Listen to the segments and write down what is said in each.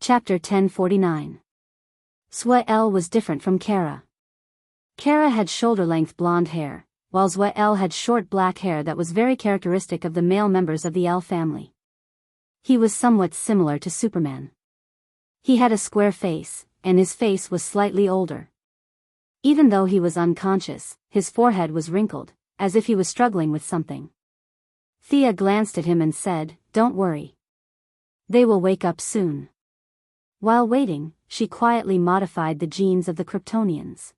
Chapter 1049. Zwael was different from Kara. Kara had shoulder-length blonde hair, while Zwael had short black hair that was very characteristic of the male members of the Elle family. He was somewhat similar to Superman. He had a square face, and his face was slightly older. Even though he was unconscious, his forehead was wrinkled, as if he was struggling with something. Thea glanced at him and said, "Don't worry. They will wake up soon." While waiting, she quietly modified the genes of the Kryptonians.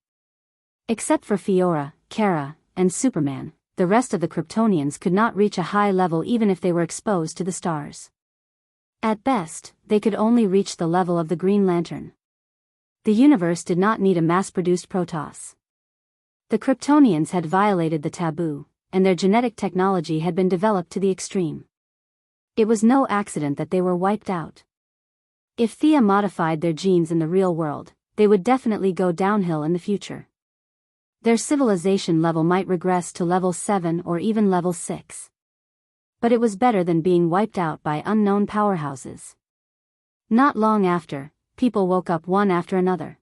Except for Fiora, Kara, and Superman, the rest of the Kryptonians could not reach a high level even if they were exposed to the stars. At best, they could only reach the level of the Green Lantern. The universe did not need a mass-produced Protoss. The Kryptonians had violated the taboo, and their genetic technology had been developed to the extreme. It was no accident that they were wiped out. If Thea modified their genes in the real world, they would definitely go downhill in the future. Their civilization level might regress to level 7 or even level 6. But it was better than being wiped out by unknown powerhouses. Not long after, people woke up one after another.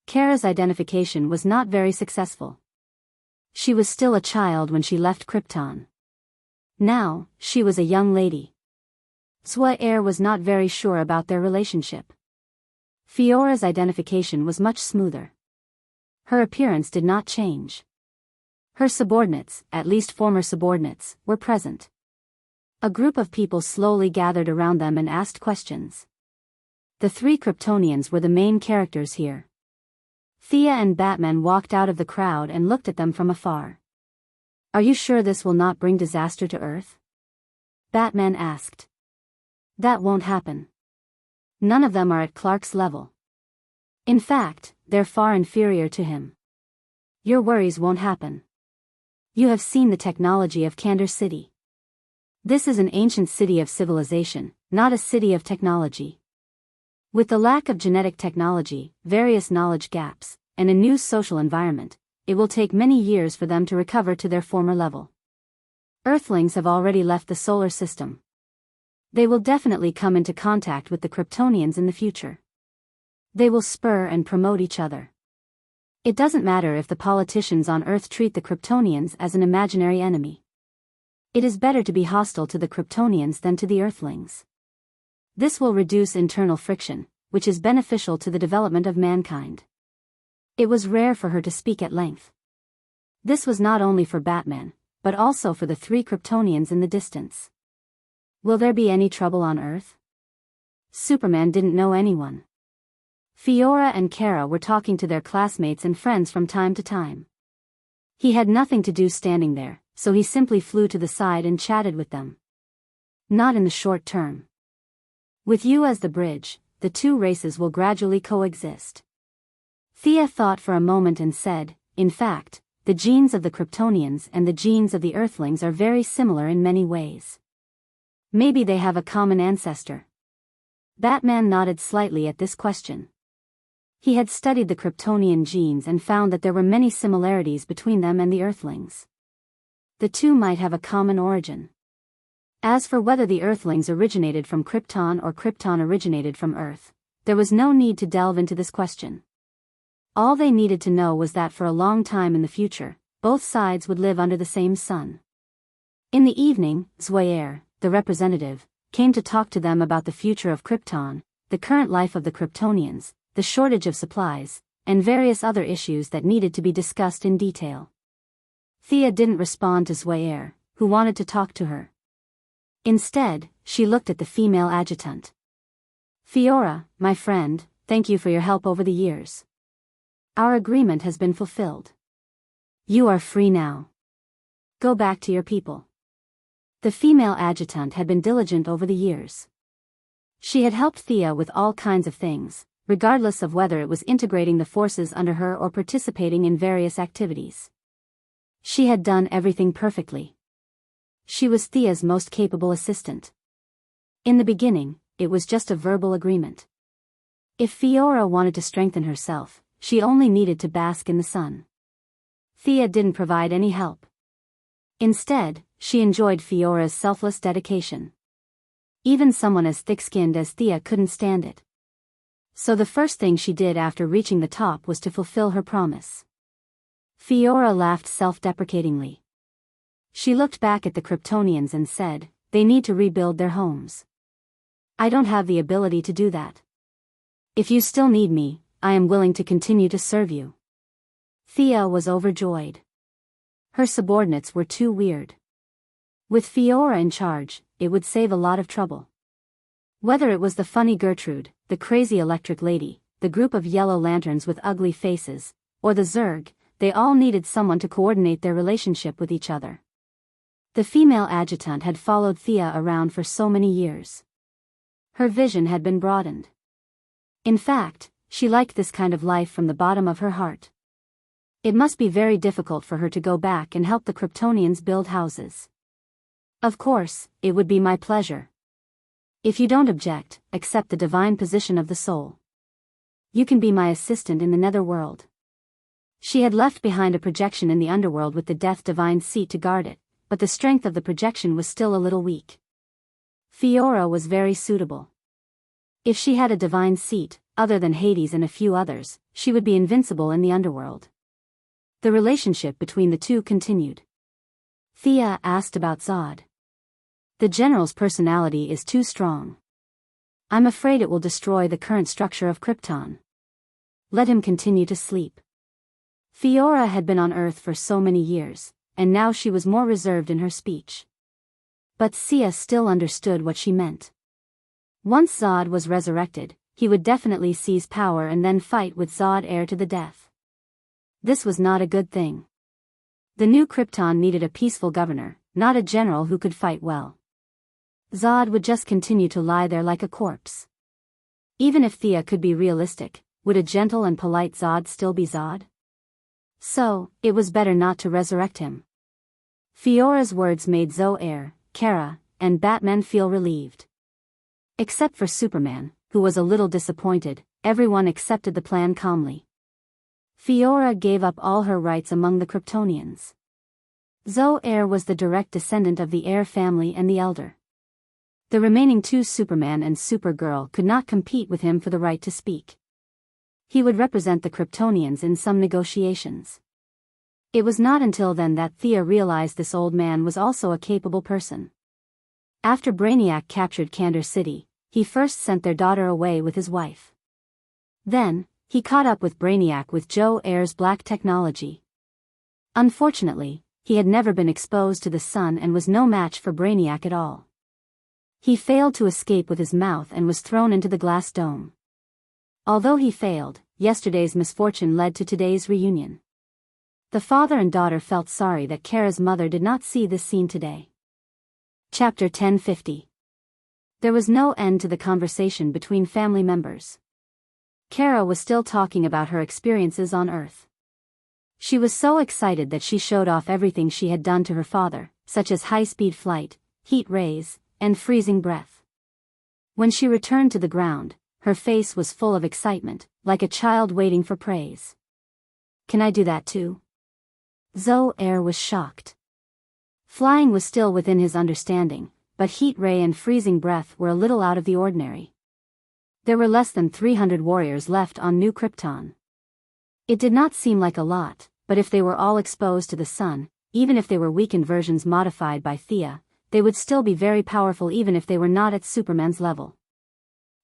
Kara's identification was not very successful. She was still a child when she left Krypton. Now, she was a young lady. Zwael was not very sure about their relationship. Fiora's identification was much smoother. Her appearance did not change. Her subordinates, at least former subordinates, were present. A group of people slowly gathered around them and asked questions. The three Kryptonians were the main characters here. Thea and Batman walked out of the crowd and looked at them from afar. "Are you sure this will not bring disaster to Earth?" Batman asked. "That won't happen. None of them are at Clark's level. In fact, they're far inferior to him. Your worries won't happen. You have seen the technology of Kandor City. This is an ancient city of civilization, not a city of technology. With the lack of genetic technology, various knowledge gaps, and a new social environment, it will take many years for them to recover to their former level. Earthlings have already left the solar system. They will definitely come into contact with the Kryptonians in the future. They will spur and promote each other. It doesn't matter if the politicians on Earth treat the Kryptonians as an imaginary enemy. It is better to be hostile to the Kryptonians than to the Earthlings. This will reduce internal friction, which is beneficial to the development of mankind." It was rare for her to speak at length. This was not only for Batman, but also for the three Kryptonians in the distance. Will there be any trouble on Earth? Superman didn't know anyone. Fiora and Kara were talking to their classmates and friends from time to time. He had nothing to do standing there, so he simply flew to the side and chatted with them. Not in the short term. With you as the bridge, the two races will gradually coexist. Thea thought for a moment and said, "In fact, the genes of the Kryptonians and the genes of the Earthlings are very similar in many ways. Maybe they have a common ancestor." Batman nodded slightly at this question. He had studied the Kryptonian genes and found that there were many similarities between them and the Earthlings. The two might have a common origin. As for whether the Earthlings originated from Krypton or Krypton originated from Earth, there was no need to delve into this question. All they needed to know was that for a long time in the future, both sides would live under the same sun. In the evening, Zwael, the representative, came to talk to them about the future of Krypton, the current life of the Kryptonians, the shortage of supplies, and various other issues that needed to be discussed in detail. Thea didn't respond to Zwael, who wanted to talk to her. Instead, she looked at the female adjutant. "Fiora, my friend, thank you for your help over the years. Our agreement has been fulfilled. You are free now. Go back to your people." The female adjutant had been diligent over the years. She had helped Thea with all kinds of things, regardless of whether it was integrating the forces under her or participating in various activities. She had done everything perfectly. She was Thea's most capable assistant. In the beginning, it was just a verbal agreement. If Fiora wanted to strengthen herself, she only needed to bask in the sun. Thea didn't provide any help. Instead, she enjoyed Fiora's selfless dedication. Even someone as thick-skinned as Thea couldn't stand it. So the first thing she did after reaching the top was to fulfill her promise. Fiora laughed self-deprecatingly. She looked back at the Kryptonians and said, "They need to rebuild their homes. I don't have the ability to do that. If you still need me, I am willing to continue to serve you." Thea was overjoyed. Her subordinates were too weird. With Fiora in charge, it would save a lot of trouble. Whether it was the funny Gertrude, the crazy electric lady, the group of yellow lanterns with ugly faces, or the Zerg, they all needed someone to coordinate their relationship with each other. The female adjutant had followed Thea around for so many years. Her vision had been broadened. In fact, she liked this kind of life from the bottom of her heart. It must be very difficult for her to go back and help the Kryptonians build houses. Of course, it would be my pleasure. If you don't object, accept the divine position of the soul. You can be my assistant in the netherworld. She had left behind a projection in the underworld with the Death Divine seat to guard it, but the strength of the projection was still a little weak. Fiora was very suitable. If she had a divine seat, other than Hades and a few others, she would be invincible in the underworld. The relationship between the two continued. Thea asked about Zod. The general's personality is too strong. I'm afraid it will destroy the current structure of Krypton. Let him continue to sleep. Fiora had been on Earth for so many years, and now she was more reserved in her speech. But Sia still understood what she meant. Once Zod was resurrected, he would definitely seize power and then fight with Zod heir to the death. This was not a good thing. The new Krypton needed a peaceful governor, not a general who could fight well. Zod would just continue to lie there like a corpse. Even if Thea could be realistic, would a gentle and polite Zod still be Zod? So, it was better not to resurrect him. Fiora's words made Zoe, Kara, and Batman feel relieved. Except for Superman, who was a little disappointed, everyone accepted the plan calmly. Fiora gave up all her rights among the Kryptonians. Zoe was the direct descendant of the Air family and the Elder. The remaining two, Superman and Supergirl, could not compete with him for the right to speak. He would represent the Kryptonians in some negotiations. It was not until then that Thea realized this old man was also a capable person. After Brainiac captured Kandor City, he first sent their daughter away with his wife. Then, he caught up with Brainiac with Joe Air's black technology. Unfortunately, he had never been exposed to the sun and was no match for Brainiac at all. He failed to escape with his mouth and was thrown into the glass dome. Although he failed, yesterday's misfortune led to today's reunion. The father and daughter felt sorry that Kara's mother did not see this scene today. Chapter 1050. There was no end to the conversation between family members. Kara was still talking about her experiences on Earth. She was so excited that she showed off everything she had done to her father, such as high-speed flight, heat rays, and freezing breath. When she returned to the ground, her face was full of excitement, like a child waiting for praise. "Can I do that too?" Zoe was shocked. Flying was still within his understanding, but heat ray and freezing breath were a little out of the ordinary. There were less than 300 warriors left on New Krypton. It did not seem like a lot, but if they were all exposed to the sun, even if they were weakened versions modified by Thea, they would still be very powerful even if they were not at Superman's level.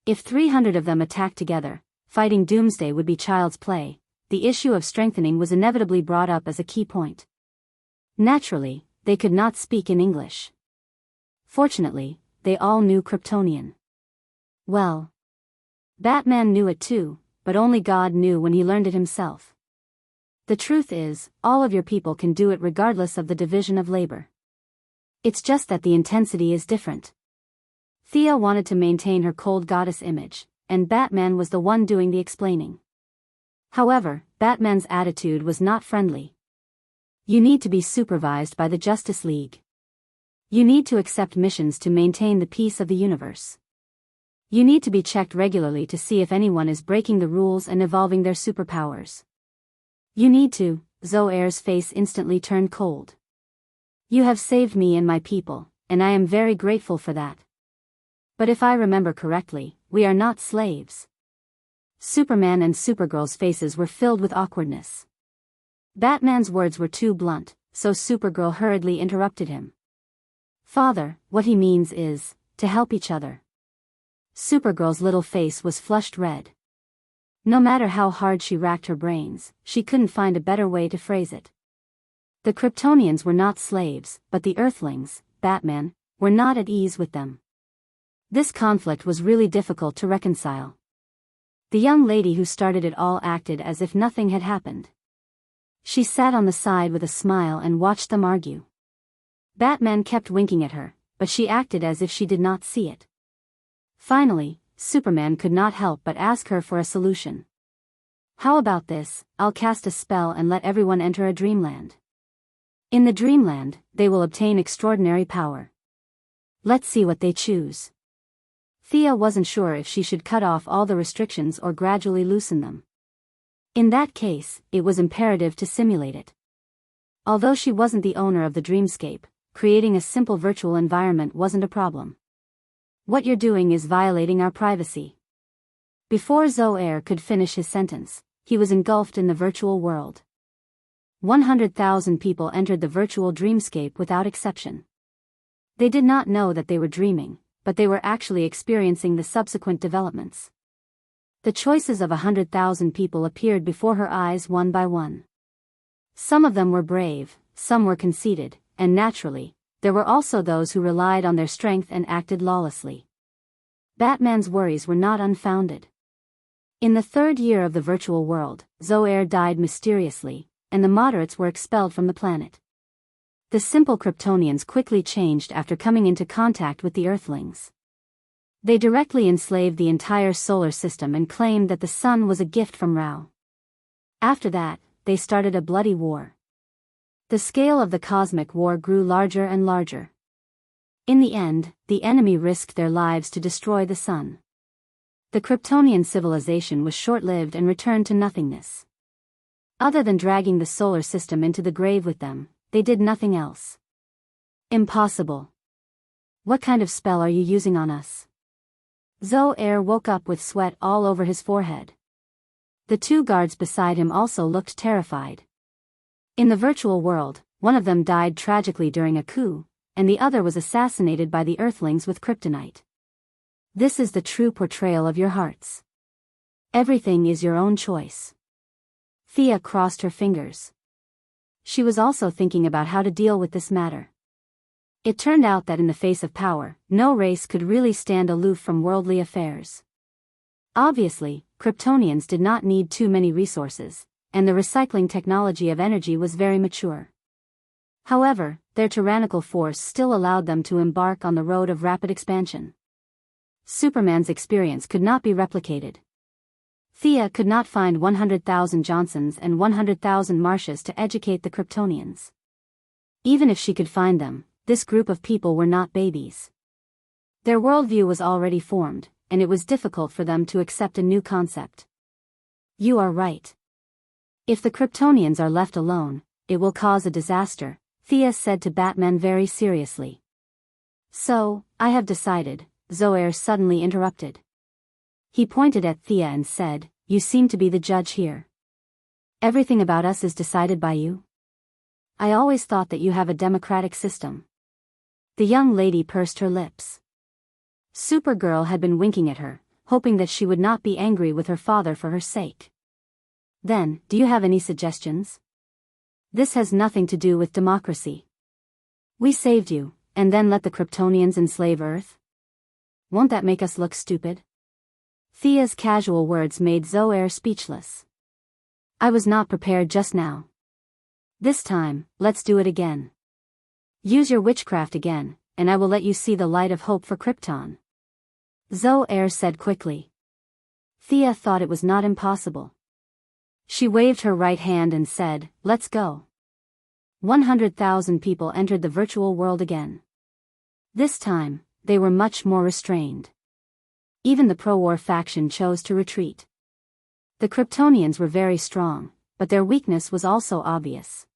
If 300 of them attacked together, fighting Doomsday would be child's play. The issue of strengthening was inevitably brought up as a key point. Naturally, they could not speak in English. Fortunately, they all knew Kryptonian. Well, Batman knew it too, but only God knew when he learned it himself. The truth is, all of your people can do it regardless of the division of labor. It's just that the intensity is different. Thea wanted to maintain her cold goddess image, and Batman was the one doing the explaining. However, Batman's attitude was not friendly. You need to be supervised by the Justice League. You need to accept missions to maintain the peace of the universe. You need to be checked regularly to see if anyone is breaking the rules and evolving their superpowers. You need to. Zoe's face instantly turned cold. You have saved me and my people, and I am very grateful for that. But if I remember correctly, we are not slaves. Superman and Supergirl's faces were filled with awkwardness. Batman's words were too blunt, so Supergirl hurriedly interrupted him. "Father, what he means is, to help each other." Supergirl's little face was flushed red. No matter how hard she racked her brains, she couldn't find a better way to phrase it. The Kryptonians were not slaves, but the Earthlings, Batman, were not at ease with them. This conflict was really difficult to reconcile. The young lady who started it all acted as if nothing had happened. She sat on the side with a smile and watched them argue. Batman kept winking at her, but she acted as if she did not see it. Finally, Superman could not help but ask her for a solution. "How about this? I'll cast a spell and let everyone enter a dreamland. In the dreamland, they will obtain extraordinary power. Let's see what they choose." Thea wasn't sure if she should cut off all the restrictions or gradually loosen them. In that case, it was imperative to simulate it. Although she wasn't the owner of the dreamscape, creating a simple virtual environment wasn't a problem. "What you're doing is violating our privacy." Before Zoe could finish his sentence, he was engulfed in the virtual world. 100,000 people entered the virtual dreamscape without exception. They did not know that they were dreaming, but they were actually experiencing the subsequent developments. The choices of 100,000 people appeared before her eyes one by one. Some of them were brave, some were conceited, and naturally, there were also those who relied on their strength and acted lawlessly. Batman's worries were not unfounded. In the third year of the virtual world, Zoe died mysteriously, and the moderates were expelled from the planet. The simple Kryptonians quickly changed after coming into contact with the Earthlings. They directly enslaved the entire solar system and claimed that the sun was a gift from Ra. After that, they started a bloody war. The scale of the cosmic war grew larger and larger. In the end, the enemy risked their lives to destroy the sun. The Kryptonian civilization was short-lived and returned to nothingness. Other than dragging the solar system into the grave with them, they did nothing else. "Impossible. What kind of spell are you using on us?" Zoe woke up with sweat all over his forehead. The two guards beside him also looked terrified. In the virtual world, one of them died tragically during a coup, and the other was assassinated by the Earthlings with kryptonite. This is the true portrayal of your hearts. Everything is your own choice. Thea crossed her fingers. She was also thinking about how to deal with this matter. It turned out that in the face of power, no race could really stand aloof from worldly affairs. Obviously, Kryptonians did not need too many resources, and the recycling technology of energy was very mature. However, their tyrannical force still allowed them to embark on the road of rapid expansion. Superman's experience could not be replicated. Thea could not find 100,000 Johnsons and 100,000 Marshes to educate the Kryptonians. Even if she could find them, this group of people were not babies. Their worldview was already formed, and it was difficult for them to accept a new concept. "You are right. If the Kryptonians are left alone, it will cause a disaster," Thea said to Batman very seriously. "So, I have decided," Zoe suddenly interrupted. He pointed at Thea and said, "You seem to be the judge here. Everything about us is decided by you? I always thought that you have a democratic system." The young lady pursed her lips. Supergirl had been winking at her, hoping that she would not be angry with her father for her sake. "Then, do you have any suggestions? This has nothing to do with democracy. We saved you, and then let the Kryptonians enslave Earth? Won't that make us look stupid?" Thea's casual words made Zoe speechless. "I was not prepared just now. This time, let's do it again. Use your witchcraft again, and I will let you see the light of hope for Krypton," Zoe said quickly. Thea thought it was not impossible. She waved her right hand and said, "Let's go." 100,000 people entered the virtual world again. This time, they were much more restrained. Even the pro-war faction chose to retreat. The Kryptonians were very strong, but their weakness was also obvious.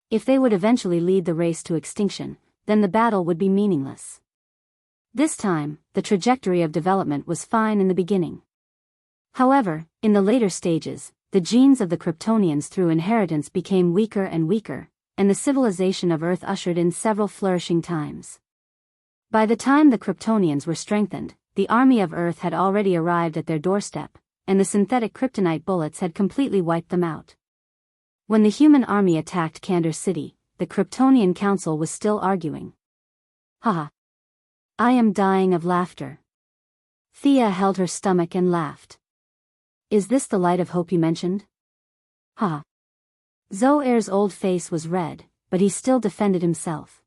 If they would eventually lead the race to extinction, then the battle would be meaningless. This time, the trajectory of development was fine in the beginning. However, in the later stages, the genes of the Kryptonians through inheritance became weaker and weaker, and the civilization of Earth ushered in several flourishing times. By the time the Kryptonians were strengthened, the army of Earth had already arrived at their doorstep, and the synthetic kryptonite bullets had completely wiped them out. When the human army attacked Kandor City, the Kryptonian Council was still arguing. Haha. I am dying of laughter. Thea held her stomach and laughed. Is this the light of hope you mentioned? Ha. Zoair's old face was red, but he still defended himself.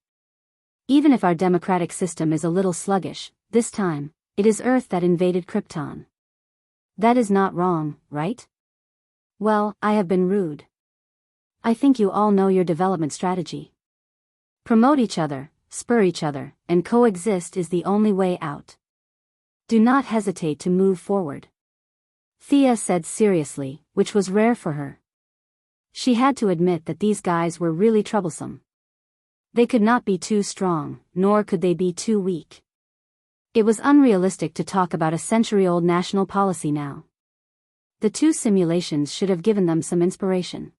Even if our democratic system is a little sluggish, this time, it is Earth that invaded Krypton. That is not wrong, right? Well, I have been rude. I think you all know your development strategy. Promote each other, spur each other, and coexist is the only way out. Do not hesitate to move forward. Thea said seriously, which was rare for her. She had to admit that these guys were really troublesome. They could not be too strong, nor could they be too weak. It was unrealistic to talk about a century-old national policy now. The two simulations should have given them some inspiration.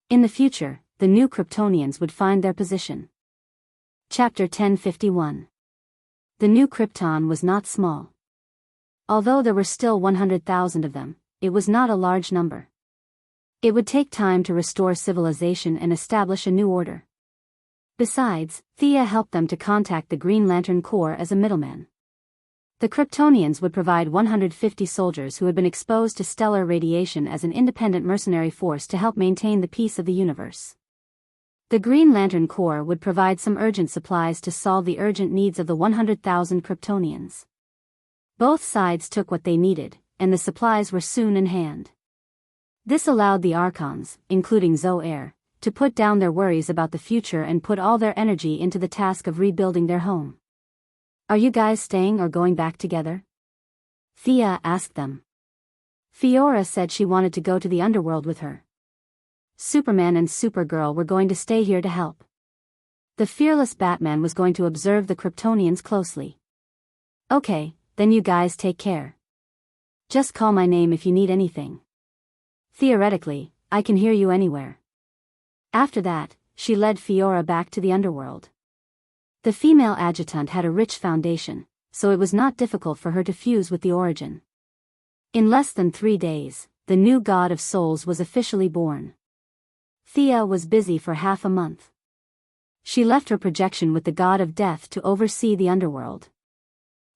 In the future, the new Kryptonians would find their position. Chapter 1051. The new Krypton was not small. Although there were still 100,000 of them, it was not a large number. It would take time to restore civilization and establish a new order. Besides, Thea helped them to contact the Green Lantern Corps as a middleman. The Kryptonians would provide 150 soldiers who had been exposed to stellar radiation as an independent mercenary force to help maintain the peace of the universe. The Green Lantern Corps would provide some urgent supplies to solve the urgent needs of the 100,000 Kryptonians. Both sides took what they needed, and the supplies were soon in hand. This allowed the Archons, including Zoair, to put down their worries about the future and put all their energy into the task of rebuilding their home. Are you guys staying or going back together? Thea asked them. Fiora said she wanted to go to the underworld with her. Superman and Supergirl were going to stay here to help. The fearless Batman was going to observe the Kryptonians closely. Okay, then you guys take care. Just call my name if you need anything. Theoretically, I can hear you anywhere. After that, she led Fiora back to the underworld. The female adjutant had a rich foundation, so it was not difficult for her to fuse with the origin. In less than 3 days, the new god of souls was officially born. Thea was busy for half a month. She left her projection with the god of death to oversee the underworld.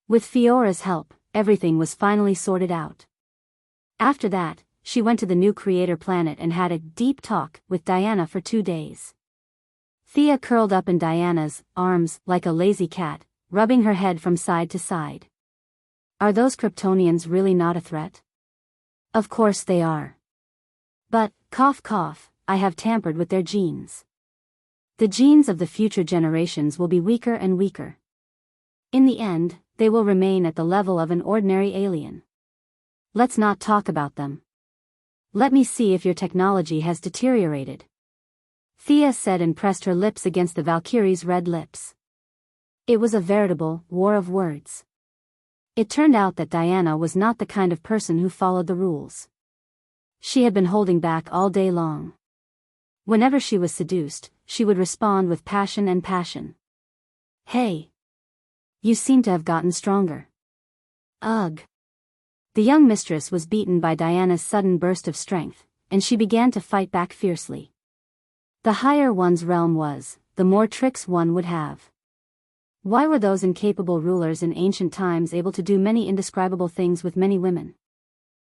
With Fiora's help, everything was finally sorted out. After that, she went to the new creator planet and had a deep talk with Diana for 2 days. Thea curled up in Diana's arms like a lazy cat, rubbing her head from side to side. Are those Kryptonians really not a threat? Of course they are. But, cough cough, I have tampered with their genes. The genes of the future generations will be weaker and weaker. In the end, they will remain at the level of an ordinary alien. Let's not talk about them. Let me see if your technology has deteriorated. Thea said and pressed her lips against the Valkyrie's red lips. It was a veritable war of words. It turned out that Diana was not the kind of person who followed the rules. She had been holding back all day long. Whenever she was seduced, she would respond with passion and passion. Hey! You seem to have gotten stronger. Ugh! The young mistress was beaten by Diana's sudden burst of strength, and she began to fight back fiercely. The higher one's realm was, the more tricks one would have. Why were those incapable rulers in ancient times able to do many indescribable things with many women?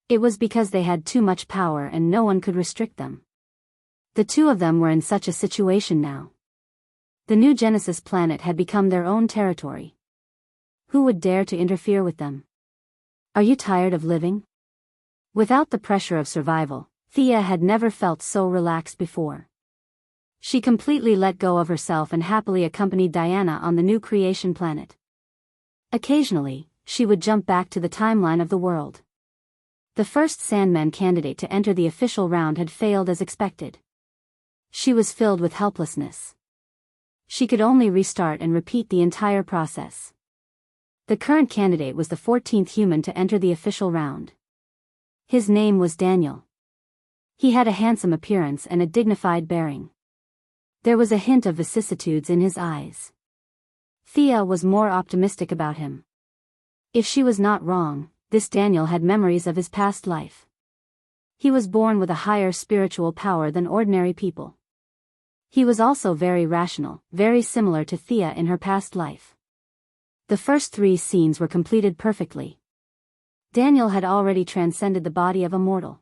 It was because they had too much power and no one could restrict them. The two of them were in such a situation now. The new Genesis planet had become their own territory. Who would dare to interfere with them? Are you tired of living? Without the pressure of survival, Thea had never felt so relaxed before. She completely let go of herself and happily accompanied Diana on the new creation planet. Occasionally, she would jump back to the timeline of the world. The first Sandman candidate to enter the official round had failed as expected. She was filled with helplessness. She could only restart and repeat the entire process. The current candidate was the 14th human to enter the official round. His name was Daniel. He had a handsome appearance and a dignified bearing. There was a hint of vicissitudes in his eyes. Thea was more optimistic about him. If she was not wrong, this Daniel had memories of his past life. He was born with a higher spiritual power than ordinary people. He was also very rational, very similar to Thea in her past life. The first 3 scenes were completed perfectly. Daniel had already transcended the body of a mortal.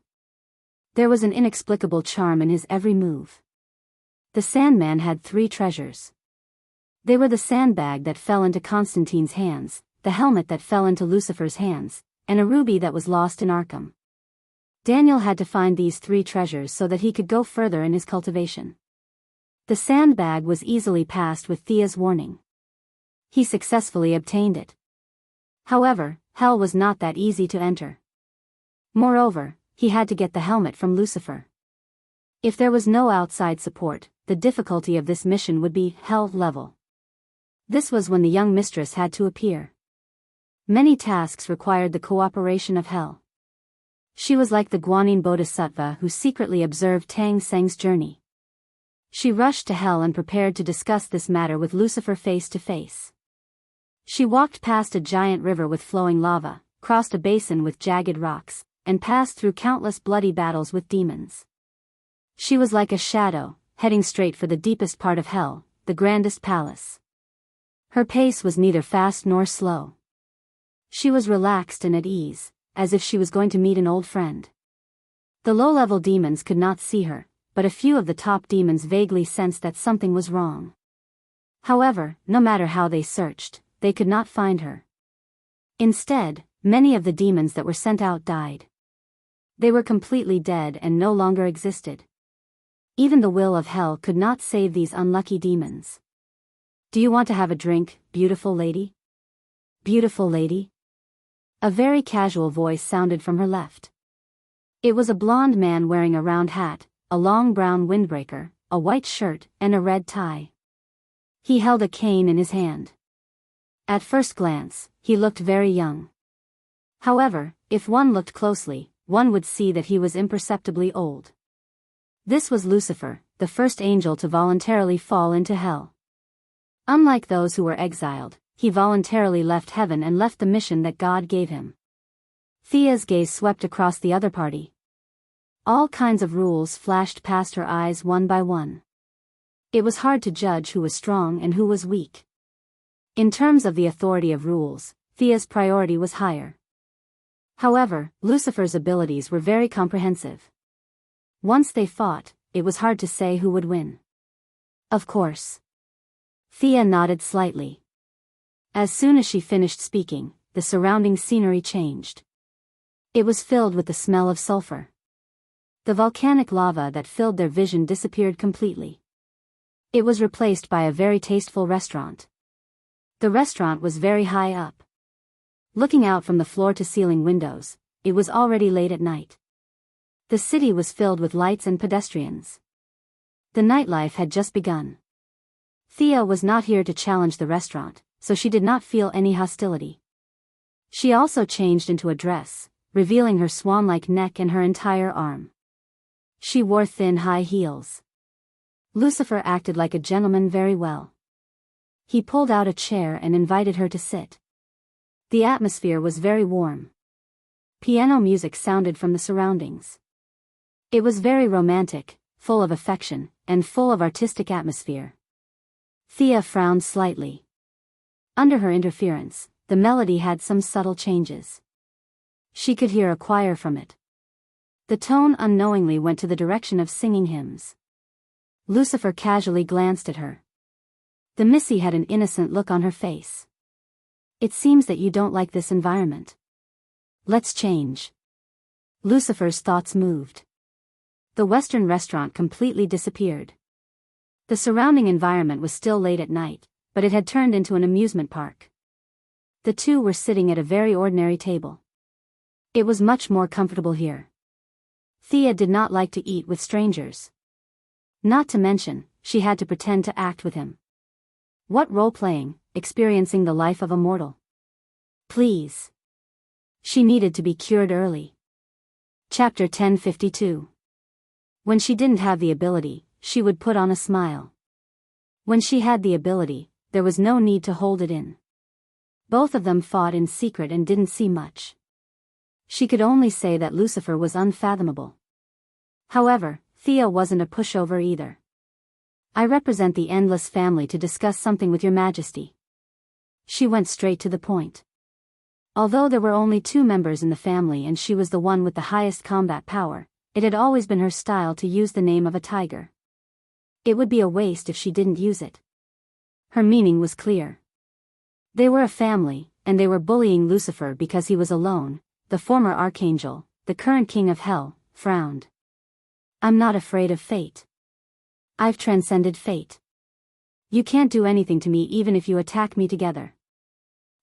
There was an inexplicable charm in his every move. The Sandman had 3 treasures. They were the sandbag that fell into Constantine's hands, the helmet that fell into Lucifer's hands, and a ruby that was lost in Arkham. Daniel had to find these 3 treasures so that he could go further in his cultivation. The sandbag was easily passed with Thea's warning. He successfully obtained it. However, hell was not that easy to enter. Moreover, he had to get the helmet from Lucifer. If there was no outside support, the difficulty of this mission would be hell level. This was when the young mistress had to appear. Many tasks required the cooperation of hell. She was like the Guanyin Bodhisattva who secretly observed Tang Seng's journey. She rushed to hell and prepared to discuss this matter with Lucifer face to face. She walked past a giant river with flowing lava, crossed a basin with jagged rocks, and passed through countless bloody battles with demons. She was like a shadow, heading straight for the deepest part of hell, the grandest palace. Her pace was neither fast nor slow. She was relaxed and at ease, as if she was going to meet an old friend. The low-level demons could not see her, but a few of the top demons vaguely sensed that something was wrong. However, no matter how they searched, they could not find her. Instead, many of the demons that were sent out died. They were completely dead and no longer existed. Even the will of hell could not save these unlucky demons. "Do you want to have a drink, beautiful lady? Beautiful lady?" A very casual voice sounded from her left. It was a blond man wearing a round hat, a long brown windbreaker, a white shirt, and a red tie. He held a cane in his hand. At first glance, he looked very young. However, if one looked closely, one would see that he was imperceptibly old. This was Lucifer, the first angel to voluntarily fall into hell. Unlike those who were exiled, he voluntarily left heaven and left the mission that God gave him. Thea's gaze swept across the other party. All kinds of rules flashed past her eyes one by one. It was hard to judge who was strong and who was weak. In terms of the authority of rules, Thea's priority was higher. However, Lucifer's abilities were very comprehensive. Once they fought, it was hard to say who would win. Of course. Thea nodded slightly. As soon as she finished speaking, the surrounding scenery changed. It was filled with the smell of sulfur. The volcanic lava that filled their vision disappeared completely. It was replaced by a very tasteful restaurant. The restaurant was very high up. Looking out from the floor-to-ceiling windows, it was already late at night. The city was filled with lights and pedestrians. The nightlife had just begun. Thea was not here to challenge the restaurant, so she did not feel any hostility. She also changed into a dress, revealing her swan-like neck and her entire arm. She wore thin high heels. Lucifer acted like a gentleman very well. He pulled out a chair and invited her to sit. The atmosphere was very warm. Piano music sounded from the surroundings. It was very romantic, full of affection, and full of artistic atmosphere. Thea frowned slightly. Under her interference, the melody had some subtle changes. She could hear a choir from it. The tone unknowingly went to the direction of singing hymns. Lucifer casually glanced at her. The Missy had an innocent look on her face. "It seems that you don't like this environment. Let's change." Lucifer's thoughts moved. The Western restaurant completely disappeared. The surrounding environment was still late at night, but it had turned into an amusement park. The two were sitting at a very ordinary table. It was much more comfortable here. Thea did not like to eat with strangers. Not to mention, she had to pretend to act with him. What role-playing, experiencing the life of a mortal. Please. She needed to be cured early. Chapter 1052. When she didn't have the ability, she would put on a smile. When she had the ability, there was no need to hold it in. Both of them fought in secret and didn't see much. She could only say that Lucifer was unfathomable. However, Thea wasn't a pushover either. "I represent the Endless family to discuss something with your majesty." She went straight to the point. Although there were only 2 members in the family and she was the one with the highest combat power, it had always been her style to use the name of a tiger. It would be a waste if she didn't use it. Her meaning was clear. They were a family, and they were bullying Lucifer because he was alone. The former archangel, the current king of hell, frowned. "I'm not afraid of fate. I've transcended fate. You can't do anything to me even if you attack me together."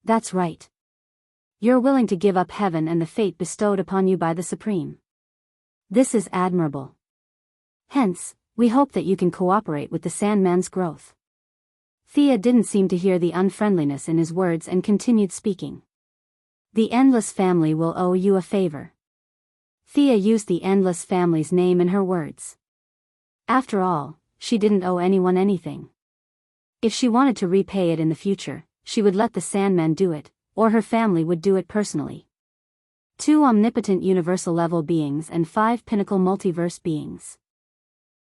"That's right. You're willing to give up heaven and the fate bestowed upon you by the Supreme. This is admirable. Hence, we hope that you can cooperate with the Sandman's growth." Thea didn't seem to hear the unfriendliness in his words and continued speaking. "The Endless family will owe you a favor." Thea used the Endless family's name in her words. After all, she didn't owe anyone anything. If she wanted to repay it in the future, she would let the Sandman do it, or her family would do it personally. 2 omnipotent universal-level beings and 5 pinnacle multiverse beings.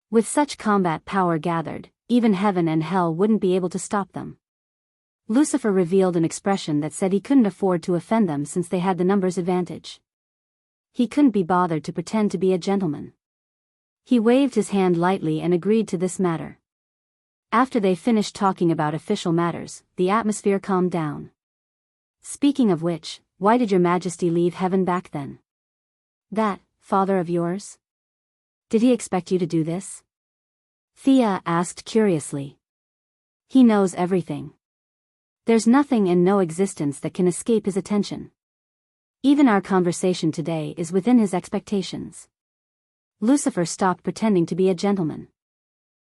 With such combat power gathered, even heaven and hell wouldn't be able to stop them. Lucifer revealed an expression that said he couldn't afford to offend them since they had the numbers advantage. He couldn't be bothered to pretend to be a gentleman. He waved his hand lightly and agreed to this matter. After they finished talking about official matters, the atmosphere calmed down. "Speaking of which, why did your majesty leave heaven back then? That father of yours? Did he expect you to do this?" Thea asked curiously. "He knows everything. There's nothing and no existence that can escape his attention. Even our conversation today is within his expectations." Lucifer stopped pretending to be a gentleman.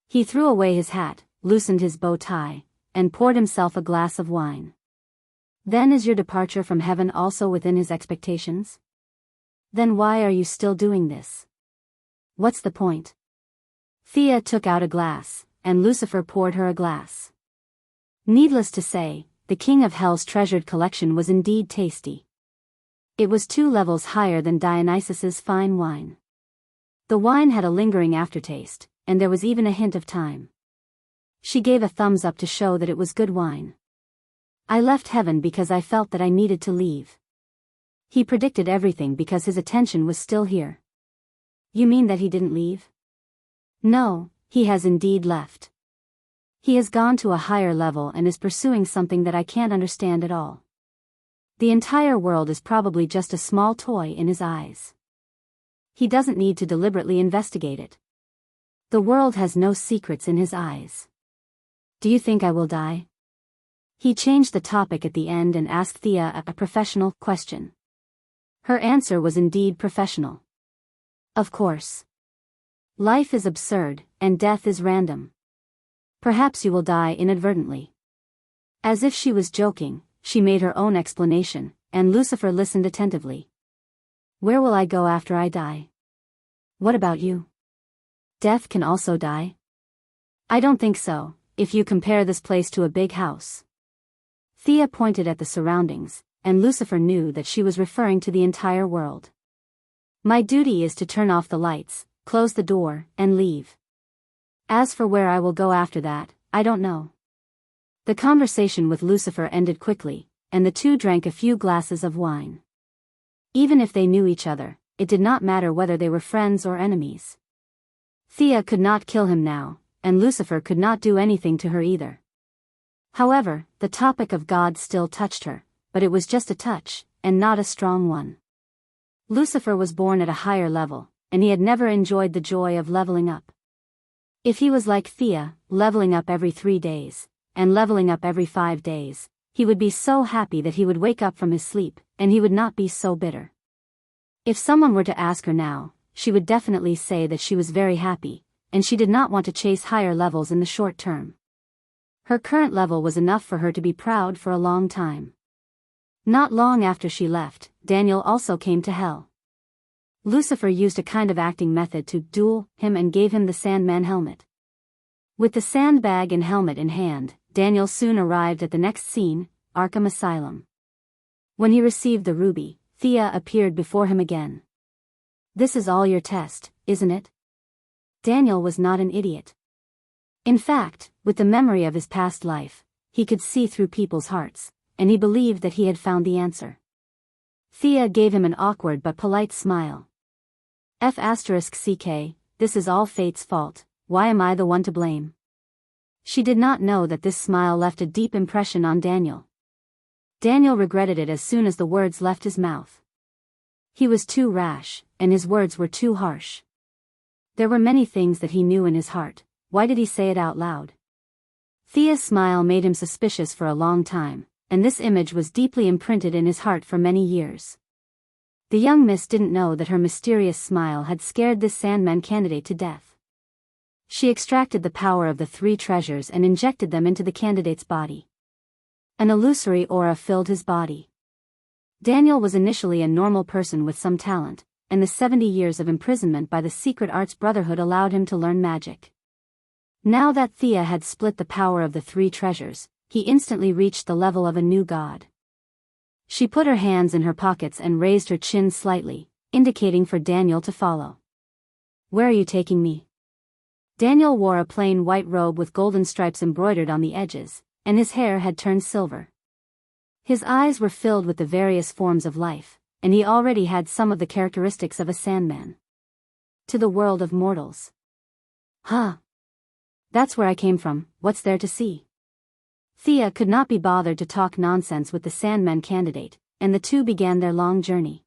He threw away his hat, loosened his bow tie, and poured himself a glass of wine. "Then is your departure from heaven also within his expectations? Then why are you still doing this? What's the point?" Thea took out a glass, and Lucifer poured her a glass. Needless to say, the King of Hell's treasured collection was indeed tasty. It was 2 levels higher than Dionysus's fine wine. The wine had a lingering aftertaste, and there was even a hint of thyme. She gave a thumbs up to show that it was good wine. "I left heaven because I felt that I needed to leave." He predicted everything because his attention was still here. "You mean that he didn't leave?" "No, he has indeed left. He has gone to a higher level and is pursuing something that I can't understand at all. The entire world is probably just a small toy in his eyes. He doesn't need to deliberately investigate it. The world has no secrets in his eyes. Do you think I will die?" He changed the topic at the end and asked Thea a professional question. Her answer was indeed professional. "Of course. Life is absurd, and death is random. Perhaps you will die inadvertently." As if she was joking, she made her own explanation, and Lucifer listened attentively. "Where will I go after I die? What about you? Death can also die?" "I don't think so, if you compare this place to a big house." Thea pointed at the surroundings, and Lucifer knew that she was referring to the entire world. "My duty is to turn off the lights, close the door, and leave. As for where I will go after that, I don't know." The conversation with Lucifer ended quickly, and the 2 drank a few glasses of wine. Even if they knew each other, it did not matter whether they were friends or enemies. Thea could not kill him now, and Lucifer could not do anything to her either. However, the topic of God still touched her, but it was just a touch, and not a strong one. Lucifer was born at a higher level, and he had never enjoyed the joy of leveling up. If he was like Thea, leveling up every 3 days, and leveling up every 5 days, he would be so happy that he would wake up from his sleep, and he would not be so bitter. If someone were to ask her now, she would definitely say that she was very happy, and she did not want to chase higher levels in the short term. Her current level was enough for her to be proud for a long time. Not long after she left, Daniel also came to hell. Lucifer used a kind of acting method to duel him and gave him the Sandman helmet. With the sandbag and helmet in hand, Daniel soon arrived at the next scene, Arkham Asylum. When he received the ruby, Thea appeared before him again. "This is all your test, isn't it?" Daniel was not an idiot. In fact, with the memory of his past life, he could see through people's hearts, and he believed that he had found the answer. Thea gave him an awkward but polite smile. "F***ck, this is all fate's fault, why am I the one to blame?" She did not know that this smile left a deep impression on Daniel. Daniel regretted it as soon as the words left his mouth. He was too rash, and his words were too harsh. There were many things that he knew in his heart, why did he say it out loud? Thea's smile made him suspicious for a long time, and this image was deeply imprinted in his heart for many years. The young miss didn't know that her mysterious smile had scared this Sandman candidate to death. She extracted the power of the 3 treasures and injected them into the candidate's body. An illusory aura filled his body. Daniel was initially a normal person with some talent, and the 70 years of imprisonment by the Secret Arts Brotherhood allowed him to learn magic. Now that Thea had split the power of the 3 treasures, he instantly reached the level of a new god. She put her hands in her pockets and raised her chin slightly, indicating for Daniel to follow. "Where are you taking me?" Daniel wore a plain white robe with golden stripes embroidered on the edges, and his hair had turned silver. His eyes were filled with the various forms of life, and he already had some of the characteristics of a Sandman. "To the world of mortals." "Huh. That's where I came from, what's there to see?" Thea could not be bothered to talk nonsense with the Sandman candidate, and the two began their long journey.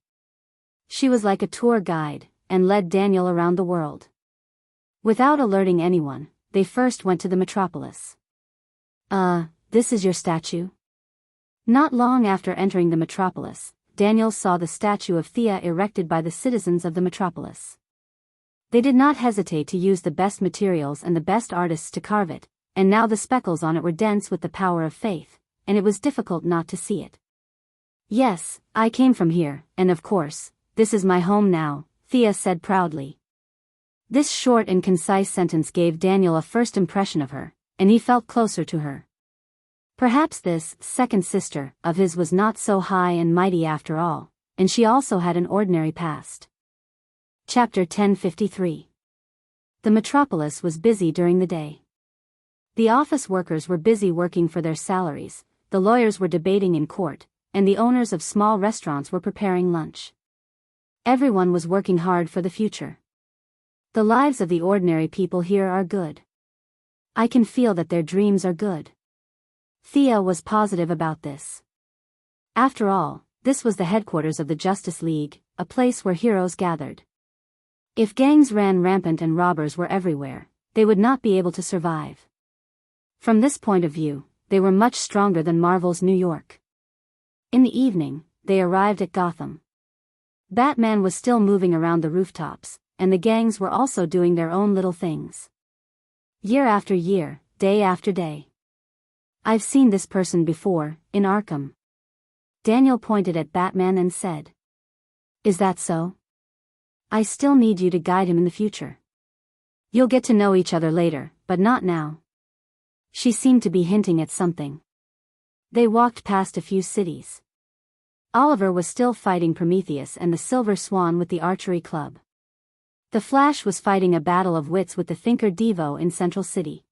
She was like a tour guide, and led Daniel around the world. Without alerting anyone, they first went to the metropolis. This is your statue?" Not long after entering the metropolis, Daniel saw the statue of Thea erected by the citizens of the metropolis. They did not hesitate to use the best materials and the best artists to carve it, and now the speckles on it were dense with the power of faith, and it was difficult not to see it. "Yes, I came from here, and of course, this is my home now," Thea said proudly. This short and concise sentence gave Daniel a first impression of her, and he felt closer to her. Perhaps this second sister of his was not so high and mighty after all, and she also had an ordinary past. Chapter 1053. The metropolis was busy during the day. The office workers were busy working for their salaries, the lawyers were debating in court, and the owners of small restaurants were preparing lunch. Everyone was working hard for the future. The lives of the ordinary people here are good. I can feel that their dreams are good. Thea was positive about this. After all, this was the headquarters of the Justice League, a place where heroes gathered. If gangs ran rampant and robbers were everywhere, they would not be able to survive. From this point of view, they were much stronger than Marvel's New York. In the evening, they arrived at Gotham. Batman was still moving around the rooftops, and the gangs were also doing their own little things. Year after year, day after day. "I've seen this person before, in Arkham." Daniel pointed at Batman and said. "Is that so? I still need you to guide him in the future. You'll get to know each other later, but not now." She seemed to be hinting at something. They walked past a few cities. Oliver was still fighting Prometheus and the Silver Swan with the archery club. The Flash was fighting a battle of wits with the Thinker Devo in Central City.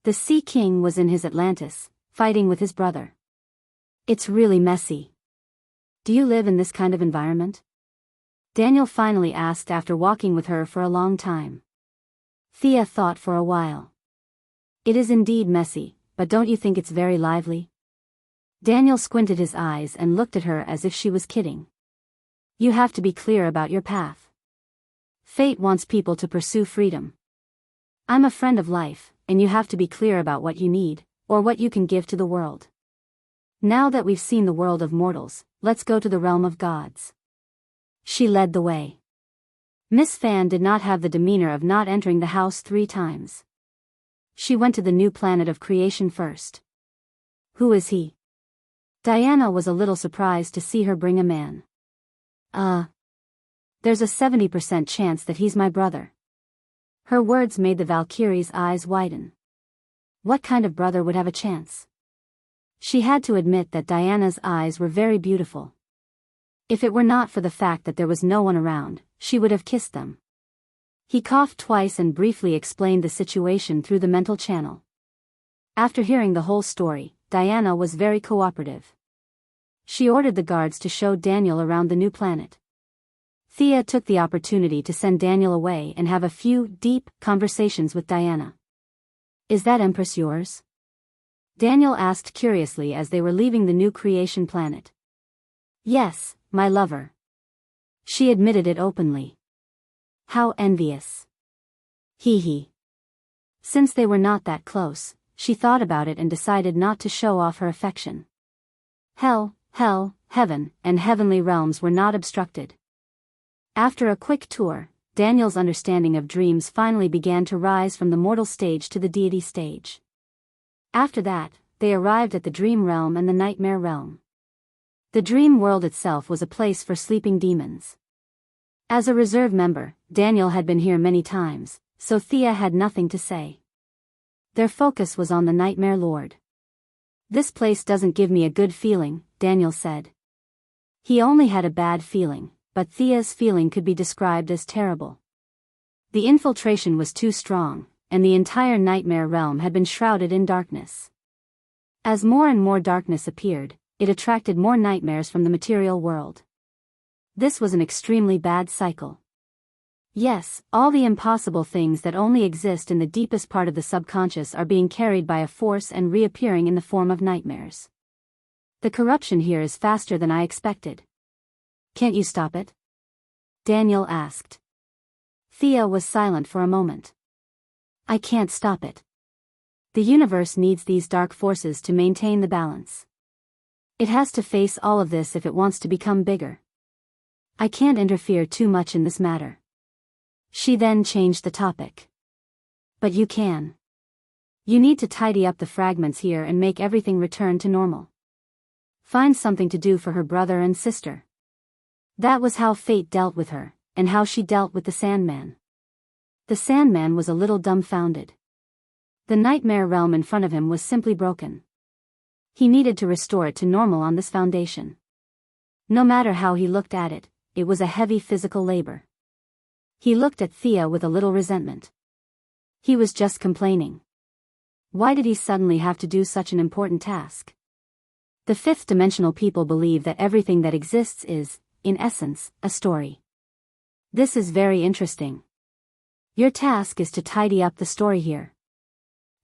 The Sea King was in his Atlantis, fighting with his brother. "It's really messy. Do you live in this kind of environment?" Daniel finally asked after walking with her for a long time. Thea thought for a while. "It is indeed messy, but don't you think it's very lively?" Daniel squinted his eyes and looked at her as if she was kidding. "You have to be clear about your path. Fate wants people to pursue freedom. I'm a friend of life, and you have to be clear about what you need, or what you can give to the world. Now that we've seen the world of mortals, let's go to the realm of gods." She led the way. Miss Fan did not have the demeanor of not entering the house 3 times. She went to the new planet of creation first. "Who is he?" Diana was a little surprised to see her bring a man. There's a 70% chance that he's my brother. Her words made the Valkyrie's eyes widen. What kind of brother would have a chance? She had to admit that Diana's eyes were very beautiful. If it were not for the fact that there was no one around, she would have kissed them. He coughed twice and briefly explained the situation through the mental channel. After hearing the whole story, Diana was very cooperative. She ordered the guards to show Daniel around the new planet. Thea took the opportunity to send Daniel away and have a few deep conversations with Diana. Is that Empress yours? Daniel asked curiously as they were leaving the new creation planet. Yes, my lover. She admitted it openly. How envious. Hee hee. Since they were not that close, she thought about it and decided not to show off her affection. Hell, heaven, and heavenly realms were not obstructed. After a quick tour, Daniel's understanding of dreams finally began to rise from the mortal stage to the deity stage. After that, they arrived at the dream realm and the nightmare realm. The dream world itself was a place for sleeping demons. As a reserve member, Daniel had been here many times, so Thea had nothing to say. Their focus was on the Nightmare Lord. This place doesn't give me a good feeling, Daniel said. He only had a bad feeling, but Thea's feeling could be described as terrible. The infiltration was too strong, and the entire nightmare realm had been shrouded in darkness. As more and more darkness appeared, it attracted more nightmares from the material world. This was an extremely bad cycle. Yes, all the impossible things that only exist in the deepest part of the subconscious are being carried by a force and reappearing in the form of nightmares. The corruption here is faster than I expected. Can't you stop it? Daniel asked. Thea was silent for a moment. I can't stop it. The universe needs these dark forces to maintain the balance. It has to face all of this if it wants to become bigger. I can't interfere too much in this matter. She then changed the topic. But you can. You need to tidy up the fragments here and make everything return to normal. Find something to do for her brother and sister. That was how fate dealt with her, and how she dealt with the Sandman. The Sandman was a little dumbfounded. The nightmare realm in front of him was simply broken. He needed to restore it to normal on this foundation. No matter how he looked at it, it was a heavy physical labor. He looked at Thea with a little resentment. He was just complaining. Why did he suddenly have to do such an important task? The fifth-dimensional people believe that everything that exists is, in essence, a story. This is very interesting. Your task is to tidy up the story here.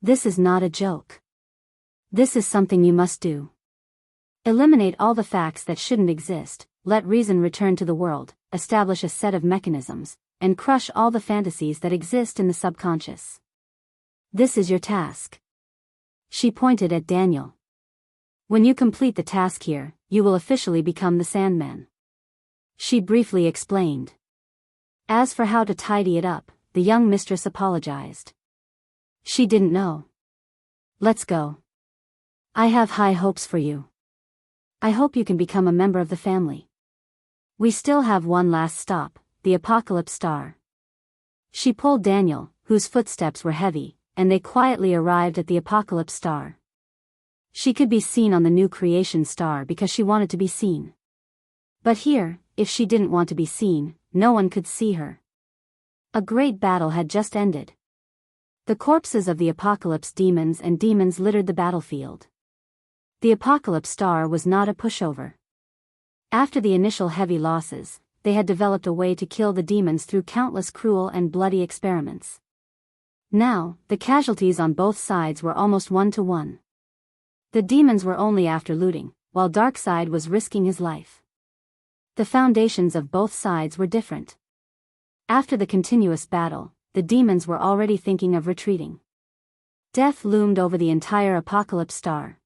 This is not a joke. This is something you must do. Eliminate all the facts that shouldn't exist, let reason return to the world, establish a set of mechanisms, and crush all the fantasies that exist in the subconscious. This is your task. She pointed at Daniel. When you complete the task here, you will officially become the Sandman. She briefly explained. As for how to tidy it up, the young mistress apologized. She didn't know. Let's go. I have high hopes for you. I hope you can become a member of the family. We still have one last stop, the Apocalypse Star. She pulled Daniel, whose footsteps were heavy, and they quietly arrived at the Apocalypse Star. She could be seen on the new creation star because she wanted to be seen. But here, if she didn't want to be seen, no one could see her. A great battle had just ended. The corpses of the Apocalypse demons and demons littered the battlefield. The Apocalypse Star was not a pushover. After the initial heavy losses, they had developed a way to kill the demons through countless cruel and bloody experiments. Now, the casualties on both sides were almost 1-to-1. The demons were only after looting, while Darkseid was risking his life. The foundations of both sides were different. After the continuous battle, the demons were already thinking of retreating. Death loomed over the entire Apocalypse Star.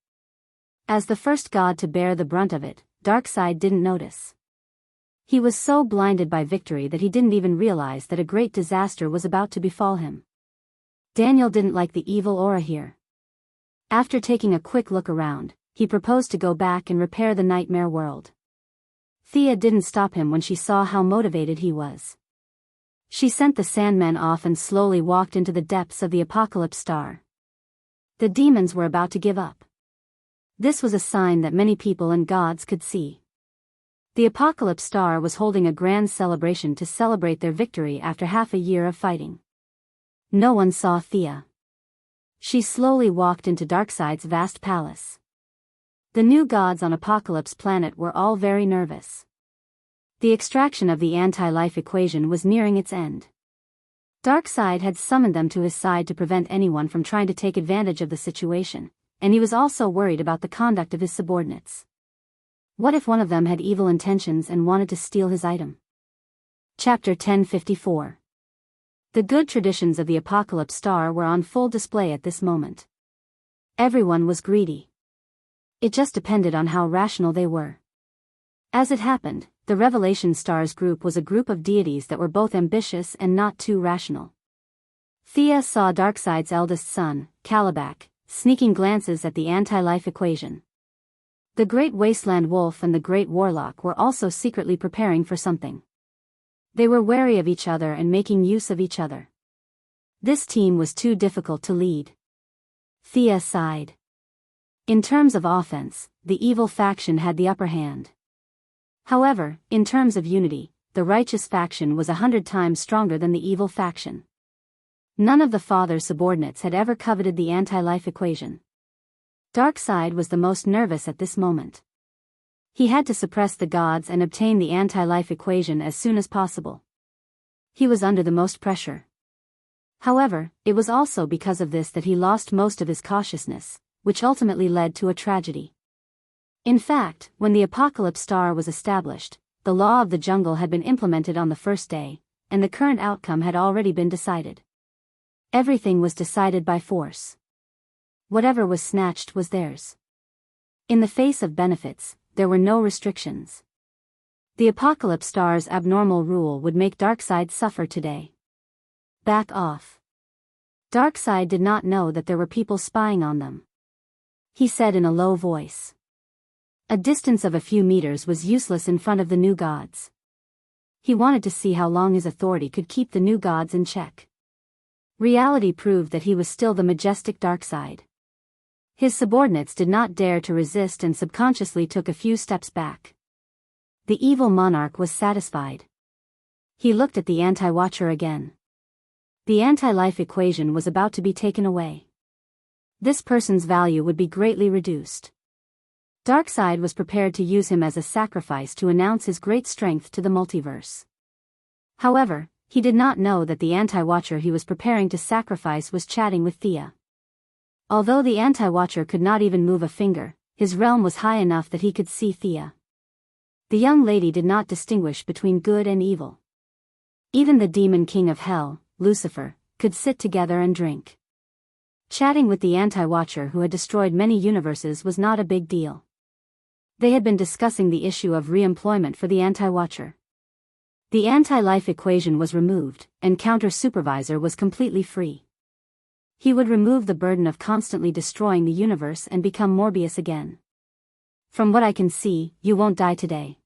As the first god to bear the brunt of it, Darkseid didn't notice. He was so blinded by victory that he didn't even realize that a great disaster was about to befall him. Daniel didn't like the evil aura here. After taking a quick look around, he proposed to go back and repair the nightmare world. Thea didn't stop him when she saw how motivated he was. She sent the Sandmen off and slowly walked into the depths of the Apocalypse Star. The demons were about to give up. This was a sign that many people and gods could see. The Apocalypse Star was holding a grand celebration to celebrate their victory after half a year of fighting. No one saw Thea. She slowly walked into Darkseid's vast palace. The new gods on Apocalypse Planet were all very nervous. The extraction of the anti-life equation was nearing its end. Darkseid had summoned them to his side to prevent anyone from trying to take advantage of the situation, and he was also worried about the conduct of his subordinates. What if one of them had evil intentions and wanted to steal his item? Chapter 1054. The good traditions of the Apocalypse Star were on full display at this moment. Everyone was greedy. It just depended on how rational they were. As it happened, the Revelation Stars group was a group of deities that were both ambitious and not too rational. Thea saw Darkseid's eldest son, Kalibak, sneaking glances at the anti-life equation. The Great Wasteland Wolf and the Great Warlock were also secretly preparing for something. They were wary of each other and making use of each other. This team was too difficult to lead. Thea sighed. In terms of offense, the evil faction had the upper hand. However, in terms of unity, the righteous faction was 100 times stronger than the evil faction. None of the father's subordinates had ever coveted the anti-life equation. Darkseid was the most nervous at this moment. He had to suppress the gods and obtain the anti-life equation as soon as possible. He was under the most pressure. However, it was also because of this that he lost most of his cautiousness, which ultimately led to a tragedy. In fact, when the Apocalypse Star was established, the law of the jungle had been implemented on the first day, and the current outcome had already been decided. Everything was decided by force. Whatever was snatched was theirs. In the face of benefits, there were no restrictions. The Apocalypse Star's abnormal rule would make Darkseid suffer today. Back off. Darkseid did not know that there were people spying on them. He said in a low voice. A distance of a few meters was useless in front of the new gods. He wanted to see how long his authority could keep the new gods in check. Reality proved that he was still the majestic Darkseid. His subordinates did not dare to resist and subconsciously took a few steps back. The evil monarch was satisfied. He looked at the anti-watcher again. The anti-life equation was about to be taken away. This person's value would be greatly reduced. Darkseid was prepared to use him as a sacrifice to announce his great strength to the multiverse. However, he did not know that the anti-watcher he was preparing to sacrifice was chatting with Thea. Although the anti-watcher could not even move a finger, his realm was high enough that he could see Thea. The young lady did not distinguish between good and evil. Even the demon king of hell, Lucifer, could sit together and drink. Chatting with the anti-watcher who had destroyed many universes was not a big deal. They had been discussing the issue of re-employment for the anti-watcher. The anti-life equation was removed, and counter-supervisor was completely free. He would remove the burden of constantly destroying the universe and become Morbius again. From what I can see, you won't die today.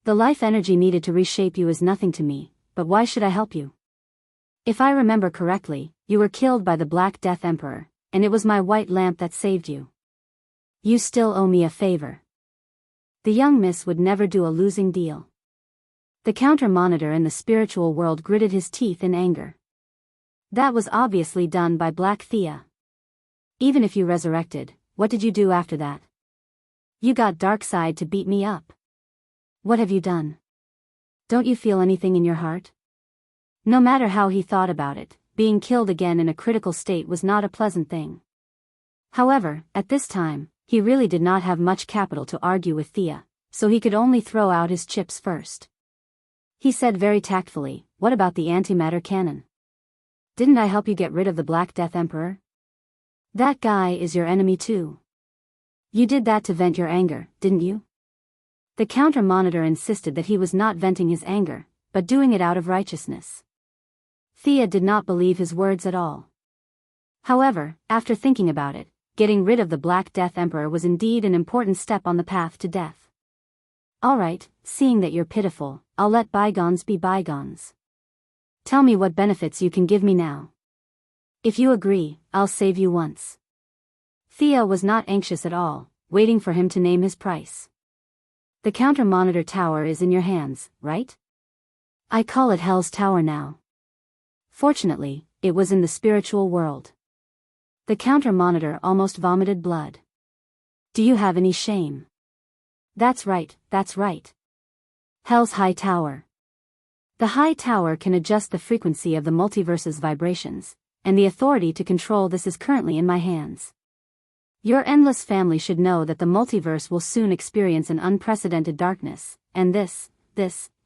The life energy needed to reshape you is nothing to me, but why should I help you? If I remember correctly, you were killed by the Black Death Emperor, and it was my white lamp that saved you. You still owe me a favor. The young miss would never do a losing deal. The counter-monitor in the spiritual world gritted his teeth in anger. That was obviously done by Black Thea. Even if you resurrected, what did you do after that? You got Darkseid to beat me up. What have you done? Don't you feel anything in your heart? No matter how he thought about it, being killed again in a critical state was not a pleasant thing. However, at this time, he really did not have much capital to argue with Thea, so he could only throw out his chips first. He said very tactfully, "What about the antimatter cannon? Didn't I help you get rid of the Black Death Emperor? That guy is your enemy too. You did that to vent your anger, didn't you?" The counter-monitor insisted that he was not venting his anger, but doing it out of righteousness. Thea did not believe his words at all. However, after thinking about it, getting rid of the Black Death Emperor was indeed an important step on the path to death. Alright, seeing that you're pitiful, I'll let bygones be bygones. Tell me what benefits you can give me now. If you agree, I'll save you once. Thea was not anxious at all, waiting for him to name his price. The counter-monitor tower is in your hands, right? I call it Hell's Tower now. Fortunately, it was in the spiritual world. The counter-monitor almost vomited blood. Do you have any shame? That's right, that's right. Hell's High Tower. The High Tower can adjust the frequency of the multiverse's vibrations, and the authority to control this is currently in my hands. Your endless family should know that the multiverse will soon experience an unprecedented darkness, and this,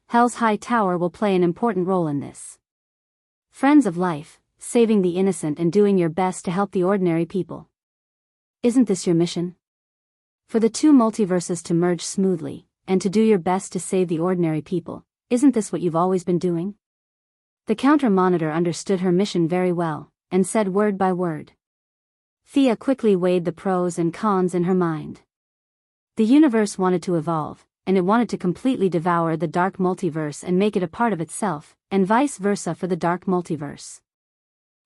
Hell's High Tower will play an important role in this. Friends of life, saving the innocent and doing your best to help the ordinary people. Isn't this your mission? For the two multiverses to merge smoothly, and to do your best to save the ordinary people, isn't this what you've always been doing? The counter-monitor understood her mission very well, and said word by word. Thea quickly weighed the pros and cons in her mind. The universe wanted to evolve, and it wanted to completely devour the dark multiverse and make it a part of itself, and vice versa for the dark multiverse.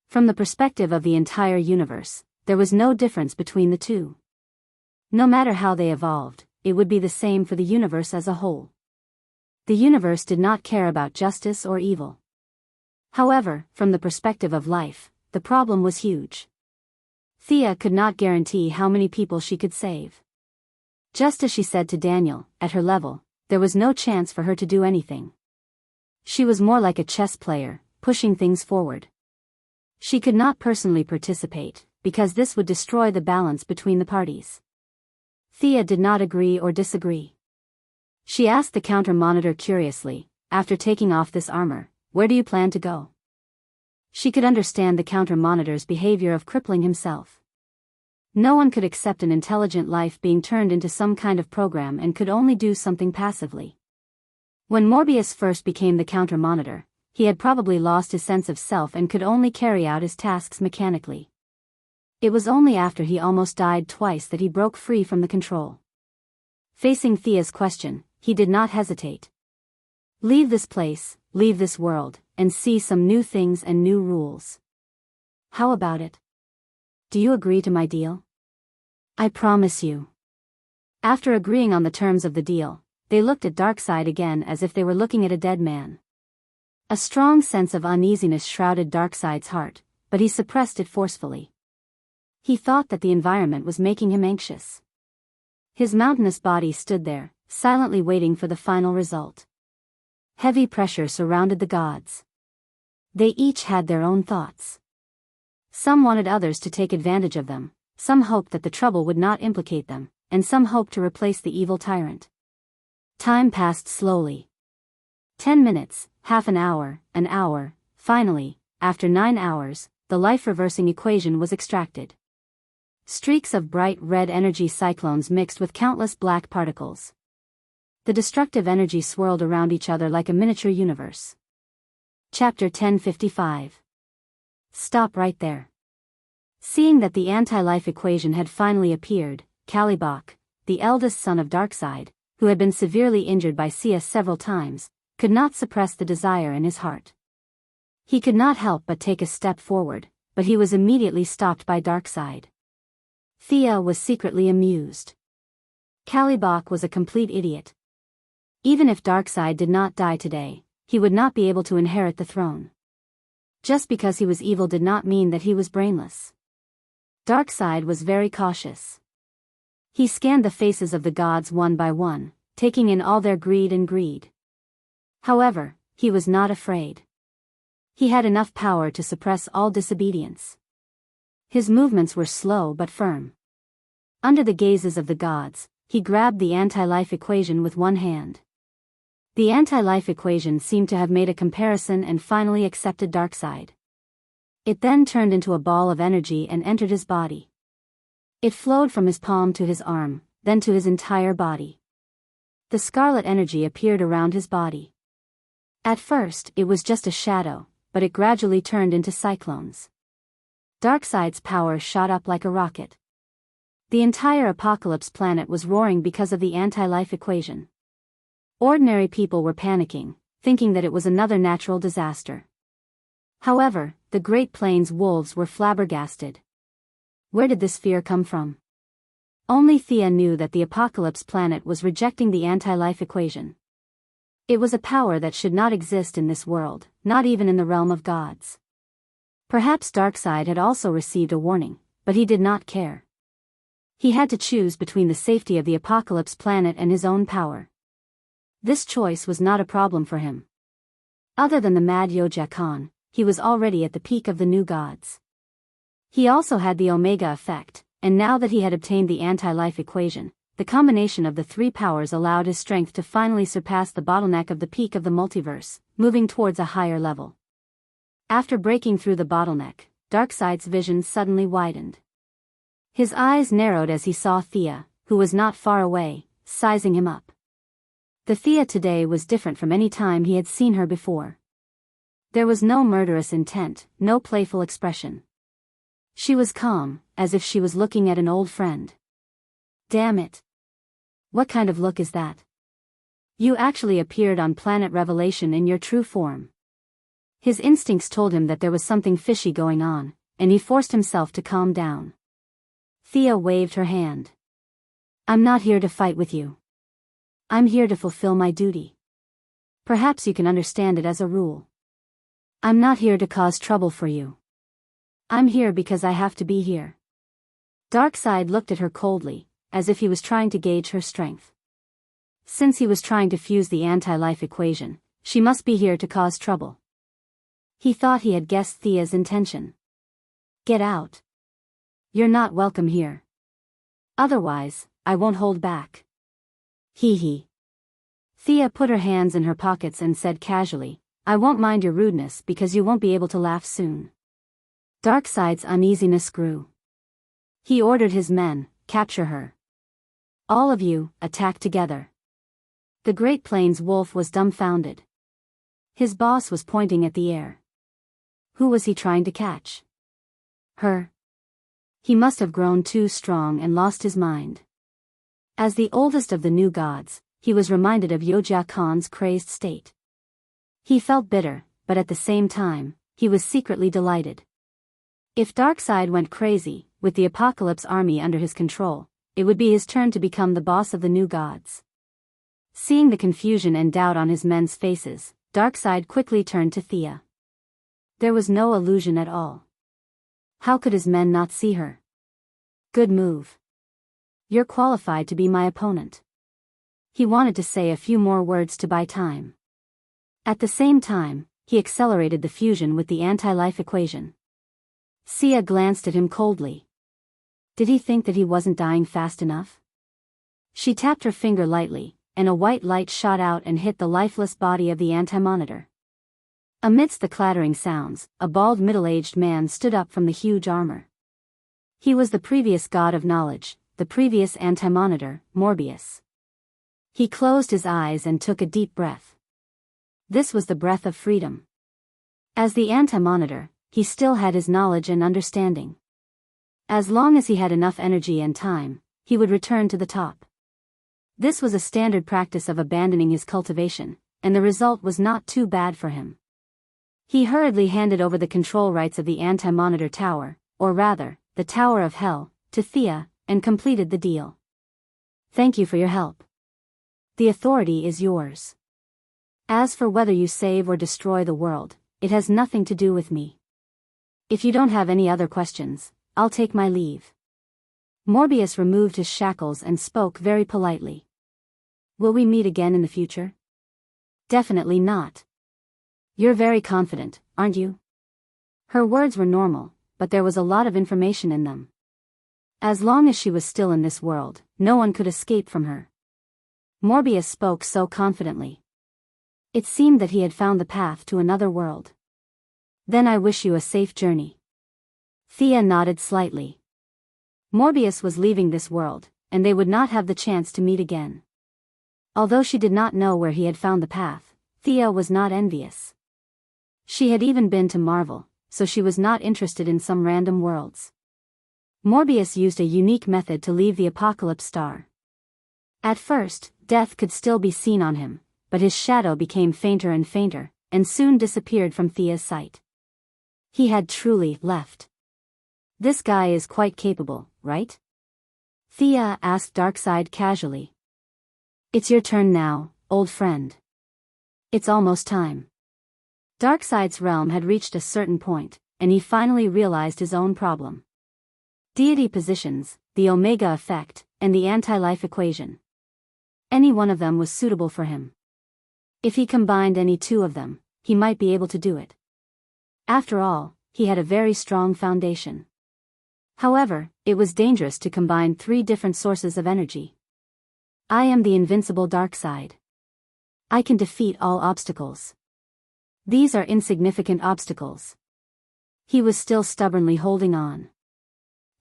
From the perspective of the entire universe, there was no difference between the two. No matter how they evolved, it would be the same for the universe as a whole. The universe did not care about justice or evil. However, from the perspective of life, the problem was huge. Thea could not guarantee how many people she could save. Just as she said to Daniel, at her level, there was no chance for her to do anything. She was more like a chess player, pushing things forward. She could not personally participate, because this would destroy the balance between the parties. Thea did not agree or disagree. She asked the counter-monitor curiously, after taking off this armor, where do you plan to go? She could understand the counter-monitor's behavior of crippling himself. No one could accept an intelligent life being turned into some kind of program and could only do something passively. When Morbius first became the counter-monitor, he had probably lost his sense of self and could only carry out his tasks mechanically. It was only after he almost died twice that he broke free from the control. Facing Thea's question, he did not hesitate. Leave this place, leave this world, and see some new things and new rules. How about it? Do you agree to my deal? I promise you. After agreeing on the terms of the deal, they looked at Darkseid again as if they were looking at a dead man. A strong sense of uneasiness shrouded Darkseid's heart, but he suppressed it forcefully. He thought that the environment was making him anxious. His mountainous body stood there, silently waiting for the final result. Heavy pressure surrounded the gods. They each had their own thoughts. Some wanted others to take advantage of them, some hoped that the trouble would not implicate them, and some hoped to replace the evil tyrant. Time passed slowly. 10 minutes, half an hour, finally, after 9 hours, the life-reversing equation was extracted. Streaks of bright red energy cyclones mixed with countless black particles. The destructive energy swirled around each other like a miniature universe. Chapter 1055. Stop right there. Seeing that the anti-life equation had finally appeared, Kalibak, the eldest son of Darkseid, who had been severely injured by Sia several times, could not suppress the desire in his heart. He could not help but take a step forward, but he was immediately stopped by Darkseid. Thea was secretly amused. Kalibak was a complete idiot. Even if Darkseid did not die today, he would not be able to inherit the throne. Just because he was evil did not mean that he was brainless. Darkseid was very cautious. He scanned the faces of the gods one by one, taking in all their greed. However, he was not afraid. He had enough power to suppress all disobedience. His movements were slow but firm. Under the gazes of the gods, he grabbed the anti-life equation with one hand. The anti-life equation seemed to have made a comparison and finally accepted Darkseid. It then turned into a ball of energy and entered his body. It flowed from his palm to his arm, then to his entire body. The scarlet energy appeared around his body. At first, it was just a shadow, but it gradually turned into cyclones. Darkseid's power shot up like a rocket. The entire Apocalypse planet was roaring because of the anti-life equation. Ordinary people were panicking, thinking that it was another natural disaster. However, the Great Plains wolves were flabbergasted. Where did this fear come from? Only Thea knew that the Apocalypse planet was rejecting the anti-life equation. It was a power that should not exist in this world, not even in the realm of gods. Perhaps Darkseid had also received a warning, but he did not care. He had to choose between the safety of the Apocalypse planet and his own power. This choice was not a problem for him. Other than the mad Yoja Khan, he was already at the peak of the new gods. He also had the Omega effect, and now that he had obtained the anti-life equation, the combination of the three powers allowed his strength to finally surpass the bottleneck of the peak of the multiverse, moving towards a higher level. After breaking through the bottleneck, Darkseid's vision suddenly widened. His eyes narrowed as he saw Thea, who was not far away, sizing him up. The Thea today was different from any time he had seen her before. There was no murderous intent, no playful expression. She was calm, as if she was looking at an old friend. Damn it. What kind of look is that? You actually appeared on Planet Revelation in your true form. His instincts told him that there was something fishy going on, and he forced himself to calm down. Thea waved her hand. I'm not here to fight with you. I'm here to fulfill my duty. Perhaps you can understand it as a rule. I'm not here to cause trouble for you. I'm here because I have to be here. Darkseid looked at her coldly, as if he was trying to gauge her strength. Since he was trying to fuse the anti-life equation, she must be here to cause trouble. He thought he had guessed Thea's intention. Get out. You're not welcome here. Otherwise, I won't hold back. Hee hee. Thea put her hands in her pockets and said casually, I won't mind your rudeness because you won't be able to laugh soon. Darkseid's uneasiness grew. He ordered his men, capture her. All of you, attack together. The Great Plains wolf was dumbfounded. His boss was pointing at the air. Who was he trying to catch? Her. He must have grown too strong and lost his mind. As the oldest of the new gods, he was reminded of Yoja Khan's crazed state. He felt bitter, but at the same time, he was secretly delighted. If Darkseid went crazy, with the Apocalypse army under his control, it would be his turn to become the boss of the new gods. Seeing the confusion and doubt on his men's faces, Darkseid quickly turned to Thea. There was no illusion at all. How could his men not see her? Good move. You're qualified to be my opponent. He wanted to say a few more words to buy time. At the same time, he accelerated the fusion with the anti-life equation. Thea glanced at him coldly. Did he think that he wasn't dying fast enough? She tapped her finger lightly, and a white light shot out and hit the lifeless body of the anti-monitor. Amidst the clattering sounds, a bald middle-aged man stood up from the huge armor. He was the previous god of knowledge, the previous anti-monitor, Morbius. He closed his eyes and took a deep breath. This was the breath of freedom. As the anti-monitor, he still had his knowledge and understanding. As long as he had enough energy and time, he would return to the top. This was a standard practice of abandoning his cultivation, and the result was not too bad for him. He hurriedly handed over the control rights of the anti-monitor tower, or rather, the Tower of Hell, to Thea, and completed the deal. Thank you for your help. The authority is yours. As for whether you save or destroy the world, it has nothing to do with me. If you don't have any other questions, I'll take my leave. Morbius removed his shackles and spoke very politely. Will we meet again in the future? Definitely not. You're very confident, aren't you? Her words were normal, but there was a lot of information in them. As long as she was still in this world, no one could escape from her. Morbius spoke so confidently. It seemed that he had found the path to another world. Then I wish you a safe journey. Thea nodded slightly. Morbius was leaving this world, and they would not have the chance to meet again. Although she did not know where he had found the path, Thea was not envious. She had even been to Marvel, so she was not interested in some random worlds. Morbius used a unique method to leave the Apocalypse star. At first, death could still be seen on him, but his shadow became fainter and fainter, and soon disappeared from Thea's sight. He had truly left. This guy is quite capable, right? Thea asked Darkseid casually. It's your turn now, old friend. It's almost time. Darkseid's realm had reached a certain point, and he finally realized his own problem. Deity positions, the Omega effect, and the anti-life equation. Any one of them was suitable for him. If he combined any two of them, he might be able to do it. After all, he had a very strong foundation. However, it was dangerous to combine three different sources of energy. I am the invincible Darkseid. I can defeat all obstacles. These are insignificant obstacles. He was still stubbornly holding on.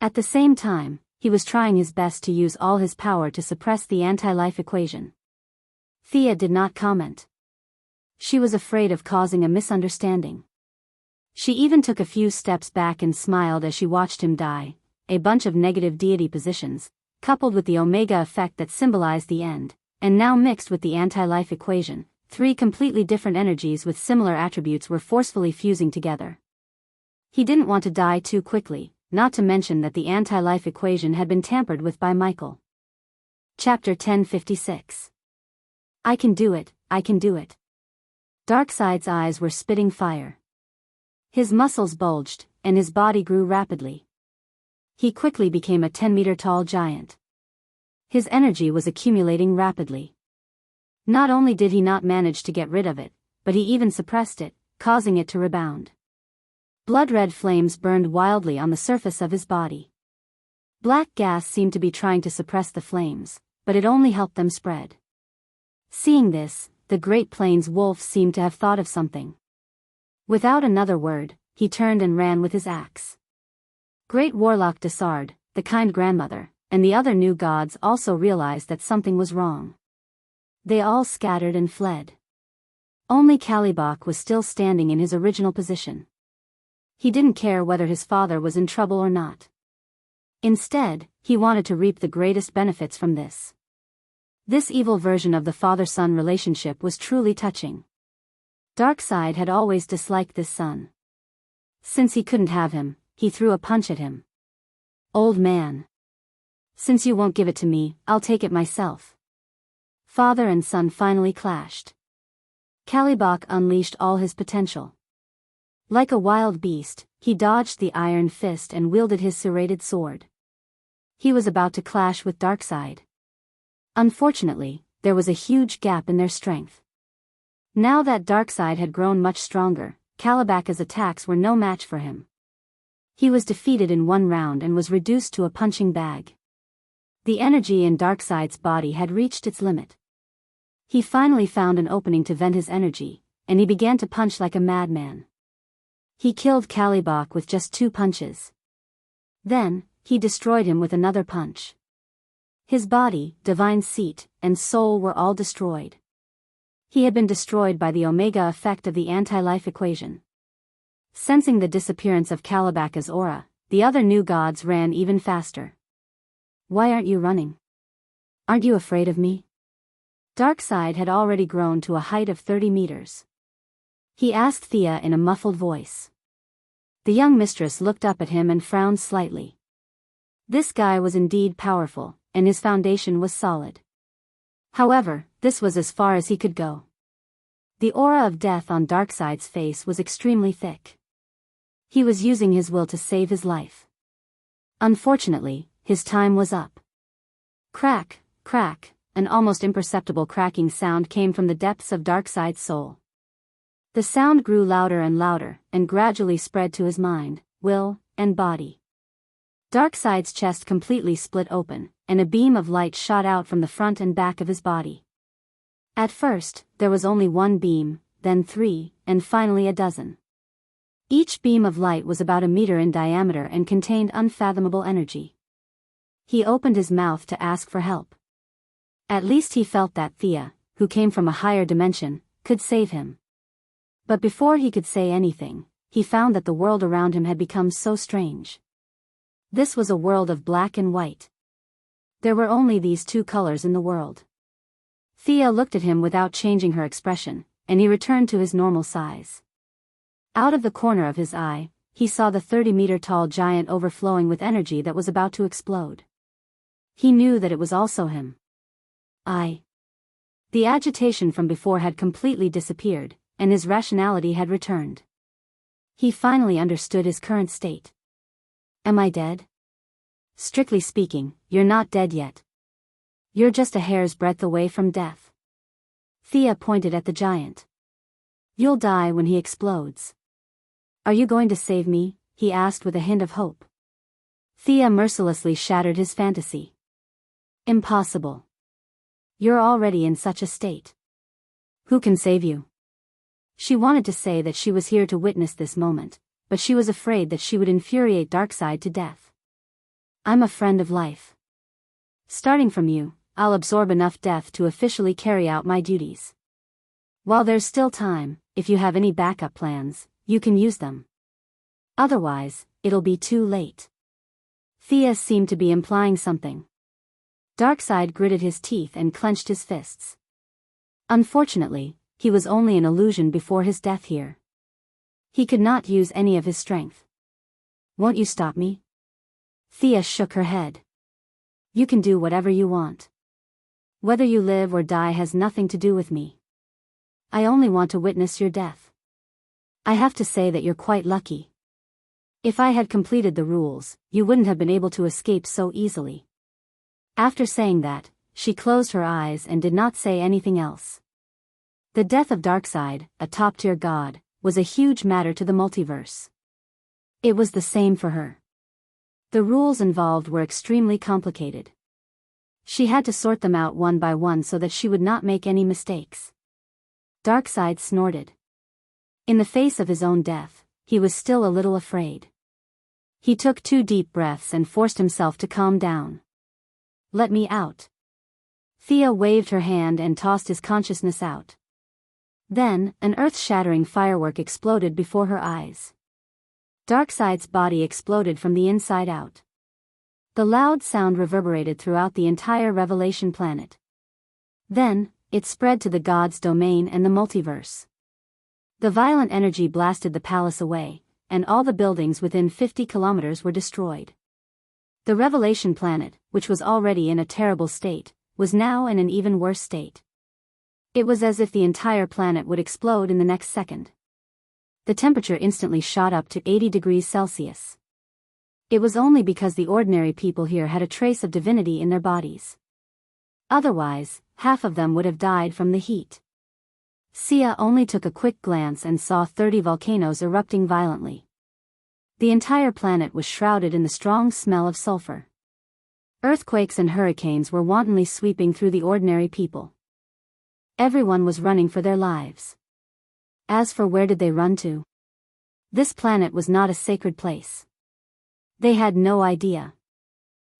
At the same time, he was trying his best to use all his power to suppress the anti-life equation. Thea did not comment. She was afraid of causing a misunderstanding. She even took a few steps back and smiled as she watched him die. A bunch of negative deity positions, coupled with the Omega effect that symbolized the end, and now mixed with the anti-life equation, three completely different energies with similar attributes were forcefully fusing together. He didn't want to die too quickly, not to mention that the anti-life equation had been tampered with by Michael. Chapter 1056. I can do it, I can do it. Darkseid's eyes were spitting fire. His muscles bulged, and his body grew rapidly. He quickly became a 10-meter-tall giant. His energy was accumulating rapidly. Not only did he not manage to get rid of it, but he even suppressed it, causing it to rebound. Blood-red flames burned wildly on the surface of his body. Black gas seemed to be trying to suppress the flames, but it only helped them spread. Seeing this, the Great Plains wolf seemed to have thought of something. Without another word, he turned and ran with his axe. Great Warlock Desard, the kind grandmother, and the other new gods also realized that something was wrong. They all scattered and fled. Only Kalibok was still standing in his original position. He didn't care whether his father was in trouble or not. Instead, he wanted to reap the greatest benefits from this. This evil version of the father-son relationship was truly touching. Darkseid had always disliked this son. Since he couldn't have him, he threw a punch at him. Old man. Since you won't give it to me, I'll take it myself. Father and son finally clashed. Kalibok unleashed all his potential. Like a wild beast, he dodged the iron fist and wielded his serrated sword. He was about to clash with Darkseid. Unfortunately, there was a huge gap in their strength. Now that Darkseid had grown much stronger, Kalibok's attacks were no match for him. He was defeated in one round and was reduced to a punching bag. The energy in Darkseid's body had reached its limit. He finally found an opening to vent his energy, and he began to punch like a madman. He killed Kalibok with just 2 punches. Then, he destroyed him with another punch. His body, divine seat, and soul were all destroyed. He had been destroyed by the Omega effect of the anti-life equation. Sensing the disappearance of Kalibok's aura, the other new gods ran even faster. Why aren't you running? Aren't you afraid of me? Darkseid had already grown to a height of 30 meters. He asked Thea in a muffled voice. The young mistress looked up at him and frowned slightly. This guy was indeed powerful, and his foundation was solid. However, this was as far as he could go. The aura of death on Darkseid's face was extremely thick. He was using his will to save his life. Unfortunately, his time was up. Crack, crack, an almost imperceptible cracking sound came from the depths of Darkseid's soul. The sound grew louder and louder, and gradually spread to his mind, will, and body. Darkseid's chest completely split open, and a beam of light shot out from the front and back of his body. At first, there was only 1 beam, then 3, and finally a dozen. Each beam of light was about 1 meter in diameter and contained unfathomable energy. He opened his mouth to ask for help. At least he felt that Thea, who came from a higher dimension, could save him. But before he could say anything, he found that the world around him had become so strange. This was a world of black and white. There were only these 2 colors in the world. Thea looked at him without changing her expression, and he returned to his normal size. Out of the corner of his eye, he saw the 30-meter-tall giant overflowing with energy that was about to explode. He knew that it was also him. The agitation from before had completely disappeared, and his rationality had returned. He finally understood his current state. Am I dead? Strictly speaking, you're not dead yet. You're just a hair's breadth away from death. Thea pointed at the giant. You'll die when he explodes. Are you going to save me? He asked with a hint of hope. Thea mercilessly shattered his fantasy. Impossible. You're already in such a state. Who can save you? She wanted to say that she was here to witness this moment, but she was afraid that she would infuriate Darkseid to death. I'm a friend of life. Starting from you, I'll absorb enough death to officially carry out my duties. While there's still time, if you have any backup plans, you can use them. Otherwise, it'll be too late. Thea seemed to be implying something. Darkseid gritted his teeth and clenched his fists. Unfortunately, he was only an illusion before his death here. He could not use any of his strength. Won't you stop me? Thea shook her head. You can do whatever you want. Whether you live or die has nothing to do with me. I only want to witness your death. I have to say that you're quite lucky. If I had completed the rules, you wouldn't have been able to escape so easily. After saying that, she closed her eyes and did not say anything else. The death of Darkseid, a top-tier god, was a huge matter to the multiverse. It was the same for her. The rules involved were extremely complicated. She had to sort them out one by one so that she would not make any mistakes. Darkseid snorted. In the face of his own death, he was still a little afraid. He took 2 deep breaths and forced himself to calm down. Let me out. Thea waved her hand and tossed his consciousness out. Then, an earth-shattering firework exploded before her eyes. Darkseid's body exploded from the inside out. The loud sound reverberated throughout the entire Revelation planet. Then, it spread to the god's domain and the multiverse. The violent energy blasted the palace away, and all the buildings within 50 kilometers were destroyed. The Revelation planet, which was already in a terrible state, was now in an even worse state. It was as if the entire planet would explode in the next second. The temperature instantly shot up to 80 degrees Celsius. It was only because the ordinary people here had a trace of divinity in their bodies. Otherwise, half of them would have died from the heat. Sia only took a quick glance and saw 30 volcanoes erupting violently. The entire planet was shrouded in the strong smell of sulfur. Earthquakes and hurricanes were wantonly sweeping through the ordinary people. Everyone was running for their lives. As for where did they run to? This planet was not a sacred place. They had no idea.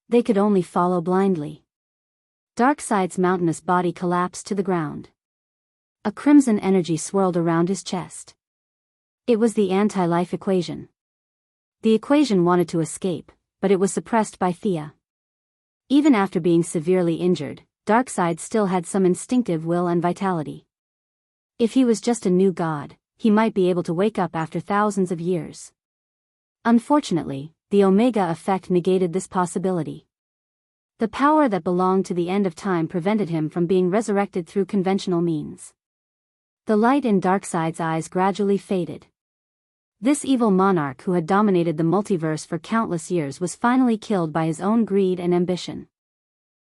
They could only follow blindly. Darkseid's mountainous body collapsed to the ground. A crimson energy swirled around his chest. It was the anti-life equation. The equation wanted to escape, but it was suppressed by Thea. Even after being severely injured, Darkseid still had some instinctive will and vitality. If he was just a new god, he might be able to wake up after thousands of years. Unfortunately, the Omega effect negated this possibility. The power that belonged to the end of time prevented him from being resurrected through conventional means. The light in Darkseid's eyes gradually faded. This evil monarch who had dominated the multiverse for countless years was finally killed by his own greed and ambition.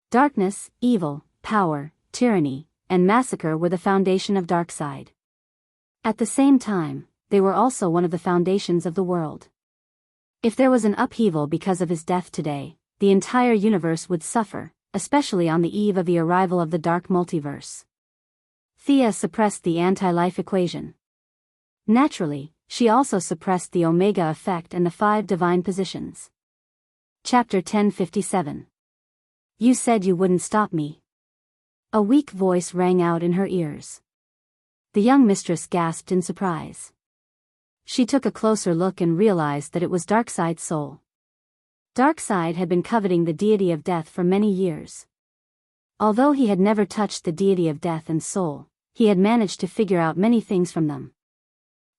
Darkness, evil, power, tyranny, and massacre were the foundation of Darkseid. At the same time, they were also one of the foundations of the world. If there was an upheaval because of his death today, the entire universe would suffer, especially on the eve of the arrival of the dark multiverse. Thea suppressed the anti-life equation. Naturally, she also suppressed the Omega effect and the 5 divine positions. Chapter 1057. You said you wouldn't stop me. A weak voice rang out in her ears. The young mistress gasped in surprise. She took a closer look and realized that it was Darkseid's soul. Darkseid had been coveting the deity of death for many years. Although he had never touched the deity of death and soul, he had managed to figure out many things from them.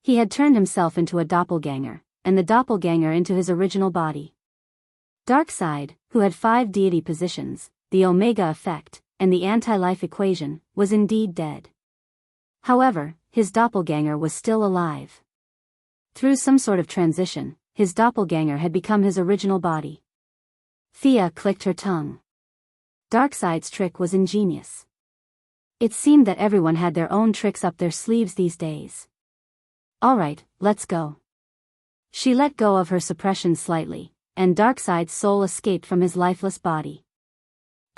He had turned himself into a doppelganger, and the doppelganger into his original body. Darkseid, who had 5 deity positions, the Omega effect, and the anti-life equation, was indeed dead. However, his doppelganger was still alive. Through some sort of transition, his doppelganger had become his original body. Thea clicked her tongue. Darkseid's trick was ingenious. It seemed that everyone had their own tricks up their sleeves these days. Alright, let's go. She let go of her suppression slightly, and Darkseid's soul escaped from his lifeless body.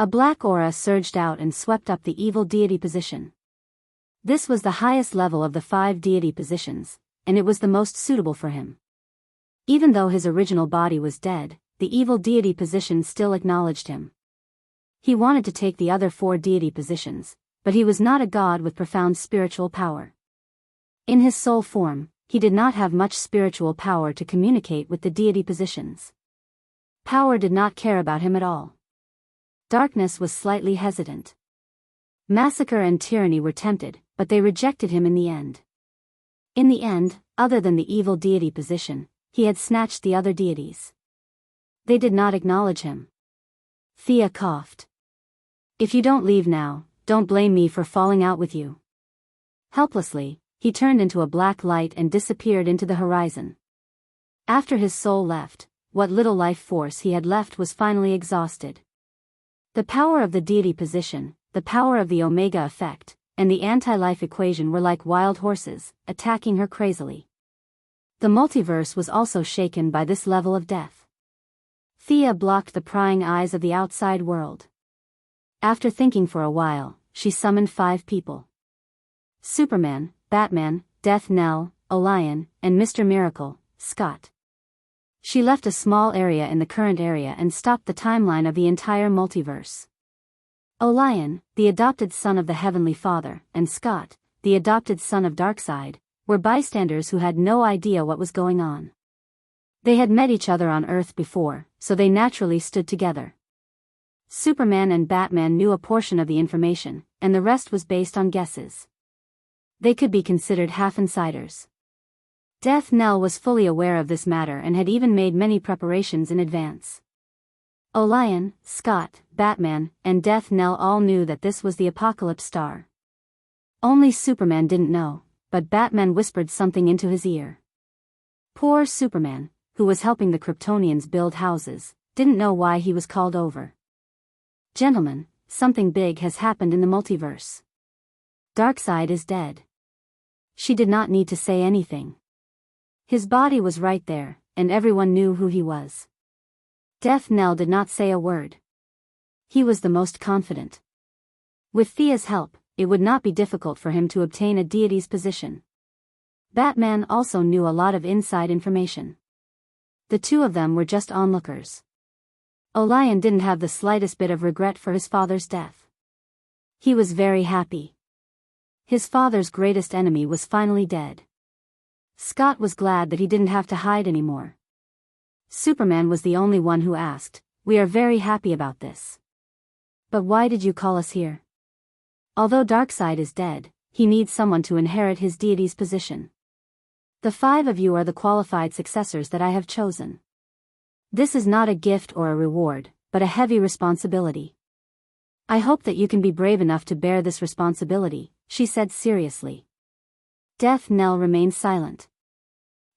A black aura surged out and swept up the evil deity position. This was the highest level of the 5 deity positions, and it was the most suitable for him. Even though his original body was dead, the evil deity position still acknowledged him. He wanted to take the other 4 deity positions, but he was not a god with profound spiritual power. In his soul form, he did not have much spiritual power to communicate with the deity positions. Power did not care about him at all. Darkness was slightly hesitant. Massacre and tyranny were tempted, but they rejected him in the end. In the end, other than the evil deity position, he had snatched the other deities. They did not acknowledge him. Thea coughed. If you don't leave now, don't blame me for falling out with you. Helplessly, he turned into a black light and disappeared into the horizon. After his soul left, what little life force he had left was finally exhausted. The power of the deity position, the power of the Omega effect, and the anti-life equation were like wild horses, attacking her crazily. The multiverse was also shaken by this level of death. Thea blocked the prying eyes of the outside world. After thinking for a while, she summoned 5 people. Superman, Batman, Death Knell, Orion, and Mr. Miracle, Scott. She left a small area in the current area and stopped the timeline of the entire multiverse. Orion, the adopted son of the Heavenly Father, and Scott, the adopted son of Darkseid, were bystanders who had no idea what was going on. They had met each other on Earth before, so they naturally stood together. Superman and Batman knew a portion of the information, and the rest was based on guesses. They could be considered half-insiders. Death Knell was fully aware of this matter and had even made many preparations in advance. Orion, Scott, Batman, and Death Knell all knew that this was the Apocalypse Star. Only Superman didn't know, but Batman whispered something into his ear. Poor Superman, who was helping the Kryptonians build houses, didn't know why he was called over. Gentlemen, something big has happened in the multiverse. Darkseid is dead. She did not need to say anything. His body was right there, and everyone knew who he was. Death Knell did not say a word. He was the most confident. With Thea's help, it would not be difficult for him to obtain a deity's position. Batman also knew a lot of inside information. The 2 of them were just onlookers. Orion didn't have the slightest bit of regret for his father's death. He was very happy. His father's greatest enemy was finally dead. Scott was glad that he didn't have to hide anymore. Superman was the only one who asked, "We are very happy about this. But why did you call us here?" Although Darkseid is dead, he needs someone to inherit his deity's position. The 5 of you are the qualified successors that I have chosen. This is not a gift or a reward, but a heavy responsibility. I hope that you can be brave enough to bear this responsibility, she said seriously. Death Knell remained silent.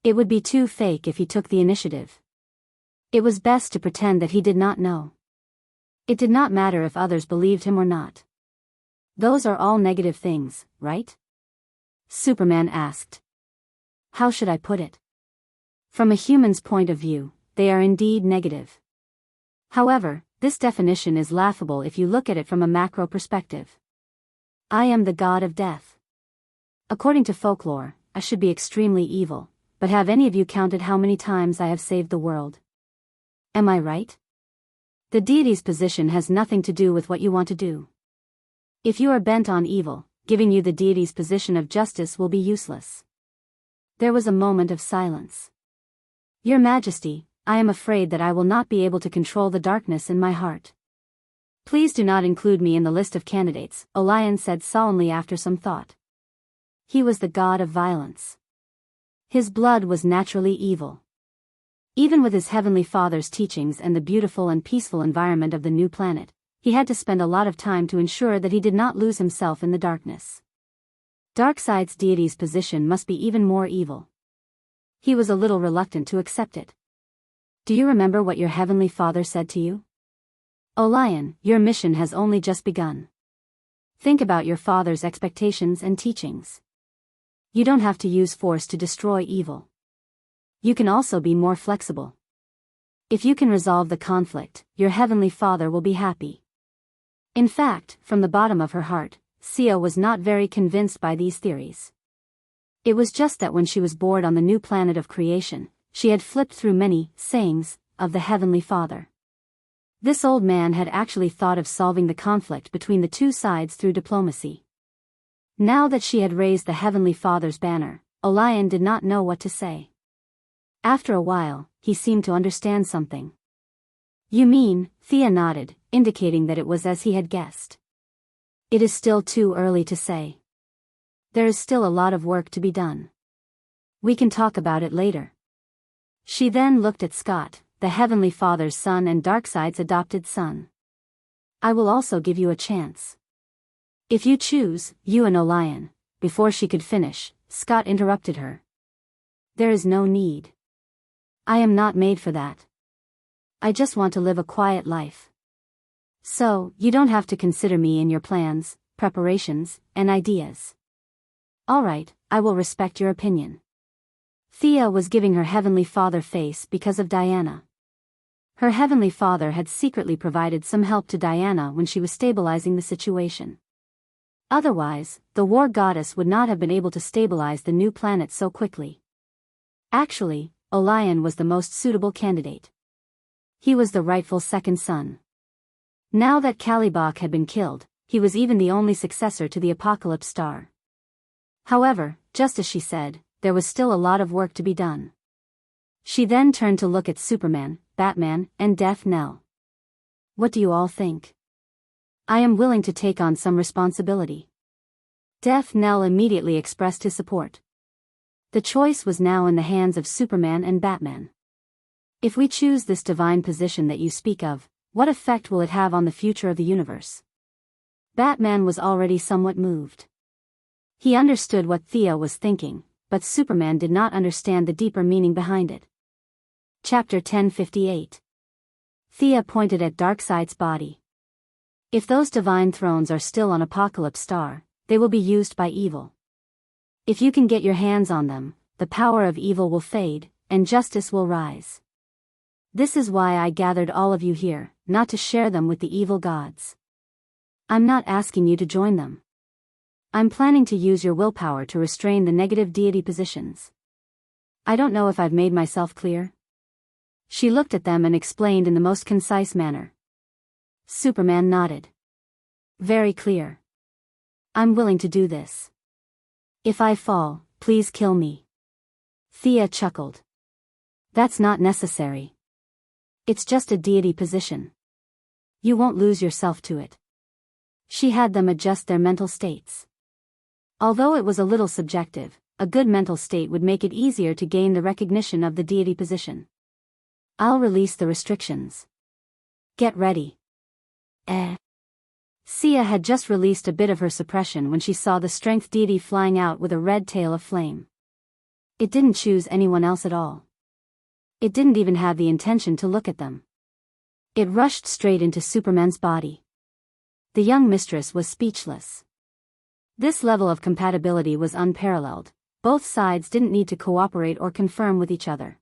It would be too fake if he took the initiative. It was best to pretend that he did not know. It did not matter if others believed him or not. Those are all negative things, right? Superman asked. How should I put it? From a human's point of view, they are indeed negative. However, this definition is laughable if you look at it from a macro perspective. I am the god of death. According to folklore, I should be extremely evil, but have any of you counted how many times I have saved the world? Am I right? The deity's position has nothing to do with what you want to do. If you are bent on evil, giving you the deity's position of justice will be useless. There was a moment of silence. Your Majesty, I am afraid that I will not be able to control the darkness in my heart. Please do not include me in the list of candidates, Audiobook said solemnly after some thought. He was the god of violence. His blood was naturally evil. Even with his heavenly father's teachings and the beautiful and peaceful environment of the new planet, he had to spend a lot of time to ensure that he did not lose himself in the darkness. Darkseid's deity's position must be even more evil. He was a little reluctant to accept it. Do you remember what your heavenly father said to you? Audiobook, your mission has only just begun. Think about your father's expectations and teachings. You don't have to use force to destroy evil. You can also be more flexible. If you can resolve the conflict, your heavenly father will be happy. In fact, from the bottom of her heart, Sia was not very convinced by these theories. It was just that when she was bored on the new planet of creation, she had flipped through many sayings of the Heavenly Father. This old man had actually thought of solving the conflict between the two sides through diplomacy. Now that she had raised the Heavenly Father's banner, Audiobook did not know what to say. After a while, he seemed to understand something. You mean, Thea nodded, indicating that it was as he had guessed. It is still too early to say. There is still a lot of work to be done. We can talk about it later. She then looked at Scott, the Heavenly Father's son and Darkseid's adopted son. I will also give you a chance. If you choose, you and Audiobook. Before she could finish, Scott interrupted her. There is no need. I am not made for that. I just want to live a quiet life. So, you don't have to consider me in your plans, preparations, and ideas. Alright, I will respect your opinion. Thea was giving her Heavenly Father face because of Diana. Her Heavenly Father had secretly provided some help to Diana when she was stabilizing the situation. Otherwise, the war goddess would not have been able to stabilize the new planet so quickly. Actually, Audiobook was the most suitable candidate. He was the rightful second son. Now that Kalibak had been killed, he was even the only successor to the Apocalypse Star. However, just as she said, there was still a lot of work to be done. She then turned to look at Superman, Batman, and Death Knell. What do you all think? I am willing to take on some responsibility. Death Knell immediately expressed his support. The choice was now in the hands of Superman and Batman. If we choose this divine position that you speak of, what effect will it have on the future of the universe? Batman was already somewhat moved. He understood what Thea was thinking, but Superman did not understand the deeper meaning behind it. Chapter 1058. Thea pointed at Darkseid's body. If those divine thrones are still on Apocalypse Star, they will be used by evil. If you can get your hands on them, the power of evil will fade, and justice will rise. This is why I gathered all of you here, not to share them with the evil gods. I'm not asking you to join them. I'm planning to use your willpower to restrain the negative deity positions. I don't know if I've made myself clear. She looked at them and explained in the most concise manner. Superman nodded. Very clear. I'm willing to do this. If I fall, please kill me. Thea chuckled. That's not necessary. It's just a deity position. You won't lose yourself to it. She had them adjust their mental states. Although it was a little subjective, a good mental state would make it easier to gain the recognition of the deity position. I'll release the restrictions. Get ready. Sia had just released a bit of her suppression when she saw the strength deity flying out with a red tail of flame. It didn't choose anyone else at all. It didn't even have the intention to look at them. It rushed straight into Superman's body. The young mistress was speechless. This level of compatibility was unparalleled. Both sides didn't need to cooperate or confirm with each other.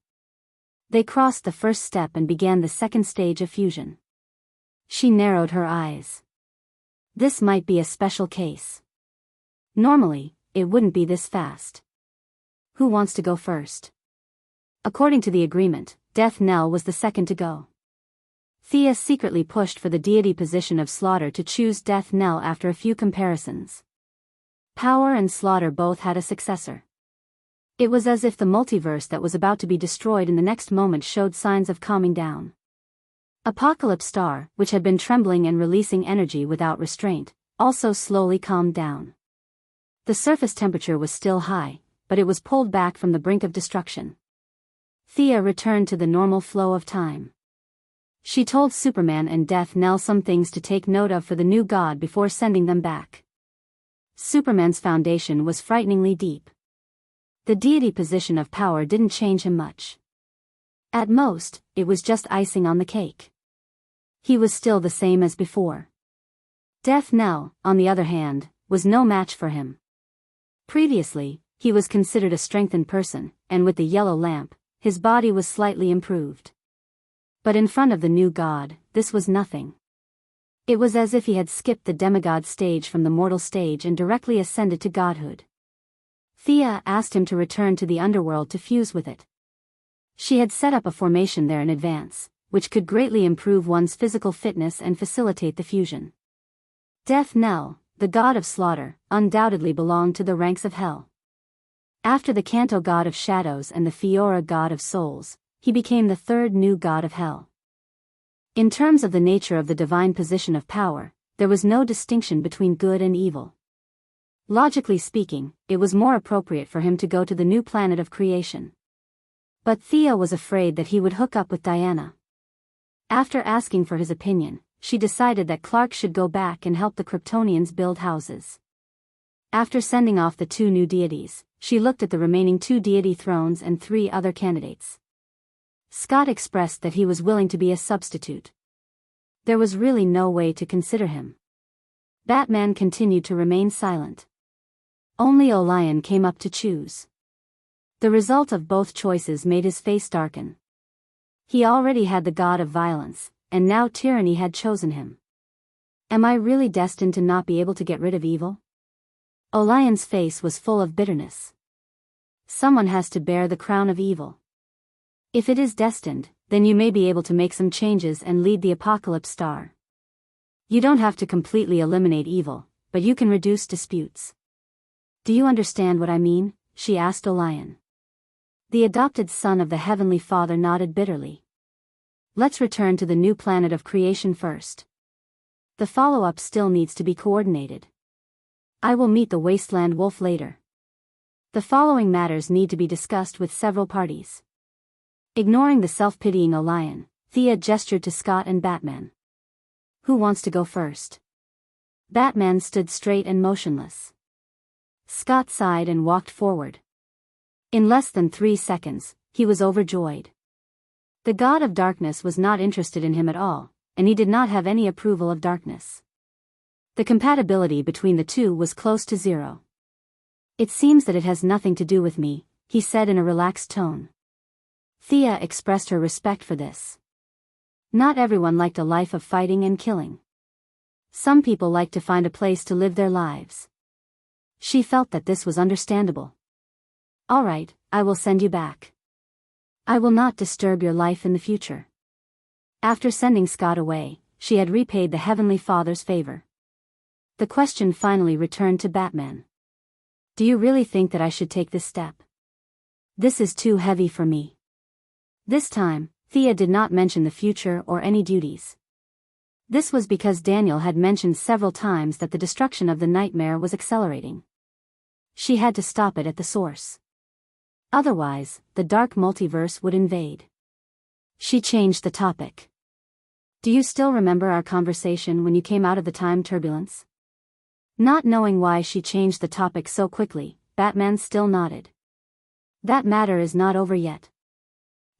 They crossed the first step and began the second stage of fusion. She narrowed her eyes. This might be a special case. Normally, it wouldn't be this fast. Who wants to go first? According to the agreement, Death Knell was the second to go. Thea secretly pushed for the deity position of Slaughter to choose Death Knell after a few comparisons. Power and Slaughter both had a successor. It was as if the multiverse that was about to be destroyed in the next moment showed signs of calming down. Apocalypse Star, which had been trembling and releasing energy without restraint, also slowly calmed down. The surface temperature was still high, but it was pulled back from the brink of destruction. Thea returned to the normal flow of time. She told Superman and Death Knell some things to take note of for the new god before sending them back. Superman's foundation was frighteningly deep. The deity position of power didn't change him much. At most, it was just icing on the cake. He was still the same as before. Death Knell, on the other hand, was no match for him. Previously, he was considered a strengthened person, and with the yellow lamp, his body was slightly improved. But in front of the new god, this was nothing. It was as if he had skipped the demigod stage from the mortal stage and directly ascended to godhood. Thea asked him to return to the underworld to fuse with it. She had set up a formation there in advance, which could greatly improve one's physical fitness and facilitate the fusion. Death Knell, the god of slaughter, undoubtedly belonged to the ranks of hell. After the Canto god of shadows and the Fiora god of souls, he became the third new god of hell. In terms of the nature of the divine position of power, there was no distinction between good and evil. Logically speaking, it was more appropriate for him to go to the new planet of creation. But Thea was afraid that he would hook up with Diana. After asking for his opinion, she decided that Clark should go back and help the Kryptonians build houses. After sending off the two new deities, she looked at the remaining 2 deity thrones and 3 other candidates. Scott expressed that he was willing to be a substitute. There was really no way to consider him. Batman continued to remain silent. Only Orion came up to choose. The result of both choices made his face darken. He already had the god of violence, and now tyranny had chosen him. Am I really destined to not be able to get rid of evil? Orion's face was full of bitterness. Someone has to bear the crown of evil. If it is destined, then you may be able to make some changes and lead the Apocalypse Star. You don't have to completely eliminate evil, but you can reduce disputes. Do you understand what I mean? She asked Orion. The adopted son of the Heavenly Father nodded bitterly. Let's return to the new planet of creation first. The follow-up still needs to be coordinated. I will meet the Wasteland Wolf later. The following matters need to be discussed with several parties. Ignoring the self-pitying Orion, Thea gestured to Scott and Batman. Who wants to go first? Batman stood straight and motionless. Scott sighed and walked forward. In less than 3 seconds, he was overjoyed. The god of darkness was not interested in him at all, and he did not have any approval of darkness. The compatibility between the two was close to 0. It seems that it has nothing to do with me, he said in a relaxed tone. Thea expressed her respect for this. Not everyone liked a life of fighting and killing. Some people like to find a place to live their lives. She felt that this was understandable. All right, I will send you back. I will not disturb your life in the future. After sending Scott away, she had repaid the Heavenly Father's favor. The question finally returned to Batman. Do you really think that I should take this step? This is too heavy for me. This time, Thea did not mention the future or any duties. This was because Daniel had mentioned several times that the destruction of the nightmare was accelerating. She had to stop it at the source. Otherwise, the dark multiverse would invade. She changed the topic. Do you still remember our conversation when you came out of the time turbulence? Not knowing why she changed the topic so quickly, Batman still nodded. That matter is not over yet.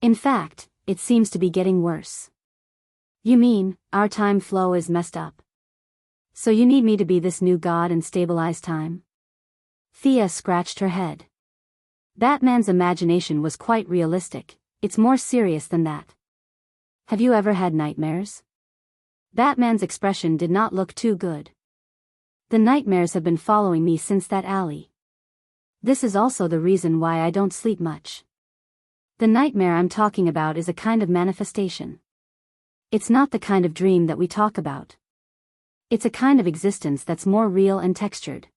In fact, it seems to be getting worse. You mean, our time flow is messed up? So you need me to be this new god and stabilize time? Thea scratched her head. Batman's imagination was quite realistic. It's more serious than that. Have you ever had nightmares? Batman's expression did not look too good. The nightmares have been following me since that alley. This is also the reason why I don't sleep much. The nightmare I'm talking about is a kind of manifestation. It's not the kind of dream that we talk about. It's a kind of existence that's more real and textured.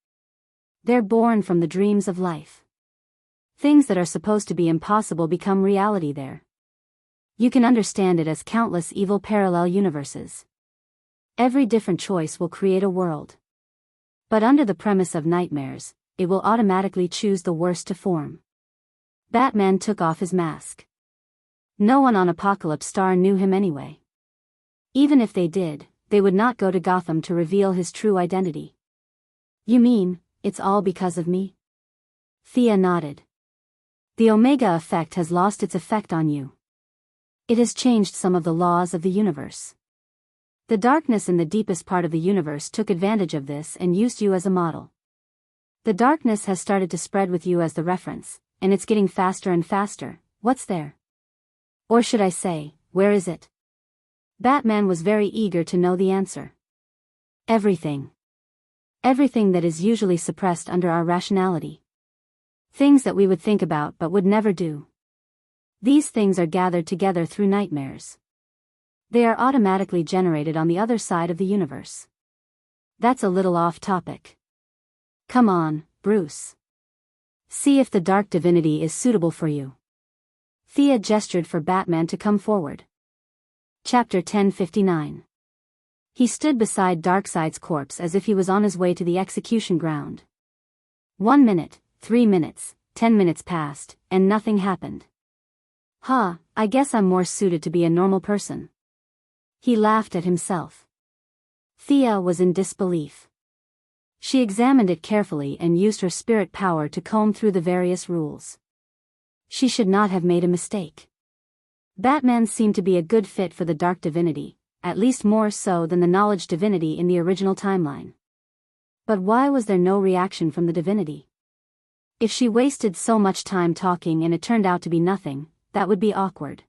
They're born from the dreams of life. Things that are supposed to be impossible become reality there. You can understand it as countless evil parallel universes. Every different choice will create a world. But under the premise of nightmares, it will automatically choose the worst to form. Batman took off his mask. No one on Apocalypse Star knew him anyway. Even if they did, they would not go to Gotham to reveal his true identity. You mean, it's all because of me? Thea nodded. The Omega effect has lost its effect on you. It has changed some of the laws of the universe. The darkness in the deepest part of the universe took advantage of this and used you as a model. The darkness has started to spread with you as the reference, and it's getting faster and faster. What's there? Or should I say, where is it? Batman was very eager to know the answer. Everything. Everything that is usually suppressed under our rationality. Things that we would think about but would never do. These things are gathered together through nightmares. They are automatically generated on the other side of the universe. That's a little off topic. Come on, Bruce. See if the dark divinity is suitable for you. Thea gestured for Batman to come forward. Chapter 1059. He stood beside Darkseid's corpse as if he was on his way to the execution ground. 1 minute, 3 minutes, 10 minutes passed, and nothing happened. I guess I'm more suited to be a normal person. He laughed at himself. Thea was in disbelief. She examined it carefully and used her spirit power to comb through the various rules. She should not have made a mistake. Batman seemed to be a good fit for the dark divinity, at least more so than the knowledge divinity in the original timeline. But why was there no reaction from the divinity? If she wasted so much time talking and it turned out to be nothing, that would be awkward.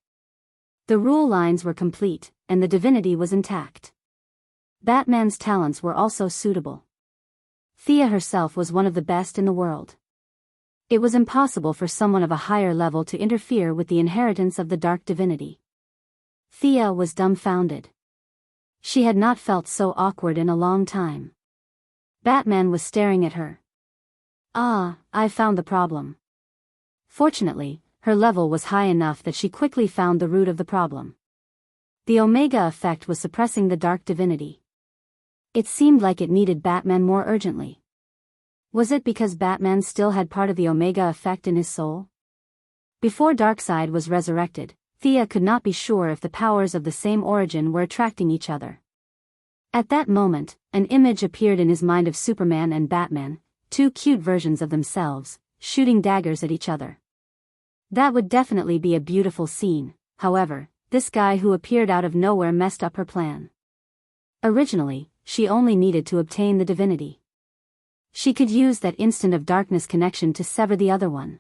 The rule lines were complete, and the divinity was intact. Batman's talents were also suitable. Thea herself was one of the best in the world. It was impossible for someone of a higher level to interfere with the inheritance of the dark divinity. Thea was dumbfounded. She had not felt so awkward in a long time. Batman was staring at her. I found the problem. Fortunately, her level was high enough that she quickly found the root of the problem. The Omega effect was suppressing the dark divinity. It seemed like it needed Batman more urgently. Was it because Batman still had part of the Omega effect in his soul? Before Darkseid was resurrected, Thea could not be sure if the powers of the same origin were attracting each other. At that moment, an image appeared in his mind of Superman and Batman, two cute versions of themselves, shooting daggers at each other. That would definitely be a beautiful scene. However, this guy who appeared out of nowhere messed up her plan. Originally, she only needed to obtain the divinity. She could use that instant of darkness connection to sever the other one.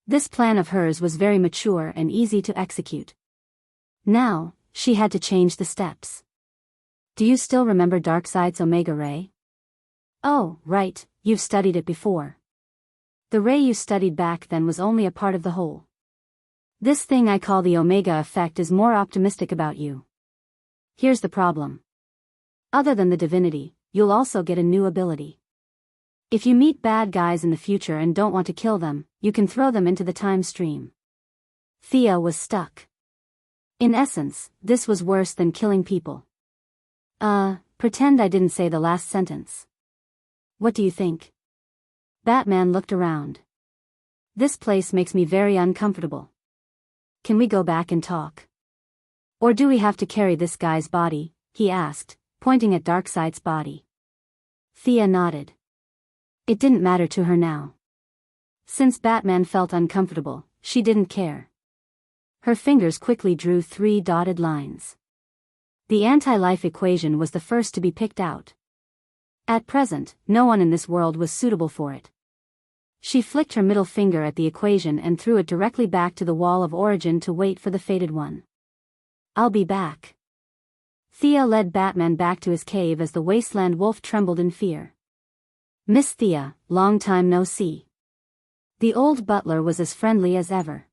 This plan of hers was very mature and easy to execute. Now, she had to change the steps. Do you still remember Darkseid's Omega Ray? Oh, right, you've studied it before. The ray you studied back then was only a part of the whole. This thing I call the Omega effect is more optimistic about you. Here's the problem. Other than the divinity, you'll also get a new ability. If you meet bad guys in the future and don't want to kill them, you can throw them into the time stream. Thea was stuck. In essence, this was worse than killing people. Pretend I didn't say the last sentence. What do you think? Batman looked around. This place makes me very uncomfortable. Can we go back and talk? Or do we have to carry this guy's body? He asked, pointing at Darkseid's body. Thea nodded. It didn't matter to her now. Since Batman felt uncomfortable, she didn't care. Her fingers quickly drew 3 dotted lines. The anti-life equation was the first to be picked out. At present, no one in this world was suitable for it. She flicked her middle finger at the equation and threw it directly back to the wall of origin to wait for the fated one. I'll be back. Thea led Batman back to his cave as the wasteland wolf trembled in fear. Miss Thea, long time no see. The old butler was as friendly as ever.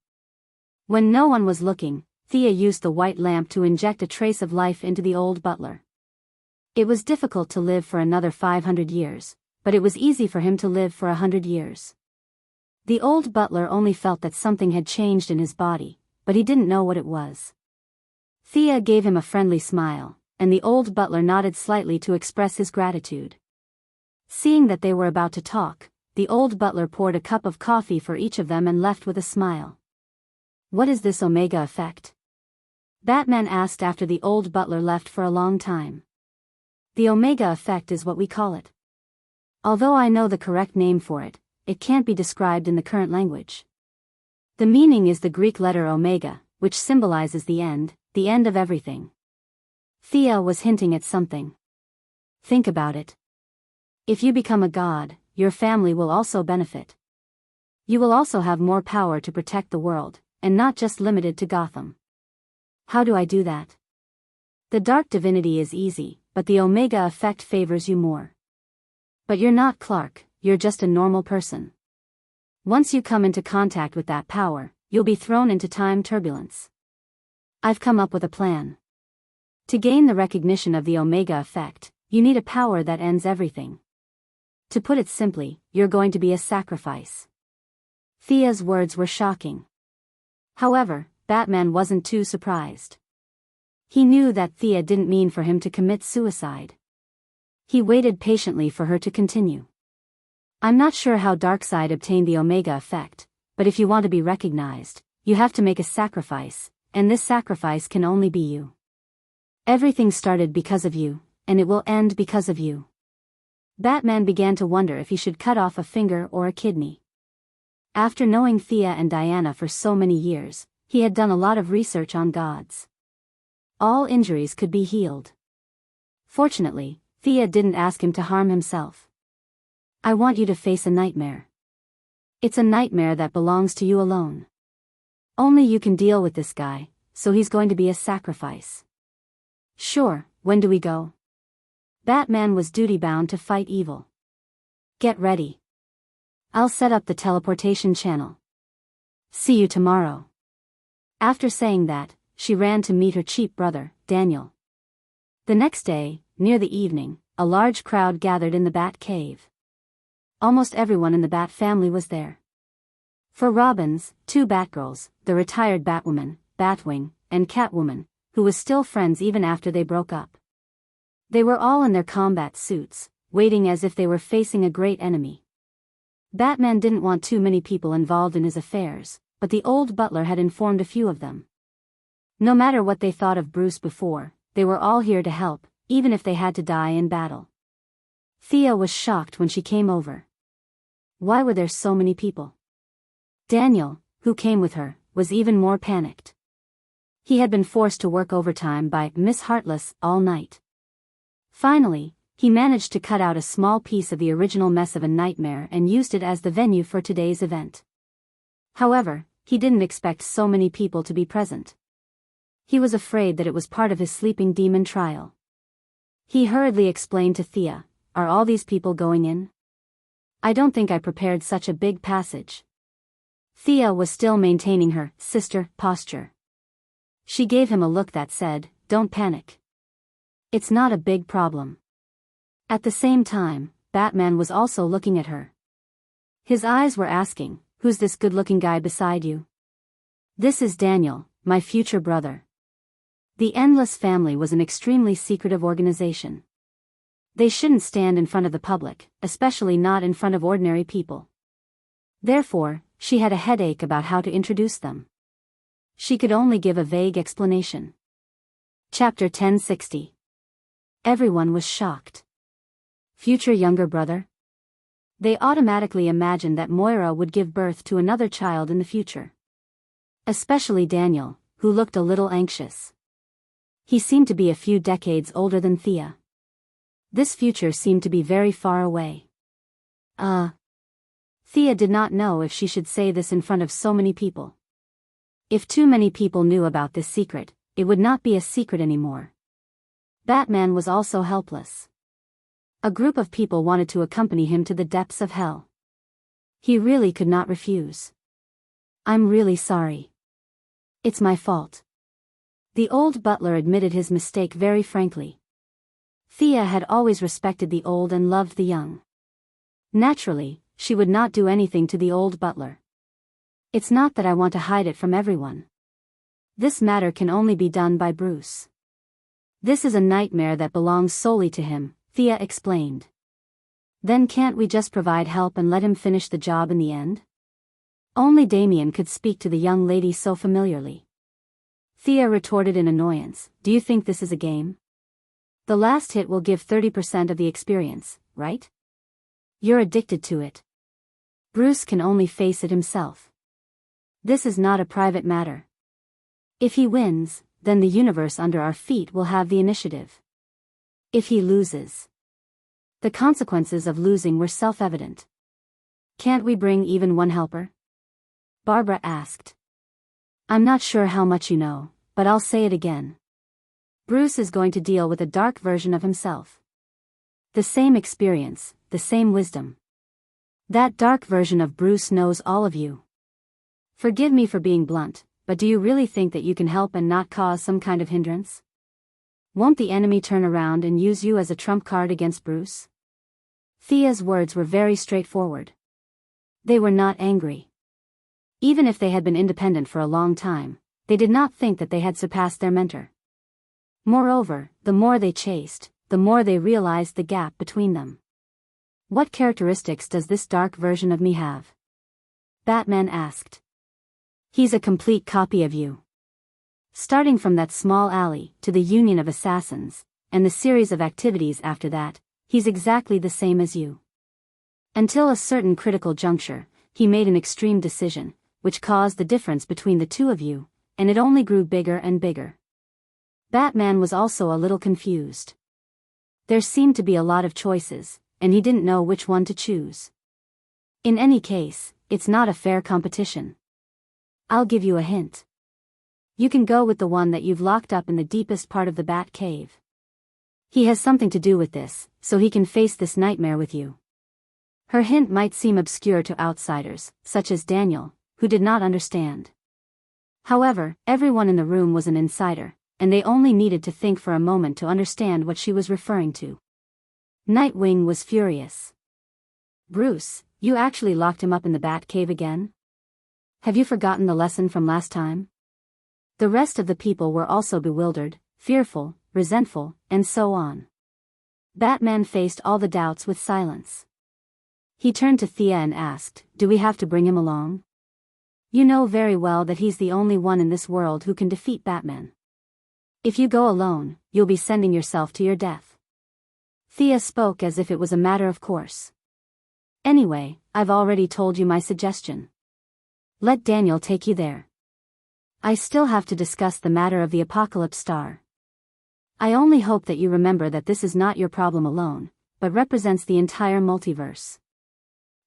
When no one was looking, Thea used the white lamp to inject a trace of life into the old butler. It was difficult to live for another 500 years, but it was easy for him to live for 100 years. The old butler only felt that something had changed in his body, but he didn't know what it was. Thea gave him a friendly smile, and the old butler nodded slightly to express his gratitude. Seeing that they were about to talk, the old butler poured a cup of coffee for each of them and left with a smile. "What is this Omega effect?" Batman asked after the old butler left for a long time. "The Omega effect is what we call it. Although I know the correct name for it, it can't be described in the current language. The meaning is the Greek letter Omega, which symbolizes the end of everything." Thea was hinting at something. "Think about it. If you become a god, your family will also benefit. You will also have more power to protect the world, and not just limited to Gotham." "How do I do that?" "The dark divinity is easy, but the Omega effect favors you more. But you're not Clark, you're just a normal person. Once you come into contact with that power, you'll be thrown into time turbulence. I've come up with a plan. To gain the recognition of the Omega effect, you need a power that ends everything. To put it simply, you're going to be a sacrifice." Thea's words were shocking. However, Batman wasn't too surprised. He knew that Thea didn't mean for him to commit suicide. He waited patiently for her to continue. "I'm not sure how Darkseid obtained the Omega effect, but if you want to be recognized, you have to make a sacrifice, and this sacrifice can only be you. Everything started because of you, and it will end because of you." Batman began to wonder if he should cut off a finger or a kidney. After knowing Thea and Diana for so many years, he had done a lot of research on gods. All injuries could be healed. Fortunately, Thea didn't ask him to harm himself. "I want you to face a nightmare. It's a nightmare that belongs to you alone. Only you can deal with this guy, so he's going to be a sacrifice." "Sure, when do we go?" Batman was duty-bound to fight evil. "Get ready. I'll set up the teleportation channel. See you tomorrow." After saying that, she ran to meet her cheap brother, Daniel. The next day, near the evening, a large crowd gathered in the Bat Cave. Almost everyone in the Bat family was there. For Robins, 2 Batgirls, the retired Batwoman, Batwing, and Catwoman, who was still friends even after they broke up. They were all in their combat suits, waiting as if they were facing a great enemy. Batman didn't want too many people involved in his affairs, but the old butler had informed a few of them. No matter what they thought of Bruce before, they were all here to help, even if they had to die in battle. Thea was shocked when she came over. Why were there so many people? Daniel, who came with her, was even more panicked. He had been forced to work overtime by Miss Heartless all night. Finally, he managed to cut out a small piece of the original mess of a nightmare and used it as the venue for today's event. However, he didn't expect so many people to be present. He was afraid that it was part of his sleeping demon trial. He hurriedly explained to Thea, "Are all these people going in? I don't think I prepared such a big passage." Thea was still maintaining her sister posture. She gave him a look that said, "Don't panic. It's not a big problem." At the same time, Batman was also looking at her. His eyes were asking, "Who's this good-looking guy beside you?" "This is Daniel, my future brother." The Endless Family was an extremely secretive organization. They shouldn't stand in front of the public, especially not in front of ordinary people. Therefore, she had a headache about how to introduce them. She could only give a vague explanation. Chapter 1060. Everyone was shocked. Future younger brother? They automatically imagined that Moira would give birth to another child in the future. Especially Daniel, who looked a little anxious. He seemed to be a few decades older than Thea. This future seemed to be very far away. Thea did not know if she should say this in front of so many people. If too many people knew about this secret, it would not be a secret anymore. Batman was also helpless. A group of people wanted to accompany him to the depths of hell. He really could not refuse. "I'm really sorry. It's my fault." The old butler admitted his mistake very frankly. Thea had always respected the old and loved the young. Naturally, she would not do anything to the old butler. "It's not that I want to hide it from everyone. This matter can only be done by Bruce. This is a nightmare that belongs solely to him, Thea explained. Then can't we just provide help and let him finish the job in the end? Only Damien could speak to the young lady so familiarly. Thea retorted in annoyance, do you think this is a game? The last hit will give 30% of the experience, right? You're addicted to it. Bruce can only face it himself. This is not a private matter. If he wins, then the universe under our feet will have the initiative. If he loses, the consequences of losing were self-evident. Can't we bring even one helper? Barbara asked. I'm not sure how much you know, but I'll say it again. Bruce is going to deal with a dark version of himself. The same experience, the same wisdom. That dark version of Bruce knows all of you. Forgive me for being blunt, but do you really think that you can help and not cause some kind of hindrance? Won't the enemy turn around and use you as a trump card against Bruce? Thea's words were very straightforward. They were not angry. Even if they had been independent for a long time, they did not think that they had surpassed their mentor. Moreover, the more they chased, the more they realized the gap between them. What characteristics does this dark version of me have? Batman asked. He's a complete copy of you. Starting from that small alley to the Union of Assassins, and the series of activities after that, he's exactly the same as you. Until a certain critical juncture, he made an extreme decision, which caused the difference between the two of you, and it only grew bigger and bigger. Batman was also a little confused. There seemed to be a lot of choices, and he didn't know which one to choose. In any case, it's not a fair competition. I'll give you a hint. You can go with the one that you've locked up in the deepest part of the Bat Cave. He has something to do with this, so he can face this nightmare with you. Her hint might seem obscure to outsiders, such as Daniel, who did not understand. However, everyone in the room was an insider, and they only needed to think for a moment to understand what she was referring to. Nightwing was furious. Bruce, you actually locked him up in the Bat Cave again? Have you forgotten the lesson from last time? The rest of the people were also bewildered, fearful, resentful, and so on. Batman faced all the doubts with silence. He turned to Thea and asked, do we have to bring him along? You know very well that he's the only one in this world who can defeat Batman. If you go alone, you'll be sending yourself to your death. Thea spoke as if it was a matter of course. Anyway, I've already told you my suggestion. Let Daniel take you there. I still have to discuss the matter of the Apocalypse Star. I only hope that you remember that this is not your problem alone, but represents the entire multiverse.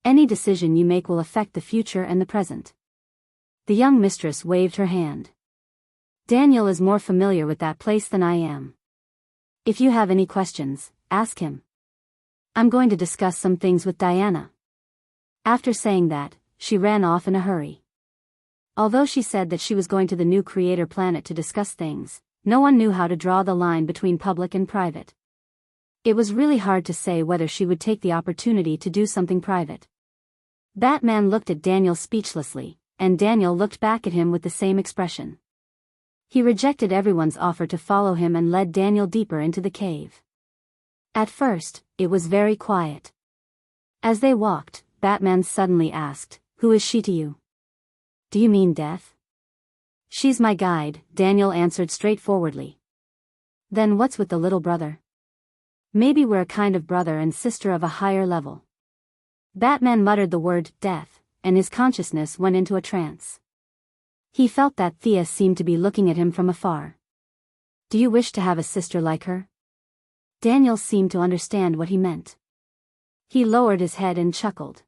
Any decision you make will affect the future and the present. The young mistress waved her hand. Daniel is more familiar with that place than I am. If you have any questions, ask him. I'm going to discuss some things with Diana. After saying that, she ran off in a hurry. Although she said that she was going to the new creator planet to discuss things, no one knew how to draw the line between public and private. It was really hard to say whether she would take the opportunity to do something private. Batman looked at Daniel speechlessly, and Daniel looked back at him with the same expression. He rejected everyone's offer to follow him and led Daniel deeper into the cave. At first, it was very quiet. As they walked, Batman suddenly asked, who is she to you? Do you mean Death? She's my guide, Daniel answered straightforwardly. Then what's with the little brother? Maybe we're a kind of brother and sister of a higher level. Batman muttered the word, death, and his consciousness went into a trance. He felt that Thea seemed to be looking at him from afar. Do you wish to have a sister like her? Daniel seemed to understand what he meant. He lowered his head and chuckled.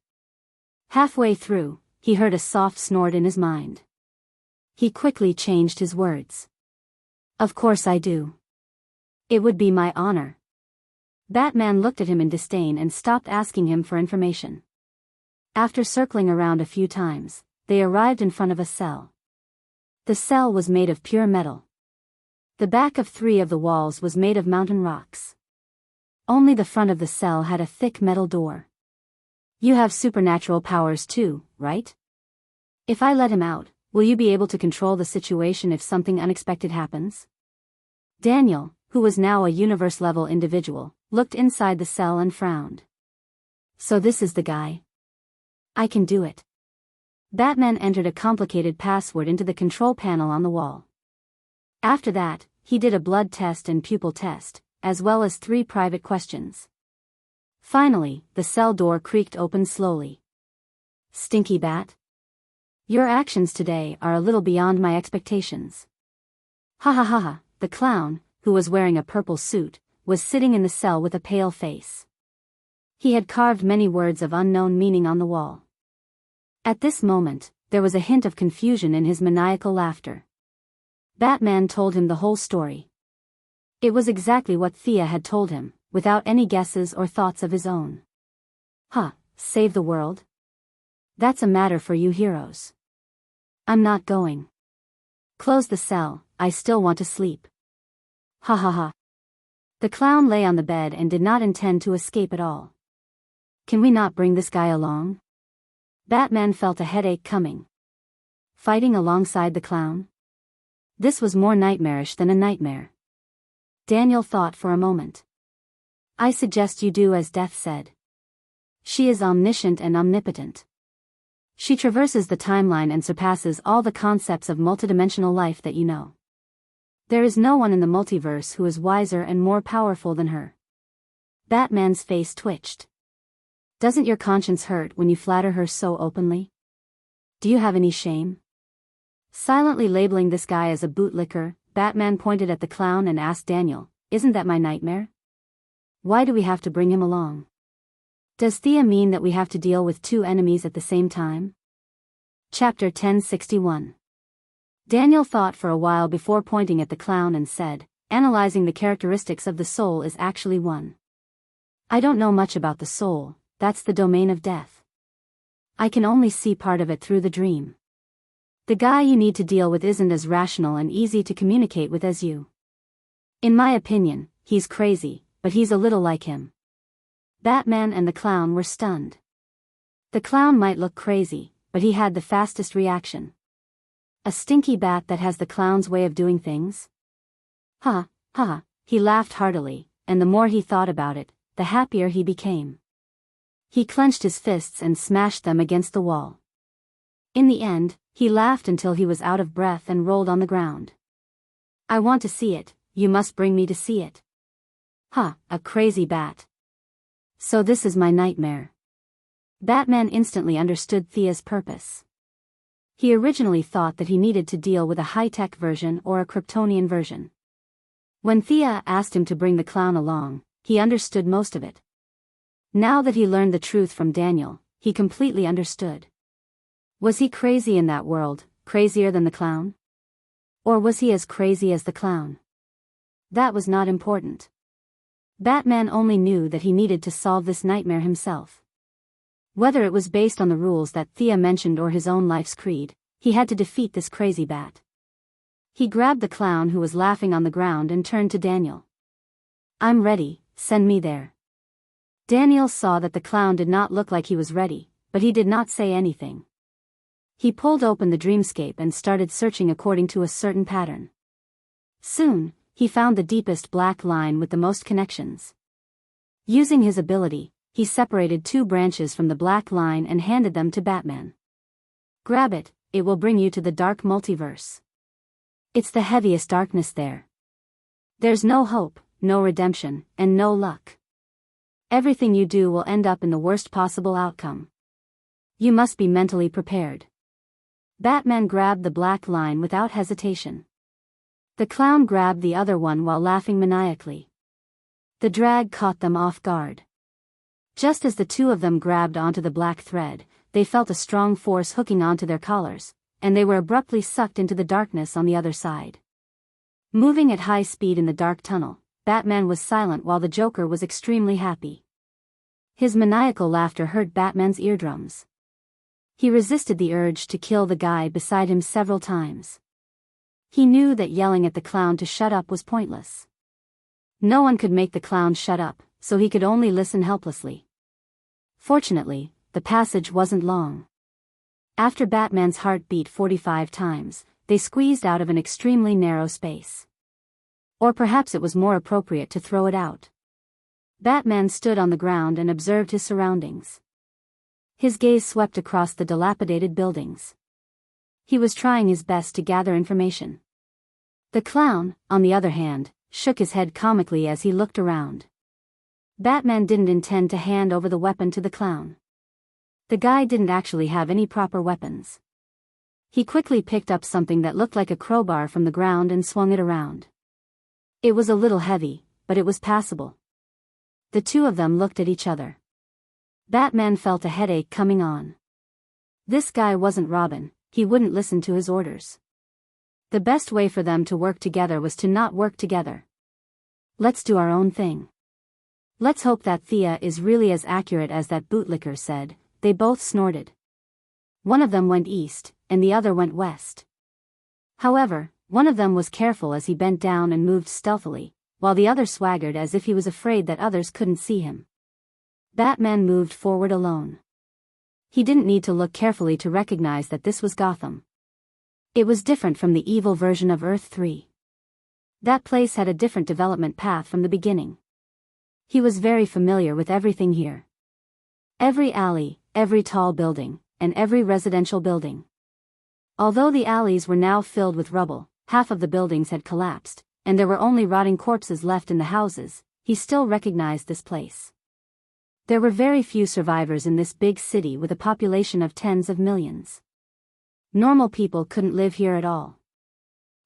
Halfway through, he heard a soft snort in his mind. He quickly changed his words. Of course I do. It would be my honor. Batman looked at him in disdain and stopped asking him for information. After circling around a few times, they arrived in front of a cell. The cell was made of pure metal. The back of 3 of the walls was made of mountain rocks. Only the front of the cell had a thick metal door. You have supernatural powers too, right? If I let him out, Will you be able to control the situation if something unexpected happens? Daniel, who was now a universe-level individual, looked inside the cell and frowned. So this is the guy. I can do it. Batman entered a complicated password into the control panel on the wall. After that, he did a blood test and pupil test, as well as 3 private questions. Finally, the cell door creaked open slowly. Stinky Bat? Your actions today are a little beyond my expectations. Ha ha ha ha, the clown, who was wearing a purple suit, was sitting in the cell with a pale face. He had carved many words of unknown meaning on the wall. At this moment, there was a hint of confusion in his maniacal laughter. Batman told him the whole story. It was exactly what Thea had told him, without any guesses or thoughts of his own. Huh, save the world? That's a matter for you heroes. I'm not going. Close the cell, I still want to sleep. Ha ha ha. The clown lay on the bed and did not intend to escape at all. Can we not bring this guy along? Batman felt a headache coming. Fighting alongside the clown? This was more nightmarish than a nightmare. Daniel thought for a moment. I suggest you do as Death said. She is omniscient and omnipotent. She traverses the timeline and surpasses all the concepts of multidimensional life that you know. There is no one in the multiverse who is wiser and more powerful than her. Batman's face twitched. Doesn't your conscience hurt when you flatter her so openly? Do you have any shame? Silently labeling this guy as a bootlicker, Batman pointed at the clown and asked Daniel, isn't that my nightmare? Why do we have to bring him along? Does Thea mean that we have to deal with 2 enemies at the same time? Chapter 1061. Daniel thought for a while before pointing at the clown and said, analyzing the characteristics of the soul is actually 1. I don't know much about the soul, that's the domain of death. I can only see part of it through the dream. The guy you need to deal with isn't as rational and easy to communicate with as you. In my opinion, he's crazy, but he's a little like him. Batman and the clown were stunned. The clown might look crazy, but he had the fastest reaction. A stinky bat that has the clown's way of doing things? Ha, ha, he laughed heartily, and the more he thought about it, the happier he became. He clenched his fists and smashed them against the wall. In the end, he laughed until he was out of breath and rolled on the ground. I want to see it, you must bring me to see it. Ha, a crazy bat. So this is my nightmare. Batman instantly understood Thea's purpose. He originally thought that he needed to deal with a high-tech version or a Kryptonian version. When Thea asked him to bring the clown along, he understood most of it. Now that he learned the truth from Daniel, he completely understood. Was he crazy in that world, crazier than the clown? Or was he as crazy as the clown? That was not important. Batman only knew that he needed to solve this nightmare himself. Whether it was based on the rules that Thea mentioned or his own life's creed, he had to defeat this crazy bat. He grabbed the clown who was laughing on the ground and turned to Daniel. I'm ready, send me there. Daniel saw that the clown did not look like he was ready, but he did not say anything. He pulled open the dreamscape and started searching according to a certain pattern. Soon, he found the deepest black line with the most connections. Using his ability, he separated 2 branches from the black line and handed them to Batman. Grab it, it will bring you to the dark multiverse. It's the heaviest darkness there. There's no hope, no redemption, and no luck. Everything you do will end up in the worst possible outcome. You must be mentally prepared. Batman grabbed the black line without hesitation. The clown grabbed the other one while laughing maniacally. The drag caught them off guard. Just as the 2 of them grabbed onto the black thread, they felt a strong force hooking onto their collars, and they were abruptly sucked into the darkness on the other side. Moving at high speed in the dark tunnel, Batman was silent while the Joker was extremely happy. His maniacal laughter hurt Batman's eardrums. He resisted the urge to kill the guy beside him several times. He knew that yelling at the clown to shut up was pointless. No one could make the clown shut up, so he could only listen helplessly. Fortunately, the passage wasn't long. After Batman's heart beat 45 times, they squeezed out of an extremely narrow space. Or perhaps it was more appropriate to throw it out. Batman stood on the ground and observed his surroundings. His gaze swept across the dilapidated buildings. He was trying his best to gather information. The clown, on the other hand, shook his head comically as he looked around. Batman didn't intend to hand over the weapon to the clown. The guy didn't actually have any proper weapons. He quickly picked up something that looked like a crowbar from the ground and swung it around. It was a little heavy, but it was passable. The two of them looked at each other. Batman felt a headache coming on. This guy wasn't Robin, he wouldn't listen to his orders. The best way for them to work together was to not work together. Let's do our own thing. Let's hope that Thea is really as accurate as that bootlicker said, they both snorted. One of them went east, and the other went west. However, one of them was careful as he bent down and moved stealthily, while the other swaggered as if he was afraid that others couldn't see him. Batman moved forward alone. He didn't need to look carefully to recognize that this was Gotham. It was different from the evil version of Earth 3. That place had a different development path from the beginning. He was very familiar with everything here. Every alley, every tall building, and every residential building. Although the alleys were now filled with rubble, half of the buildings had collapsed, and there were only rotting corpses left in the houses, he still recognized this place. There were very few survivors in this big city with a population of tens of millions. Normal people couldn't live here at all.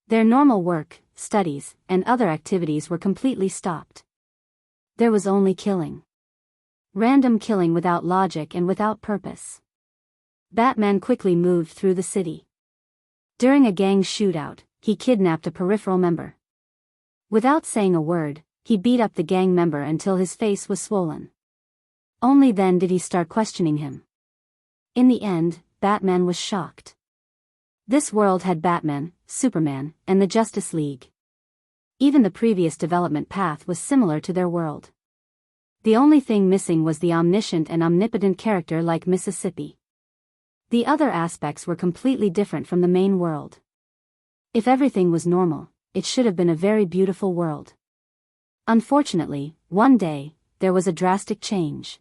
Their normal work, studies, and other activities were completely stopped. There was only killing. Random killing without logic and without purpose. Batman quickly moved through the city. During a gang shootout, he kidnapped a peripheral member. Without saying a word, he beat up the gang member until his face was swollen. Only then did he start questioning him. In the end, Batman was shocked. This world had Batman, Superman, and the Justice League. Even the previous development path was similar to their world. The only thing missing was the omniscient and omnipotent character like Mississippi. The other aspects were completely different from the main world. If everything was normal, it should have been a very beautiful world. Unfortunately, one day, there was a drastic change.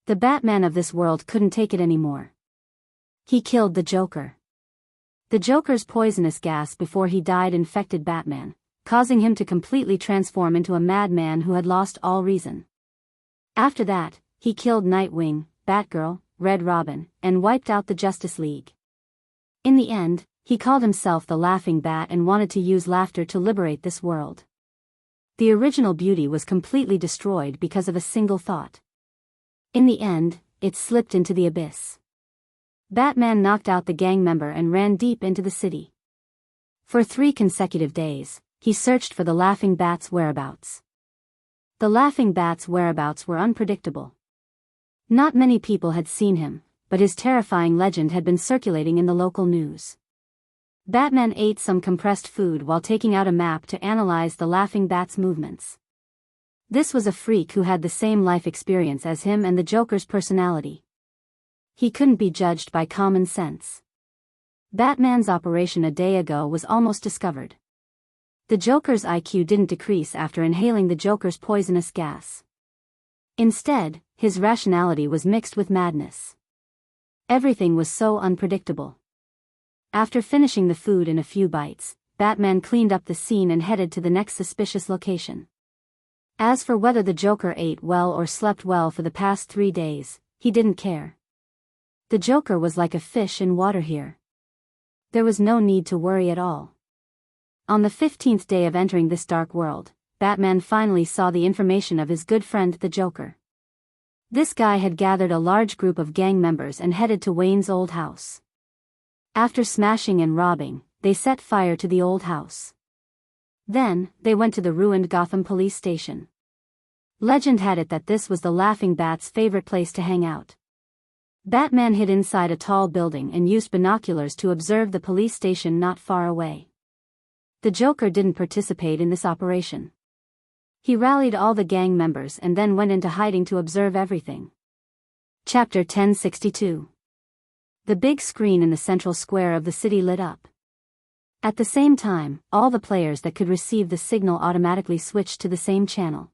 The Batman of this world couldn't take it anymore. He killed the Joker. The Joker's poisonous gas before he died infected Batman, causing him to completely transform into a madman who had lost all reason. After that, he killed Nightwing, Batgirl, Red Robin, and wiped out the Justice League. In the end, he called himself the Laughing Bat and wanted to use laughter to liberate this world. The original beauty was completely destroyed because of a single thought. In the end, it slipped into the abyss. Batman knocked out the gang member and ran deep into the city. For 3 consecutive days, he searched for the Laughing Bat's whereabouts. The Laughing Bat's whereabouts were unpredictable. Not many people had seen him, but his terrifying legend had been circulating in the local news. Batman ate some compressed food while taking out a map to analyze the Laughing Bat's movements. This was a freak who had the same life experience as him and the Joker's personality. He couldn't be judged by common sense. Batman's operation a day ago was almost discovered. The Joker's IQ didn't decrease after inhaling the Joker's poisonous gas. Instead, his rationality was mixed with madness. Everything was so unpredictable. After finishing the food in a few bites, Batman cleaned up the scene and headed to the next suspicious location. As for whether the Joker ate well or slept well for the past 3 days, he didn't care. The Joker was like a fish in water here. There was no need to worry at all. On the 15th day of entering this dark world, Batman finally saw the information of his good friend the Joker. This guy had gathered a large group of gang members and headed to Wayne's old house. After smashing and robbing, they set fire to the old house. Then, they went to the ruined Gotham police station. Legend had it that this was the Laughing Bat's favorite place to hang out. Batman hid inside a tall building and used binoculars to observe the police station not far away. The Joker didn't participate in this operation. He rallied all the gang members and then went into hiding to observe everything. Chapter 1062. The big screen in the central square of the city lit up. At the same time, all the players that could receive the signal automatically switched to the same channel.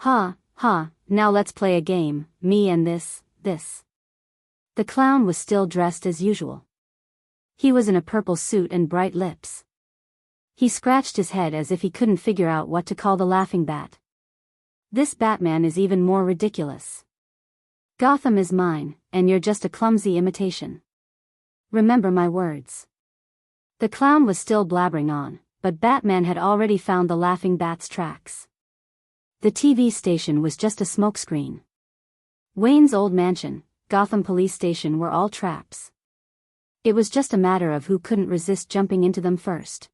Ha, ha, now let's play a game, me and this. The clown was still dressed as usual. He was in a purple suit and bright lips. He scratched his head as if he couldn't figure out what to call the laughing bat. This Batman is even more ridiculous. Gotham is mine, and you're just a clumsy imitation. Remember my words. The clown was still blabbering on, but Batman had already found the laughing bat's tracks. The TV station was just a smokescreen. Wayne's old mansion, Gotham police station were all traps. It was just a matter of who couldn't resist jumping into them first.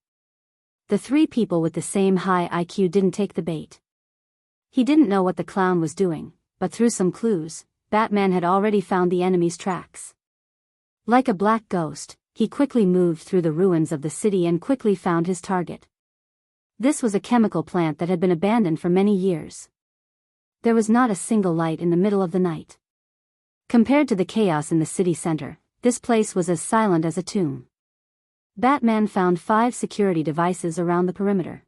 The three people with the same high IQ didn't take the bait. He didn't know what the clown was doing, but through some clues, Batman had already found the enemy's tracks. Like a black ghost, he quickly moved through the ruins of the city and quickly found his target. This was a chemical plant that had been abandoned for many years. There was not a single light in the middle of the night. Compared to the chaos in the city center, this place was as silent as a tomb. Batman found 5 security devices around the perimeter.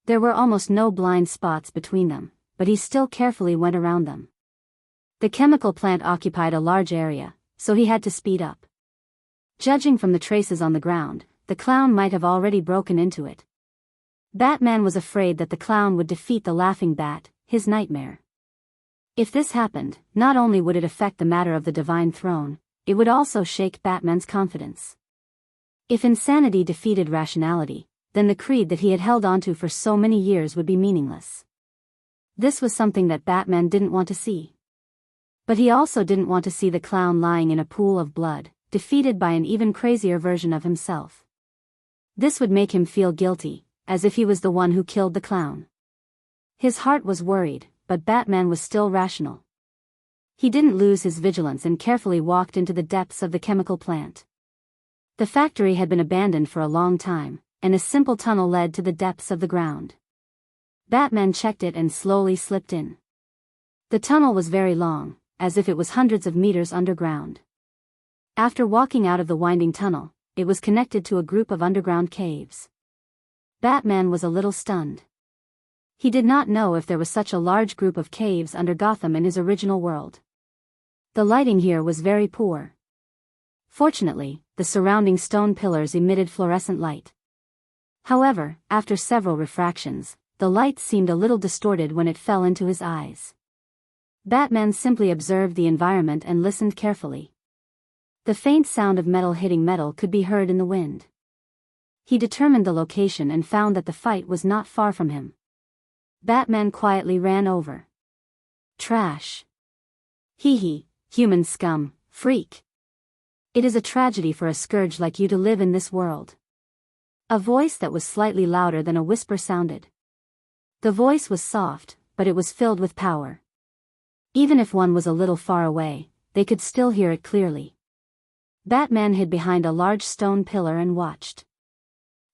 There were almost no blind spots between them, but he still carefully went around them. The chemical plant occupied a large area, so he had to speed up. Judging from the traces on the ground, the clown might have already broken into it. Batman was afraid that the clown would defeat the laughing bat, his nightmare. If this happened, not only would it affect the matter of the divine throne, it would also shake Batman's confidence. If insanity defeated rationality, then the creed that he had held onto for so many years would be meaningless. This was something that Batman didn't want to see. But he also didn't want to see the clown lying in a pool of blood, defeated by an even crazier version of himself. This would make him feel guilty, as if he was the one who killed the clown. His heart was worried, but Batman was still rational. He didn't lose his vigilance and carefully walked into the depths of the chemical plant. The factory had been abandoned for a long time, and a simple tunnel led to the depths of the ground. Batman checked it and slowly slipped in. The tunnel was very long, as if it was hundreds of meters underground. After walking out of the winding tunnel, it was connected to a group of underground caves. Batman was a little stunned. He did not know if there was such a large group of caves under Gotham in his original world. The lighting here was very poor. Fortunately, the surrounding stone pillars emitted fluorescent light. However, after several refractions, the light seemed a little distorted when it fell into his eyes. Batman simply observed the environment and listened carefully. The faint sound of metal hitting metal could be heard in the wind. He determined the location and found that the fight was not far from him. Batman quietly ran over. Trash. Hee hee, human scum, freak. It is a tragedy for a scourge like you to live in this world. A voice that was slightly louder than a whisper sounded. The voice was soft, but it was filled with power. Even if one was a little far away, they could still hear it clearly. Batman hid behind a large stone pillar and watched.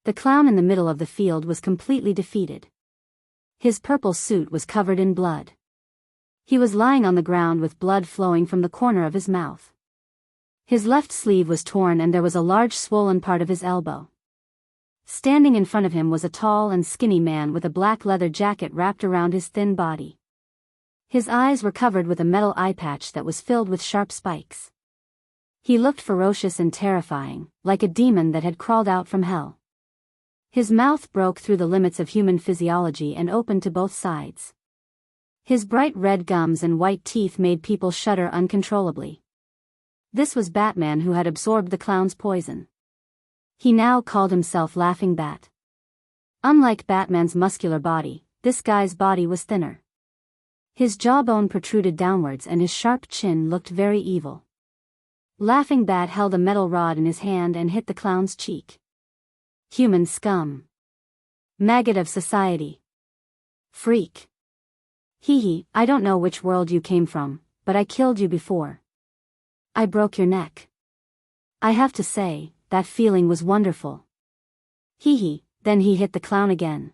The clown in the middle of the field was completely defeated. His purple suit was covered in blood. He was lying on the ground with blood flowing from the corner of his mouth. His left sleeve was torn and there was a large swollen part of his elbow. Standing in front of him was a tall and skinny man with a black leather jacket wrapped around his thin body. His eyes were covered with a metal eye patch that was filled with sharp spikes. He looked ferocious and terrifying, like a demon that had crawled out from hell. His mouth broke through the limits of human physiology and opened to both sides. His bright red gums and white teeth made people shudder uncontrollably. This was Batman, who had absorbed the clown's poison. He now called himself Laughing Bat. Unlike Batman's muscular body, this guy's body was thinner. His jawbone protruded downwards and his sharp chin looked very evil. Laughing Bat held a metal rod in his hand and hit the clown's cheek. Human scum. Maggot of society. Freak. Hee hee, I don't know which world you came from, but I killed you before. I broke your neck. I have to say, that feeling was wonderful. Hee hee, then he hit the clown again.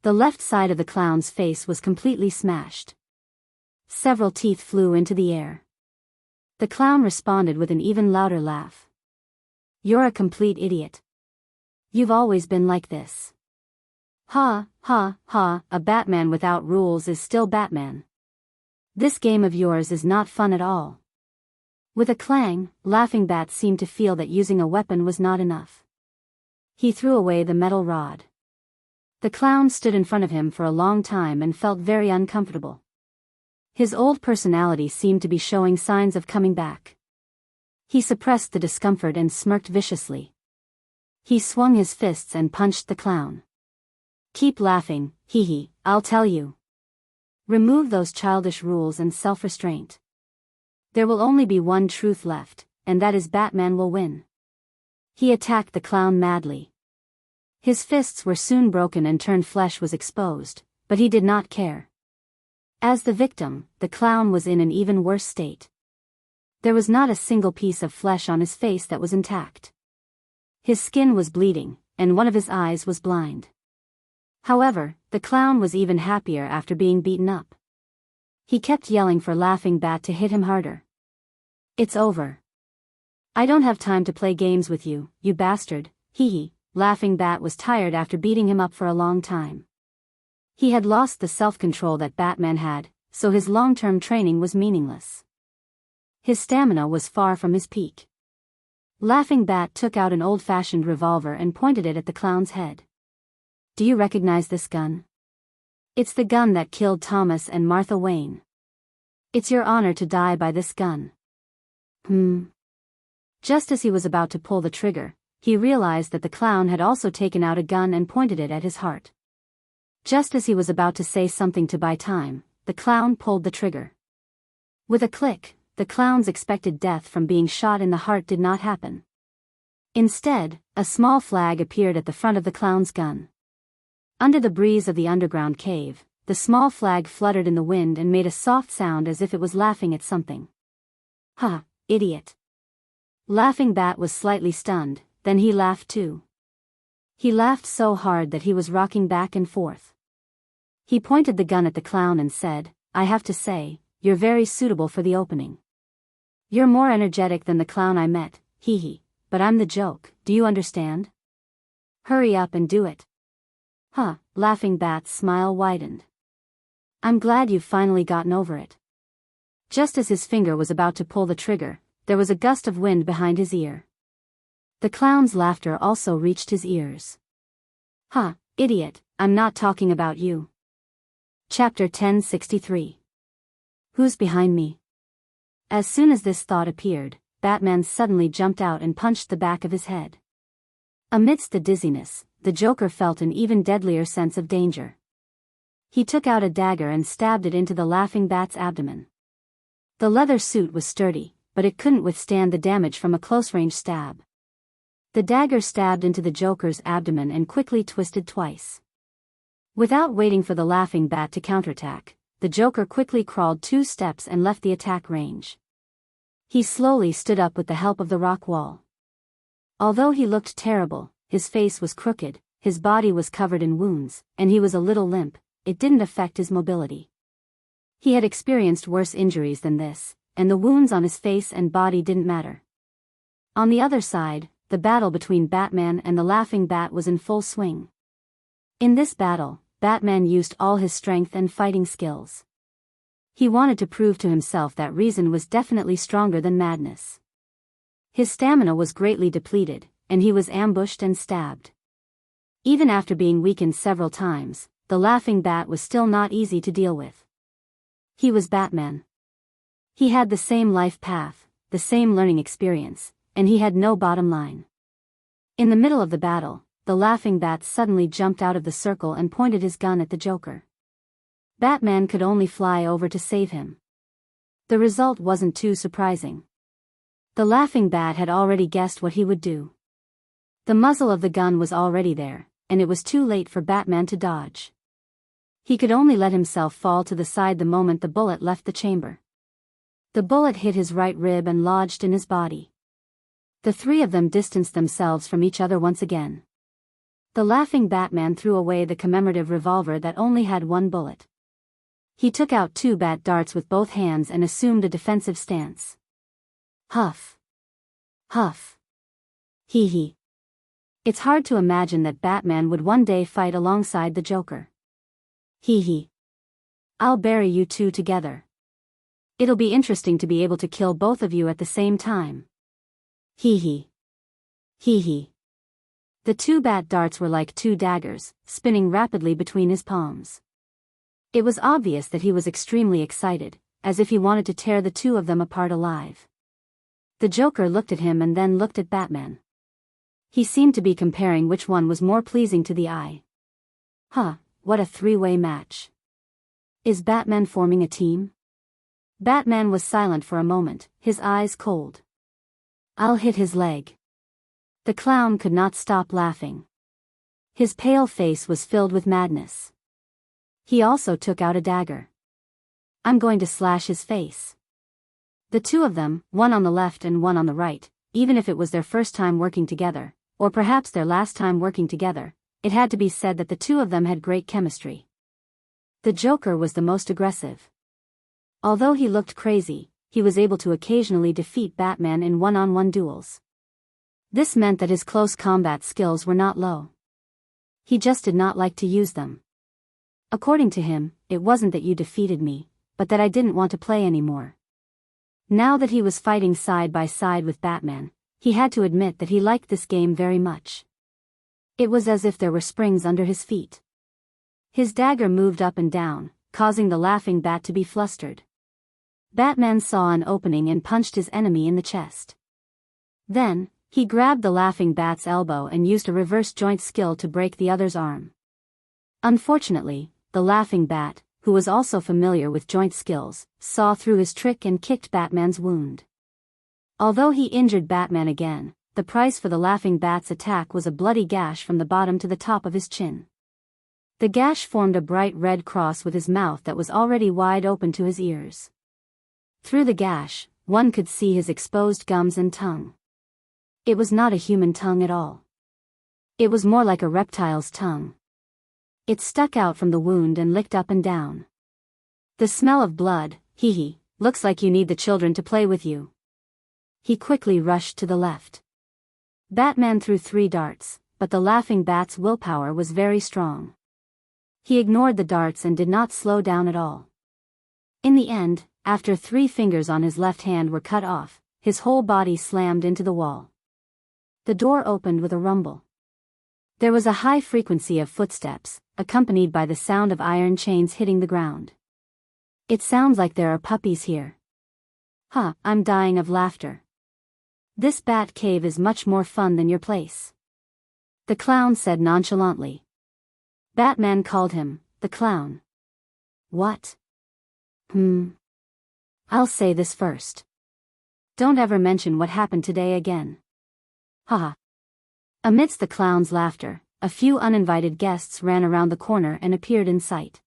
The left side of the clown's face was completely smashed. Several teeth flew into the air. The clown responded with an even louder laugh. You're a complete idiot. You've always been like this. Ha, ha, ha, a Batman without rules is still Batman. This game of yours is not fun at all. With a clang, Laughing Bat seemed to feel that using a weapon was not enough. He threw away the metal rod. The clown stood in front of him for a long time and felt very uncomfortable. His old personality seemed to be showing signs of coming back. He suppressed the discomfort and smirked viciously. He swung his fists and punched the clown. Keep laughing, hee, I'll tell you. Remove those childish rules and self-restraint. There will only be one truth left, and that is Batman will win. He attacked the clown madly. His fists were soon broken and turned flesh was exposed, but he did not care. As the victim, the clown was in an even worse state. There was not a single piece of flesh on his face that was intact. His skin was bleeding, and one of his eyes was blind. However, the clown was even happier after being beaten up. He kept yelling for Laughing Bat to hit him harder. It's over. I don't have time to play games with you, you bastard, hee. Laughing Bat was tired after beating him up for a long time. He had lost the self-control that Batman had, so his long-term training was meaningless. His stamina was far from his peak. Laughing Bat took out an old-fashioned revolver and pointed it at the clown's head. Do you recognize this gun? It's the gun that killed Thomas and Martha Wayne. It's your honor to die by this gun. Just as he was about to pull the trigger, he realized that the clown had also taken out a gun and pointed it at his heart. Just as he was about to say something to buy time, the clown pulled the trigger. With a click, the clown's expected death from being shot in the heart did not happen. Instead, a small flag appeared at the front of the clown's gun. Under the breeze of the underground cave, the small flag fluttered in the wind and made a soft sound as if it was laughing at something. Ha, idiot. Laughing Bat was slightly stunned, then he laughed too. He laughed so hard that he was rocking back and forth. He pointed the gun at the clown and said, I have to say, you're very suitable for the opening. You're more energetic than the clown I met, hee, but I'm the joke, do you understand? Hurry up and do it. Huh, Laughing Bat's smile widened. I'm glad you've finally gotten over it. Just as his finger was about to pull the trigger, there was a gust of wind behind his ear. The clown's laughter also reached his ears. Huh, idiot, I'm not talking about you. Chapter 1063. Who's behind me? As soon as this thought appeared, Batman suddenly jumped out and punched the back of his head. Amidst the dizziness, the Joker felt an even deadlier sense of danger. He took out a dagger and stabbed it into the Laughing Bat's abdomen. The leather suit was sturdy, but it couldn't withstand the damage from a close-range stab. The dagger stabbed into the Joker's abdomen and quickly twisted twice. Without waiting for the Laughing Bat to counterattack, the Joker quickly crawled 2 steps and left the attack range. He slowly stood up with the help of the rock wall. Although he looked terrible, his face was crooked, his body was covered in wounds, and he was a little limp, it didn't affect his mobility. He had experienced worse injuries than this, and the wounds on his face and body didn't matter. On the other side, the battle between Batman and the Laughing Bat was in full swing. In this battle, Batman used all his strength and fighting skills. He wanted to prove to himself that reason was definitely stronger than madness. His stamina was greatly depleted, and he was ambushed and stabbed. Even after being weakened several times, the Laughing Bat was still not easy to deal with. He was Batman. He had the same life path, the same learning experience, and he had no bottom line. In the middle of the battle, the Laughing Bat suddenly jumped out of the circle and pointed his gun at the Joker. Batman could only fly over to save him. The result wasn't too surprising. The Laughing Bat had already guessed what he would do. The muzzle of the gun was already there, and it was too late for Batman to dodge. He could only let himself fall to the side the moment the bullet left the chamber. The bullet hit his right rib and lodged in his body. The three of them distanced themselves from each other once again. The laughing Batman threw away the commemorative revolver that only had 1 bullet. He took out 2 bat darts with both hands and assumed a defensive stance. Huff. Huff. Hee hee. It's hard to imagine that Batman would one day fight alongside the Joker. Hee hee. I'll bury you two together. It'll be interesting to be able to kill both of you at the same time. Hee hee. Hee hee. The two bat darts were like two daggers, spinning rapidly between his palms. It was obvious that he was extremely excited, as if he wanted to tear the two of them apart alive. The Joker looked at him and then looked at Batman. He seemed to be comparing which one was more pleasing to the eye. Huh, what a three-way match. Is Batman forming a team? Batman was silent for a moment, his eyes cold. I'll hit his leg. The clown could not stop laughing. His pale face was filled with madness. He also took out a dagger. I'm going to slash his face. The two of them, one on the left and one on the right, even if it was their first time working together, or perhaps their last time working together, it had to be said that the two of them had great chemistry. The Joker was the most aggressive. Although he looked crazy, he was able to occasionally defeat Batman in one-on-one duels. This meant that his close combat skills were not low. He just did not like to use them. According to him, it wasn't that you defeated me, but that I didn't want to play anymore. Now that he was fighting side by side with Batman, he had to admit that he liked this game very much. It was as if there were springs under his feet. His dagger moved up and down, causing the laughing bat to be flustered. Batman saw an opening and punched his enemy in the chest. Then, he grabbed the laughing bat's elbow and used a reverse joint skill to break the other's arm. Unfortunately, the laughing bat, who was also familiar with joint skills, saw through his trick and kicked Batman's wound. Although he injured Batman again, the price for the laughing bat's attack was a bloody gash from the bottom to the top of his chin. The gash formed a bright red cross with his mouth that was already wide open to his ears. Through the gash, one could see his exposed gums and tongue. It was not a human tongue at all. It was more like a reptile's tongue. It stuck out from the wound and licked up and down. The smell of blood, hee hee, looks like you need the children to play with you. He quickly rushed to the left. Batman threw 3 darts, but the laughing bat's willpower was very strong. He ignored the darts and did not slow down at all. In the end, after 3 fingers on his left hand were cut off, his whole body slammed into the wall. The door opened with a rumble. There was a high frequency of footsteps, accompanied by the sound of iron chains hitting the ground. It sounds like there are puppies here. Huh, I'm dying of laughter. This bat cave is much more fun than your place. The clown said nonchalantly. Batman called him, the clown. What? I'll say this first. Don't ever mention what happened today again. Haha. Amidst the clown's laughter, a few uninvited guests ran around the corner and appeared in sight.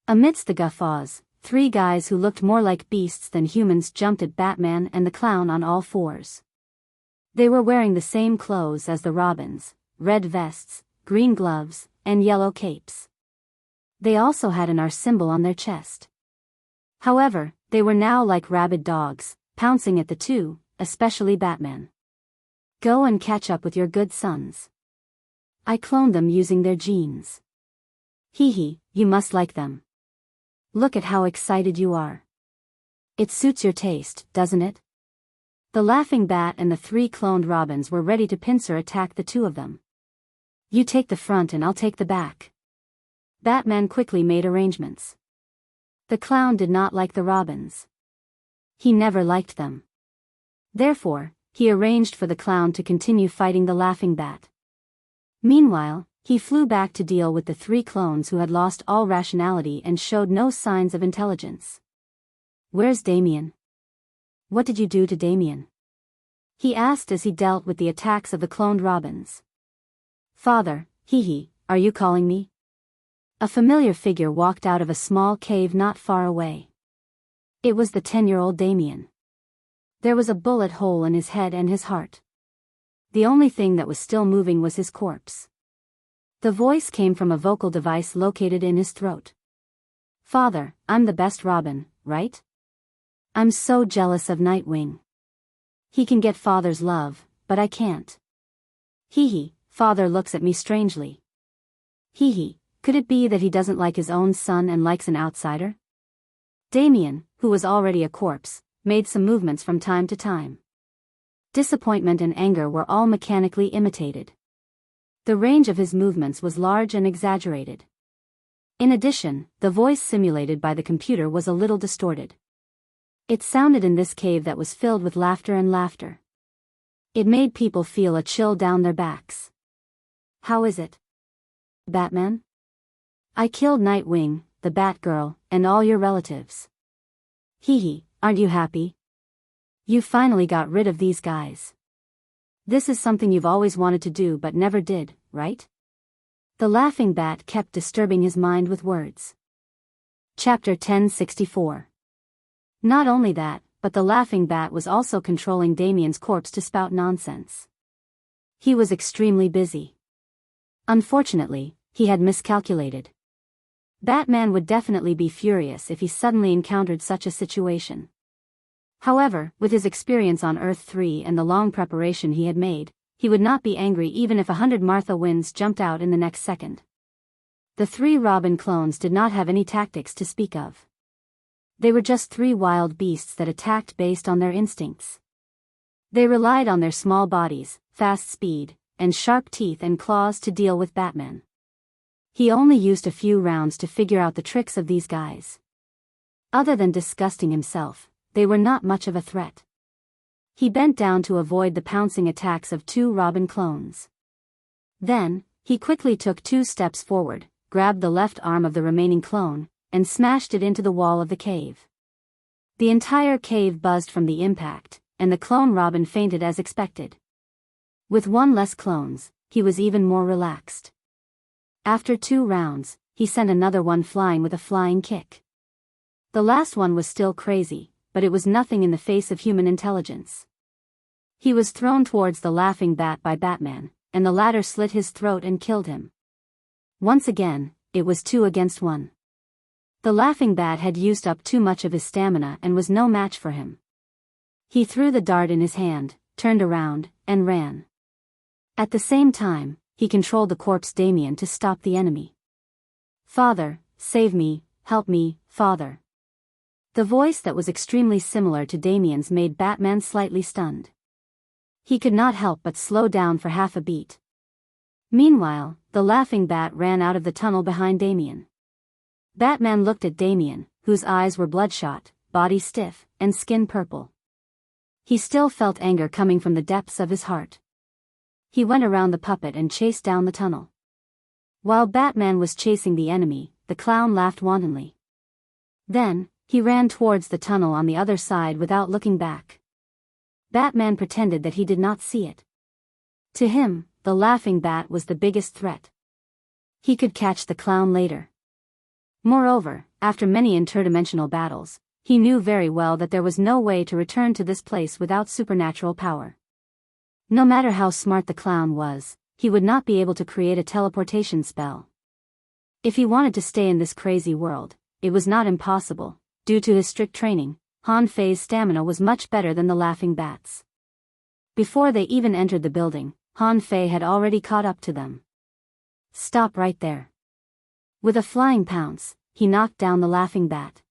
Amidst the guffaws, 3 guys who looked more like beasts than humans jumped at Batman and the clown on all 4s. They were wearing the same clothes as the Robins, red vests, green gloves, and yellow capes. They also had an R symbol on their chest. However, they were now like rabid dogs, pouncing at the two, especially Batman. Go and catch up with your good sons. I cloned them using their genes. Hee hee, you must like them. Look at how excited you are. It suits your taste, doesn't it? The laughing bat and the 3 cloned Robins were ready to pincer attack the 2 of them. You take the front and I'll take the back. Batman quickly made arrangements. The clown did not like the Robins. He never liked them. Therefore, he arranged for the clown to continue fighting the laughing bat. Meanwhile, he flew back to deal with the 3 clones who had lost all rationality and showed no signs of intelligence. Where's Damien? What did you do to Damien? He asked as he dealt with the attacks of the cloned Robins. Father, hee hee, are you calling me? A familiar figure walked out of a small cave not far away. It was the 10-year-old Damien. There was a bullet hole in his head and his heart. The only thing that was still moving was his corpse. The voice came from a vocal device located in his throat. Father, I'm the best Robin, right? I'm so jealous of Nightwing. He can get father's love, but I can't. Hee hee, father looks at me strangely. Hee hee, could it be that he doesn't like his own son and likes an outsider? Damien, who was already a corpse, made some movements from time to time. Disappointment and anger were all mechanically imitated. The range of his movements was large and exaggerated. In addition, the voice simulated by the computer was a little distorted. It sounded in this cave that was filled with laughter and laughter. It made people feel a chill down their backs. How is it, Batman? I killed Nightwing, the Batgirl, and all your relatives. Hee hee, aren't you happy? You finally got rid of these guys. This is something you've always wanted to do but never did, right? The laughing bat kept disturbing his mind with words. Chapter 1064. Not only that, but the laughing bat was also controlling Damien's corpse to spout nonsense. He was extremely busy. Unfortunately, he had miscalculated. Batman would definitely be furious if he suddenly encountered such a situation. However, with his experience on Earth 3 and the long preparation he had made, he would not be angry even if 100 Martha Waynes jumped out in the next second. The 3 Robin clones did not have any tactics to speak of. They were just 3 wild beasts that attacked based on their instincts. They relied on their small bodies, fast speed, and sharp teeth and claws to deal with Batman. He only used a few rounds to figure out the tricks of these guys. Other than disgusting himself, they were not much of a threat. He bent down to avoid the pouncing attacks of 2 Robin clones. Then, he quickly took 2 steps forward, grabbed the left arm of the remaining clone, and smashed it into the wall of the cave. The entire cave buzzed from the impact, and the clone Robin fainted as expected. With 1 less clones, he was even more relaxed. After 2 rounds, he sent another one flying with a flying kick. The last one was still crazy, but it was nothing in the face of human intelligence. He was thrown towards the laughing bat by Batman, and the latter slit his throat and killed him. Once again, it was 2 against 1. The laughing bat had used up too much of his stamina and was no match for him. He threw the dart in his hand, turned around, and ran. At the same time, he controlled the corpse Damien to stop the enemy. Father, save me, help me, father. The voice that was extremely similar to Damien's made Batman slightly stunned. He could not help but slow down for half a beat. Meanwhile, the laughing bat ran out of the tunnel behind Damien. Batman looked at Damien, whose eyes were bloodshot, body stiff, and skin purple. He still felt anger coming from the depths of his heart. He went around the puppet and chased down the tunnel. While Batman was chasing the enemy, the clown laughed wantonly. Then, he ran towards the tunnel on the other side without looking back. Batman pretended that he did not see it. To him, the laughing bat was the biggest threat. He could catch the clown later. Moreover, after many interdimensional battles, he knew very well that there was no way to return to this place without supernatural power. No matter how smart the clown was, he would not be able to create a teleportation spell. If he wanted to stay in this crazy world, it was not impossible. Due to his strict training, Han Fei's stamina was much better than the laughing bat's. Before they even entered the building, Han Fei had already caught up to them. Stop right there. With a flying pounce, he knocked down the laughing bat.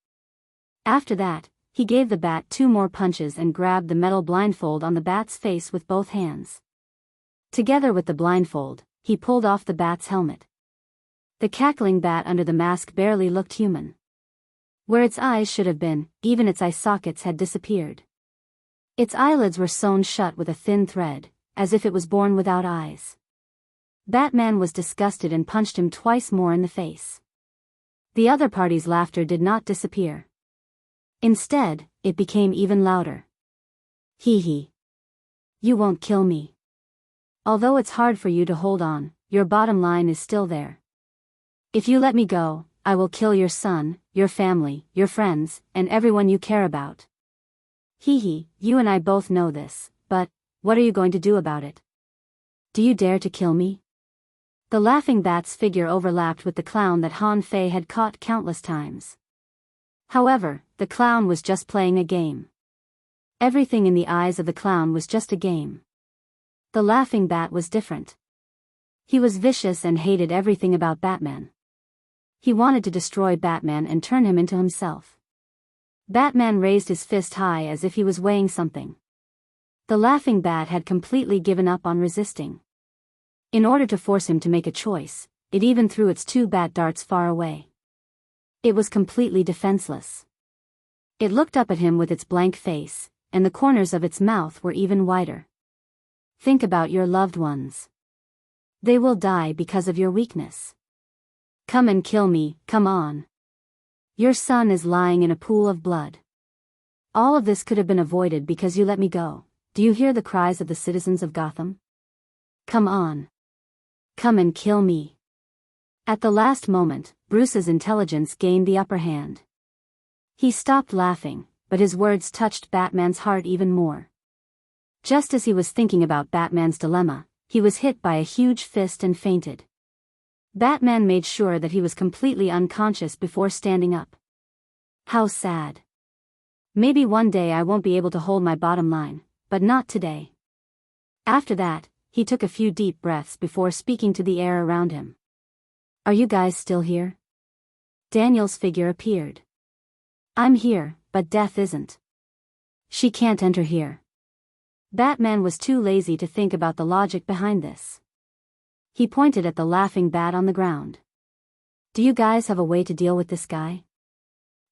After that, he gave the bat 2 more punches and grabbed the metal blindfold on the bat's face with both hands. Together with the blindfold, he pulled off the bat's helmet. The cackling bat under the mask barely looked human. Where its eyes should have been, even its eye sockets had disappeared. Its eyelids were sewn shut with a thin thread, as if it was born without eyes. Batman was disgusted and punched him twice more in the face. The other party's laughter did not disappear. Instead, it became even louder. Hee hee. You won't kill me. Although it's hard for you to hold on, your bottom line is still there. If you let me go, I will kill your son, your family, your friends, and everyone you care about. Hee hee, you and I both know this, but what are you going to do about it? Do you dare to kill me? The laughing bat's figure overlapped with the clown that Han Fei had caught countless times. However, the clown was just playing a game. Everything in the eyes of the clown was just a game. The laughing bat was different. He was vicious and hated everything about Batman. He wanted to destroy Batman and turn him into himself. Batman raised his fist high as if he was weighing something. The laughing bat had completely given up on resisting. In order to force him to make a choice, it even threw its 2 bat darts far away. It was completely defenseless. It looked up at him with its blank face, and the corners of its mouth were even wider. Think about your loved ones. They will die because of your weakness. Come and kill me, come on. Your son is lying in a pool of blood. All of this could have been avoided because you let me go. Do you hear the cries of the citizens of Gotham? Come on. Come and kill me. At the last moment, Bruce's intelligence gained the upper hand. He stopped laughing, but his words touched Batman's heart even more. Just as he was thinking about Batman's dilemma, he was hit by a huge fist and fainted. Batman made sure that he was completely unconscious before standing up. How sad. Maybe one day I won't be able to hold my bottom line, but not today. After that, he took a few deep breaths before speaking to the air around him. Are you guys still here? Daniel's figure appeared. I'm here, but Death isn't. She can't enter here. Batman was too lazy to think about the logic behind this. He pointed at the laughing bat on the ground. Do you guys have a way to deal with this guy?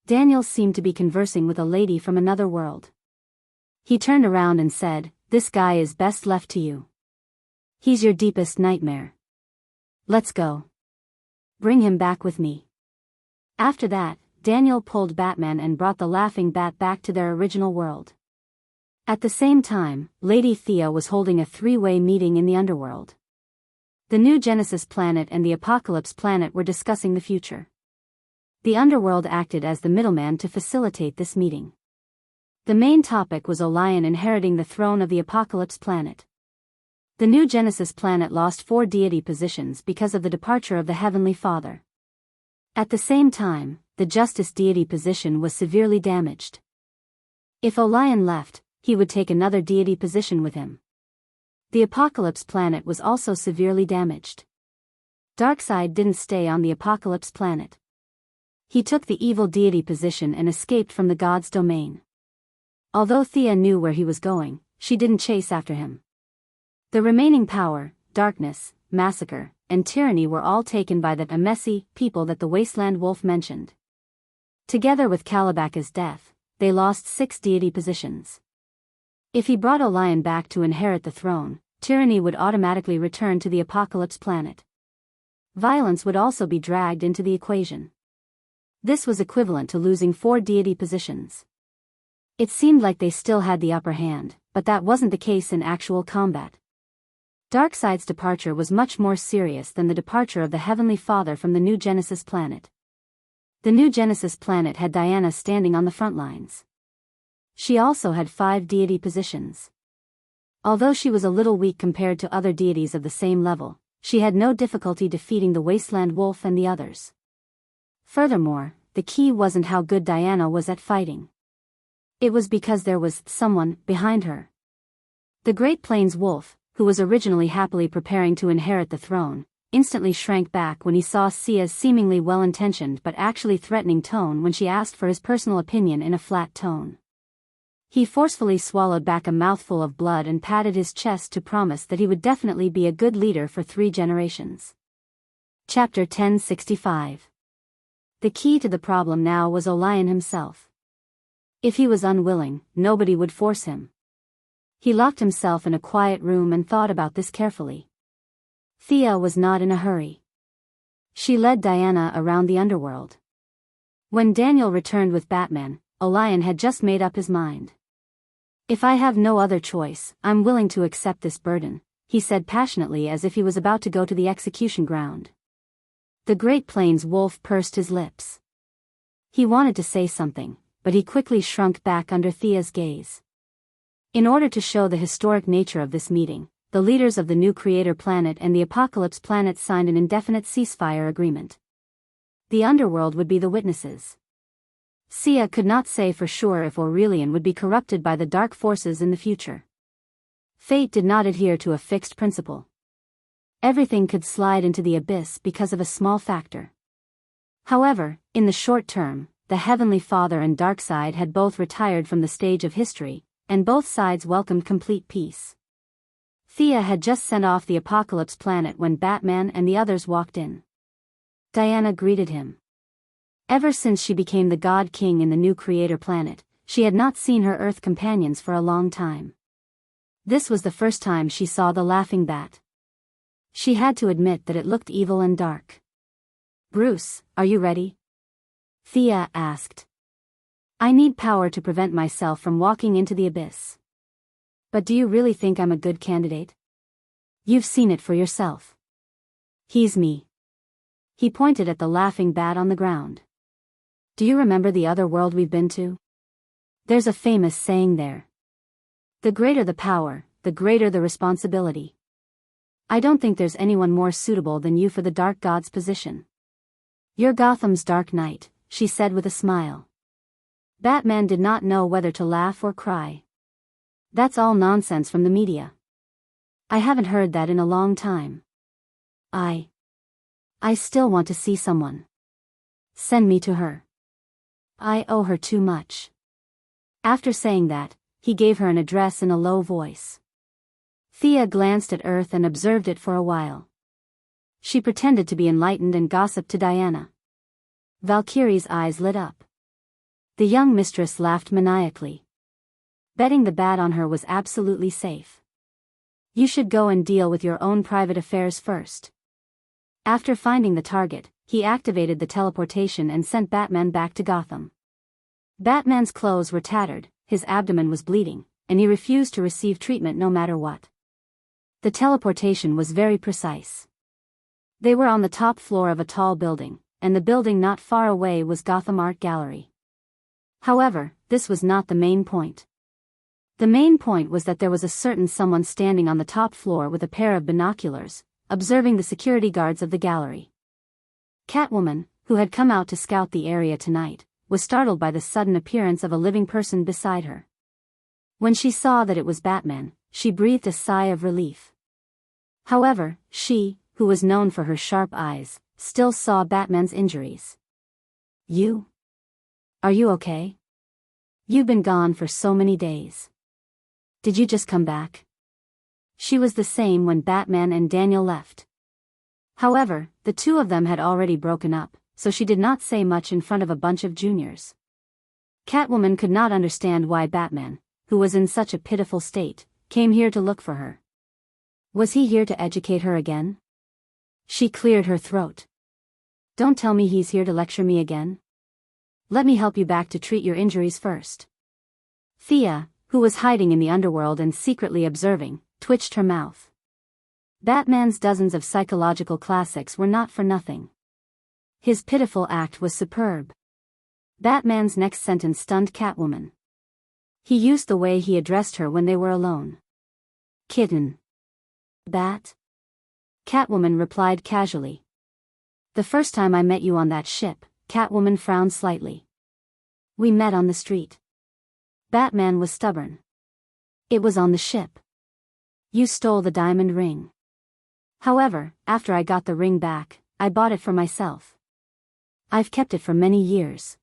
Daniel seemed to be conversing with a lady from another world. He turned around and said, This guy is best left to you. He's your deepest nightmare. Let's go. Bring him back with me. After that, Daniel pulled Batman and brought the laughing bat back to their original world. At the same time, Lady Thea was holding a 3-way meeting in the underworld. The New Genesis planet and the Apocalypse planet were discussing the future. The underworld acted as the middleman to facilitate this meeting. The main topic was Orion inheriting the throne of the Apocalypse planet. The New Genesis planet lost 4 deity positions because of the departure of the Heavenly Father. At the same time, the Justice deity position was severely damaged. If Orion left, he would take another deity position with him. The Apocalypse planet was also severely damaged. Darkseid didn't stay on the Apocalypse planet. He took the evil deity position and escaped from the god's domain. Although Thea knew where he was going, she didn't chase after him. The remaining power, darkness, massacre, and tyranny were all taken by the Immerse people that the Wasteland Wolf mentioned. Together with Kalibaka's death, they lost 6 deity positions. If he brought Orion back to inherit the throne, tyranny would automatically return to the Apocalypse planet. Violence would also be dragged into the equation. This was equivalent to losing 4 deity positions. It seemed like they still had the upper hand, but that wasn't the case in actual combat. Darkseid's departure was much more serious than the departure of the Heavenly Father from the New Genesis planet. The New Genesis planet had Diana standing on the front lines. She also had 5 deity positions. Although she was a little weak compared to other deities of the same level, she had no difficulty defeating the Wasteland Wolf and the others. Furthermore, the key wasn't how good Diana was at fighting. It was because there was someone behind her. The Great Plains Wolf, who was originally happily preparing to inherit the throne, instantly shrank back when he saw Sia's seemingly well-intentioned but actually threatening tone when she asked for his personal opinion in a flat tone. He forcefully swallowed back a mouthful of blood and patted his chest to promise that he would definitely be a good leader for 3 generations. Chapter 1065. The key to the problem now was Orion himself. If he was unwilling, nobody would force him. He locked himself in a quiet room and thought about this carefully. Thea was not in a hurry. She led Diana around the underworld. When Daniel returned with Batman, Orion had just made up his mind. If I have no other choice, I'm willing to accept this burden, he said passionately as if he was about to go to the execution ground. The Great Plains Wolf pursed his lips. He wanted to say something, but he quickly shrunk back under Thea's gaze. In order to show the historic nature of this meeting, the leaders of the new Creator planet and the Apocalypse planet signed an indefinite ceasefire agreement. The underworld would be the witnesses. Sia could not say for sure if Aurelian would be corrupted by the dark forces in the future. Fate did not adhere to a fixed principle. Everything could slide into the abyss because of a small factor. However, in the short term, the Heavenly Father and Darkseid had both retired from the stage of history, and both sides welcomed complete peace. Thea had just sent off the Apocalypse planet when Batman and the others walked in. Diana greeted him. Ever since she became the God King in the new Creator planet, she had not seen her Earth companions for a long time. This was the first time she saw the laughing bat. She had to admit that it looked evil and dark. "Bruce, are you ready?" Thea asked. "I need power to prevent myself from walking into the abyss." "But do you really think I'm a good candidate?" "You've seen it for yourself." "He's me." He pointed at the laughing bat on the ground. "Do you remember the other world we've been to? There's a famous saying there. The greater the power, the greater the responsibility. I don't think there's anyone more suitable than you for the Dark God's position. You're Gotham's Dark Knight," she said with a smile. Batman did not know whether to laugh or cry. "That's all nonsense from the media. I haven't heard that in a long time. I still want to see someone. Send me to her. I owe her too much." After saying that, he gave her an address in a low voice. Thea glanced at Earth and observed it for a while. She pretended to be enlightened and gossiped to Diana. Valkyrie's eyes lit up. The young mistress laughed maniacally. Betting the bat on her was absolutely safe. "You should go and deal with your own private affairs first." After finding the target, he activated the teleportation and sent Batman back to Gotham. Batman's clothes were tattered, his abdomen was bleeding, and he refused to receive treatment no matter what. The teleportation was very precise. They were on the top floor of a tall building, and the building not far away was Gotham Art Gallery. However, this was not the main point. The main point was that there was a certain someone standing on the top floor with a pair of binoculars, observing the security guards of the gallery. Catwoman, who had come out to scout the area tonight, was startled by the sudden appearance of a living person beside her. When she saw that it was Batman, she breathed a sigh of relief. However, she, who was known for her sharp eyes, still saw Batman's injuries. Are you okay? You've been gone for so many days. Did you just come back?" She was the same when Batman and Daniel left. However, the two of them had already broken up, so she did not say much in front of a bunch of juniors. Catwoman could not understand why Batman, who was in such a pitiful state, came here to look for her. Was he here to educate her again? She cleared her throat. "Don't tell me he's here to lecture me again. Let me help you back to treat your injuries first." Thea, who was hiding in the underworld and secretly observing, twitched her mouth. Batman's dozens of psychological classics were not for nothing. His pitiful act was superb. Batman's next sentence stunned Catwoman. He used the way he addressed her when they were alone. "Kitten." "Bat?" Catwoman replied casually. "The first time I met you on that ship," Catwoman frowned slightly. "We met on the street." Batman was stubborn. "It was on the ship. You stole the diamond ring. However, after I got the ring back, I bought it for myself. I've kept it for many years."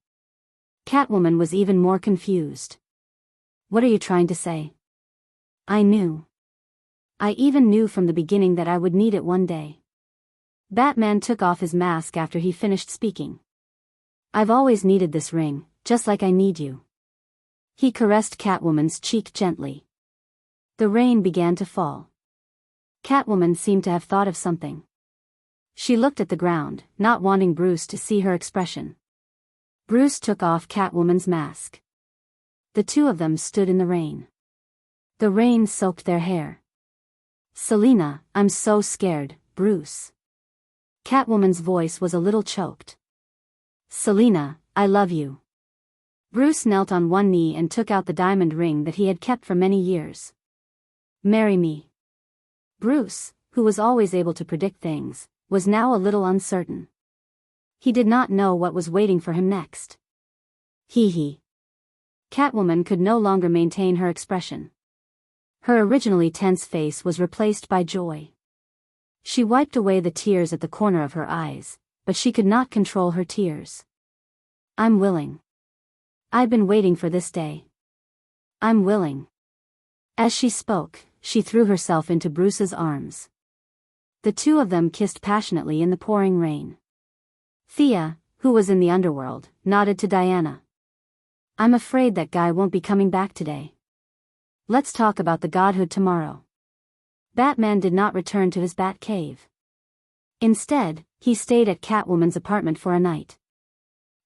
Catwoman was even more confused. "What are you trying to say?" "I knew. I even knew from the beginning that I would need it one day." Batman took off his mask after he finished speaking. "I've always needed this ring, just like I need you." He caressed Catwoman's cheek gently. The rain began to fall. Catwoman seemed to have thought of something. She looked at the ground, not wanting Bruce to see her expression. Bruce took off Catwoman's mask. The two of them stood in the rain. The rain soaked their hair. "Selina, I'm so scared, Bruce." Catwoman's voice was a little choked. "Selina, I love you." Bruce knelt on one knee and took out the diamond ring that he had kept for many years. "Marry me." Bruce, who was always able to predict things, was now a little uncertain. He did not know what was waiting for him next. Hee hee. Catwoman could no longer maintain her expression. Her originally tense face was replaced by joy. She wiped away the tears at the corner of her eyes, but she could not control her tears. I'm willing. I've been waiting for this day. I'm willing. As she spoke, she threw herself into Bruce's arms. The two of them kissed passionately in the pouring rain. Thea, who was in the underworld, nodded to Diana. I'm afraid that guy won't be coming back today. Let's talk about the Godhood tomorrow. Batman did not return to his Bat Cave. Instead, he stayed at Catwoman's apartment for a night.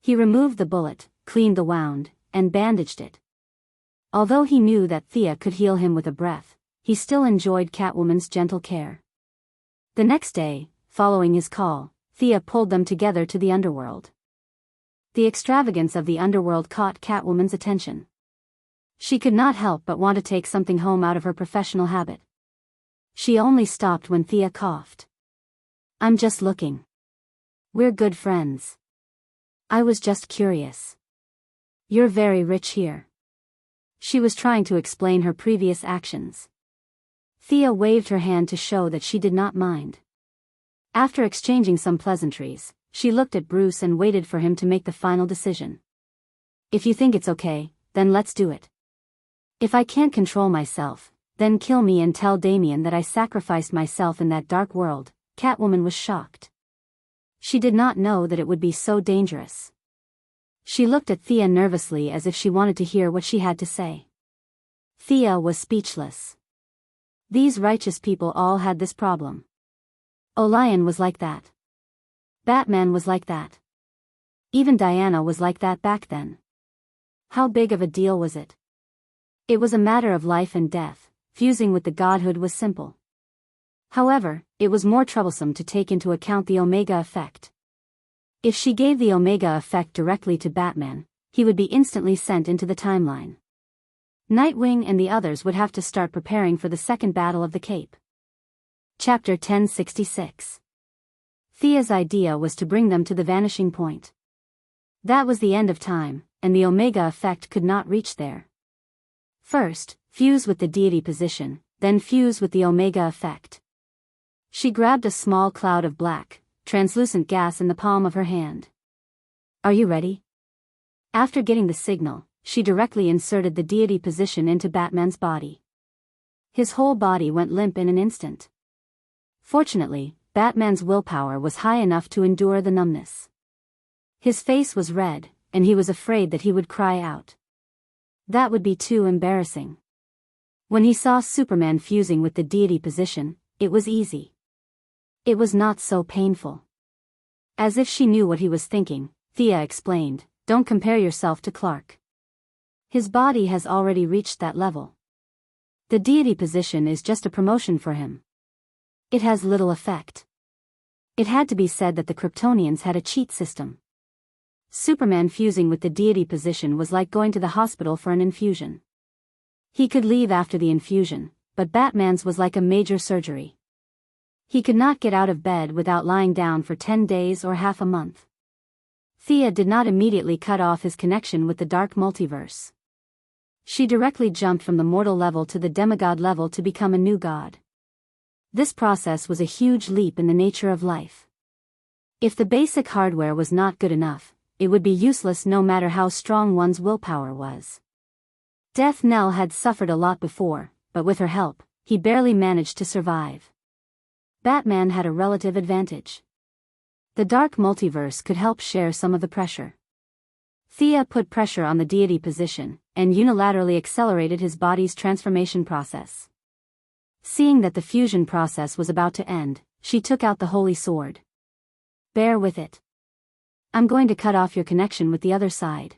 He removed the bullet, cleaned the wound, and bandaged it. Although he knew that Thea could heal him with a breath, he still enjoyed Catwoman's gentle care. The next day, following his call, Thea pulled them together to the underworld. The extravagance of the underworld caught Catwoman's attention. She could not help but want to take something home out of her professional habit. She only stopped when Thea coughed. I'm just looking. We're good friends. I was just curious. You're very rich here. She was trying to explain her previous actions. Thea waved her hand to show that she did not mind. After exchanging some pleasantries, she looked at Bruce and waited for him to make the final decision. If you think it's okay, then let's do it. If I can't control myself, then kill me and tell Damien that I sacrificed myself in that dark world. Catwoman was shocked. She did not know that it would be so dangerous. She looked at Thea nervously as if she wanted to hear what she had to say. Thea was speechless. These righteous people all had this problem. Orion was like that. Batman was like that. Even Diana was like that back then. How big of a deal was it? It was a matter of life and death. Fusing with the Godhood was simple. However, it was more troublesome to take into account the Omega effect. If she gave the Omega effect directly to Batman, he would be instantly sent into the timeline. Nightwing and the others would have to start preparing for the second Battle of the Cape. Chapter 1066. Thea's idea was to bring them to the vanishing point. That was the end of time, and the Omega effect could not reach there. First, fuse with the deity position, then fuse with the Omega effect. She grabbed a small cloud of black, translucent gas in the palm of her hand. Are you ready? After getting the signal, she directly inserted the deity position into Batman's body. His whole body went limp in an instant. Fortunately, Batman's willpower was high enough to endure the numbness. His face was red, and he was afraid that he would cry out. That would be too embarrassing. When he saw Superman fusing with the deity position, it was easy. It was not so painful. As if she knew what he was thinking, Thea explained, don't compare yourself to Clark. His body has already reached that level. The deity position is just a promotion for him. It has little effect. It had to be said that the Kryptonians had a cheat system. Superman fusing with the deity position was like going to the hospital for an infusion. He could leave after the infusion, but Batman's was like a major surgery. He could not get out of bed without lying down for 10 days or half a month. Thea did not immediately cut off his connection with the dark multiverse. She directly jumped from the mortal level to the demigod level to become a new god. This process was a huge leap in the nature of life. If the basic hardware was not good enough, it would be useless no matter how strong one's willpower was. Death Knell had suffered a lot before, but with her help, he barely managed to survive. Batman had a relative advantage. The dark multiverse could help share some of the pressure. Thea put pressure on the deity position, and unilaterally accelerated his body's transformation process. Seeing that the fusion process was about to end, she took out the holy sword. Bear with it. I'm going to cut off your connection with the other side.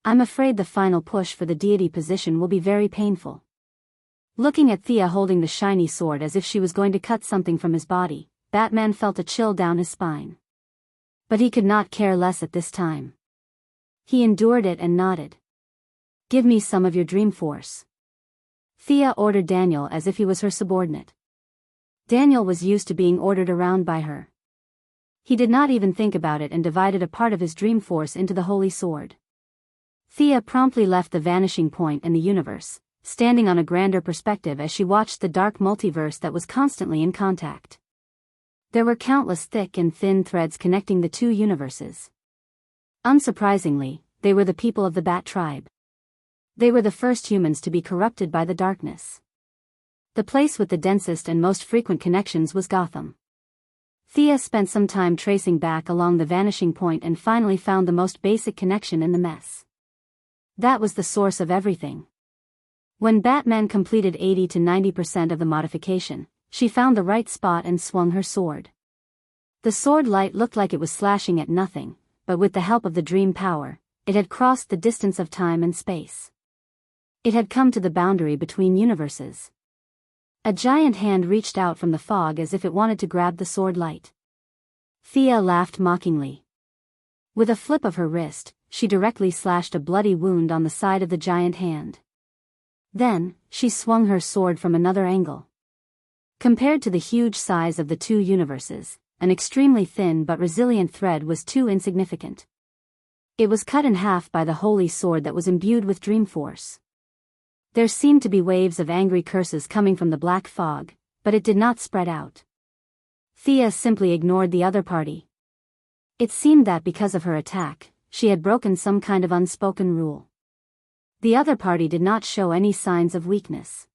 I'm afraid the final push for the deity position will be very painful. Looking at Thea holding the shiny sword as if she was going to cut something from his body, Batman felt a chill down his spine. But he could not care less at this time. He endured it and nodded. Give me some of your dream force. Thea ordered Daniel as if he was her subordinate. Daniel was used to being ordered around by her. He did not even think about it and divided a part of his dream force into the holy sword. Thea promptly left the vanishing point and the universe, standing on a grander perspective as she watched the dark multiverse that was constantly in contact. There were countless thick and thin threads connecting the two universes. Unsurprisingly, they were the people of the Bat tribe. They were the first humans to be corrupted by the darkness. The place with the densest and most frequent connections was Gotham. Thea spent some time tracing back along the vanishing point and finally found the most basic connection in the mess. That was the source of everything. When Batman completed 80 to 90% of the modification, she found the right spot and swung her sword. The sword light looked like it was slashing at nothing, but with the help of the dream power, it had crossed the distance of time and space. It had come to the boundary between universes. A giant hand reached out from the fog as if it wanted to grab the sword light. Thea laughed mockingly. With a flip of her wrist, she directly slashed a bloody wound on the side of the giant hand. Then, she swung her sword from another angle. Compared to the huge size of the two universes, an extremely thin but resilient thread was too insignificant. It was cut in half by the holy sword that was imbued with dream force. There seemed to be waves of angry curses coming from the black fog, but it did not spread out. Thea simply ignored the other party. It seemed that because of her attack, she had broken some kind of unspoken rule. The other party did not show any signs of weakness.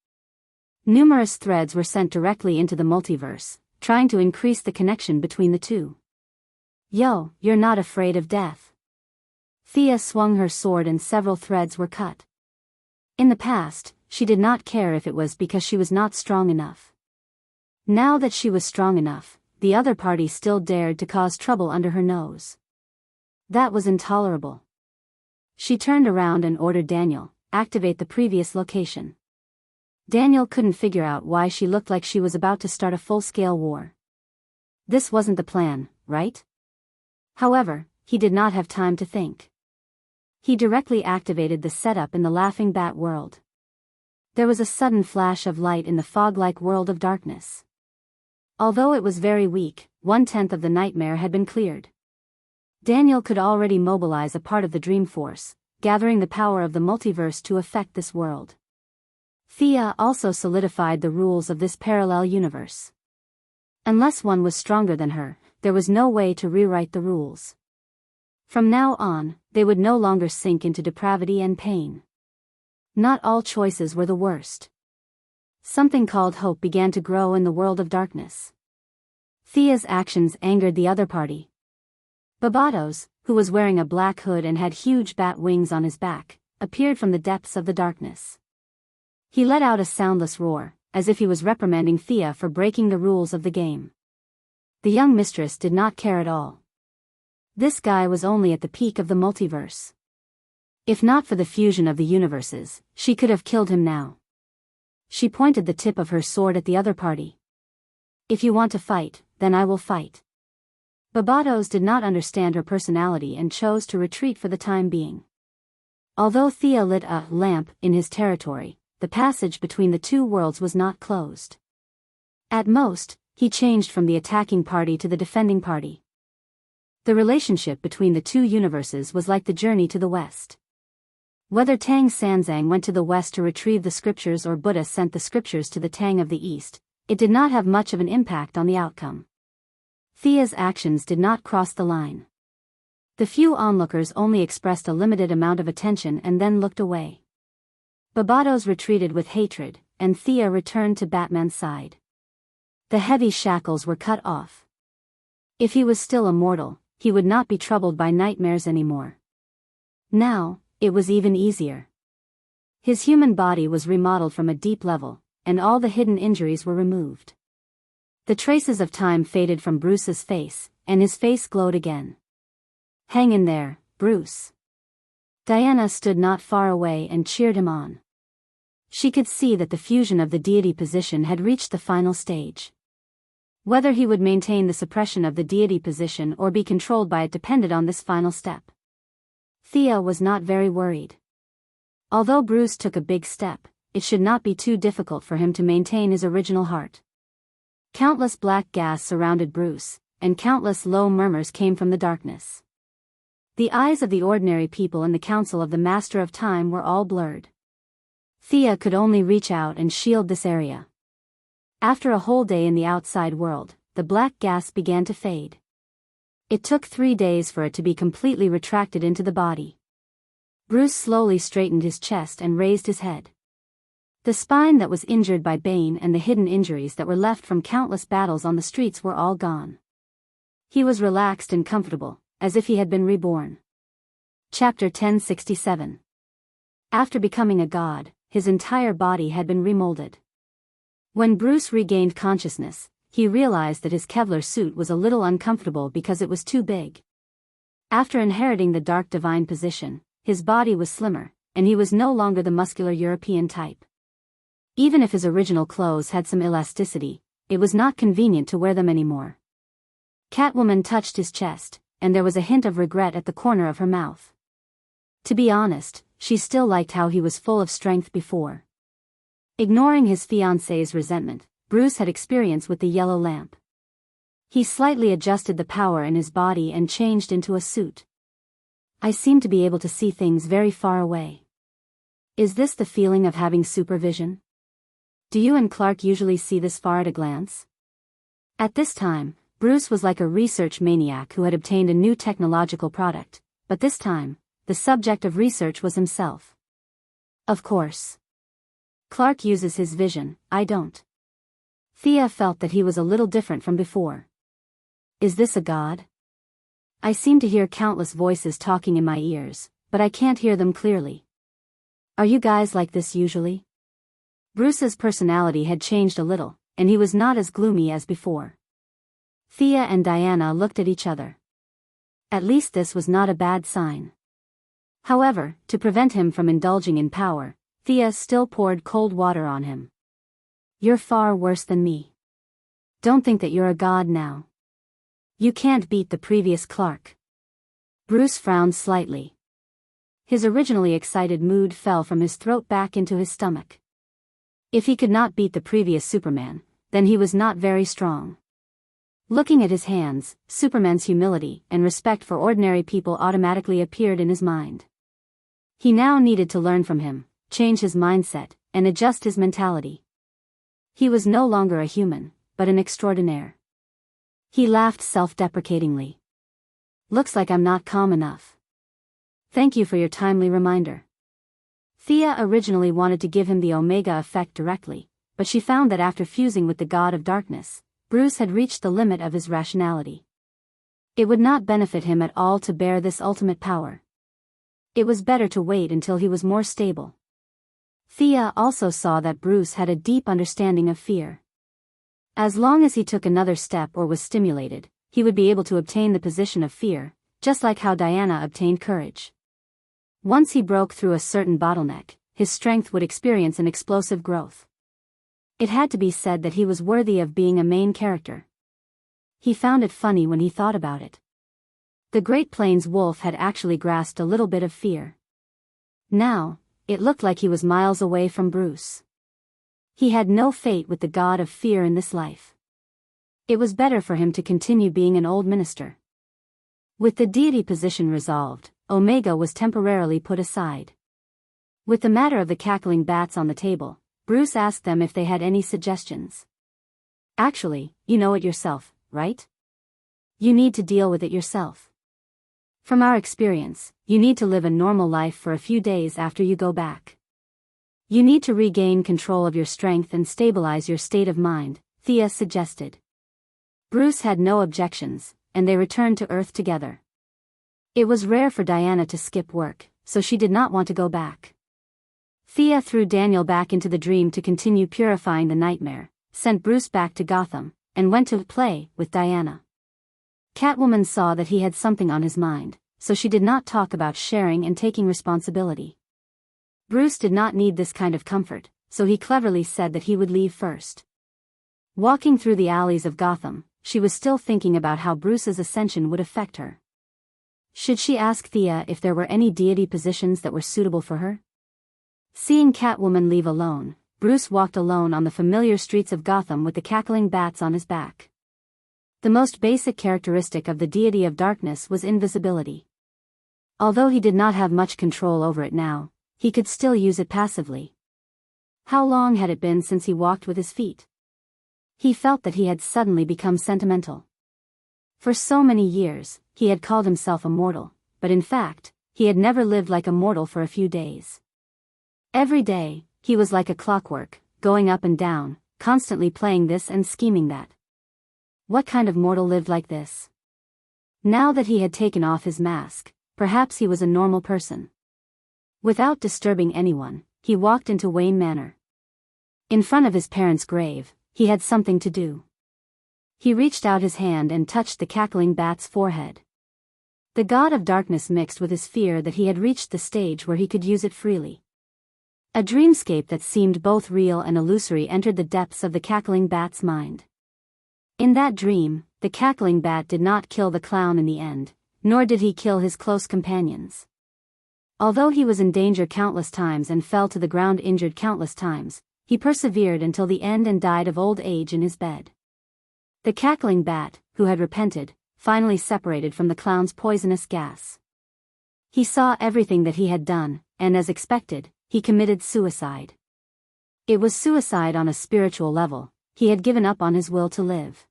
Numerous threads were sent directly into the multiverse, trying to increase the connection between the two. Yo, you're not afraid of death. Thea swung her sword and several threads were cut. In the past, she did not care if it was because she was not strong enough. Now that she was strong enough, the other party still dared to cause trouble under her nose. That was intolerable. She turned around and ordered Daniel, activate the previous location. Daniel couldn't figure out why she looked like she was about to start a full-scale war. This wasn't the plan, right? However, he did not have time to think. He directly activated the setup in the Laughing Bat world. There was a sudden flash of light in the fog-like world of darkness. Although it was very weak, 1/10 of the nightmare had been cleared. Daniel could already mobilize a part of the dream force, gathering the power of the multiverse to affect this world. Thea also solidified the rules of this parallel universe. Unless one was stronger than her, there was no way to rewrite the rules. From now on, they would no longer sink into depravity and pain. Not all choices were the worst. Something called hope began to grow in the world of darkness. Thea's actions angered the other party. Barbados, who was wearing a black hood and had huge bat wings on his back, appeared from the depths of the darkness. He let out a soundless roar, as if he was reprimanding Thea for breaking the rules of the game. The young mistress did not care at all. This guy was only at the peak of the multiverse. If not for the fusion of the universes, she could have killed him now. She pointed the tip of her sword at the other party. If you want to fight, then I will fight. Barbados did not understand her personality and chose to retreat for the time being. Although Thea lit a lamp in his territory, the passage between the two worlds was not closed. At most, he changed from the attacking party to the defending party. The relationship between the two universes was like the journey to the west. Whether Tang Sanzang went to the west to retrieve the scriptures or Buddha sent the scriptures to the Tang of the east, it did not have much of an impact on the outcome. Thea's actions did not cross the line. The few onlookers only expressed a limited amount of attention and then looked away. Barbados retreated with hatred, and Thea returned to Batman's side. The heavy shackles were cut off. If he was still immortal, he would not be troubled by nightmares anymore. Now, it was even easier. His human body was remodeled from a deep level, and all the hidden injuries were removed. The traces of time faded from Bruce's face, and his face glowed again. Hang in there, Bruce. Diana stood not far away and cheered him on. She could see that the fusion of the deity position had reached the final stage. Whether he would maintain the suppression of the deity position or be controlled by it depended on this final step. Thea was not very worried. Although Bruce took a big step, it should not be too difficult for him to maintain his original heart. Countless black gas surrounded Bruce, and countless low murmurs came from the darkness. The eyes of the ordinary people in the council of the Master of Time were all blurred. Thea could only reach out and shield this area. After a whole day in the outside world, the black gas began to fade. It took 3 days for it to be completely retracted into the body. Bruce slowly straightened his chest and raised his head. The spine that was injured by Bane and the hidden injuries that were left from countless battles on the streets were all gone. He was relaxed and comfortable, as if he had been reborn. Chapter 1067. After becoming a god, his entire body had been remolded. When Bruce regained consciousness, he realized that his Kevlar suit was a little uncomfortable because it was too big. After inheriting the dark divine position, his body was slimmer, and he was no longer the muscular European type. Even if his original clothes had some elasticity, it was not convenient to wear them anymore. Catwoman touched his chest, and there was a hint of regret at the corner of her mouth. To be honest, she still liked how he was full of strength before. Ignoring his fiancée's resentment, Bruce had experience with the yellow lamp. He slightly adjusted the power in his body and changed into a suit. I seem to be able to see things very far away. Is this the feeling of having supervision? Do you and Clark usually see this far at a glance? At this time, Bruce was like a research maniac who had obtained a new technological product, but this time, the subject of research was himself. Of course. Clark uses his vision, I don't. Thea felt that he was a little different from before. Is this a god? I seem to hear countless voices talking in my ears, but I can't hear them clearly. Are you guys like this usually? Bruce's personality had changed a little, and he was not as gloomy as before. Thea and Diana looked at each other. At least this was not a bad sign. However, to prevent him from indulging in power, Thea still poured cold water on him. You're far worse than me. Don't think that you're a god now. You can't beat the previous Clark. Bruce frowned slightly. His originally excited mood fell from his throat back into his stomach. If he could not beat the previous Superman, then he was not very strong. Looking at his hands, Superman's humility and respect for ordinary people automatically appeared in his mind. He now needed to learn from him, change his mindset, and adjust his mentality. He was no longer a human, but an extraordinaire. He laughed self-deprecatingly. Looks like I'm not calm enough. Thank you for your timely reminder. Thea originally wanted to give him the Omega effect directly, but she found that after fusing with the God of Darkness, Bruce had reached the limit of his rationality. It would not benefit him at all to bear this ultimate power. It was better to wait until he was more stable. Thea also saw that Bruce had a deep understanding of fear. As long as he took another step or was stimulated, he would be able to obtain the position of fear, just like how Diana obtained courage. Once he broke through a certain bottleneck, his strength would experience an explosive growth. It had to be said that he was worthy of being a main character. He found it funny when he thought about it. The Great Plains wolf had actually grasped a little bit of fear. Now, it looked like he was miles away from Bruce. He had no fate with the god of fear in this life. It was better for him to continue being an old minister. With the deity position resolved, Omega was temporarily put aside. With the matter of the cackling bats on the table, Bruce asked them if they had any suggestions. Actually, you know it yourself, right? You need to deal with it yourself. From our experience, you need to live a normal life for a few days after you go back. You need to regain control of your strength and stabilize your state of mind, Thea suggested. Bruce had no objections, and they returned to Earth together. It was rare for Diana to skip work, so she did not want to go back. Thea threw Daniel back into the dream to continue purifying the nightmare, sent Bruce back to Gotham, and went to play with Diana. Catwoman saw that he had something on his mind, so she did not talk about sharing and taking responsibility. Bruce did not need this kind of comfort, so he cleverly said that he would leave first. Walking through the alleys of Gotham, she was still thinking about how Bruce's ascension would affect her. Should she ask Thea if there were any deity positions that were suitable for her? Seeing Catwoman leave alone, Bruce walked alone on the familiar streets of Gotham with the cackling bats on his back. The most basic characteristic of the deity of darkness was invisibility. Although he did not have much control over it now, he could still use it passively. How long had it been since he walked with his feet? He felt that he had suddenly become sentimental. For so many years, he had called himself a mortal, but in fact, he had never lived like a mortal for a few days. Every day, he was like a clockwork, going up and down, constantly playing this and scheming that. What kind of mortal lived like this? Now that he had taken off his mask, perhaps he was a normal person. Without disturbing anyone, he walked into Wayne Manor. In front of his parents' grave, he had something to do. He reached out his hand and touched the cackling bat's forehead. The god of darkness mixed with his fear that he had reached the stage where he could use it freely. A dreamscape that seemed both real and illusory entered the depths of the cackling bat's mind. In that dream, the cackling bat did not kill the clown in the end, nor did he kill his close companions. Although he was in danger countless times and fell to the ground injured countless times, he persevered until the end and died of old age in his bed. The cackling bat, who had repented, finally separated from the clown's poisonous gas. He saw everything that he had done, and as expected, he committed suicide. It was suicide on a spiritual level. He had given up on his will to live.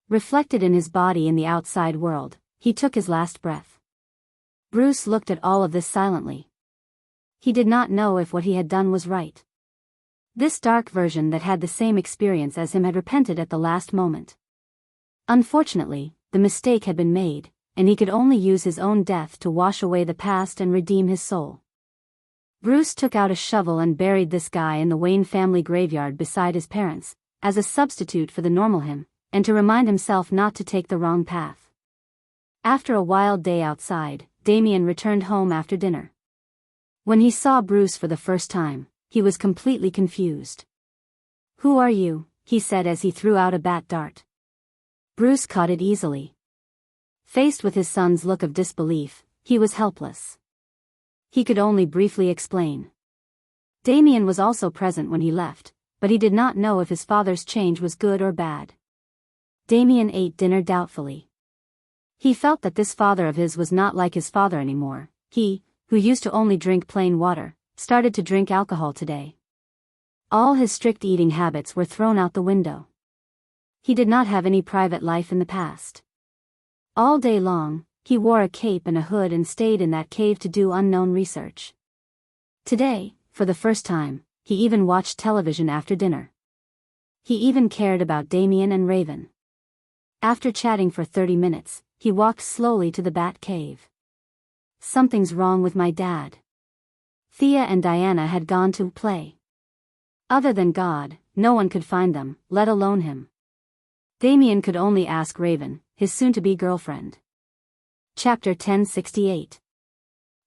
Reflected in his body in the outside world, he took his last breath. Bruce looked at all of this silently. He did not know if what he had done was right. This dark version that had the same experience as him had repented at the last moment. Unfortunately, the mistake had been made, and he could only use his own death to wash away the past and redeem his soul. Bruce took out a shovel and buried this guy in the Wayne family graveyard beside his parents, as a substitute for the normal him, and to remind himself not to take the wrong path. After a wild day outside, Damien returned home after dinner. When he saw Bruce for the first time, he was completely confused. "Who are you?" he said as he threw out a bat dart. Bruce caught it easily. Faced with his son's look of disbelief, he was helpless. He could only briefly explain. Damien was also present when he left, but he did not know if his father's change was good or bad. Damien ate dinner doubtfully. He felt that this father of his was not like his father anymore. He, who used to only drink plain water, started to drink alcohol today. All his strict eating habits were thrown out the window. He did not have any private life in the past. All day long, he wore a cape and a hood and stayed in that cave to do unknown research. Today, for the first time, he even watched television after dinner. He even cared about Damien and Raven. After chatting for 30 minutes, he walked slowly to the bat cave. "Something's wrong with my dad." Thea and Diana had gone to play. Other than God, no one could find them, let alone him. Damien could only ask Raven, his soon-to-be girlfriend. Chapter 1068.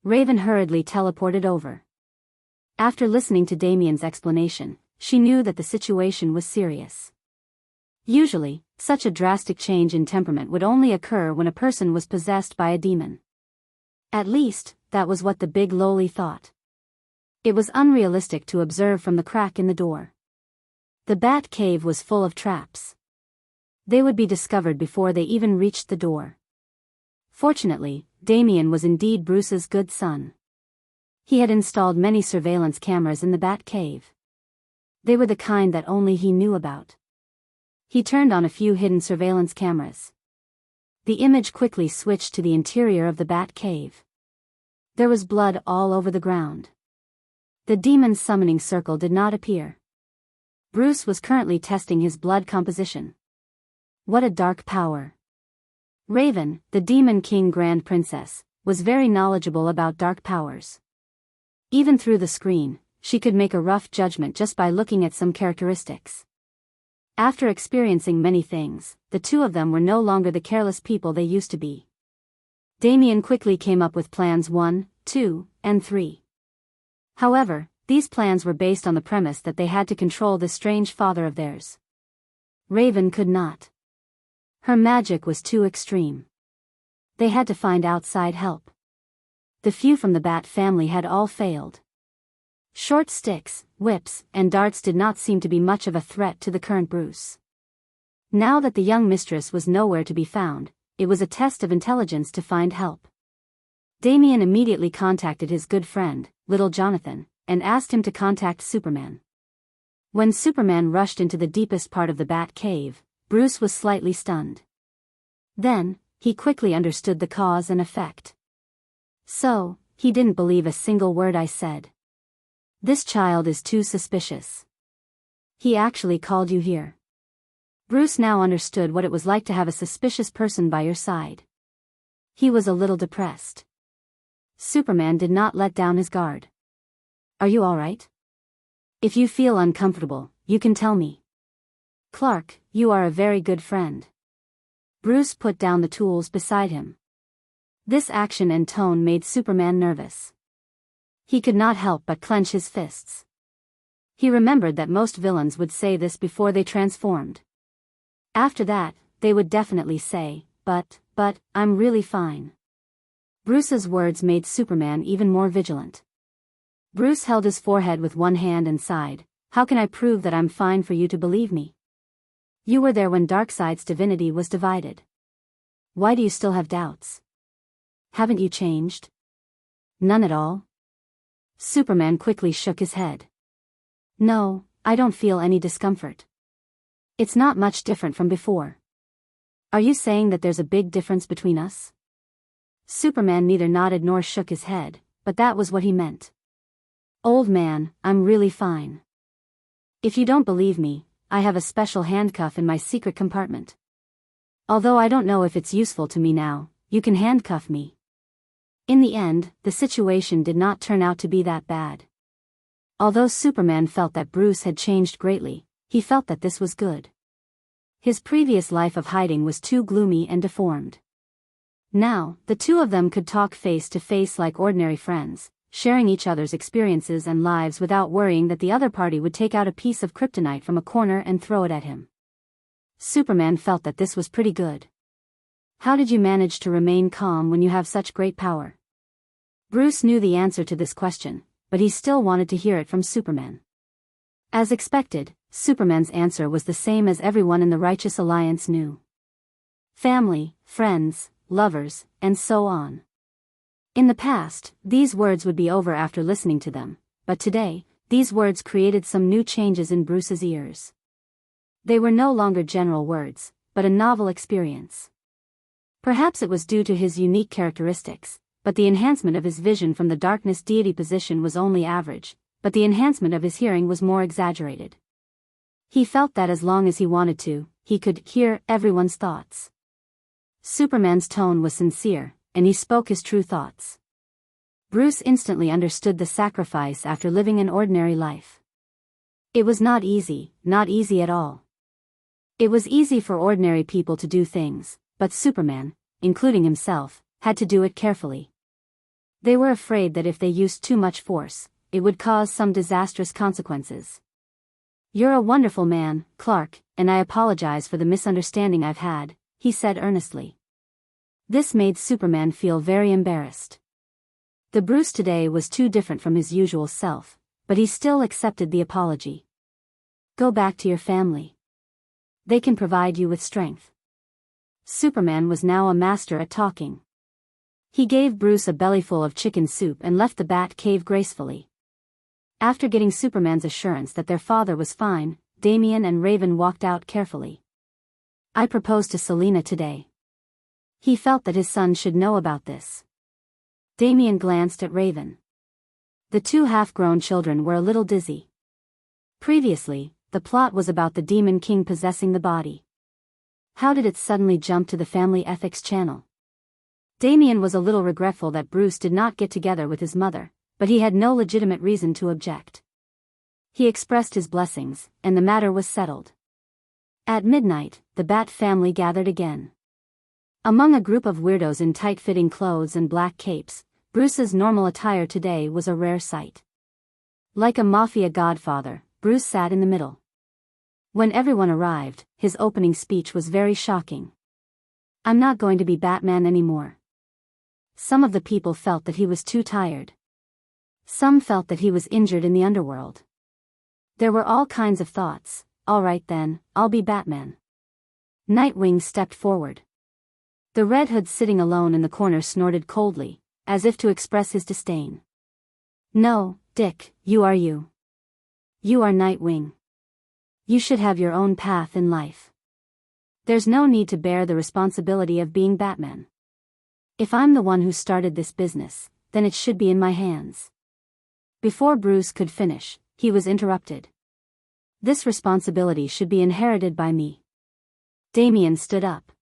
Raven hurriedly teleported over. After listening to Damien's explanation, she knew that the situation was serious. Usually, such a drastic change in temperament would only occur when a person was possessed by a demon. At least, that was what the big loli thought. It was unrealistic to observe from the crack in the door. The bat cave was full of traps. They would be discovered before they even reached the door. Fortunately, Damien was indeed Bruce's good son. He had installed many surveillance cameras in the bat cave. They were the kind that only he knew about. He turned on a few hidden surveillance cameras. The image quickly switched to the interior of the bat cave. There was blood all over the ground. The demon's summoning circle did not appear. Bruce was currently testing his blood composition. What a dark power. Raven, the Demon King Grand Princess, was very knowledgeable about dark powers. Even through the screen, she could make a rough judgment just by looking at some characteristics. After experiencing many things, the two of them were no longer the careless people they used to be. Damien quickly came up with plans 1, 2, and 3. However, these plans were based on the premise that they had to control this strange father of theirs. Raven could not. Her magic was too extreme. They had to find outside help. The few from the Bat family had all failed. Short sticks, whips, and darts did not seem to be much of a threat to the current Bruce. Now that the young mistress was nowhere to be found, it was a test of intelligence to find help. Damien immediately contacted his good friend, Little Jonathan, and asked him to contact Superman. When Superman rushed into the deepest part of the Bat Cave, Bruce was slightly stunned. Then, he quickly understood the cause and effect. So, he didn't believe a single word I said. This child is too suspicious. He actually called you here. Bruce now understood what it was like to have a suspicious person by your side. He was a little depressed. Superman did not let down his guard. Are you all right? If you feel uncomfortable, you can tell me. Clark, you are a very good friend. Bruce put down the tools beside him. This action and tone made Superman nervous. He could not help but clench his fists. He remembered that most villains would say this before they transformed. After that, they would definitely say, but, I'm really fine. Bruce's words made Superman even more vigilant. Bruce held his forehead with one hand and sighed, how can I prove that I'm fine for you to believe me? You were there when Darkseid's divinity was divided. Why do you still have doubts? Haven't you changed? None at all? Superman quickly shook his head. No, I don't feel any discomfort. It's not much different from before. Are you saying that there's a big difference between us? Superman neither nodded nor shook his head, but that was what he meant. Old man, I'm really fine. If you don't believe me, I have a special handcuff in my secret compartment. Although I don't know if it's useful to me now, you can handcuff me. In the end, the situation did not turn out to be that bad. Although Superman felt that Bruce had changed greatly, he felt that this was good. His previous life of hiding was too gloomy and deformed. Now, the two of them could talk face to face like ordinary friends, sharing each other's experiences and lives without worrying that the other party would take out a piece of kryptonite from a corner and throw it at him. Superman felt that this was pretty good. How did you manage to remain calm when you have such great power? Bruce knew the answer to this question, but he still wanted to hear it from Superman. As expected, Superman's answer was the same as everyone in the Righteous Alliance knew. Family, friends, lovers, and so on. In the past, these words would be over after listening to them, but today, these words created some new changes in Bruce's ears. They were no longer general words, but a novel experience. Perhaps it was due to his unique characteristics, but the enhancement of his vision from the darkness deity position was only average, but the enhancement of his hearing was more exaggerated. He felt that as long as he wanted to, he could hear everyone's thoughts. Superman's tone was sincere, and he spoke his true thoughts. Bruce instantly understood the sacrifice after living an ordinary life. It was not easy at all. It was easy for ordinary people to do things, but Superman, including himself, had to do it carefully. They were afraid that if they used too much force, it would cause some disastrous consequences. You're a wonderful man, Clark, and I apologize for the misunderstanding I've had, he said earnestly. This made Superman feel very embarrassed. The Bruce today was too different from his usual self, but he still accepted the apology. Go back to your family. They can provide you with strength. Superman was now a master at talking. He gave Bruce a bellyful of chicken soup and left the Bat Cave gracefully. After getting Superman's assurance that their father was fine, Damien and Raven walked out carefully. I proposed to Selina today. He felt that his son should know about this. Damien glanced at Raven. The two half-grown children were a little dizzy. Previously, the plot was about the Demon King possessing the body. How did it suddenly jump to the Family Ethics channel? Damien was a little regretful that Bruce did not get together with his mother, but he had no legitimate reason to object. He expressed his blessings, and the matter was settled. At midnight, the Bat family gathered again. Among a group of weirdos in tight-fitting clothes and black capes, Bruce's normal attire today was a rare sight. Like a mafia godfather, Bruce sat in the middle. When everyone arrived, his opening speech was very shocking. I'm not going to be Batman anymore. Some of the people felt that he was too tired. Some felt that he was injured in the underworld. There were all kinds of thoughts. All right then, I'll be Batman. Nightwing stepped forward. The Red Hood sitting alone in the corner snorted coldly, as if to express his disdain. "No, Dick, you are you. You are Nightwing. You should have your own path in life. There's no need to bear the responsibility of being Batman. If I'm the one who started this business, then it should be in my hands." Before Bruce could finish, he was interrupted. "This responsibility should be inherited by me." Damian stood up.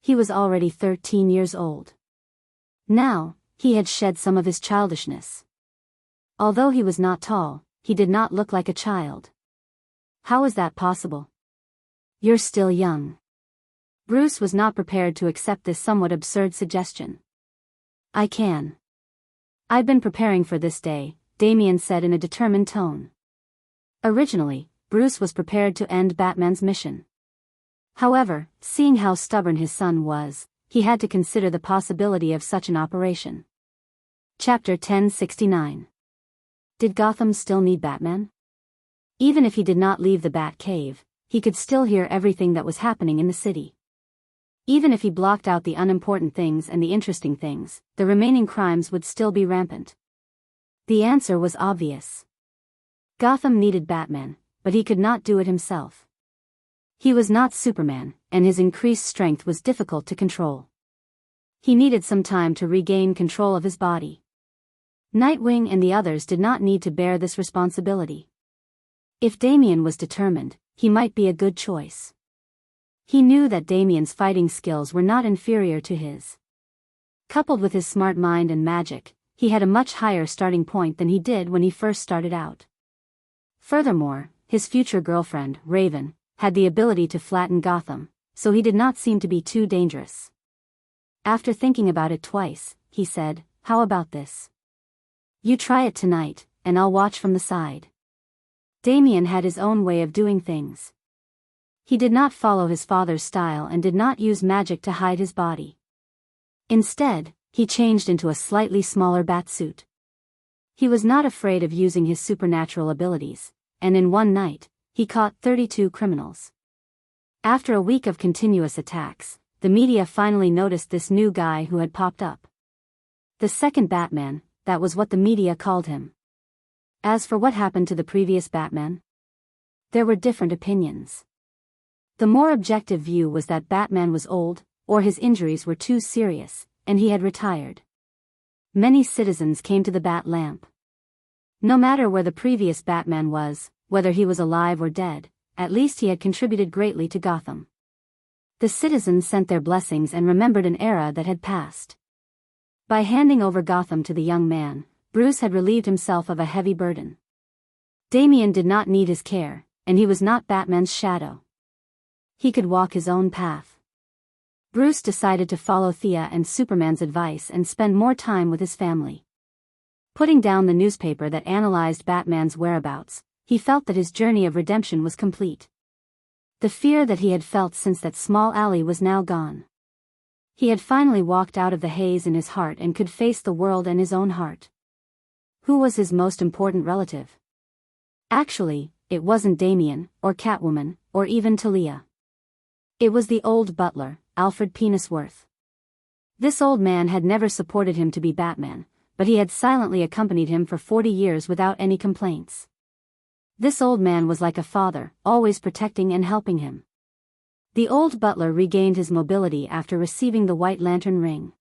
He was already 13 years old. Now, he had shed some of his childishness. Although he was not tall, he did not look like a child. "How is that possible? You're still young." Bruce was not prepared to accept this somewhat absurd suggestion. "I can. I've been preparing for this day," Damian said in a determined tone. Originally, Bruce was prepared to end Batman's mission. However, seeing how stubborn his son was, he had to consider the possibility of such an operation. Chapter 1069. Did Gotham still need Batman? Even if he did not leave the Bat Cave, he could still hear everything that was happening in the city. Even if he blocked out the unimportant things and the interesting things, the remaining crimes would still be rampant. The answer was obvious. Gotham needed Batman, but he could not do it himself. He was not Superman, and his increased strength was difficult to control. He needed some time to regain control of his body. Nightwing and the others did not need to bear this responsibility. If Damian was determined, he might be a good choice. He knew that Damian's fighting skills were not inferior to his. Coupled with his smart mind and magic, he had a much higher starting point than he did when he first started out. Furthermore, his future girlfriend, Raven, had the ability to flatten Gotham, so he did not seem to be too dangerous. After thinking about it twice, he said, "How about this? You try it tonight, and I'll watch from the side." Damian had his own way of doing things. He did not follow his father's style and did not use magic to hide his body. Instead, he changed into a slightly smaller batsuit. He was not afraid of using his supernatural abilities, and in one night, he caught 32 criminals. After a week of continuous attacks, the media finally noticed this new guy who had popped up. The second Batman, that was what the media called him. As for what happened to the previous Batman, there were different opinions. The more objective view was that Batman was old, or his injuries were too serious, and he had retired. Many citizens came to the Bat Lamp. No matter where the previous Batman was, whether he was alive or dead, at least he had contributed greatly to Gotham. The citizens sent their blessings and remembered an era that had passed. By handing over Gotham to the young man, Bruce had relieved himself of a heavy burden. Damian did not need his care, and he was not Batman's shadow. He could walk his own path. Bruce decided to follow Thea and Superman's advice and spend more time with his family. Putting down the newspaper that analyzed Batman's whereabouts, he felt that his journey of redemption was complete. The fear that he had felt since that small alley was now gone. He had finally walked out of the haze in his heart and could face the world and his own heart. Who was his most important relative? Actually, it wasn't Damian, or Catwoman, or even Talia. It was the old butler, Alfred Pennyworth. This old man had never supported him to be Batman, but he had silently accompanied him for 40 years without any complaints. This old man was like a father, always protecting and helping him. The old butler regained his mobility after receiving the White Lantern ring.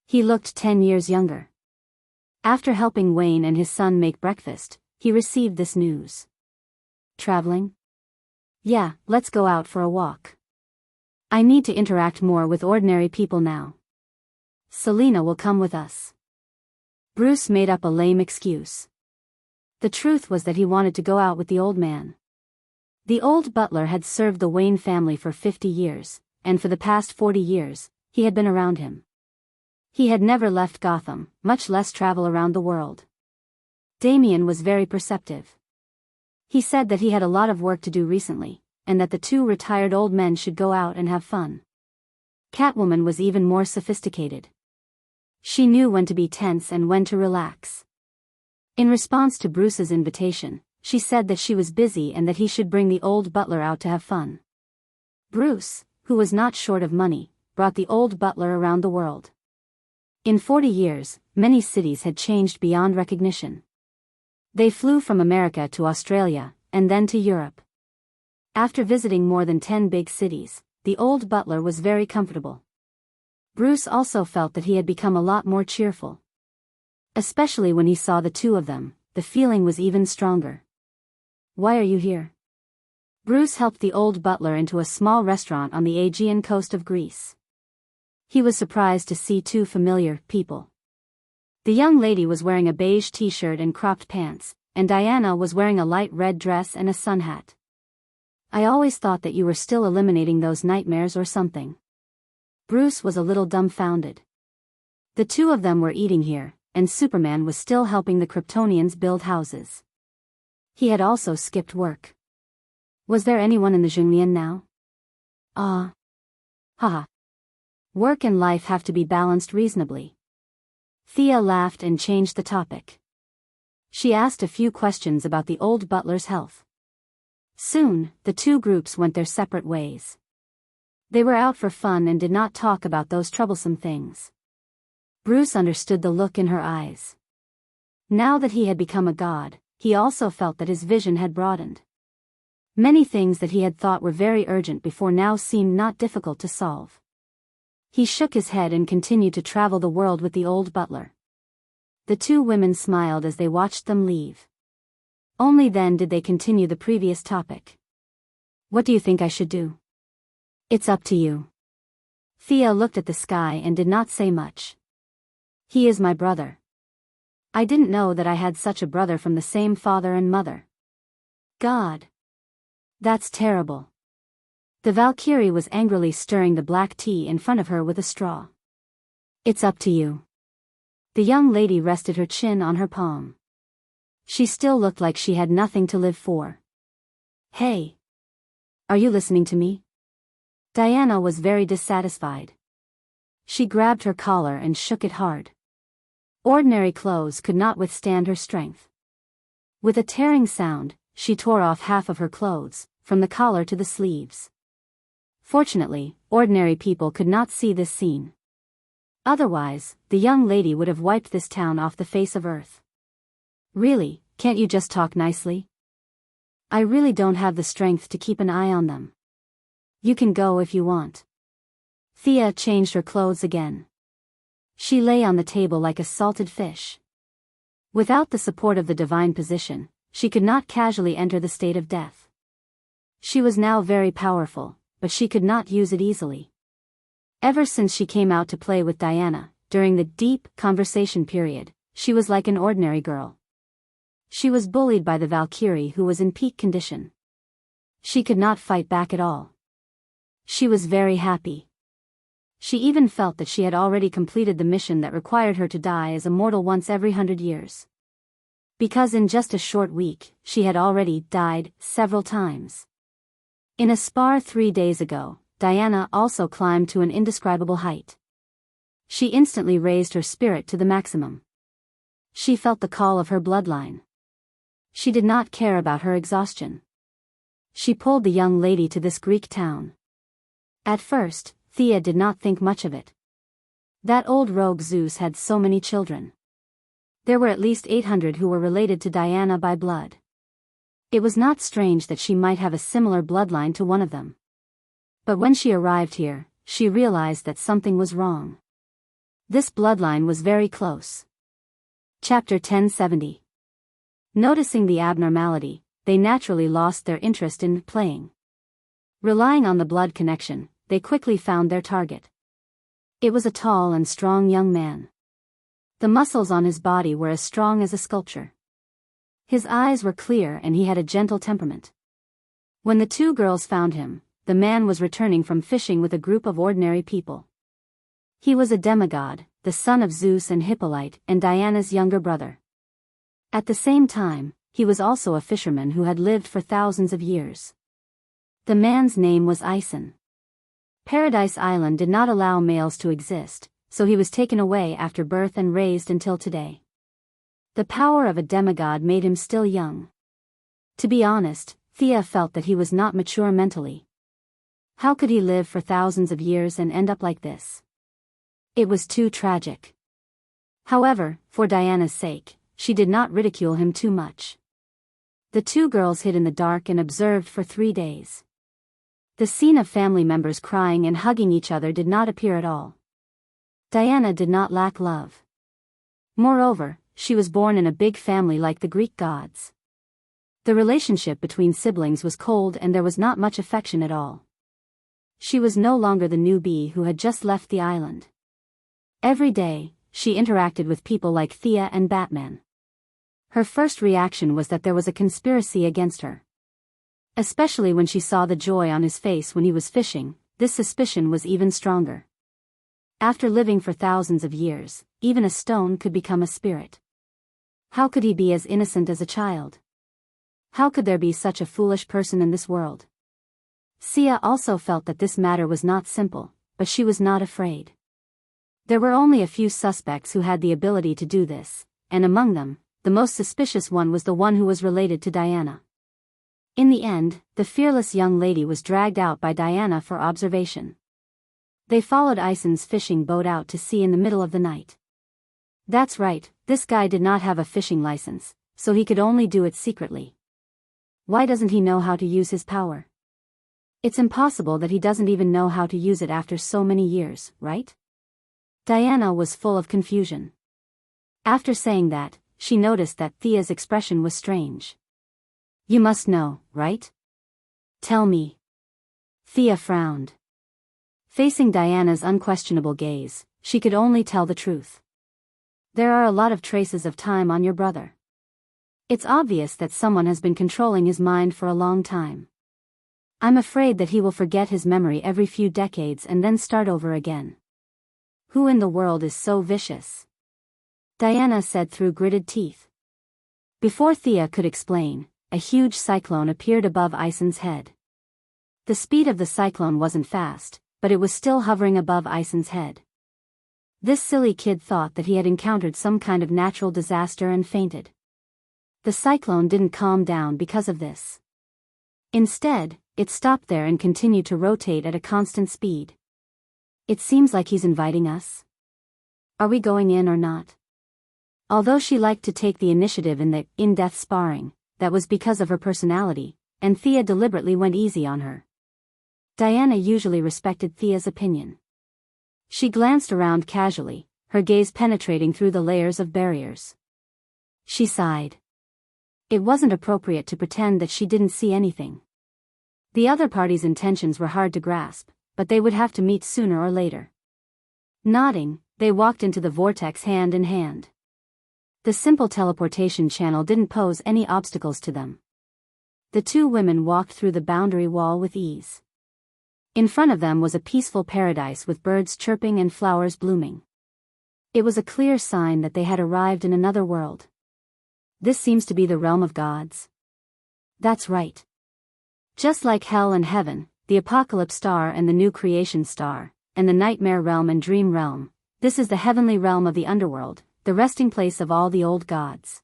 He looked 10 years younger. After helping Wayne and his son make breakfast, he received this news. "Traveling? Yeah, let's go out for a walk. I need to interact more with ordinary people now. Selina will come with us." Bruce made up a lame excuse. The truth was that he wanted to go out with the old man. The old butler had served the Wayne family for 50 years, and for the past 40 years, he had been around him. He had never left Gotham, much less travel around the world. Damian was very perceptive. He said that he had a lot of work to do recently, and that the two retired old men should go out and have fun. Catwoman was even more sophisticated. She knew when to be tense and when to relax. In response to Bruce's invitation, she said that she was busy and that he should bring the old butler out to have fun. Bruce, who was not short of money, brought the old butler around the world. In 40 years, many cities had changed beyond recognition. They flew from America to Australia, and then to Europe. After visiting more than 10 big cities, the old butler was very comfortable. Bruce also felt that he had become a lot more cheerful. Especially when he saw the two of them, the feeling was even stronger. "Why are you here?" Bruce helped the old butler into a small restaurant on the Aegean coast of Greece. He was surprised to see two familiar people. The young lady was wearing a beige t-shirt and cropped pants, and Diana was wearing a light red dress and a sun hat. "I always thought that you were still eliminating those nightmares or something." Bruce was a little dumbfounded. The two of them were eating here, and Superman was still helping the Kryptonians build houses. He had also skipped work. Was there anyone in the Junglian now? Haha. Work and life have to be balanced reasonably. Thea laughed and changed the topic. She asked a few questions about the old butler's health. Soon, the two groups went their separate ways. They were out for fun and did not talk about those troublesome things. Bruce understood the look in her eyes. Now that he had become a god, he also felt that his vision had broadened. Many things that he had thought were very urgent before now seemed not difficult to solve. He shook his head and continued to travel the world with the old butler. The two women smiled as they watched them leave. Only then did they continue the previous topic. "What do you think I should do?" "It's up to you." Thea looked at the sky and did not say much. "He is my brother. I didn't know that I had such a brother from the same father and mother." "God. That's terrible." The Valkyrie was angrily stirring the black tea in front of her with a straw. "It's up to you." The young lady rested her chin on her palm. She still looked like she had nothing to live for. "Hey. Are you listening to me?" Diana was very dissatisfied. She grabbed her collar and shook it hard. Ordinary clothes could not withstand her strength. With a tearing sound, she tore off half of her clothes, from the collar to the sleeves. Fortunately, ordinary people could not see this scene. Otherwise, the young lady would have wiped this town off the face of earth. "Really, can't you just talk nicely? I really don't have the strength to keep an eye on them. You can go if you want." Thea changed her clothes again. She lay on the table like a salted fish. Without the support of the divine position, she could not casually enter the state of death. She was now very powerful, but she could not use it easily. Ever since she came out to play with Diana, during the deep conversation period, she was like an ordinary girl. She was bullied by the Valkyrie who was in peak condition. She could not fight back at all. She was very happy. She even felt that she had already completed the mission that required her to die as a mortal once every 100 years. Because in just a short week, she had already died several times. In a spar 3 days ago, Diana also climbed to an indescribable height. She instantly raised her spirit to the maximum. She felt the call of her bloodline. She did not care about her exhaustion. She pulled the young lady to this Greek town. At first, Thea did not think much of it. That old rogue Zeus had so many children. There were at least 800 who were related to Diana by blood. It was not strange that she might have a similar bloodline to one of them. But when she arrived here, she realized that something was wrong. This bloodline was very close. Chapter 1070. Noticing the abnormality, they naturally lost their interest in playing. Relying on the blood connection, they quickly found their target. It was a tall and strong young man. The muscles on his body were as strong as a sculpture. His eyes were clear and he had a gentle temperament. When the two girls found him, the man was returning from fishing with a group of ordinary people. He was a demigod, the son of Zeus and Hippolyte and Diana's younger brother. At the same time, he was also a fisherman who had lived for thousands of years. The man's name was Ison. Paradise Island did not allow males to exist, so he was taken away after birth and raised until today. The power of a demigod made him still young. To be honest, Thea felt that he was not mature mentally. How could he live for thousands of years and end up like this? It was too tragic. However, for Diana's sake, she did not ridicule him too much. The two girls hid in the dark and observed for 3 days. The scene of family members crying and hugging each other did not appear at all. Diana did not lack love. Moreover, she was born in a big family like the Greek gods. The relationship between siblings was cold and there was not much affection at all. She was no longer the newbie who had just left the island. Every day, she interacted with people like Thea and Batman. Her first reaction was that there was a conspiracy against her. Especially when she saw the joy on his face when he was fishing, this suspicion was even stronger. After living for thousands of years, even a stone could become a spirit. How could he be as innocent as a child? How could there be such a foolish person in this world? Sia also felt that this matter was not simple, but she was not afraid. There were only a few suspects who had the ability to do this, and among them, the most suspicious one was the one who was related to Diana. In the end, the fearless young lady was dragged out by Diana for observation. They followed Ison's fishing boat out to sea in the middle of the night. That's right, this guy did not have a fishing license, so he could only do it secretly. Why doesn't he know how to use his power? It's impossible that he doesn't even know how to use it after so many years, right? Diana was full of confusion. After saying that, she noticed that Thea's expression was strange. You must know, right? Tell me. Thea frowned. Facing Diana's unquestionable gaze, she could only tell the truth. There are a lot of traces of time on your brother. It's obvious that someone has been controlling his mind for a long time. I'm afraid that he will forget his memory every few decades and then start over again. Who in the world is so vicious? Diana said through gritted teeth. Before Thea could explain, a huge cyclone appeared above Ison's head. The speed of the cyclone wasn't fast, but it was still hovering above Ison's head. This silly kid thought that he had encountered some kind of natural disaster and fainted. The cyclone didn't calm down because of this. Instead, it stopped there and continued to rotate at a constant speed. It seems like he's inviting us. Are we going in or not? Although she liked to take the initiative in the in-depth sparring, that was because of her personality, and Thea deliberately went easy on her. Diana usually respected Thea's opinion. She glanced around casually, her gaze penetrating through the layers of barriers. She sighed. It wasn't appropriate to pretend that she didn't see anything. The other party's intentions were hard to grasp, but they would have to meet sooner or later. Nodding, they walked into the vortex hand in hand. The simple teleportation channel didn't pose any obstacles to them. The two women walked through the boundary wall with ease. In front of them was a peaceful paradise with birds chirping and flowers blooming. It was a clear sign that they had arrived in another world. This seems to be the realm of gods. That's right. Just like hell and heaven, the apocalypse star and the new creation star, and the nightmare realm and dream realm, this is the heavenly realm of the underworld, the resting place of all the old gods.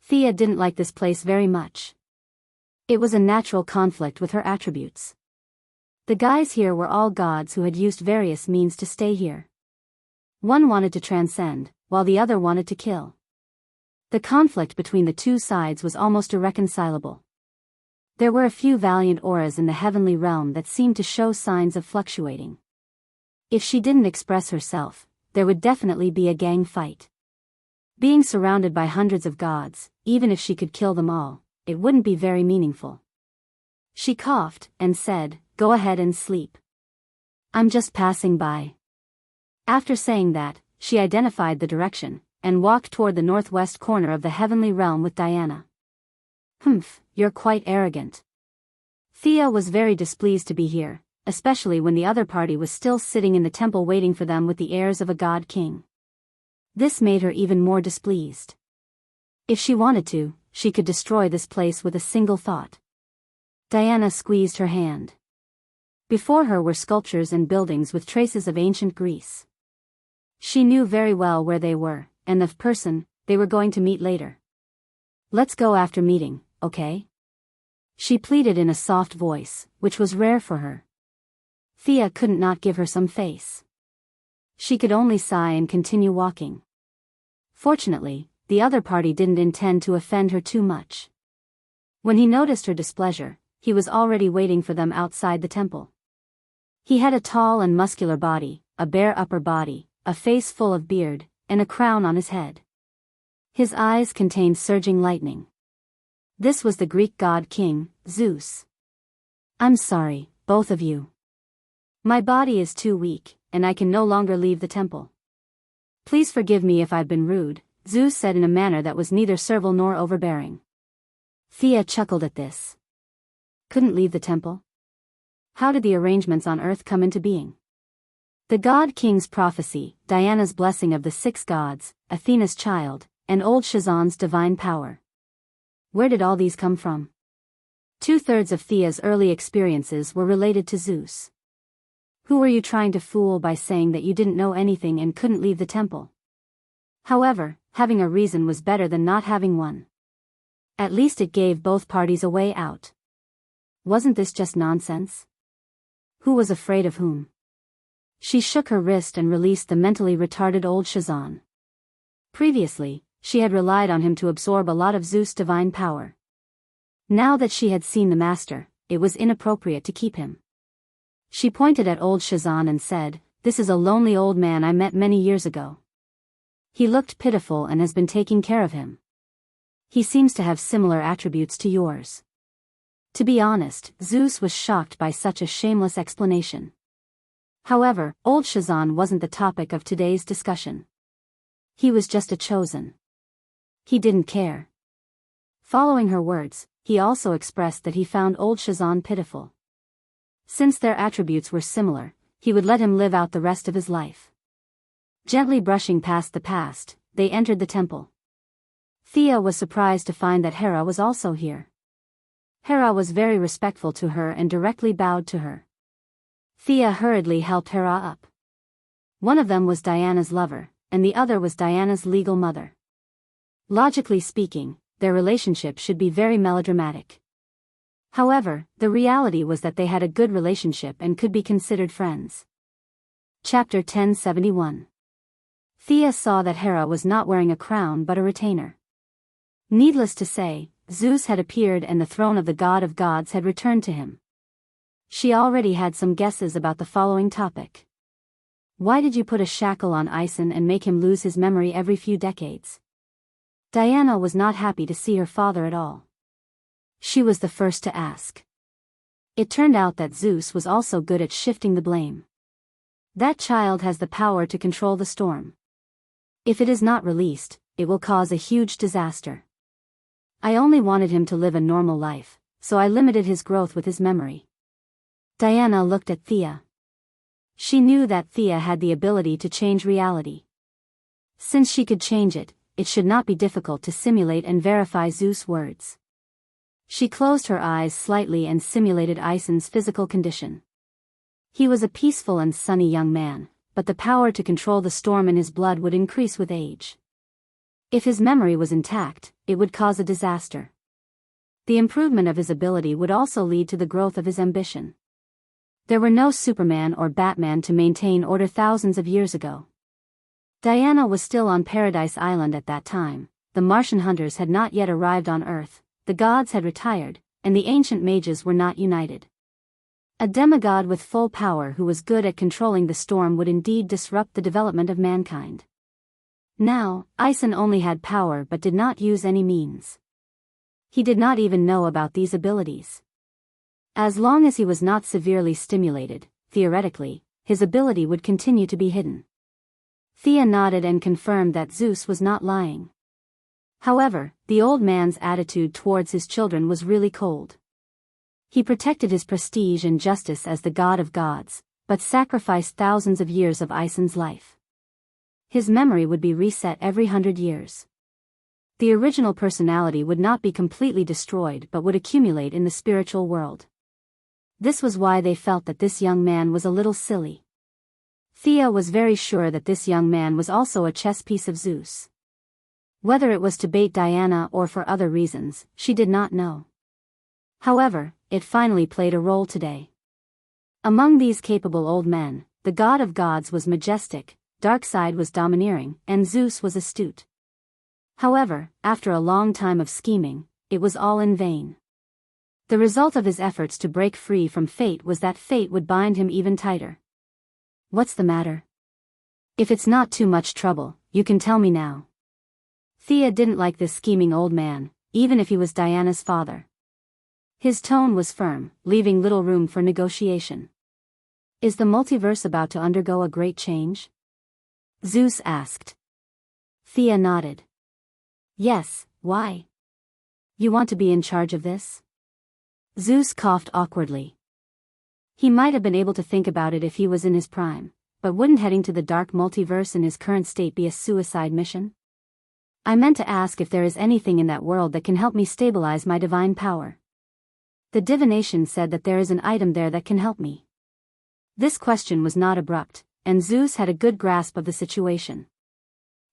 Thea didn't like this place very much. It was a natural conflict with her attributes. The guys here were all gods who had used various means to stay here. One wanted to transcend, while the other wanted to kill. The conflict between the two sides was almost irreconcilable. There were a few valiant auras in the heavenly realm that seemed to show signs of fluctuating. If she didn't express herself, there would definitely be a gang fight. Being surrounded by hundreds of gods, even if she could kill them all, it wouldn't be very meaningful. She coughed and said, "Go ahead and sleep. I'm just passing by." After saying that, she identified the direction, and walked toward the northwest corner of the heavenly realm with Diana. "Humph, you're quite arrogant." Thea was very displeased to be here, especially when the other party was still sitting in the temple waiting for them with the airs of a god king. This made her even more displeased. If she wanted to, she could destroy this place with a single thought. Diana squeezed her hand. Before her were sculptures and buildings with traces of ancient Greece. She knew very well where they were, and the person they were going to meet later. "Let's go after meeting, okay?" She pleaded in a soft voice, which was rare for her. Thea couldn't not give her some face. She could only sigh and continue walking. Fortunately, the other party didn't intend to offend her too much. When he noticed her displeasure, he was already waiting for them outside the temple. He had a tall and muscular body, a bare upper body, a face full of beard, and a crown on his head. His eyes contained surging lightning. This was the Greek god king, Zeus. "I'm sorry, both of you. My body is too weak, and I can no longer leave the temple. Please forgive me if I've been rude," Zeus said in a manner that was neither servile nor overbearing. Thea chuckled at this. Couldn't leave the temple? How did the arrangements on Earth come into being? The god king's prophecy, Diana's blessing of the 6 gods, Athena's child, and old Shazan's divine power. Where did all these come from? 2/3 of Thea's early experiences were related to Zeus. Who were you trying to fool by saying that you didn't know anything and couldn't leave the temple? However, having a reason was better than not having one. At least it gave both parties a way out. Wasn't this just nonsense? Who was afraid of whom? She shook her wrist and released the mentally retarded old Shazan. Previously, she had relied on him to absorb a lot of Zeus' divine power. Now that she had seen the master, it was inappropriate to keep him. She pointed at old Shazan and said, "This is a lonely old man I met many years ago. He looked pitiful and has been taking care of him. He seems to have similar attributes to yours." To be honest, Zeus was shocked by such a shameless explanation. However, old Shazan wasn't the topic of today's discussion. He was just a chosen. He didn't care. Following her words, he also expressed that he found old Shazan pitiful. Since their attributes were similar, he would let him live out the rest of his life. Gently brushing past the past, they entered the temple. Thea was surprised to find that Hera was also here. Hera was very respectful to her and directly bowed to her. Thea hurriedly helped Hera up. One of them was Diana's lover, and the other was Diana's legal mother. Logically speaking, their relationship should be very melodramatic. However, the reality was that they had a good relationship and could be considered friends. Chapter 1071. Thea saw that Hera was not wearing a crown but a retainer. Needless to say, Zeus had appeared and the throne of the god of gods had returned to him. She already had some guesses about the following topic. Why did you put a shackle on Ison and make him lose his memory every few decades? Diana was not happy to see her father at all. She was the first to ask. It turned out that Zeus was also good at shifting the blame. That child has the power to control the storm. If it is not released, it will cause a huge disaster. I only wanted him to live a normal life, so I limited his growth with his memory. Diana looked at Thea. She knew that Thea had the ability to change reality. Since she could change it, it should not be difficult to simulate and verify Zeus' words. She closed her eyes slightly and simulated Ison's physical condition. He was a peaceful and sunny young man, but the power to control the storm in his blood would increase with age. If his memory was intact, it would cause a disaster. The improvement of his ability would also lead to the growth of his ambition. There were no Superman or Batman to maintain order thousands of years ago. Diana was still on Paradise Island at that time, the Martian hunters had not yet arrived on Earth, the gods had retired, and the ancient mages were not united. A demigod with full power who was good at controlling the storm would indeed disrupt the development of mankind. Now, Ison only had power but did not use any means. He did not even know about these abilities. As long as he was not severely stimulated, theoretically, his ability would continue to be hidden. Thea nodded and confirmed that Zeus was not lying. However, the old man's attitude towards his children was really cold. He protected his prestige and justice as the god of gods, but sacrificed thousands of years of Ison's life. His memory would be reset every 100 years. The original personality would not be completely destroyed but would accumulate in the spiritual world. This was why they felt that this young man was a little silly. Thea was very sure that this young man was also a chess piece of Zeus. Whether it was to bait Diana or for other reasons, she did not know. However, it finally played a role today. Among these capable old men, the god of gods was majestic, Darkseid was domineering, and Zeus was astute. However, after a long time of scheming, it was all in vain. The result of his efforts to break free from fate was that fate would bind him even tighter. What's the matter? If it's not too much trouble, you can tell me now. Thea didn't like this scheming old man, even if he was Diana's father. His tone was firm, leaving little room for negotiation. Is the multiverse about to undergo a great change? Zeus asked. Thea nodded. Yes, why? You want to be in charge of this? Zeus coughed awkwardly. He might have been able to think about it if he was in his prime, but wouldn't heading to the dark multiverse in his current state be a suicide mission? I meant to ask if there is anything in that world that can help me stabilize my divine power. The divination said that there is an item there that can help me. This question was not abrupt, and Zeus had a good grasp of the situation.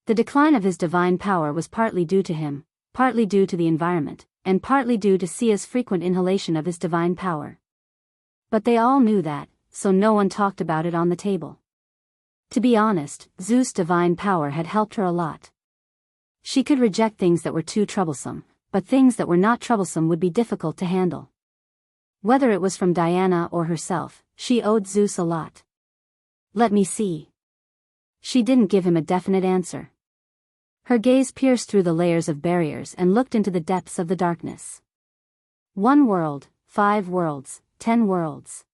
The decline of his divine power was partly due to him, partly due to the environment, and partly due to Sia's frequent inhalation of his divine power. But they all knew that, so no one talked about it on the table. To be honest, Zeus' divine power had helped her a lot. She could reject things that were too troublesome, but things that were not troublesome would be difficult to handle. Whether it was from Diana or herself, she owed Zeus a lot. Let me see. She didn't give him a definite answer. Her gaze pierced through the layers of barriers and looked into the depths of the darkness. 1 world, 5 worlds, 10 worlds.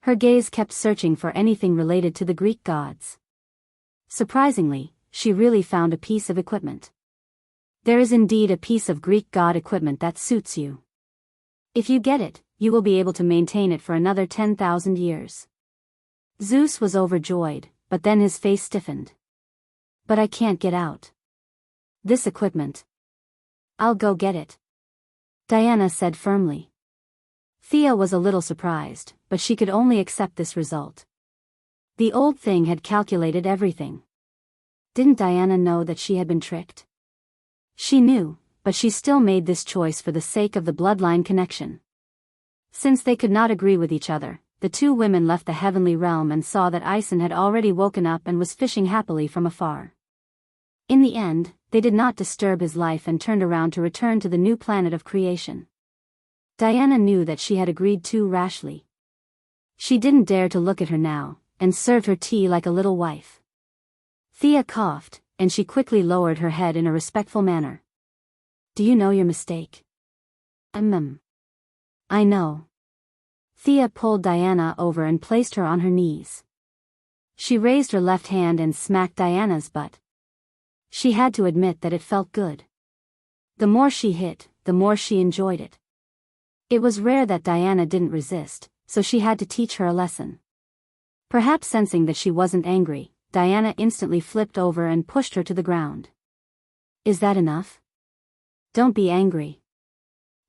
Her gaze kept searching for anything related to the Greek gods. Surprisingly, she really found a piece of equipment. There is indeed a piece of Greek god equipment that suits you. If you get it, you will be able to maintain it for another 10,000 years. Zeus was overjoyed, but then his face stiffened. But I can't get out. This equipment. I'll go get it, Diana said firmly. Thea was a little surprised, but she could only accept this result. The old thing had calculated everything. Didn't Diana know that she had been tricked? She knew, but she still made this choice for the sake of the bloodline connection. Since they could not agree with each other, the two women left the heavenly realm and saw that Ison had already woken up and was fishing happily from afar. In the end, they did not disturb his life and turned around to return to the new planet of creation. Diana knew that she had agreed too rashly. She didn't dare to look at her now, and served her tea like a little wife. Thea coughed, and she quickly lowered her head in a respectful manner. Do you know your mistake? I know. Thea pulled Diana over and placed her on her knees. She raised her left hand and smacked Diana's butt. She had to admit that it felt good. The more she hit, the more she enjoyed it. It was rare that Diana didn't resist, so she had to teach her a lesson. Perhaps sensing that she wasn't angry, Diana instantly flipped over and pushed her to the ground. Is that enough? Don't be angry.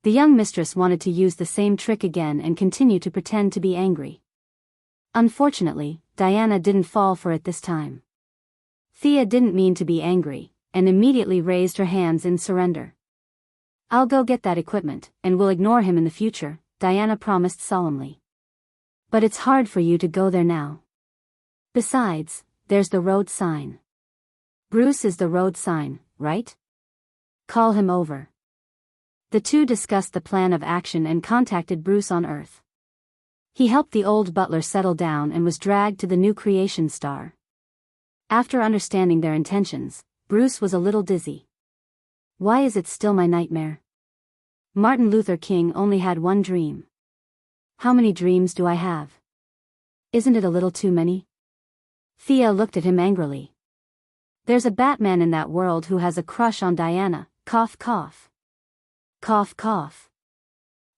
The young mistress wanted to use the same trick again and continue to pretend to be angry. Unfortunately, Diana didn't fall for it this time. Thea didn't mean to be angry, and immediately raised her hands in surrender. I'll go get that equipment, and we'll ignore him in the future, Diana promised solemnly. But it's hard for you to go there now. Besides, there's the road sign. Bruce is the road sign, right? Call him over. The two discussed the plan of action and contacted Bruce on Earth. He helped the old butler settle down and was dragged to the new creation star. After understanding their intentions, Bruce was a little dizzy. Why is it still my nightmare? Martin Luther King only had one dream. How many dreams do I have? Isn't it a little too many? Thea looked at him angrily. There's a Batman in that world who has a crush on Diana, cough cough. Cough cough.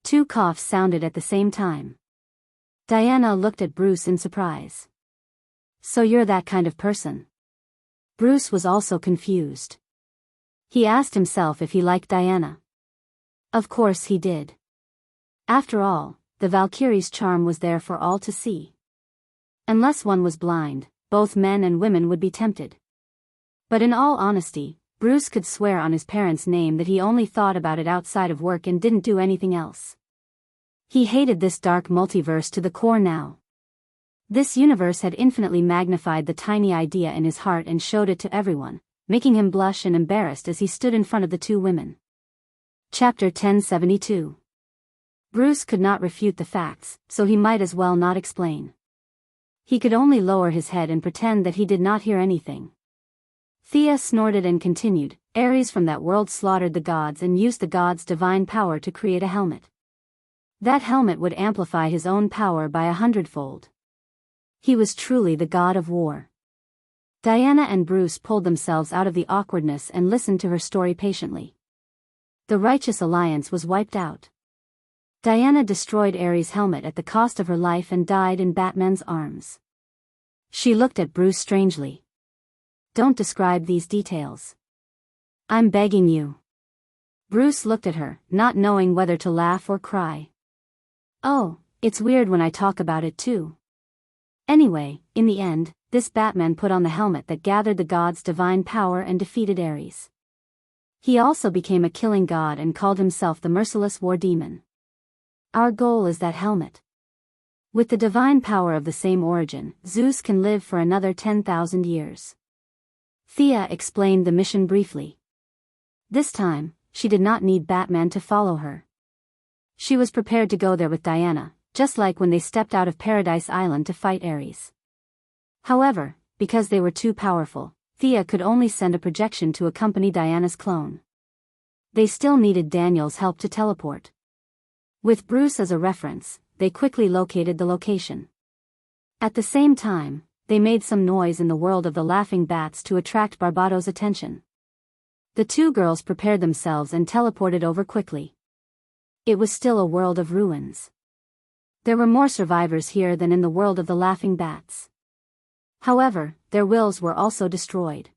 2 coughs sounded at the same time. Diana looked at Bruce in surprise. So you're that kind of person? Bruce was also confused. He asked himself if he liked Diana. Of course he did. After all, the Valkyrie's charm was there for all to see. Unless one was blind, both men and women would be tempted. But in all honesty, Bruce could swear on his parents' name that he only thought about it outside of work and didn't do anything else. He hated this dark multiverse to the core now. This universe had infinitely magnified the tiny idea in his heart and showed it to everyone, making him blush and embarrassed as he stood in front of the two women. Chapter 1072. Bruce could not refute the facts, so he might as well not explain. He could only lower his head and pretend that he did not hear anything. Thea snorted and continued, Ares from that world slaughtered the gods and used the gods' divine power to create a helmet. That helmet would amplify his own power by 100-fold. He was truly the god of war. Diana and Bruce pulled themselves out of the awkwardness and listened to her story patiently. The Righteous Alliance was wiped out. Diana destroyed Ares' helmet at the cost of her life and died in Batman's arms. She looked at Bruce strangely. Don't describe these details. I'm begging you. Bruce looked at her, not knowing whether to laugh or cry. Oh, it's weird when I talk about it too. Anyway, in the end, this Batman put on the helmet that gathered the gods' divine power and defeated Ares. He also became a killing god and called himself the Merciless War Demon. Our goal is that helmet. With the divine power of the same origin, Zeus can live for another 10,000 years. Thea explained the mission briefly. This time, she did not need Batman to follow her. She was prepared to go there with Diana, just like when they stepped out of Paradise Island to fight Ares. However, because they were too powerful, Thea could only send a projection to accompany Diana's clone. They still needed Daniel's help to teleport. With Bruce as a reference, they quickly located the location. At the same time, they made some noise in the world of the laughing bats to attract Barbato's attention. The two girls prepared themselves and teleported over quickly. It was still a world of ruins. There were more survivors here than in the world of the laughing bats. However, their wills were also destroyed.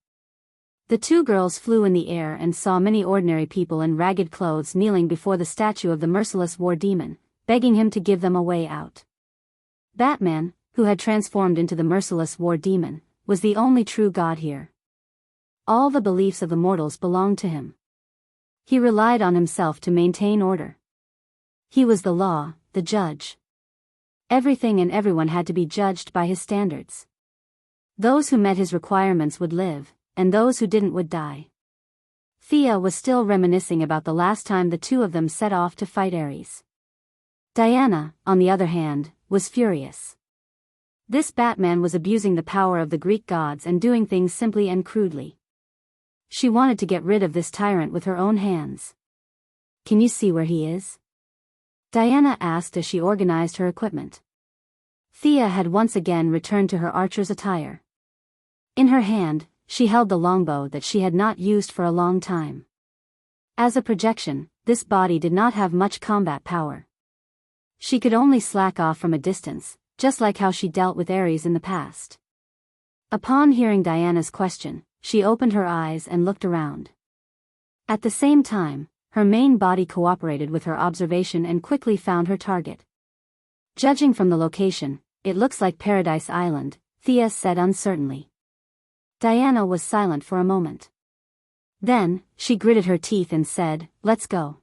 The two girls flew in the air and saw many ordinary people in ragged clothes kneeling before the statue of the Merciless War Demon, begging him to give them a way out. Batman, who had transformed into the Merciless War Demon, was the only true god here. All the beliefs of the mortals belonged to him. He relied on himself to maintain order. He was the law, the judge. Everything and everyone had to be judged by his standards. Those who met his requirements would live, and those who didn't would die. Thea was still reminiscing about the last time the two of them set off to fight Ares. Diana, on the other hand, was furious. This Batman was abusing the power of the Greek gods and doing things simply and crudely. She wanted to get rid of this tyrant with her own hands. Can you see where he is? Diana asked as she organized her equipment. Thea had once again returned to her archer's attire. In her hand, she held the longbow that she had not used for a long time. As a projection, this body did not have much combat power. She could only slack off from a distance, just like how she dealt with Ares in the past. Upon hearing Diana's question, she opened her eyes and looked around. At the same time, her main body cooperated with her observation and quickly found her target. Judging from the location, it looks like Paradise Island, Thea said uncertainly. Diana was silent for a moment. Then, she gritted her teeth and said, "Let's go."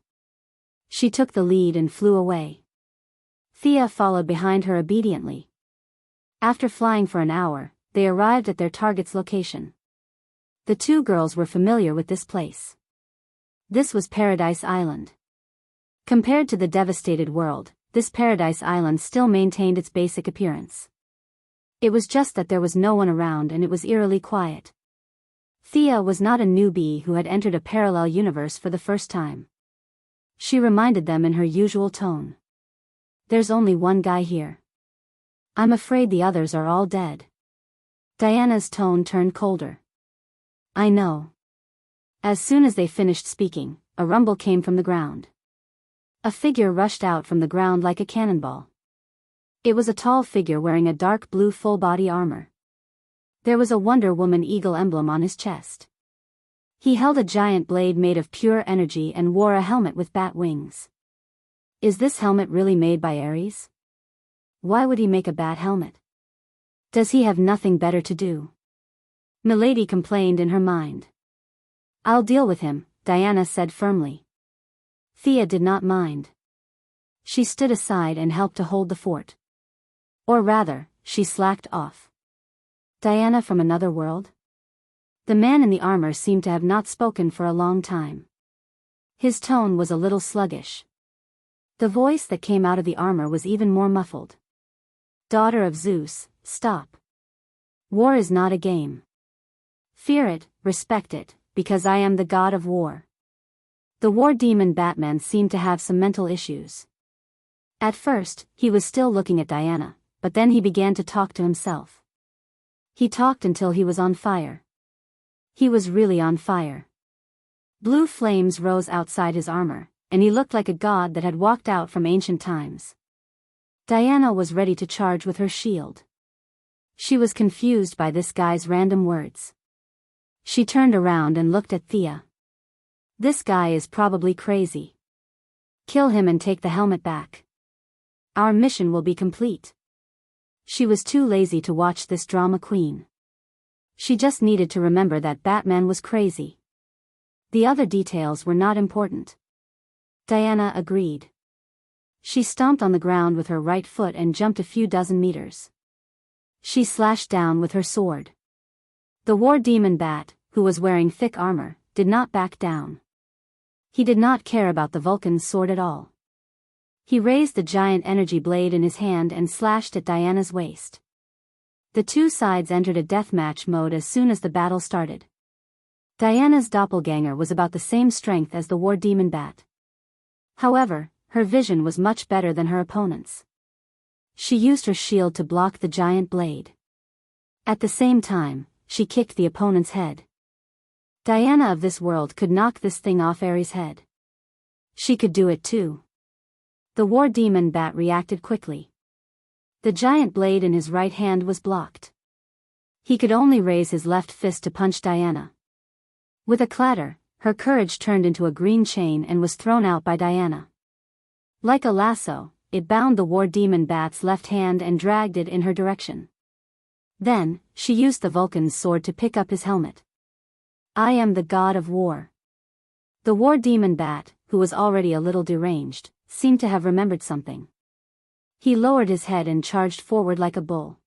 She took the lead and flew away. Thea followed behind her obediently. After flying for an hour, they arrived at their target's location. The two girls were familiar with this place. This was Paradise Island. Compared to the devastated world, this Paradise Island still maintained its basic appearance. It was just that there was no one around and it was eerily quiet. Thea was not a newbie who had entered a parallel universe for the first time. She reminded them in her usual tone. There's only one guy here. I'm afraid the others are all dead. Diana's tone turned colder. I know. As soon as they finished speaking, a rumble came from the ground. A figure rushed out from the ground like a cannonball. It was a tall figure wearing a dark blue full-body armor. There was a Wonder Woman eagle emblem on his chest. He held a giant blade made of pure energy and wore a helmet with bat wings. Is this helmet really made by Ares? Why would he make a bat helmet? Does he have nothing better to do? Milady complained in her mind. I'll deal with him, Diana said firmly. Thea did not mind. She stood aside and helped to hold the fort. Or rather, she slacked off. Diana from another world? The man in the armor seemed to have not spoken for a long time. His tone was a little sluggish. The voice that came out of the armor was even more muffled. Daughter of Zeus, stop. War is not a game. Fear it, respect it, because I am the god of war. The war demon Batman seemed to have some mental issues. At first, he was still looking at Diana, but then he began to talk to himself. He talked until he was on fire. He was really on fire. Blue flames rose outside his armor, and he looked like a god that had walked out from ancient times. Diana was ready to charge with her shield. She was confused by this guy's random words. She turned around and looked at Thea. This guy is probably crazy. Kill him and take the helmet back. Our mission will be complete. She was too lazy to watch this drama queen. She just needed to remember that Batman was crazy. The other details were not important. Diana agreed. She stomped on the ground with her right foot and jumped a few dozen meters. She slashed down with her sword. The war demon Bat, who was wearing thick armor, did not back down. He did not care about the Vulcan's sword at all. He raised the giant energy blade in his hand and slashed at Diana's waist. The two sides entered a deathmatch mode as soon as the battle started. Diana's doppelganger was about the same strength as the war demon Bat. However, her vision was much better than her opponent's. She used her shield to block the giant blade. At the same time, she kicked the opponent's head. Diana of this world could knock this thing off Ares' head. She could do it too. The war demon Bat reacted quickly. The giant blade in his right hand was blocked. He could only raise his left fist to punch Diana. With a clatter, her courage turned into a green chain and was thrown out by Diana. Like a lasso, it bound the war demon Bat's left hand and dragged it in her direction. Then, she used the Vulcan's sword to pick up his helmet. I am the god of war. The war demon Bat, who was already a little deranged, seemed to have remembered something. He lowered his head and charged forward like a bull.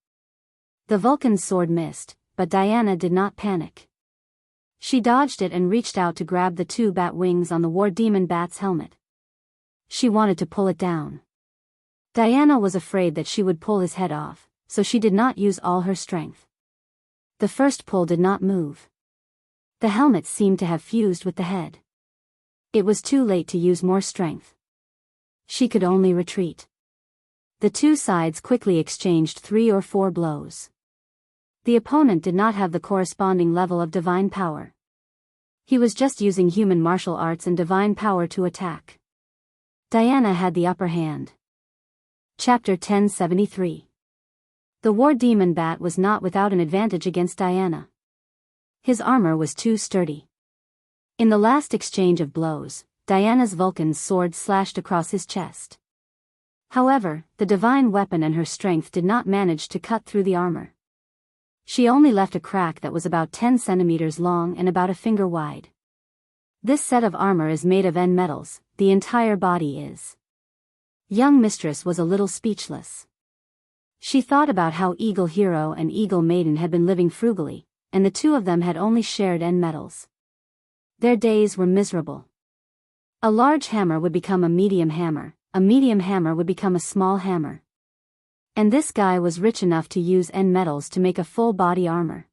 The Vulcan's sword missed, but Diana did not panic. She dodged it and reached out to grab the two bat wings on the war demon Bat's helmet. She wanted to pull it down. Diana was afraid that she would pull his head off, so she did not use all her strength. The first pull did not move. The helmet seemed to have fused with the head. It was too late to use more strength. She could only retreat. The two sides quickly exchanged 3 or 4 blows. The opponent did not have the corresponding level of divine power. He was just using human martial arts and divine power to attack. Diana had the upper hand. Chapter 1073. The war demon Bat was not without an advantage against Diana. His armor was too sturdy. In the last exchange of blows, Diana's Vulcan's sword slashed across his chest. However, the divine weapon and her strength did not manage to cut through the armor. She only left a crack that was about 10 centimeters long and about a finger wide. This set of armor is made of N metals, the entire body is. Young mistress was a little speechless. She thought about how Eagle Hero and Eagle Maiden had been living frugally, and the two of them had only shared N metals. Their days were miserable. A large hammer would become a medium hammer would become a small hammer. And this guy was rich enough to use N metals to make a full body armor.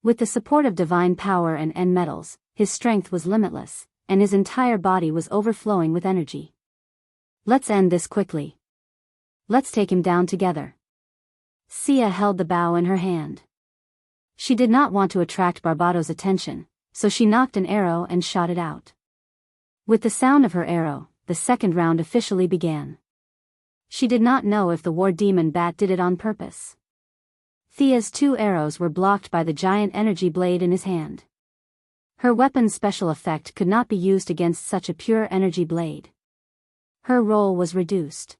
With the support of divine power and N metals, his strength was limitless, and his entire body was overflowing with energy. Let's end this quickly. Let's take him down together. Sia held the bow in her hand. She did not want to attract Barbato's attention, so she knocked an arrow and shot it out. With the sound of her arrow, the second round officially began. She did not know if the war demon Bat did it on purpose. Thea's 2 arrows were blocked by the giant energy blade in his hand. Her weapon's special effect could not be used against such a pure energy blade. Her role was reduced.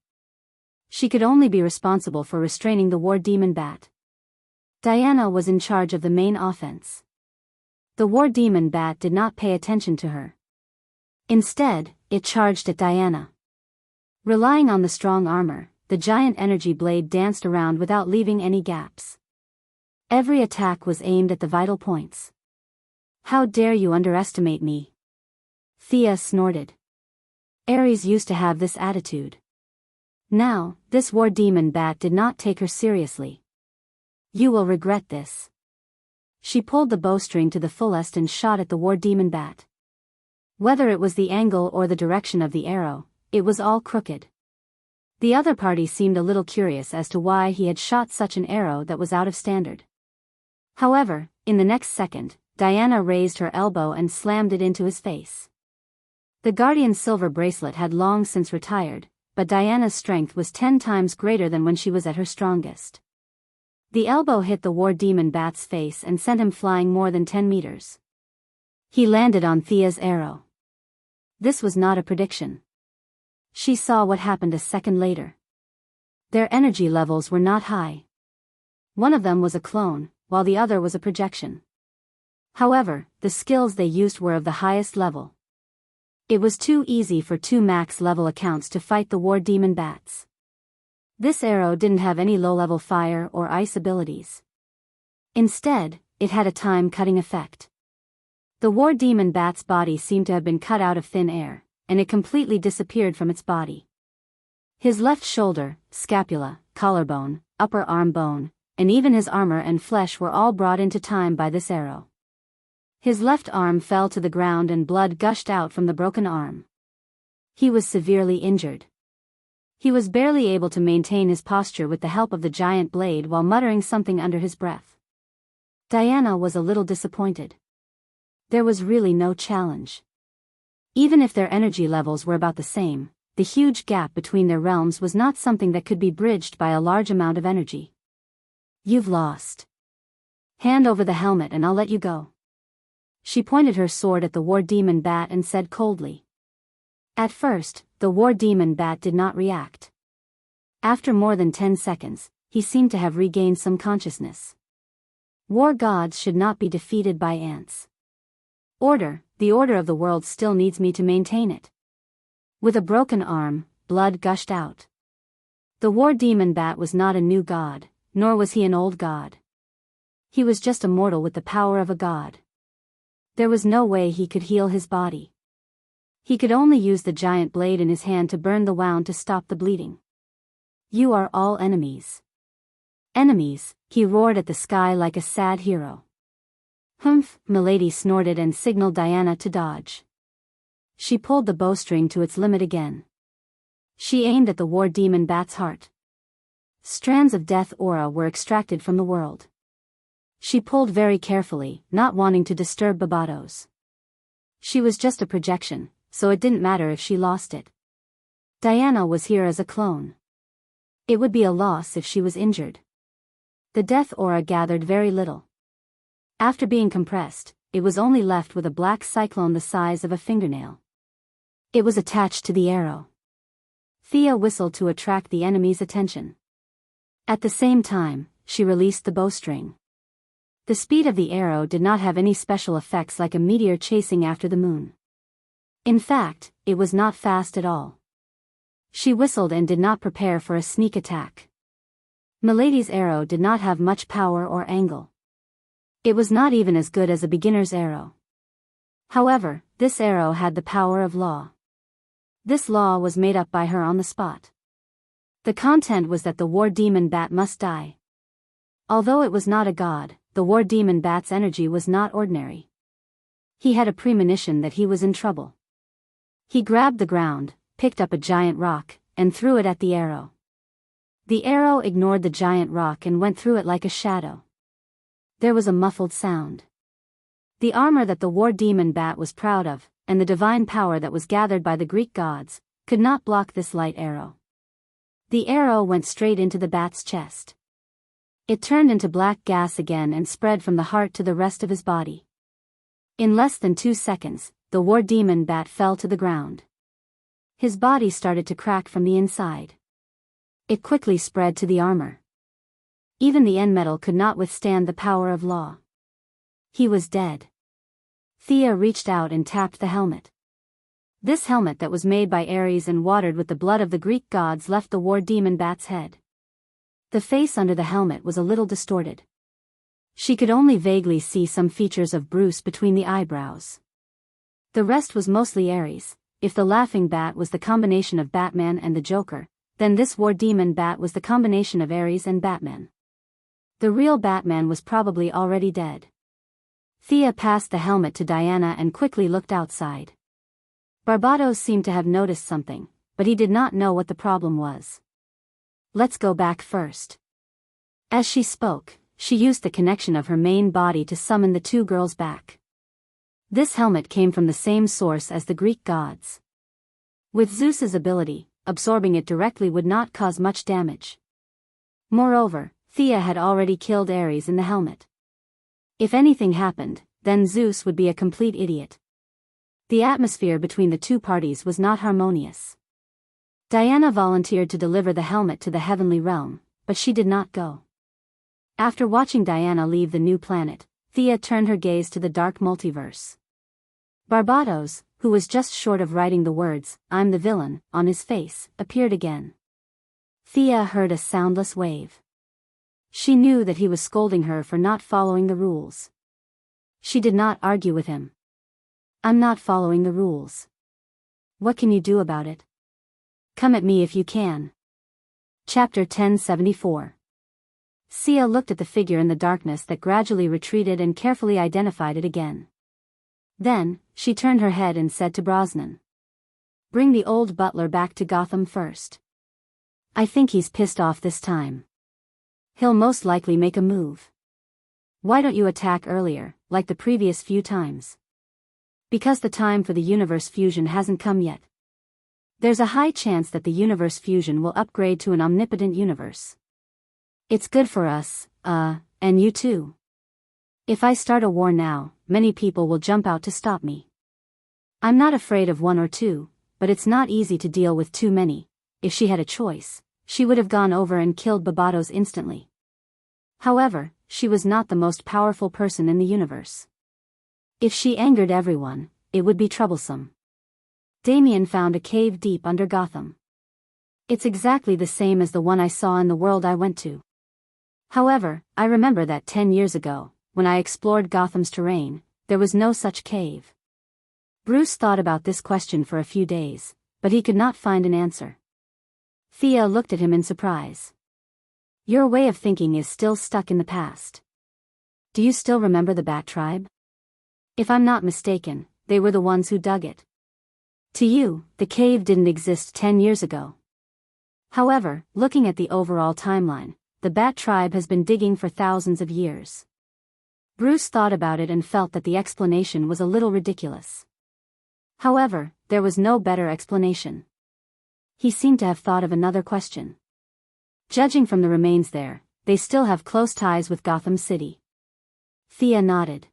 She could only be responsible for restraining the war demon Bat. Diana was in charge of the main offense. The war demon Bat did not pay attention to her. Instead, it charged at Diana. Relying on the strong armor, the giant energy blade danced around without leaving any gaps. Every attack was aimed at the vital points. How dare you underestimate me? Thea snorted. Ares used to have this attitude. Now, this war demon bat did not take her seriously. You will regret this. She pulled the bowstring to the fullest and shot at the war demon bat. Whether it was the angle or the direction of the arrow, it was all crooked. The other party seemed a little curious as to why he had shot such an arrow that was out of standard. However, in the next second, Diana raised her elbow and slammed it into his face. The Guardian's silver bracelet had long since retired, but Diana's strength was 10 times greater than when she was at her strongest. The elbow hit the war demon bat's face and sent him flying more than 10 meters. He landed on Thea's arrow. This was not a prediction. She saw what happened a second later. Their energy levels were not high. One of them was a clone, while the other was a projection. However, the skills they used were of the highest level. It was too easy for 2 max-level accounts to fight the war demon bats. This arrow didn't have any low-level fire or ice abilities. Instead, it had a time-cutting effect. The war demon bat's body seemed to have been cut out of thin air, and it completely disappeared from its body. His left shoulder, scapula, collarbone, upper arm bone, and even his armor and flesh were all brought into time by this arrow. His left arm fell to the ground and blood gushed out from the broken arm. He was severely injured. He was barely able to maintain his posture with the help of the giant blade while muttering something under his breath. Diana was a little disappointed. There was really no challenge. Even if their energy levels were about the same, the huge gap between their realms was not something that could be bridged by a large amount of energy. You've lost. Hand over the helmet and I'll let you go. She pointed her sword at the war demon bat and said coldly. At first, the war demon bat did not react. After more than 10 seconds, he seemed to have regained some consciousness. War gods should not be defeated by ants. The order of the world still needs me to maintain it. With a broken arm, blood gushed out. The war demon bat was not a new god, nor was he an old god. He was just a mortal with the power of a god. There was no way he could heal his body. He could only use the giant blade in his hand to burn the wound to stop the bleeding. You are all enemies. Enemies, he roared at the sky like a sad hero. Humph, Milady snorted and signaled Diana to dodge. She pulled the bowstring to its limit again. She aimed at the war demon bat's heart. Strands of death aura were extracted from the world. She pulled very carefully, not wanting to disturb Barbados. She was just a projection, so it didn't matter if she lost it. Diana was here as a clone. It would be a loss if she was injured. The death aura gathered very little. After being compressed, it was only left with a black cyclone the size of a fingernail. It was attached to the arrow. Thea whistled to attract the enemy's attention. At the same time, she released the bowstring. The speed of the arrow did not have any special effects like a meteor chasing after the moon. In fact, it was not fast at all. She whistled and did not prepare for a sneak attack. Milady's arrow did not have much power or angle. It was not even as good as a beginner's arrow. However, this arrow had the power of law. This law was made up by her on the spot. The content was that the war demon bat must die. Although it was not a god, the war demon bat's energy was not ordinary. He had a premonition that he was in trouble. He grabbed the ground, picked up a giant rock, and threw it at the arrow. The arrow ignored the giant rock and went through it like a shadow. There was a muffled sound. The armor that the war demon bat was proud of, and the divine power that was gathered by the Greek gods, could not block this light arrow. The arrow went straight into the bat's chest. It turned into black gas again and spread from the heart to the rest of his body. In less than 2 seconds, the war demon bat fell to the ground. His body started to crack from the inside. It quickly spread to the armor. Even the end metal could not withstand the power of law. He was dead. Thea reached out and tapped the helmet. This helmet that was made by Ares and watered with the blood of the Greek gods left the war demon bat's head. The face under the helmet was a little distorted. She could only vaguely see some features of Bruce between the eyebrows. The rest was mostly Ares. If the laughing bat was the combination of Batman and the Joker, then this war demon bat was the combination of Ares and Batman. The real Batman was probably already dead. Thea passed the helmet to Diana and quickly looked outside. Barbados seemed to have noticed something, but he did not know what the problem was. Let's go back first. As she spoke, she used the connection of her main body to summon the two girls back. This helmet came from the same source as the Greek gods. With Zeus's ability, absorbing it directly would not cause much damage. Moreover, Thea had already killed Ares in the helmet. If anything happened, then Zeus would be a complete idiot. The atmosphere between the two parties was not harmonious. Diana volunteered to deliver the helmet to the heavenly realm, but she did not go. After watching Diana leave the new planet, Thea turned her gaze to the dark multiverse. Barbados, who was just short of writing the words, "I'm the villain," on his face, appeared again. Thea heard a soundless wave. She knew that he was scolding her for not following the rules. She did not argue with him. "I'm not following the rules. What can you do about it? Come at me if you can." Chapter 1074. Sia looked at the figure in the darkness that gradually retreated and carefully identified it again. Then, she turned her head and said to Brosnan, "Bring the old butler back to Gotham first. I think he's pissed off this time. He'll most likely make a move. Why don't you attack earlier, like the previous few times? Because the time for the universe fusion hasn't come yet. There's a high chance that the universe fusion will upgrade to an omnipotent universe. It's good for us, and you too. If I start a war now, many people will jump out to stop me. I'm not afraid of one or two, but it's not easy to deal with too many. If she had a choice, she would have gone over and killed Barbados instantly. However, she was not the most powerful person in the universe. If she angered everyone, it would be troublesome. Damien found a cave deep under Gotham. It's exactly the same as the one I saw in the world I went to. However, I remember that 10 years ago, when I explored Gotham's terrain, there was no such cave. Bruce thought about this question for a few days, but he could not find an answer. Thea looked at him in surprise. Your way of thinking is still stuck in the past. Do you still remember the Bat Tribe? If I'm not mistaken, they were the ones who dug it. To you, the cave didn't exist 10 years ago. However, looking at the overall timeline, the Bat Tribe has been digging for thousands of years. Bruce thought about it and felt that the explanation was a little ridiculous. However, there was no better explanation. He seemed to have thought of another question. Judging from the remains there, they still have close ties with Gotham City. Thea nodded.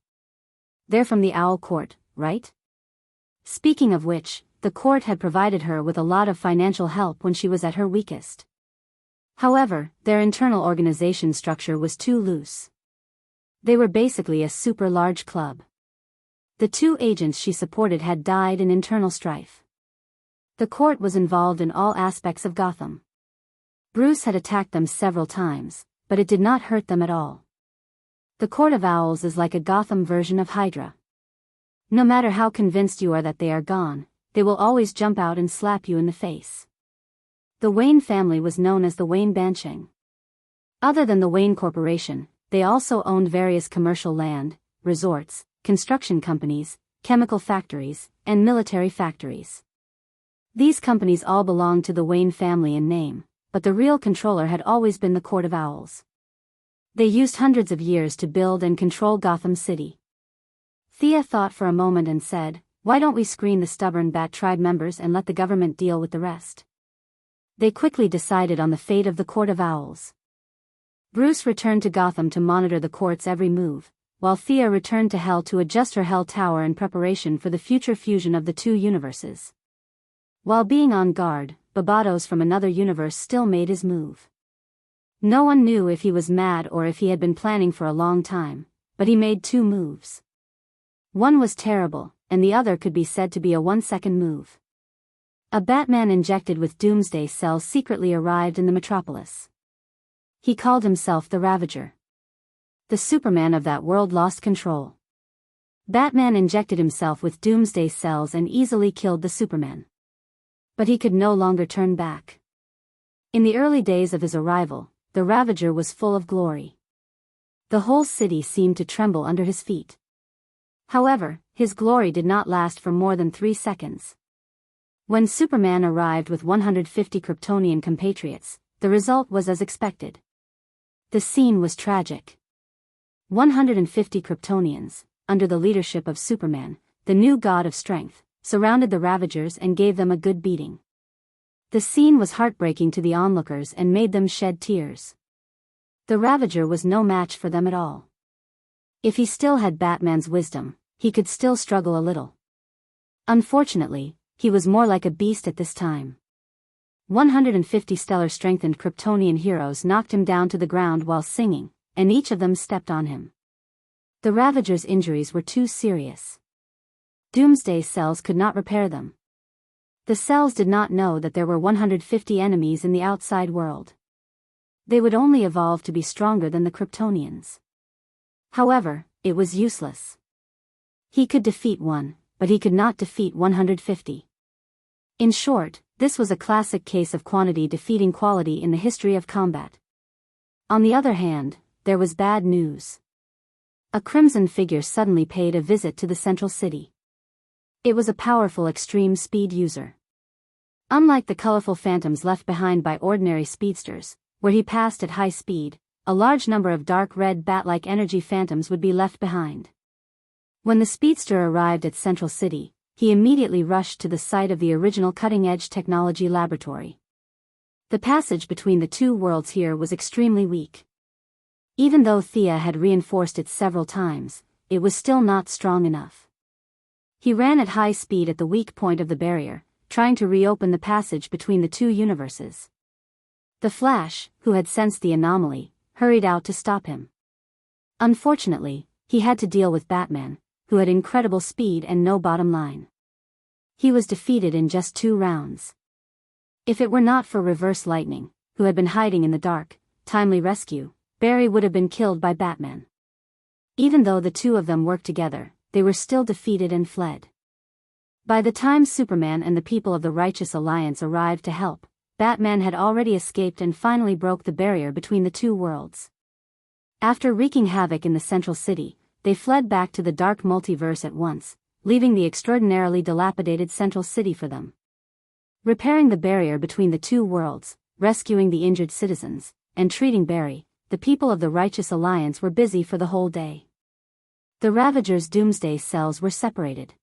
They're from the Owl Court, right? Speaking of which, the court had provided her with a lot of financial help when she was at her weakest. However, their internal organization structure was too loose. They were basically a super large club. The two agents she supported had died in internal strife. The court was involved in all aspects of Gotham. Bruce had attacked them several times, but it did not hurt them at all. The Court of Owls is like a Gotham version of Hydra. No matter how convinced you are that they are gone, they will always jump out and slap you in the face. The Wayne family was known as the Wayne Bansheng. Other than the Wayne Corporation, they also owned various commercial land, resorts, construction companies, chemical factories, and military factories. These companies all belonged to the Wayne family in name, but the real controller had always been the Court of Owls. They used hundreds of years to build and control Gotham City. Thea thought for a moment and said, why don't we screen the stubborn Bat Tribe members and let the government deal with the rest? They quickly decided on the fate of the Court of Owls. Bruce returned to Gotham to monitor the court's every move, while Thea returned to Hell to adjust her Hell Tower in preparation for the future fusion of the two universes. While being on guard, Barbados from another universe still made his move. No one knew if he was mad or if he had been planning for a long time, but he made two moves. One was terrible, and the other could be said to be a 1-second move. A Batman injected with doomsday cells secretly arrived in the metropolis. He called himself the Ravager. The Superman of that world lost control. Batman injected himself with Doomsday cells and easily killed the Superman. But he could no longer turn back. In the early days of his arrival, the Ravager was full of glory. The whole city seemed to tremble under his feet. However, his glory did not last for more than 3 seconds. When Superman arrived with 150 Kryptonian compatriots, the result was as expected. The scene was tragic. 150 Kryptonians, under the leadership of Superman, the new god of strength, surrounded the Ravagers and gave them a good beating. The scene was heartbreaking to the onlookers and made them shed tears. The Ravager was no match for them at all. If he still had Batman's wisdom, he could still struggle a little. Unfortunately, he was more like a beast at this time. 150 stellar-strengthened Kryptonian heroes knocked him down to the ground while singing, and each of them stepped on him. The Ravager's injuries were too serious. Doomsday cells could not repair them. The cells did not know that there were 150 enemies in the outside world. They would only evolve to be stronger than the Kryptonians. However, it was useless. He could defeat one, but he could not defeat 150. In short, this was a classic case of quantity defeating quality in the history of combat. On the other hand, there was bad news. A crimson figure suddenly paid a visit to the central city. It was a powerful extreme speed user. Unlike the colorful phantoms left behind by ordinary speedsters, where he passed at high speed, a large number of dark red bat-like energy phantoms would be left behind. When the speedster arrived at Central City, he immediately rushed to the site of the original cutting-edge technology laboratory. The passage between the two worlds here was extremely weak. Even though Thea had reinforced it several times, it was still not strong enough. He ran at high speed at the weak point of the barrier, trying to reopen the passage between the two universes. The Flash, who had sensed the anomaly, hurried out to stop him. Unfortunately, he had to deal with Batman, who had incredible speed and no bottom line. He was defeated in just 2 rounds. If it were not for Reverse Lightning, who had been hiding in the dark, timely rescue, Barry would have been killed by Batman. Even though the two of them worked together, they were still defeated and fled. By the time Superman and the people of the Righteous Alliance arrived to help, Batman had already escaped and finally broke the barrier between the two worlds. After wreaking havoc in the central city, they fled back to the dark multiverse at once, leaving the extraordinarily dilapidated central city for them. Repairing the barrier between the two worlds, rescuing the injured citizens, and treating Barry, the people of the Righteous Alliance were busy for the whole day. The Ravager's Doomsday cells were separated.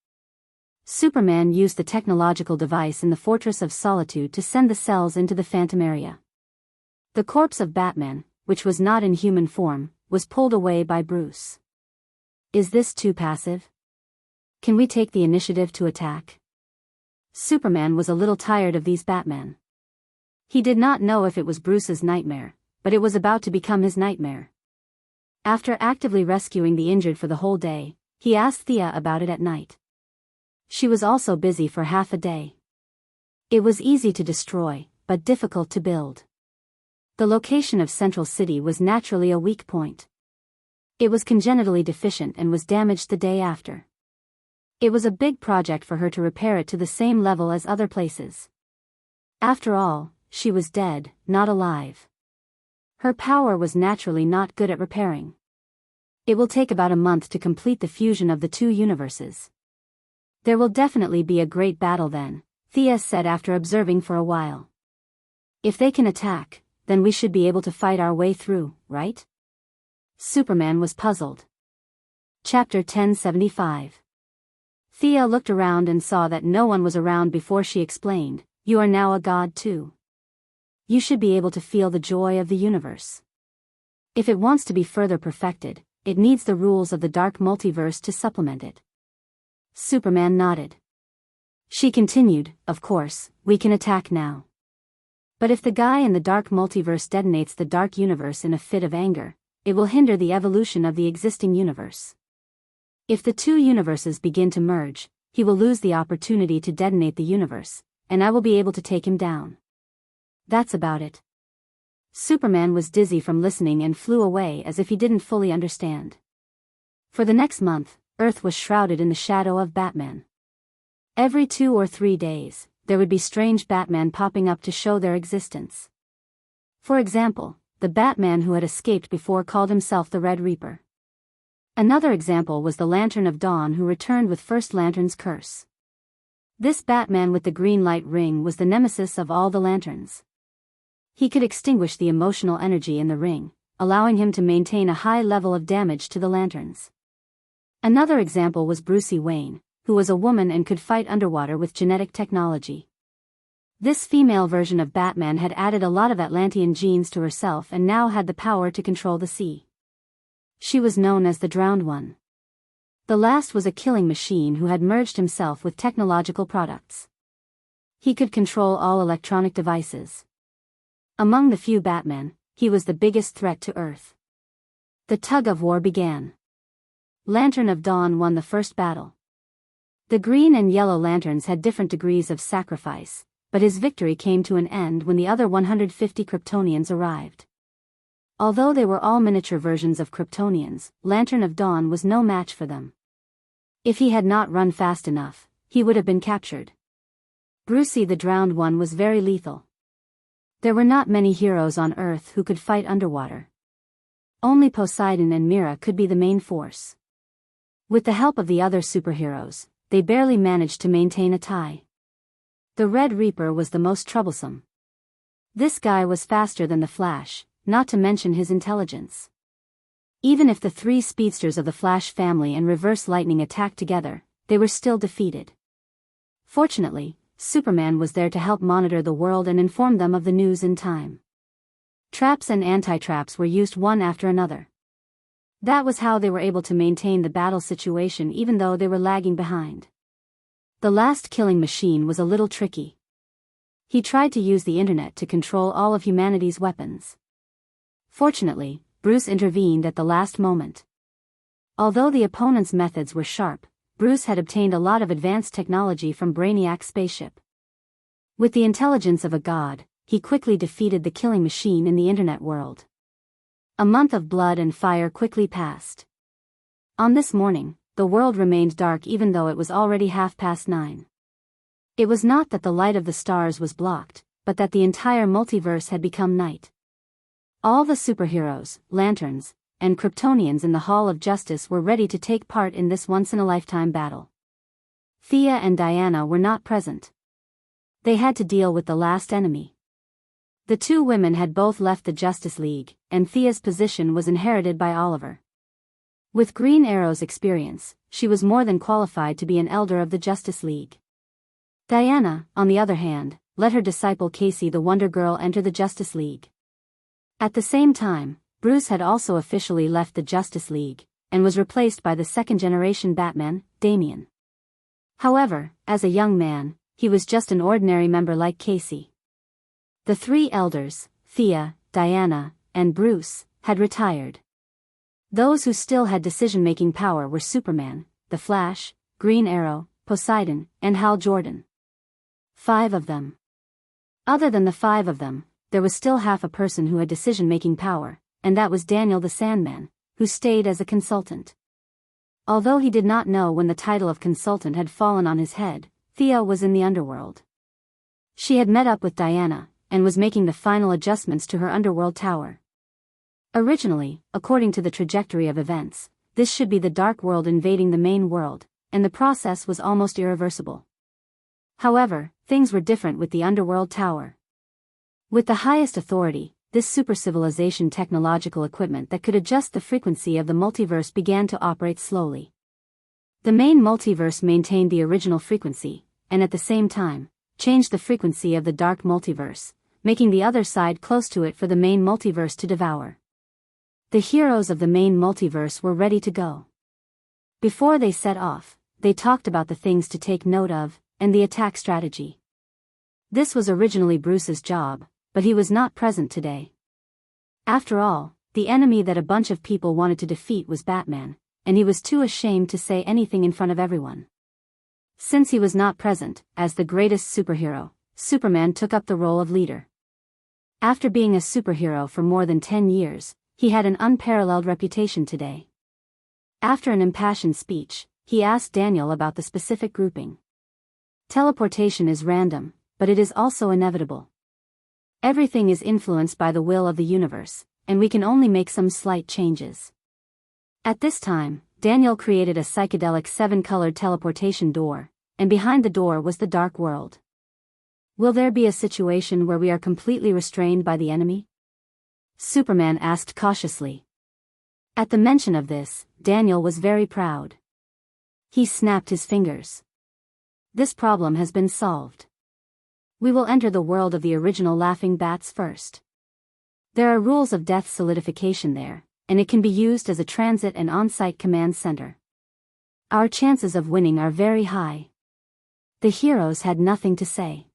Superman used the technological device in the Fortress of Solitude to send the cells into the Phantom area. The corpse of Batman, which was not in human form, was pulled away by Bruce. Is this too passive? Can we take the initiative to attack? Superman was a little tired of these Batman. He did not know if it was Bruce's nightmare, but it was about to become his nightmare. After actively rescuing the injured for the whole day, he asked Thea about it at night. She was also busy for half a day. It was easy to destroy, but difficult to build. The location of Central City was naturally a weak point. It was congenitally deficient and was damaged the day after. It was a big project for her to repair it to the same level as other places. After all, she was dead, not alive. Her power was naturally not good at repairing. It will take about a month to complete the fusion of the two universes. There will definitely be a great battle then, Thea said after observing for a while. If they can attack, then we should be able to fight our way through, right? Superman was puzzled. Chapter 1075. Thea looked around and saw that no one was around before she explained, "You are now a god too. You should be able to feel the joy of the universe. If it wants to be further perfected, it needs the rules of the dark multiverse to supplement it." Superman nodded. She continued, "Of course, we can attack now. But if the guy in the dark multiverse detonates the dark universe in a fit of anger, it will hinder the evolution of the existing universe. If the two universes begin to merge, he will lose the opportunity to detonate the universe, and I will be able to take him down. That's about it." Superman was dizzy from listening and flew away as if he didn't fully understand. For the next month, Earth was shrouded in the shadow of Batman. Every 2 or 3 days, there would be strange Batman popping up to show their existence. For example, the Batman who had escaped before called himself the Red Reaper. Another example was the Lantern of Dawn who returned with First Lantern's curse. This Batman with the green light ring was the nemesis of all the lanterns. He could extinguish the emotional energy in the ring, allowing him to maintain a high level of damage to the lanterns. Another example was Bruce Wayne, who was a woman and could fight underwater with genetic technology. This female version of Batman had added a lot of Atlantean genes to herself and now had the power to control the sea. She was known as the Drowned One. The last was a killing machine who had merged himself with technological products. He could control all electronic devices. Among the few Batmen, he was the biggest threat to Earth. The tug-of-war began. Lantern of Dawn won the first battle. The green and yellow lanterns had different degrees of sacrifice, but his victory came to an end when the other 150 Kryptonians arrived. Although they were all miniature versions of Kryptonians, Lantern of Dawn was no match for them. If he had not run fast enough, he would have been captured. Brucey the Drowned One was very lethal. There were not many heroes on Earth who could fight underwater. Only Poseidon and Mera could be the main force. With the help of the other superheroes, they barely managed to maintain a tie. The Red Reaper was the most troublesome. This guy was faster than the Flash, not to mention his intelligence. Even if the 3 speedsters of the Flash family and Reverse Lightning attacked together, they were still defeated. Fortunately, Superman was there to help monitor the world and inform them of the news in time. Traps and anti-traps were used one after another. That was how they were able to maintain the battle situation even though they were lagging behind. The last killing machine was a little tricky. He tried to use the internet to control all of humanity's weapons. Fortunately, Bruce intervened at the last moment. Although the opponent's methods were sharp, Bruce had obtained a lot of advanced technology from Brainiac's spaceship. With the intelligence of a god, he quickly defeated the killing machine in the internet world. A month of blood and fire quickly passed. On this morning, the world remained dark even though it was already 9:30. It was not that the light of the stars was blocked, but that the entire multiverse had become night. All the superheroes, lanterns, and Kryptonians in the Hall of Justice were ready to take part in this once-in-a-lifetime battle. Thea and Diana were not present. They had to deal with the last enemy. The 2 women had both left the Justice League, and Thea's position was inherited by Oliver. With Green Arrow's experience, she was more than qualified to be an elder of the Justice League. Diana, on the other hand, let her disciple Casey the Wonder Girl enter the Justice League. At the same time, Bruce had also officially left the Justice League, and was replaced by the second-generation Batman, Damian. However, as a young man, he was just an ordinary member like Casey. The 3 elders, Thea, Diana, and Bruce, had retired. Those who still had decision-making power were Superman, the Flash, Green Arrow, Poseidon, and Hal Jordan. 5 of them. Other than the 5 of them, there was still half a person who had decision-making power, and that was Daniel the Sandman, who stayed as a consultant. Although he did not know when the title of consultant had fallen on his head, Thea was in the underworld. She had met up with Diana, and was making the final adjustments to her underworld tower. Originally, according to the trajectory of events, this should be the Dark World invading the main world, and the process was almost irreversible. However, things were different with the underworld tower. With the highest authority, this super-civilization technological equipment that could adjust the frequency of the multiverse began to operate slowly. The main multiverse maintained the original frequency, and at the same time, changed the frequency of the dark multiverse, making the other side close to it for the main multiverse to devour. The heroes of the main multiverse were ready to go. Before they set off, they talked about the things to take note of, and the attack strategy. This was originally Bruce's job, but he was not present today. After all, the enemy that a bunch of people wanted to defeat was Batman, and he was too ashamed to say anything in front of everyone. Since he was not present, as the greatest superhero, Superman took up the role of leader. After being a superhero for more than 10 years, he had an unparalleled reputation today. After an impassioned speech, he asked Daniel about the specific grouping. Teleportation is random, but it is also inevitable. Everything is influenced by the will of the universe, and we can only make some slight changes. At this time, Daniel created a psychedelic 7-colored teleportation door, and behind the door was the dark world. Will there be a situation where we are completely restrained by the enemy? Superman asked cautiously. At the mention of this, Daniel was very proud. He snapped his fingers. This problem has been solved. We will enter the world of the original Laughing Bats first. There are rules of death solidification there, and it can be used as a transit and on-site command center. Our chances of winning are very high. The heroes had nothing to say.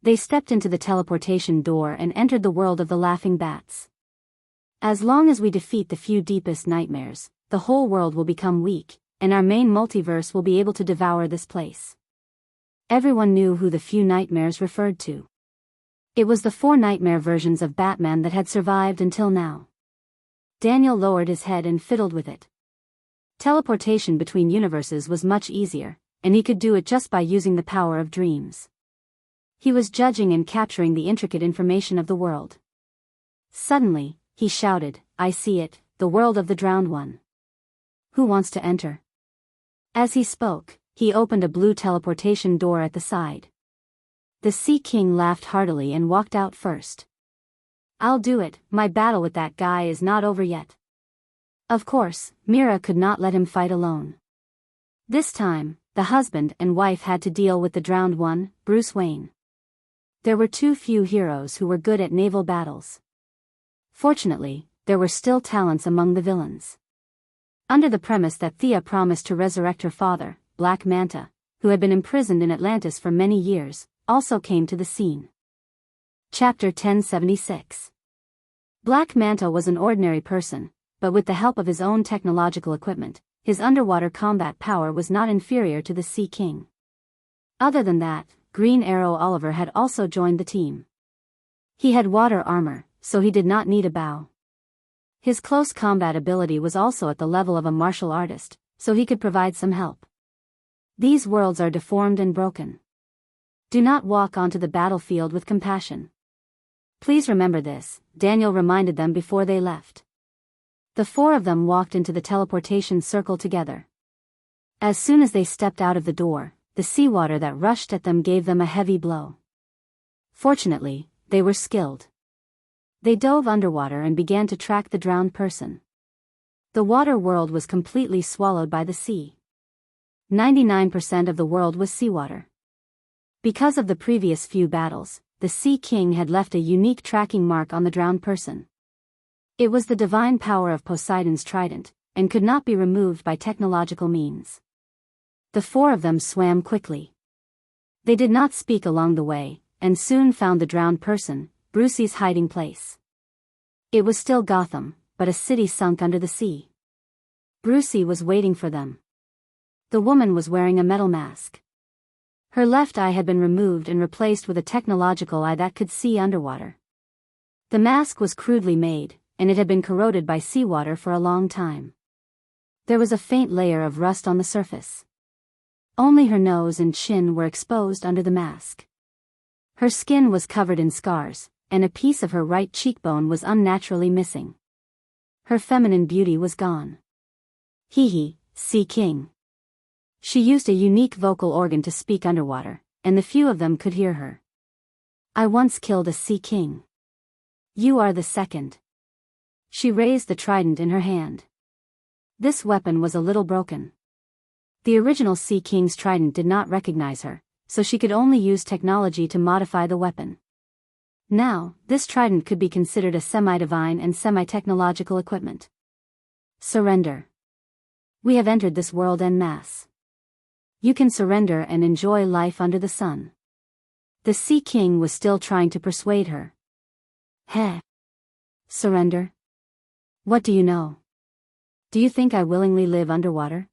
They stepped into the teleportation door and entered the world of the Laughing Bats. As long as we defeat the few deepest nightmares, the whole world will become weak, and our main multiverse will be able to devour this place. Everyone knew who the few nightmares referred to. It was the 4 nightmare versions of Batman that had survived until now. Daniel lowered his head and fiddled with it. Teleportation between universes was much easier, and he could do it just by using the power of dreams. He was judging and capturing the intricate information of the world. Suddenly, he shouted, "I see it, the world of the drowned one. Who wants to enter?" As he spoke, he opened a blue teleportation door at the side. The Sea King laughed heartily and walked out first. "I'll do it, my battle with that guy is not over yet." Of course, Mira could not let him fight alone. This time, the husband and wife had to deal with the drowned one, Bruce Wayne. There were too few heroes who were good at naval battles. Fortunately, there were still talents among the villains. Under the premise that Thea promised to resurrect her father, Black Manta, who had been imprisoned in Atlantis for many years, also came to the scene. Chapter 1076. Black Manta was an ordinary person, but with the help of his own technological equipment, his underwater combat power was not inferior to the Sea King. Other than that, Green Arrow Oliver had also joined the team. He had water armor, so he did not need a bow. His close combat ability was also at the level of a martial artist, so he could provide some help. These worlds are deformed and broken. Do not walk onto the battlefield with compassion. Please remember this, Daniel reminded them before they left. The 4 of them walked into the teleportation circle together. As soon as they stepped out of the door, the seawater that rushed at them gave them a heavy blow. Fortunately, they were skilled. They dove underwater and began to track the drowned person. The water world was completely swallowed by the sea. 99% of the world was seawater. Because of the previous few battles, the Sea King had left a unique tracking mark on the drowned person. It was the divine power of Poseidon's trident, and could not be removed by technological means. The 4 of them swam quickly. They did not speak along the way, and soon found the drowned person, Brucey's hiding place. It was still Gotham, but a city sunk under the sea. Brucey was waiting for them. The woman was wearing a metal mask. Her left eye had been removed and replaced with a technological eye that could see underwater. The mask was crudely made, and it had been corroded by seawater for a long time. There was a faint layer of rust on the surface. Only her nose and chin were exposed under the mask. Her skin was covered in scars, and a piece of her right cheekbone was unnaturally missing. Her feminine beauty was gone. Hee, Sea King. She used a unique vocal organ to speak underwater, and the few of them could hear her. "I once killed a Sea King. You are the second." She raised the trident in her hand. This weapon was a little broken. The original Sea King's trident did not recognize her, so she could only use technology to modify the weapon. Now, this trident could be considered a semi-divine and semi-technological equipment. Surrender. We have entered this world en masse. You can surrender and enjoy life under the sun. The Sea King was still trying to persuade her. Heh. Surrender? What do you know? Do you think I willingly live underwater?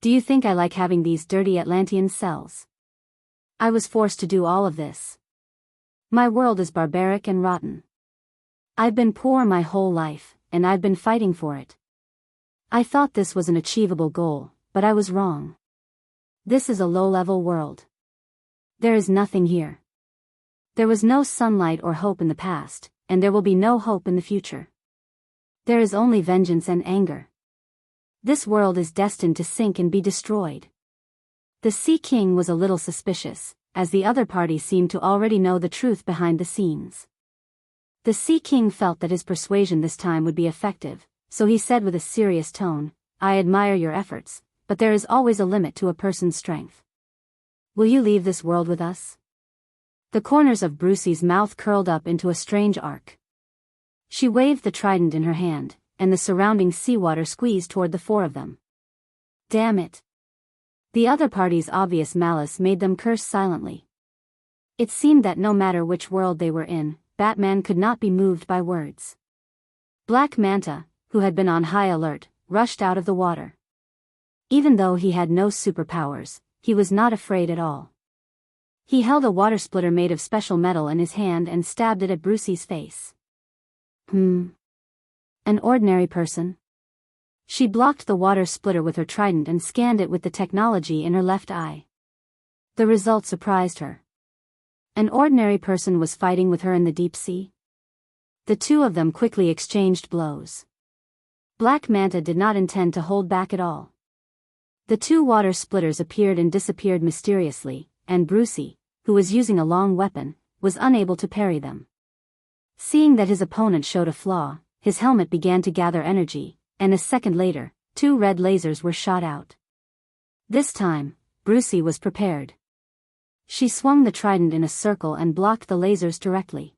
Do you think I like having these dirty Atlantean cells? I was forced to do all of this. My world is barbaric and rotten. I've been poor my whole life, and I've been fighting for it. I thought this was an achievable goal, but I was wrong. This is a low-level world. There is nothing here. There was no sunlight or hope in the past, and there will be no hope in the future. There is only vengeance and anger. This world is destined to sink and be destroyed. The Sea King was a little suspicious, as the other party seemed to already know the truth behind the scenes. The Sea King felt that his persuasion this time would be effective, so he said with a serious tone, "I admire your efforts, but there is always a limit to a person's strength. Will you leave this world with us?" The corners of Brucey's mouth curled up into a strange arc. She waved the trident in her hand, and the surrounding seawater squeezed toward the four of them. Damn it! The other party's obvious malice made them curse silently. It seemed that no matter which world they were in, Batman could not be moved by words. Black Manta, who had been on high alert, rushed out of the water. Even though he had no superpowers, he was not afraid at all. He held a water splitter made of special metal in his hand and stabbed it at Brucey's face. An ordinary person? She blocked the water splitter with her trident and scanned it with the technology in her left eye. The result surprised her. An ordinary person was fighting with her in the deep sea? The two of them quickly exchanged blows. Black Manta did not intend to hold back at all. The two water splitters appeared and disappeared mysteriously, and Brucey, who was using a long weapon, was unable to parry them. Seeing that his opponent showed a flaw, his helmet began to gather energy, and a second later, two red lasers were shot out. This time, Brucey was prepared. She swung the trident in a circle and blocked the lasers directly.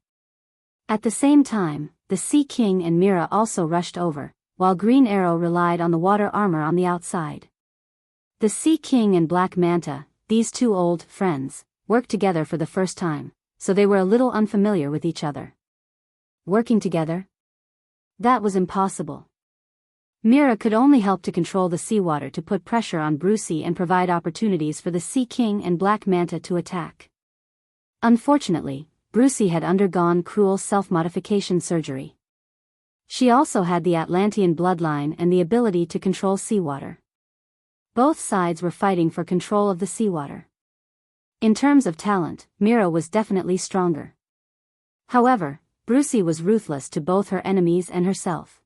At the same time, the Sea King and Mira also rushed over, while Green Arrow relied on the water armor on the outside. The Sea King and Black Manta, these two old friends, worked together for the first time, so they were a little unfamiliar with each other. Working together? That was impossible. Mira could only help to control the seawater to put pressure on Brucey and provide opportunities for the Sea King and Black Manta to attack. Unfortunately, Brucey had undergone cruel self-modification surgery. She also had the Atlantean bloodline and the ability to control seawater. Both sides were fighting for control of the seawater. In terms of talent, Mira was definitely stronger. However, Brucey was ruthless to both her enemies and herself.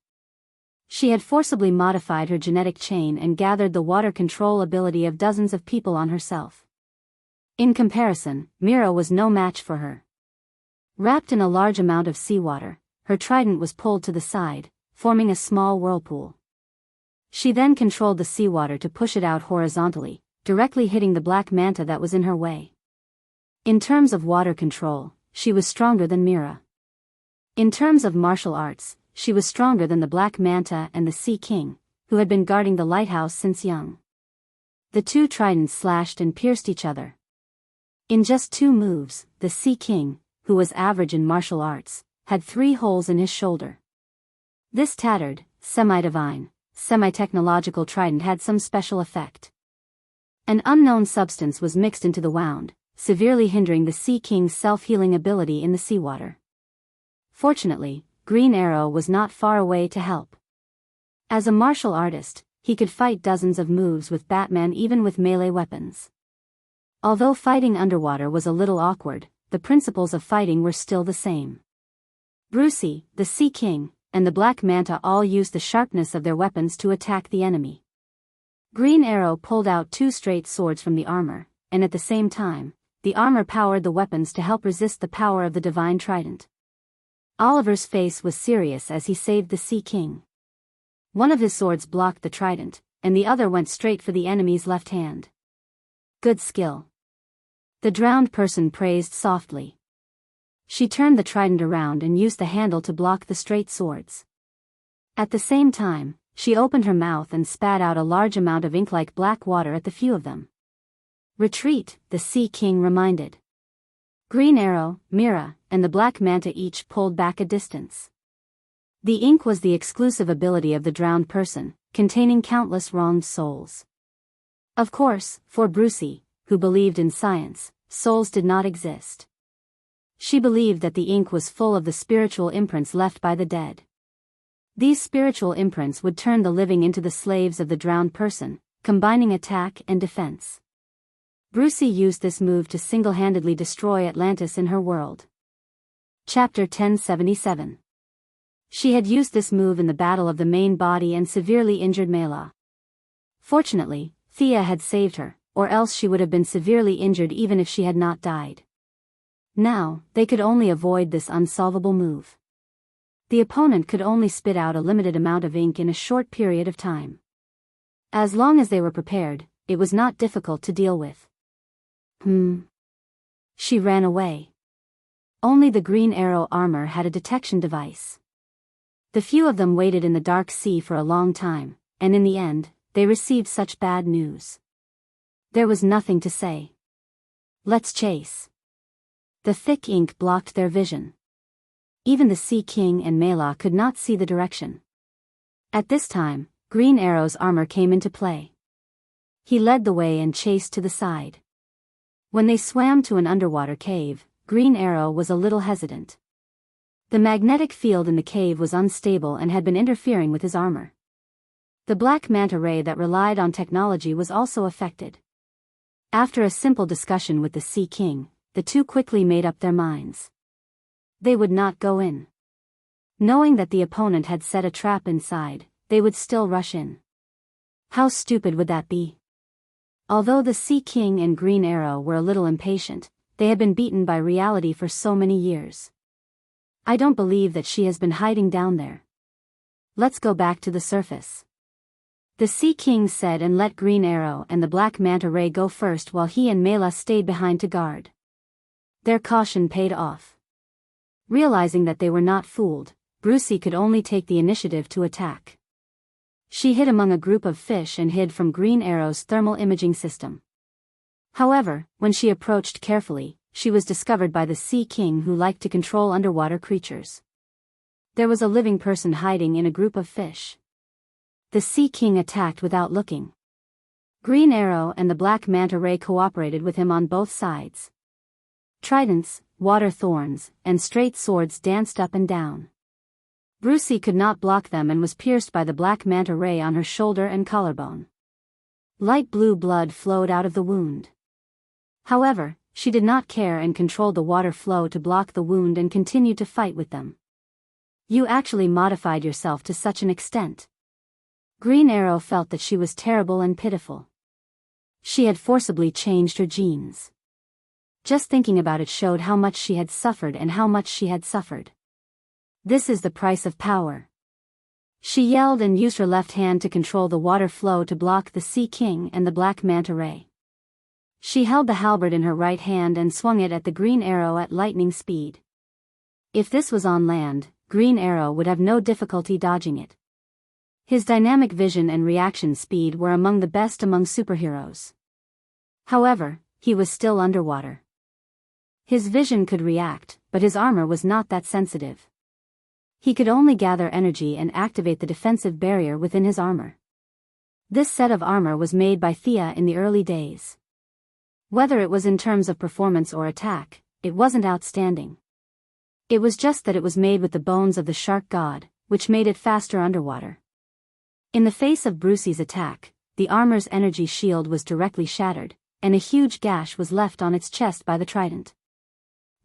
She had forcibly modified her genetic chain and gathered the water control ability of dozens of people on herself. In comparison, Mira was no match for her. Wrapped in a large amount of seawater, her trident was pulled to the side, forming a small whirlpool. She then controlled the seawater to push it out horizontally, directly hitting the Black Manta that was in her way. In terms of water control, she was stronger than Mira. In terms of martial arts, she was stronger than the Black Manta and the Sea King, who had been guarding the lighthouse since young. The two tridents slashed and pierced each other. In just 2 moves, the Sea King, who was average in martial arts, had 3 holes in his shoulder. This tattered, semi-divine, semi-technological trident had some special effect. An unknown substance was mixed into the wound, severely hindering the Sea King's self-healing ability in the seawater. Fortunately, Green Arrow was not far away to help. As a martial artist, he could fight dozens of moves with Batman even with melee weapons. Although fighting underwater was a little awkward, the principles of fighting were still the same. Brucey, the Sea King, and the Black Manta all used the sharpness of their weapons to attack the enemy. Green Arrow pulled out 2 straight swords from the armor, and at the same time, the armor powered the weapons to help resist the power of the divine trident. Oliver's face was serious as he saved the Sea King. One of his swords blocked the trident, and the other went straight for the enemy's left hand. Good skill. The drowned person praised softly. She turned the trident around and used the handle to block the straight swords. At the same time, she opened her mouth and spat out a large amount of ink-like black water at the few of them. Retreat, the Sea King reminded. Green Arrow, Mira, and the Black Manta each pulled back a distance. The ink was the exclusive ability of the drowned person, containing countless wronged souls. Of course, for Brucey, who believed in science, souls did not exist. She believed that the ink was full of the spiritual imprints left by the dead. These spiritual imprints would turn the living into the slaves of the drowned person, combining attack and defense. Brucey used this move to single-handedly destroy Atlantis in her world. Chapter 1077. She had used this move in the Battle of the Main Body and severely injured Mela. Fortunately, Thea had saved her, or else she would have been severely injured even if she had not died. Now, they could only avoid this unsolvable move. The opponent could only spit out a limited amount of ink in a short period of time. As long as they were prepared, it was not difficult to deal with. She ran away. Only the Green Arrow armor had a detection device. The few of them waited in the dark sea for a long time, and in the end, they received such bad news. There was nothing to say. Let's chase. The thick ink blocked their vision. Even the Sea King and Mela could not see the direction. At this time, Green Arrow's armor came into play. He led the way and chased to the side. When they swam to an underwater cave, Green Arrow was a little hesitant. The magnetic field in the cave was unstable and had been interfering with his armor. The black manta ray that relied on technology was also affected. After a simple discussion with the Sea King, the two quickly made up their minds. They would not go in. Knowing that the opponent had set a trap inside, they would still rush in. How stupid would that be? Although the Sea King and Green Arrow were a little impatient, they had been beaten by reality for so many years. I don't believe that she has been hiding down there. Let's go back to the surface. The Sea King said and let Green Arrow and the Black Manta Ray go first while he and Mela stayed behind to guard. Their caution paid off. Realizing that they were not fooled, Brucey could only take the initiative to attack. She hid among a group of fish and hid from Green Arrow's thermal imaging system. However, when she approached carefully, she was discovered by the Sea King, who liked to control underwater creatures. There was a living person hiding in a group of fish. The Sea King attacked without looking. Green Arrow and the Black Manta Ray cooperated with him on both sides. Tridents, water thorns, and straight swords danced up and down. Brucey could not block them and was pierced by the Black Manta Ray on her shoulder and collarbone. Light blue blood flowed out of the wound. However, she did not care and controlled the water flow to block the wound and continued to fight with them. You actually modified yourself to such an extent. Green Arrow felt that she was terrible and pitiful. She had forcibly changed her genes. Just thinking about it showed how much she had suffered and how much she had suffered. This is the price of power. She yelled and used her left hand to control the water flow to block the Sea King and the Black Manta Ray. She held the halberd in her right hand and swung it at the Green Arrow at lightning speed. If this was on land, Green Arrow would have no difficulty dodging it. His dynamic vision and reaction speed were among the best among superheroes. However, he was still underwater. His vision could react, but his armor was not that sensitive. He could only gather energy and activate the defensive barrier within his armor. This set of armor was made by Thea in the early days. Whether it was in terms of performance or attack, it wasn't outstanding. It was just that it was made with the bones of the shark god, which made it faster underwater. In the face of Brucey's attack, the armor's energy shield was directly shattered, and a huge gash was left on its chest by the trident.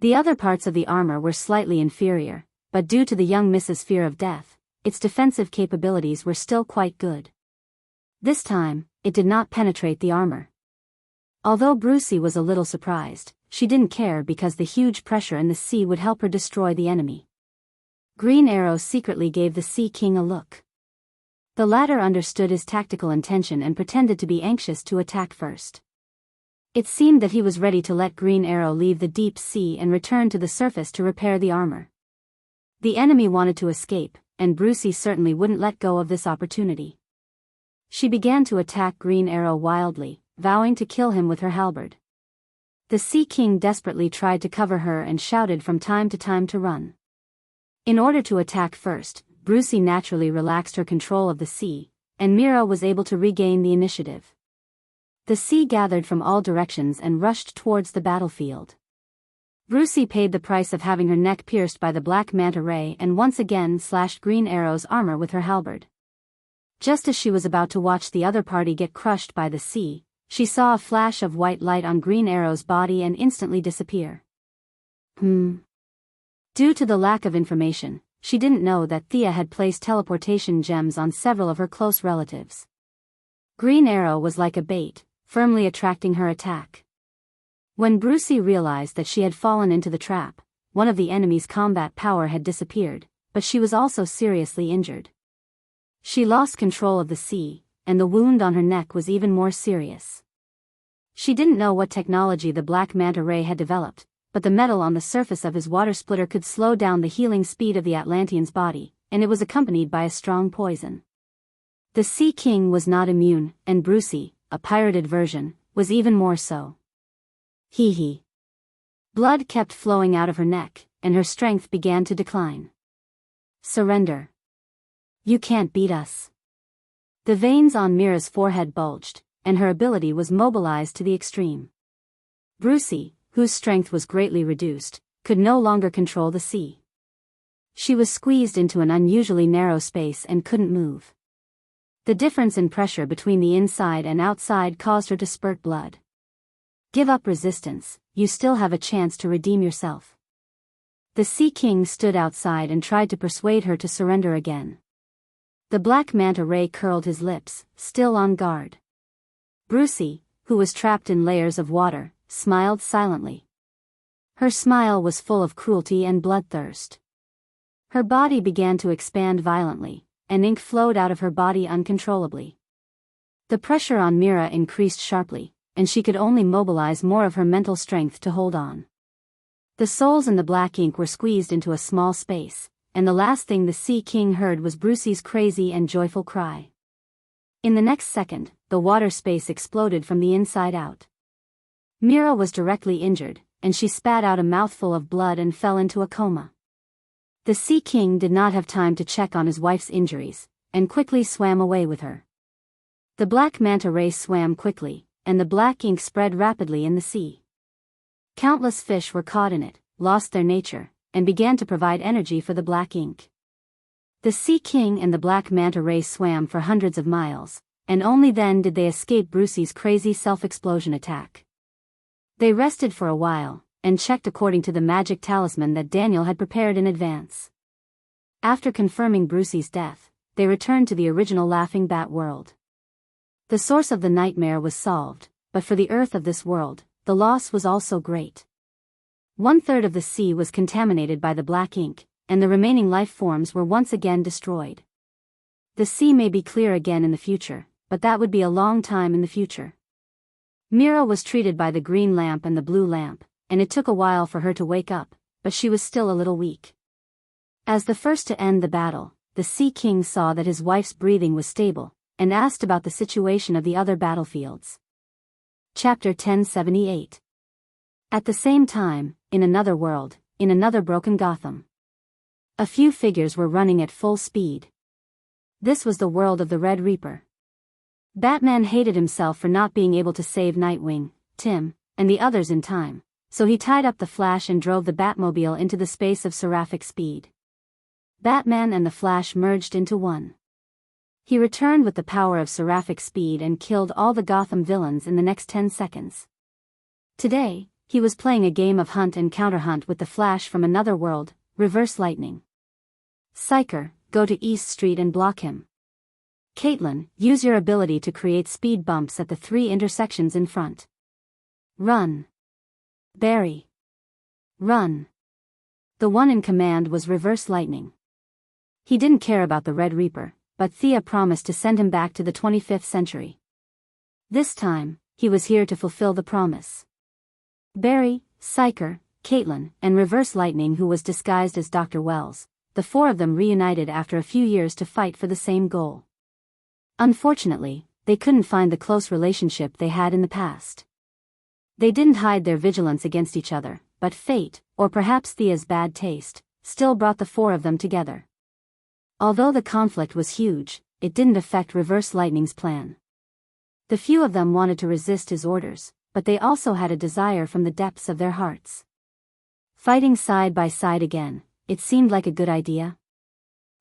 The other parts of the armor were slightly inferior, but due to the young Miss's fear of death, its defensive capabilities were still quite good. This time, it did not penetrate the armor. Although Brucey was a little surprised, she didn't care because the huge pressure in the sea would help her destroy the enemy. Green Arrow secretly gave the Sea King a look. The latter understood his tactical intention and pretended to be anxious to attack first. It seemed that he was ready to let Green Arrow leave the deep sea and return to the surface to repair the armor. The enemy wanted to escape, and Brucey certainly wouldn't let go of this opportunity. She began to attack Green Arrow wildly, vowing to kill him with her halberd. The Sea King desperately tried to cover her and shouted from time to time to run. In order to attack first, Brucey naturally relaxed her control of the sea, and Mira was able to regain the initiative. The sea gathered from all directions and rushed towards the battlefield. Brucey paid the price of having her neck pierced by the black manta ray and once again slashed Green Arrow's armor with her halberd. Just as she was about to watch the other party get crushed by the sea, she saw a flash of white light on Green Arrow's body and instantly disappear. Due to the lack of information, she didn't know that Thea had placed teleportation gems on several of her close relatives. Green Arrow was like a bait, firmly attracting her attack. When Brucey realized that she had fallen into the trap, one of the enemy's combat power had disappeared, but she was also seriously injured. She lost control of the sea, and the wound on her neck was even more serious. She didn't know what technology the black manta ray had developed, but the metal on the surface of his water splitter could slow down the healing speed of the Atlantean's body, and it was accompanied by a strong poison. The Sea King was not immune, and Brucey, a pirated version, was even more so. Hee. Blood kept flowing out of her neck, and her strength began to decline. Surrender. You can't beat us. The veins on Mira's forehead bulged, and her ability was mobilized to the extreme. Brucey, whose strength was greatly reduced, could no longer control the sea. She was squeezed into an unusually narrow space and couldn't move. The difference in pressure between the inside and outside caused her to spurt blood. Give up resistance, you still have a chance to redeem yourself. The Sea King stood outside and tried to persuade her to surrender again. The black manta ray curled his lips, still on guard. Brucey, who was trapped in layers of water, smiled silently. Her smile was full of cruelty and bloodthirst. Her body began to expand violently, and ink flowed out of her body uncontrollably. The pressure on Mira increased sharply, and she could only mobilize more of her mental strength to hold on. The souls in the black ink were squeezed into a small space, and the last thing the Sea King heard was Brucey's crazy and joyful cry. In the next second, the water space exploded from the inside out. Mira was directly injured, and she spat out a mouthful of blood and fell into a coma. The Sea King did not have time to check on his wife's injuries, and quickly swam away with her. The black manta ray swam quickly, and the black ink spread rapidly in the sea. Countless fish were caught in it, lost their nature, and began to provide energy for the black ink. The Sea King and the black manta ray swam for hundreds of miles, and only then did they escape Brucey's crazy self-explosion attack. They rested for a while, and checked according to the magic talisman that Daniel had prepared in advance. After confirming Brucey's death, they returned to the original Laughing Bat world. The source of the nightmare was solved, but for the earth of this world, the loss was also great. 1/3 of the sea was contaminated by the black ink, and the remaining life forms were once again destroyed. The sea may be clear again in the future, but that would be a long time in the future. Mira was treated by the green lamp and the blue lamp, and it took a while for her to wake up, but she was still a little weak. As the first to end the battle, the Sea King saw that his wife's breathing was stable, and asked about the situation of the other battlefields. Chapter 1078. At the same time, in another world, in another broken Gotham. A few figures were running at full speed. This was the world of the Red Reaper. Batman hated himself for not being able to save Nightwing, Tim, and the others in time, so he tied up the Flash and drove the Batmobile into the space of seraphic speed. Batman and the Flash merged into one. He returned with the power of seraphic speed and killed all the Gotham villains in the next 10 seconds. Today, he was playing a game of hunt and counterhunt with the Flash from another world, Reverse Lightning. Psyker, go to East Street and block him. Caitlin, use your ability to create speed bumps at the 3 intersections in front. Run. Barry. Run. The one in command was Reverse Lightning. He didn't care about the Red Reaper, but Thea promised to send him back to the 25th century. This time, he was here to fulfill the promise. Barry, Psyker, Caitlin, and Reverse Lightning, who was disguised as Dr. Wells, the 4 of them reunited after a few years to fight for the same goal. Unfortunately, they couldn't find the close relationship they had in the past. They didn't hide their vigilance against each other, but fate, or perhaps Thea's bad taste, still brought the 4 of them together. Although the conflict was huge, it didn't affect Reverse Lightning's plan. The few of them wanted to resist his orders, but they also had a desire from the depths of their hearts. Fighting side by side again, it seemed like a good idea.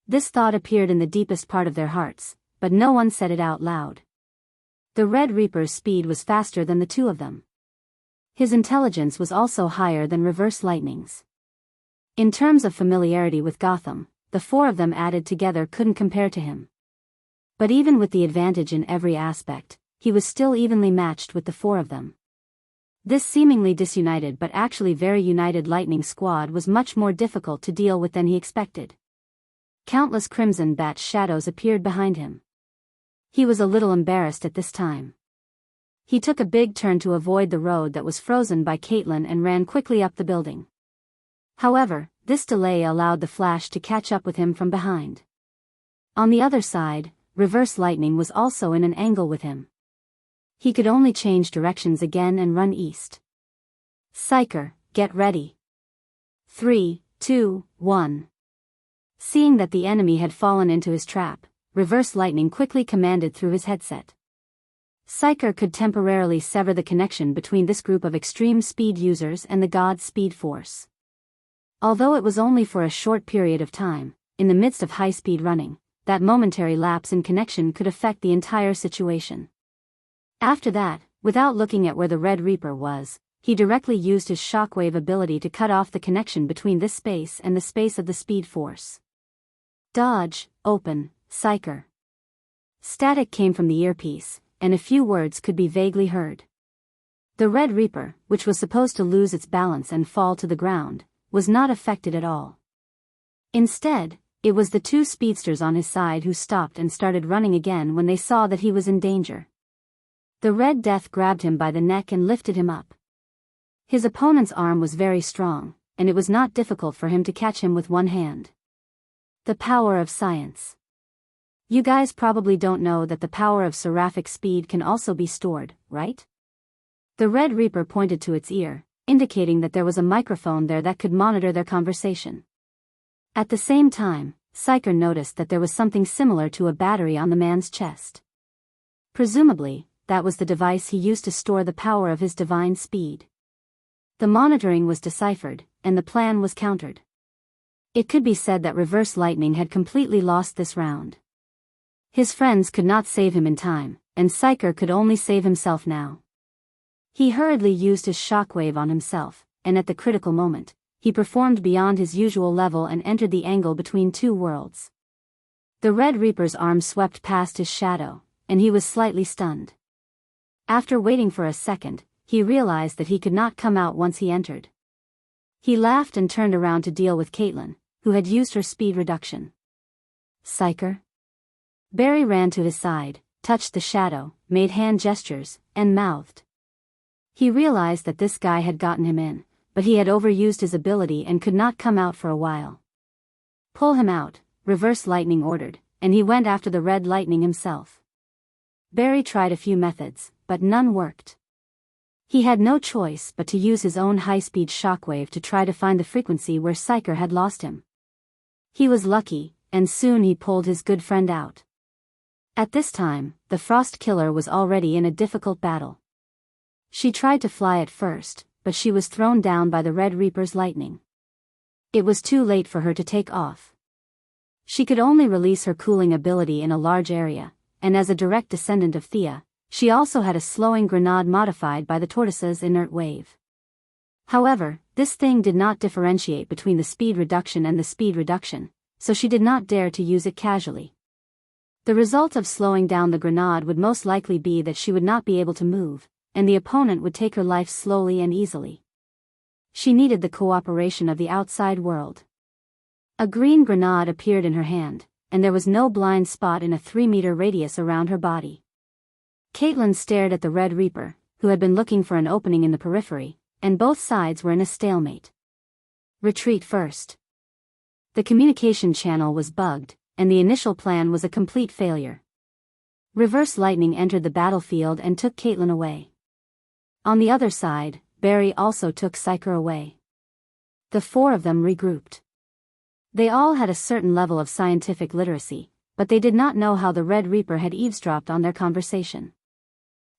This thought appeared in the deepest part of their hearts, but no one said it out loud. The Red Reaper's speed was faster than the two of them. His intelligence was also higher than Reverse Lightning's. In terms of familiarity with Gotham, the four of them added together couldn't compare to him. But even with the advantage in every aspect, he was still evenly matched with the four of them. This seemingly disunited but actually very united Lightning Squad was much more difficult to deal with than he expected. Countless Crimson Bat shadows appeared behind him. He was a little embarrassed at this time. He took a big turn to avoid the road that was frozen by Caitlin and ran quickly up the building. However, this delay allowed the Flash to catch up with him from behind. On the other side, Reverse Lightning was also in an angle with him. He could only change directions again and run east. Psyker, get ready. 3, 2, 1. Seeing that the enemy had fallen into his trap, Reverse Lightning quickly commanded through his headset. Psyker could temporarily sever the connection between this group of extreme speed users and the God Speed Force. Although it was only for a short period of time, in the midst of high-speed running, that momentary lapse in connection could affect the entire situation. After that, without looking at where the Red Reaper was, he directly used his shockwave ability to cut off the connection between this space and the space of the Speed Force. Dodge, open, Psyker. Static came from the earpiece, and a few words could be vaguely heard. The Red Reaper, which was supposed to lose its balance and fall to the ground, was not affected at all. Instead, it was the two speedsters on his side who stopped and started running again when they saw that he was in danger. The Red Death grabbed him by the neck and lifted him up. His opponent's arm was very strong, and it was not difficult for him to catch him with one hand. The power of science. You guys probably don't know that the power of seraphic speed can also be stored, right? The Red Reaper pointed to its ear, indicating that there was a microphone there that could monitor their conversation. At the same time, Psyker noticed that there was something similar to a battery on the man's chest. Presumably, that was the device he used to store the power of his divine speed. The monitoring was deciphered, and the plan was countered. It could be said that Reverse Lightning had completely lost this round. His friends could not save him in time, and Psyker could only save himself now. He hurriedly used his shockwave on himself, and at the critical moment, he performed beyond his usual level and entered the angle between two worlds. The Red Reaper's arm swept past his shadow, and he was slightly stunned. After waiting for a second, he realized that he could not come out once he entered. He laughed and turned around to deal with Caitlin, who had used her speed reduction. Psyker? Barry ran to his side, touched the shadow, made hand gestures, and mouthed. He realized that this guy had gotten him in, but he had overused his ability and could not come out for a while. Pull him out, Reverse Lightning ordered, and he went after the Red Lightning himself. Barry tried a few methods, but none worked. He had no choice but to use his own high-speed shockwave to try to find the frequency where Psyker had lost him. He was lucky, and soon he pulled his good friend out. At this time, the Frost Killer was already in a difficult battle. She tried to fly at first, but she was thrown down by the Red Reaper's lightning. It was too late for her to take off. She could only release her cooling ability in a large area, and as a direct descendant of Thea, she also had a slowing grenade modified by the tortoise's inert wave. However, this thing did not differentiate between the speed reduction and the speed reduction, so she did not dare to use it casually. The result of slowing down the grenade would most likely be that she would not be able to move, and the opponent would take her life slowly and easily. She needed the cooperation of the outside world. A green grenade appeared in her hand, and there was no blind spot in a 3-meter radius around her body. Caitlin stared at the Red Reaper, who had been looking for an opening in the periphery, and both sides were in a stalemate. Retreat first. The communication channel was bugged, and the initial plan was a complete failure. Reverse Lightning entered the battlefield and took Caitlin away. On the other side, Barry also took Psyker away. The four of them regrouped. They all had a certain level of scientific literacy, but they did not know how the Red Reaper had eavesdropped on their conversation.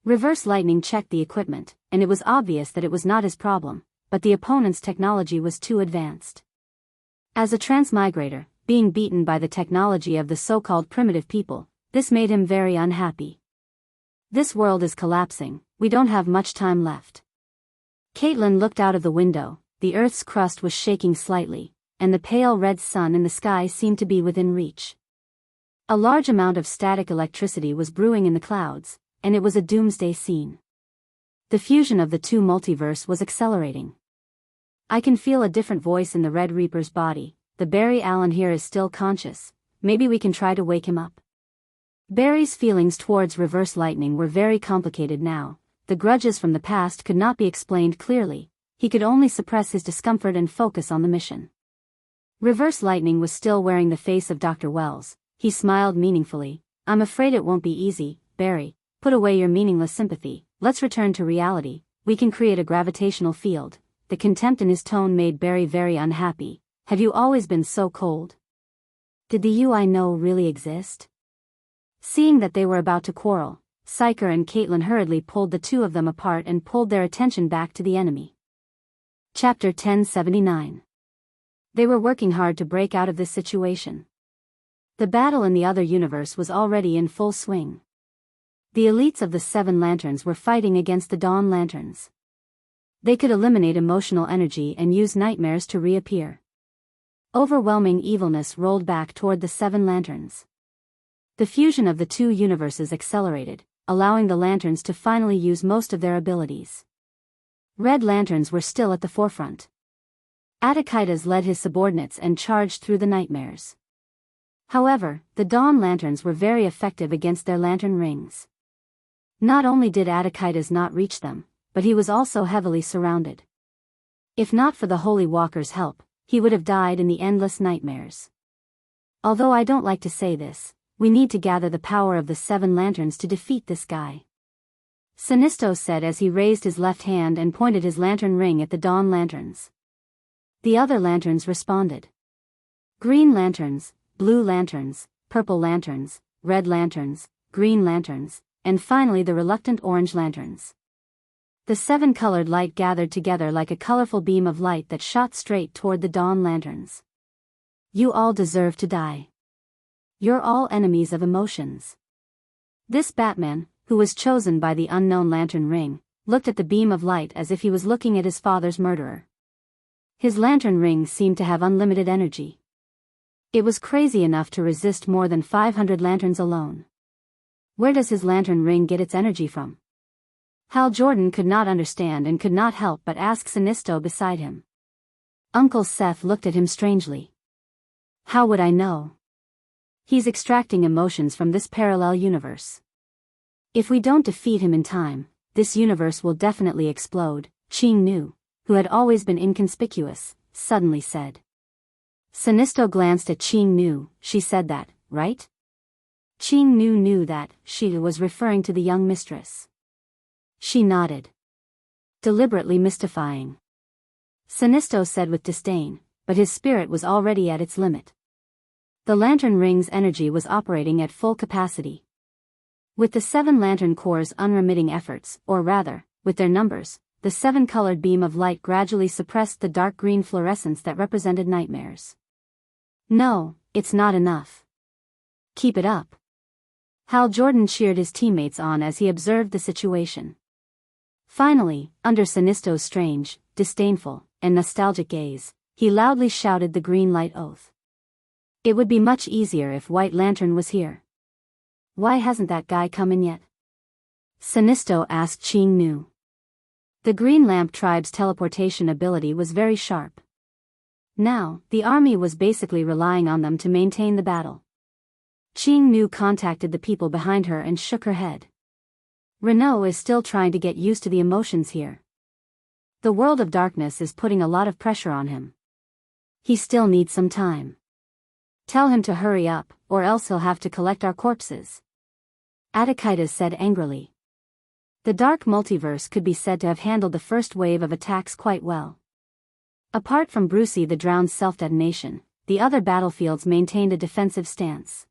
Reverse Lightning checked the equipment, and it was obvious that it was not his problem, but the opponent's technology was too advanced. As a transmigrator, being beaten by the technology of the so-called primitive people, this made him very unhappy. This world is collapsing, we don't have much time left. Caitlin looked out of the window, the Earth's crust was shaking slightly, and the pale red sun in the sky seemed to be within reach. A large amount of static electricity was brewing in the clouds, and it was a doomsday scene. The fusion of the two multiverse was accelerating. I can feel a different voice in the Red Reaper's body. The Barry Allen here is still conscious, maybe we can try to wake him up. Barry's feelings towards Reverse Lightning were very complicated now. The grudges from the past could not be explained clearly, he could only suppress his discomfort and focus on the mission. Reverse Lightning was still wearing the face of Dr. Wells. He smiled meaningfully. I'm afraid it won't be easy, Barry. Put away your meaningless sympathy, let's return to reality. We can create a gravitational field. The contempt in his tone made Barry very unhappy. Have you always been so cold? Did the you I know really exist? Seeing that they were about to quarrel, Psyker and Caitlin hurriedly pulled the two of them apart and pulled their attention back to the enemy. Chapter 1079. They were working hard to break out of this situation. The battle in the other universe was already in full swing. The elites of the Seven Lanterns were fighting against the Dawn Lanterns. They could eliminate emotional energy and use nightmares to reappear. Overwhelming evilness rolled back toward the Seven Lanterns. The fusion of the two universes accelerated, allowing the Lanterns to finally use most of their abilities. Red Lanterns were still at the forefront. Attikitas led his subordinates and charged through the nightmares. However, the Dawn Lanterns were very effective against their lantern rings. Not only did Attikitas not reach them, but he was also heavily surrounded. If not for the Holy Walker's help, he would have died in the endless nightmares. Although I don't like to say this, we need to gather the power of the Seven Lanterns to defeat this guy. Sinisto said as he raised his left hand and pointed his lantern ring at the Dawn Lanterns. The other lanterns responded. Green lanterns, blue lanterns, purple lanterns, red lanterns, green lanterns, and finally the reluctant orange lanterns. The seven-colored light gathered together like a colorful beam of light that shot straight toward the Dawn Lanterns. You all deserve to die. You're all enemies of emotions. This Batman, who was chosen by the unknown lantern ring, looked at the beam of light as if he was looking at his father's murderer. His lantern ring seemed to have unlimited energy. It was crazy enough to resist more than 500 lanterns alone. Where does his lantern ring get its energy from? Hal Jordan could not understand and could not help but ask Sinisto beside him. Uncle Seth looked at him strangely. How would I know? He's extracting emotions from this parallel universe. If we don't defeat him in time, this universe will definitely explode, Ching Nu, who had always been inconspicuous, suddenly said. Sinisto glanced at Ching Nu. She said that, right? Ching Nu knew that she was referring to the young mistress. She nodded. Deliberately mystifying. Sinisto said with disdain, but his spirit was already at its limit. The lantern ring's energy was operating at full capacity. With the seven lantern corps' unremitting efforts, or rather, with their numbers, the seven-colored beam of light gradually suppressed the dark green fluorescence that represented nightmares. No, it's not enough. Keep it up. Hal Jordan cheered his teammates on as he observed the situation. Finally, under Sinisto's strange, disdainful, and nostalgic gaze, he loudly shouted the green light oath. It would be much easier if White Lantern was here. Why hasn't that guy come in yet? Sinisto asked Ching Nu. The Green Lamp tribe's teleportation ability was very sharp. Now, the army was basically relying on them to maintain the battle. Ching Nu contacted the people behind her and shook her head. Renault is still trying to get used to the emotions here. The world of darkness is putting a lot of pressure on him. He still needs some time. Tell him to hurry up, or else he'll have to collect our corpses. Attikitas said angrily. The dark multiverse could be said to have handled the first wave of attacks quite well. Apart from Brucey the Drowned's self-detonation, the other battlefields maintained a defensive stance.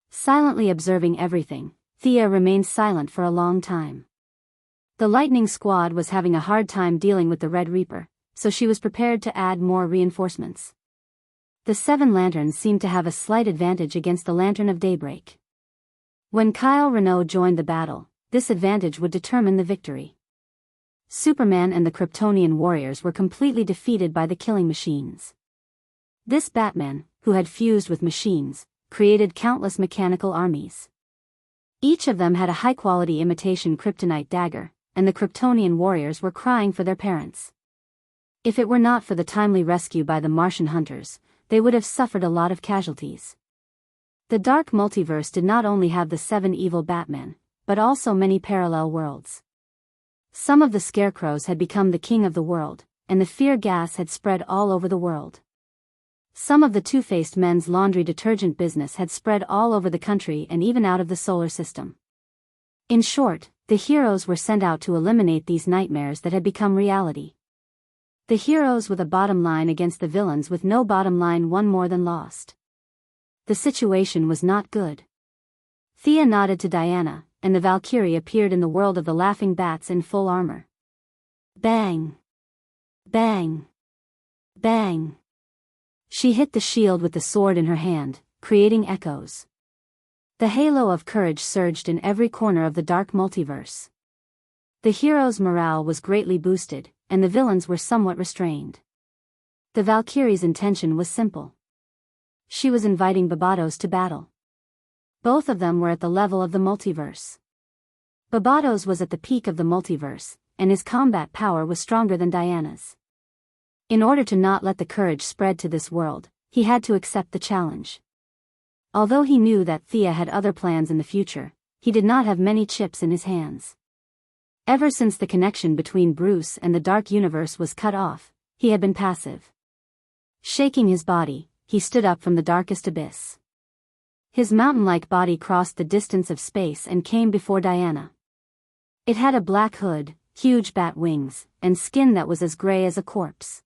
Silently observing everything, Thea remained silent for a long time. The Lightning Squad was having a hard time dealing with the Red Reaper, so she was prepared to add more reinforcements. The 7 lanterns seemed to have a slight advantage against the Lantern of Daybreak. When Kyle Renault joined the battle, this advantage would determine the victory. Superman and the Kryptonian warriors were completely defeated by the killing machines. This Batman, who had fused with machines, created countless mechanical armies. Each of them had a high-quality imitation kryptonite dagger, and the Kryptonian warriors were crying for their parents. If it were not for the timely rescue by the Martian hunters, they would have suffered a lot of casualties. The Dark Multiverse did not only have the 7 evil Batmen, but also many parallel worlds. Some of the scarecrows had become the king of the world, and the fear gas had spread all over the world. Some of the two-faced men's laundry detergent business had spread all over the country and even out of the solar system. In short, the heroes were sent out to eliminate these nightmares that had become reality. The heroes with a bottom line against the villains with no bottom line won more than lost. The situation was not good. Thea nodded to Diana, and the Valkyrie appeared in the world of the laughing bats in full armor. Bang! Bang! Bang! She hit the shield with the sword in her hand, creating echoes. The halo of courage surged in every corner of the Dark Multiverse. The heroes' morale was greatly boosted, and the villains were somewhat restrained. The Valkyrie's intention was simple. She was inviting Barbatos to battle. Both of them were at the level of the multiverse. Barbatos was at the peak of the multiverse, and his combat power was stronger than Diana's. In order to not let the courage spread to this world, he had to accept the challenge. Although he knew that Thea had other plans in the future, he did not have many chips in his hands. Ever since the connection between Bruce and the Dark Universe was cut off, he had been passive. Shaking his body, he stood up from the darkest abyss. His mountain-like body crossed the distance of space and came before Diana. It had a black hood, huge bat wings, and skin that was as gray as a corpse.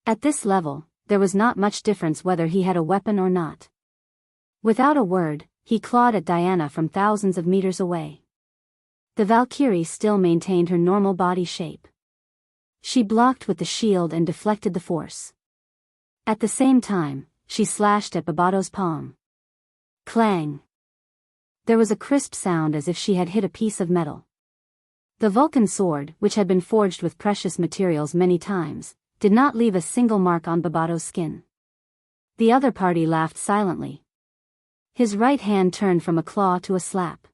At this level, there was not much difference whether he had a weapon or not. Without a word, he clawed at Diana from thousands of meters away. The Valkyrie still maintained her normal body shape. She blocked with the shield and deflected the force. At the same time, she slashed at Barbatos' palm. Clang! There was a crisp sound as if she had hit a piece of metal. The Vulcan sword, which had been forged with precious materials many times, did not leave a single mark on Barbatos' skin. The other party laughed silently. His right hand turned from a claw to a slap.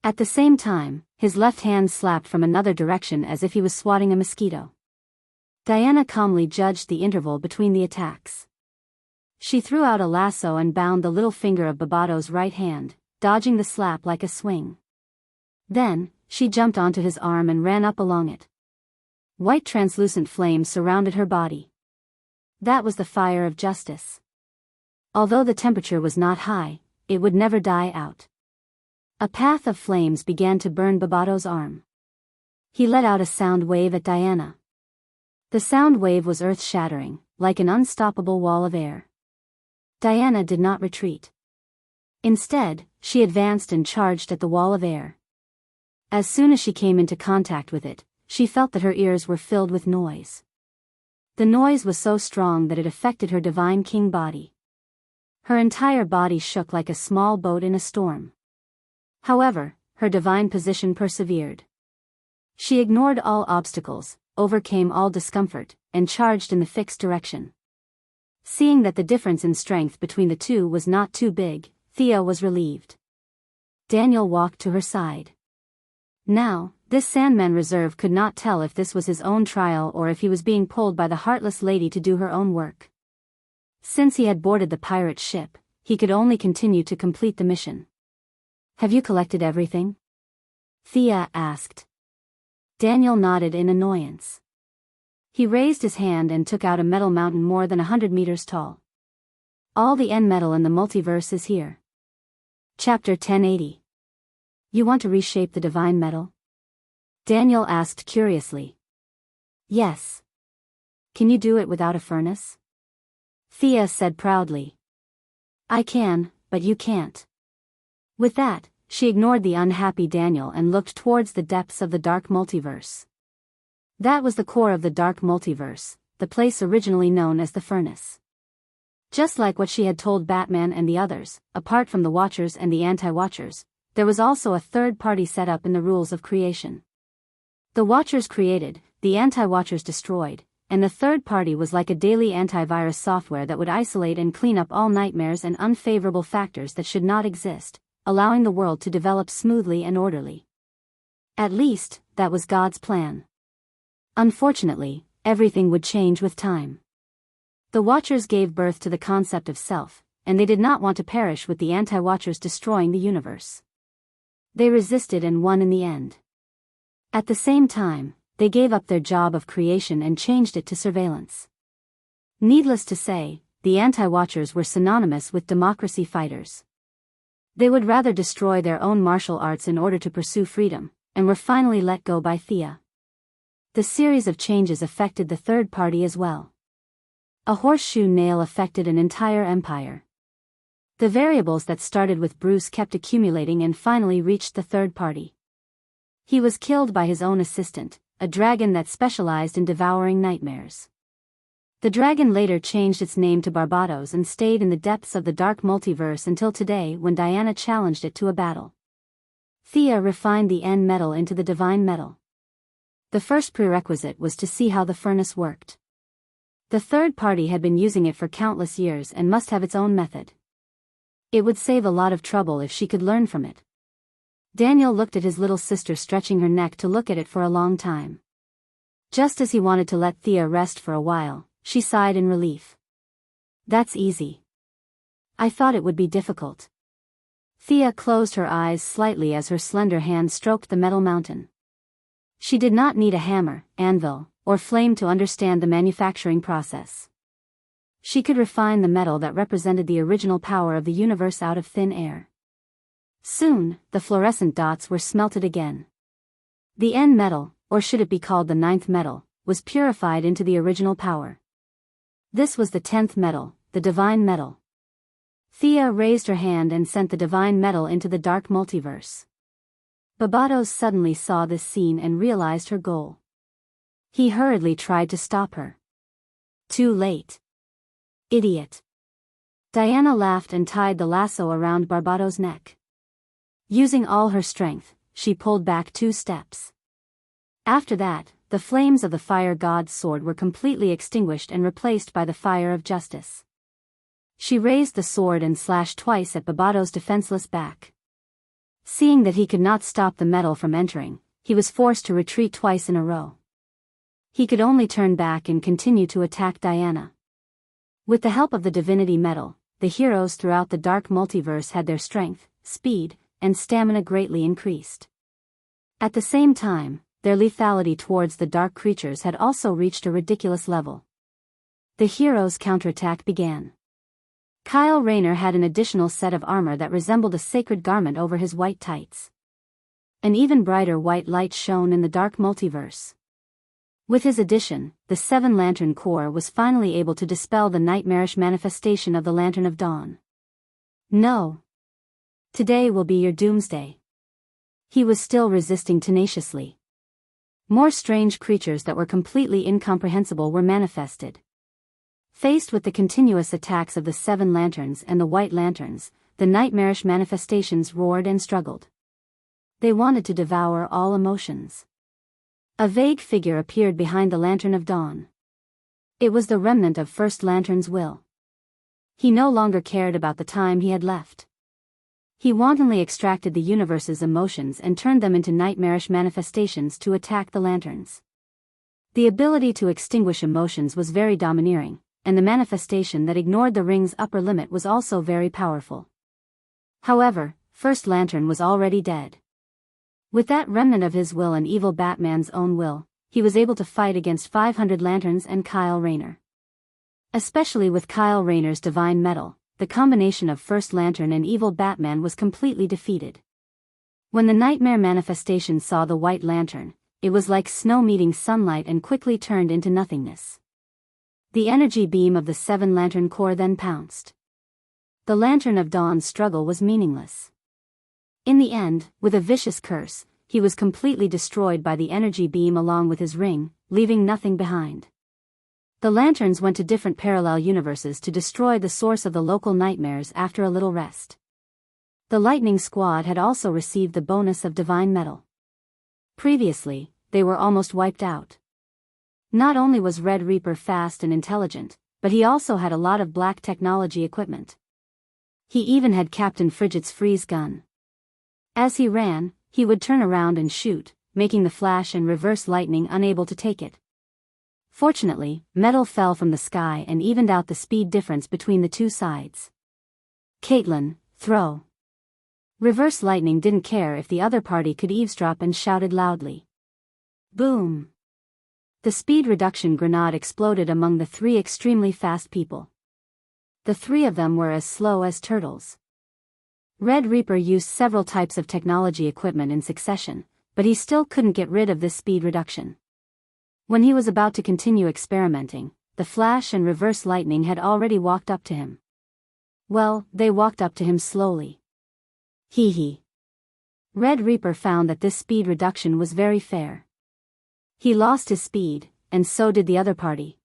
At the same time, his left hand slapped from another direction as if he was swatting a mosquito. Diana calmly judged the interval between the attacks. She threw out a lasso and bound the little finger of Barbatos' right hand, dodging the slap like a swing. Then, she jumped onto his arm and ran up along it. White translucent flames surrounded her body. That was the fire of justice. Although the temperature was not high, it would never die out. A path of flames began to burn Barbatos' arm. He let out a sound wave at Diana. The sound wave was earth-shattering, like an unstoppable wall of air. Diana did not retreat. Instead, she advanced and charged at the wall of air. As soon as she came into contact with it, she felt that her ears were filled with noise. The noise was so strong that it affected her divine king body. Her entire body shook like a small boat in a storm. However, her divine position persevered. She ignored all obstacles, overcame all discomfort, and charged in the fixed direction. Seeing that the difference in strength between the two was not too big, Thea was relieved. Daniel walked to her side. Now, this Sandman Reserve could not tell if this was his own trial or if he was being pulled by the heartless lady to do her own work. Since he had boarded the pirate ship, he could only continue to complete the mission. "Have you collected everything?" Thea asked. Daniel nodded in annoyance. He raised his hand and took out a metal mountain more than 100 meters tall. "All the N metal in the multiverse is here." Chapter 1080. "You want to reshape the divine metal?" Daniel asked curiously. "Yes." "Can you do it without a furnace?" Thea said proudly. "I can, but you can't." With that, she ignored the unhappy Daniel and looked towards the depths of the dark multiverse. That was the core of the dark multiverse, the place originally known as the Furnace. Just like what she had told Batman and the others, apart from the Watchers and the Anti-Watchers, there was also a third party set up in the rules of creation. The Watchers created, the Anti-Watchers destroyed, and the third party was like a daily antivirus software that would isolate and clean up all nightmares and unfavorable factors that should not exist, allowing the world to develop smoothly and orderly. At least, that was God's plan. Unfortunately, everything would change with time. The Watchers gave birth to the concept of self, and they did not want to perish with the Anti-Watchers destroying the universe. They resisted and won in the end. At the same time, they gave up their job of creation and changed it to surveillance. Needless to say, the Anti-Watchers were synonymous with democracy fighters. They would rather destroy their own martial arts in order to pursue freedom, and were finally let go by Thea. The series of changes affected the third party as well. A horseshoe nail affected an entire empire. The variables that started with Bruce kept accumulating and finally reached the third party. He was killed by his own assistant, a dragon that specialized in devouring nightmares. The dragon later changed its name to Barbados and stayed in the depths of the dark multiverse until today when Diana challenged it to a battle. Thea refined the N metal into the divine metal. The first prerequisite was to see how the furnace worked. The third party had been using it for countless years and must have its own method. It would save a lot of trouble if she could learn from it. Daniel looked at his little sister stretching her neck to look at it for a long time. Just as he wanted to let Thea rest for a while, she sighed in relief. That's easy. I thought it would be difficult. Thea closed her eyes slightly as her slender hand stroked the metal mountain. She did not need a hammer, anvil, or flame to understand the manufacturing process. She could refine the metal that represented the original power of the universe out of thin air. Soon, the fluorescent dots were smelted again. The N metal, or should it be called the ninth metal, was purified into the original power. This was the 10th metal, the divine metal. Thea raised her hand and sent the divine metal into the dark multiverse. Barbados suddenly saw this scene and realized her goal. He hurriedly tried to stop her. Too late. Idiot. Diana laughed and tied the lasso around Barbados' neck. Using all her strength, she pulled back 2 steps. After that, the flames of the fire god's sword were completely extinguished and replaced by the fire of justice. She raised the sword and slashed twice at Barbados' defenseless back. Seeing that he could not stop the metal from entering, he was forced to retreat twice in a row. He could only turn back and continue to attack Diana. With the help of the divinity metal, the heroes throughout the dark multiverse had their strength, speed, and stamina greatly increased. At the same time, their lethality towards the dark creatures had also reached a ridiculous level. The heroes' counterattack began. Kyle Rayner had an additional set of armor that resembled a sacred garment over his white tights. An even brighter white light shone in the dark multiverse. With his addition, the 7-Lantern Corps was finally able to dispel the nightmarish manifestation of the Lantern of Dawn. No. Today will be your doomsday. He was still resisting tenaciously. More strange creatures that were completely incomprehensible were manifested. Faced with the continuous attacks of the 7 lanterns and the White Lanterns, the nightmarish manifestations roared and struggled. They wanted to devour all emotions. A vague figure appeared behind the Lantern of Dawn. It was the remnant of First Lantern's will. He no longer cared about the time he had left. He wantonly extracted the universe's emotions and turned them into nightmarish manifestations to attack the lanterns. The ability to extinguish emotions was very domineering, and the manifestation that ignored the ring's upper limit was also very powerful. However, First Lantern was already dead. With that remnant of his will and evil Batman's own will, he was able to fight against 500 lanterns and Kyle Rayner. Especially with Kyle Rayner's divine metal, the combination of First Lantern and evil Batman was completely defeated. When the nightmare manifestation saw the White Lantern, it was like snow meeting sunlight and quickly turned into nothingness. The energy beam of the 7-Lantern Corps then pounced. The Lantern of Dawn's struggle was meaningless. In the end, with a vicious curse, he was completely destroyed by the energy beam along with his ring, leaving nothing behind. The lanterns went to different parallel universes to destroy the source of the local nightmares after a little rest. The Lightning Squad had also received the bonus of divine metal. Previously, they were almost wiped out. Not only was Red Reaper fast and intelligent, but he also had a lot of black technology equipment. He even had Captain Frigid's freeze gun. As he ran, he would turn around and shoot, making the flash and reverse lightning unable to take it. Fortunately, metal fell from the sky and evened out the speed difference between the two sides. Caitlin, throw. Reverse lightning didn't care if the other party could eavesdrop and shouted loudly. Boom! The speed reduction grenade exploded among the three extremely fast people. The three of them were as slow as turtles. Red Reaper used several types of technology equipment in succession, but he still couldn't get rid of this speed reduction. When he was about to continue experimenting, the flash and reverse lightning had already walked up to him. Well, they walked up to him slowly. Hee hee. Red Reaper found that this speed reduction was very fair. He lost his speed, and so did the other party.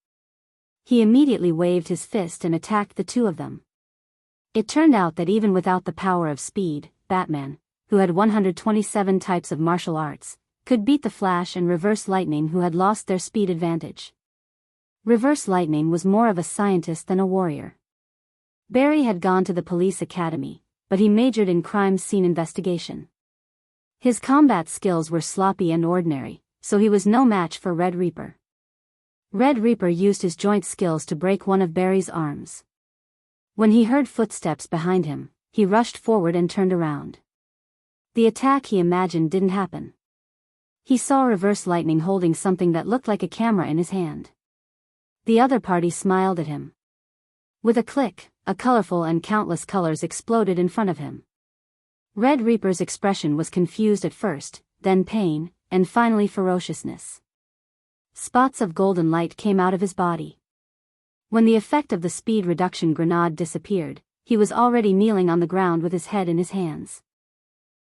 He immediately waved his fist and attacked the two of them. It turned out that even without the power of speed, Batman, who had 127 types of martial arts, could beat the Flash and Reverse Lightning who had lost their speed advantage. Reverse Lightning was more of a scientist than a warrior. Barry had gone to the police academy, but he majored in crime scene investigation. His combat skills were sloppy and ordinary, so he was no match for Red Reaper. Red Reaper used his joint skills to break one of Barry's arms. When he heard footsteps behind him, he rushed forward and turned around. The attack he imagined didn't happen. He saw Reverse Lightning holding something that looked like a camera in his hand. The other party smiled at him. With a click, a colorful and countless colors exploded in front of him. Red Reaper's expression was confused at first, then pain, and finally ferociousness. Spots of golden light came out of his body. When the effect of the speed reduction grenade disappeared, he was already kneeling on the ground with his head in his hands.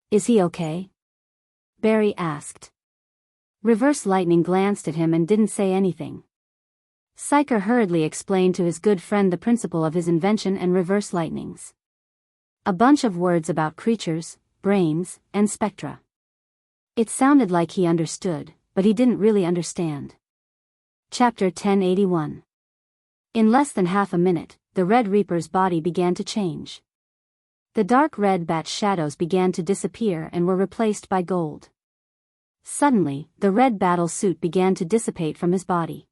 Is he okay? Barry asked. Reverse Lightning glanced at him and didn't say anything. Psyker hurriedly explained to his good friend the principle of his invention and Reverse Lightnings. A bunch of words about creatures, brains, and spectra. It sounded like he understood, but he didn't really understand. Chapter 1081. In less than half a minute, the Red Reaper's body began to change. The dark red bat shadows began to disappear and were replaced by gold. Suddenly, the red battle suit began to dissipate from his body.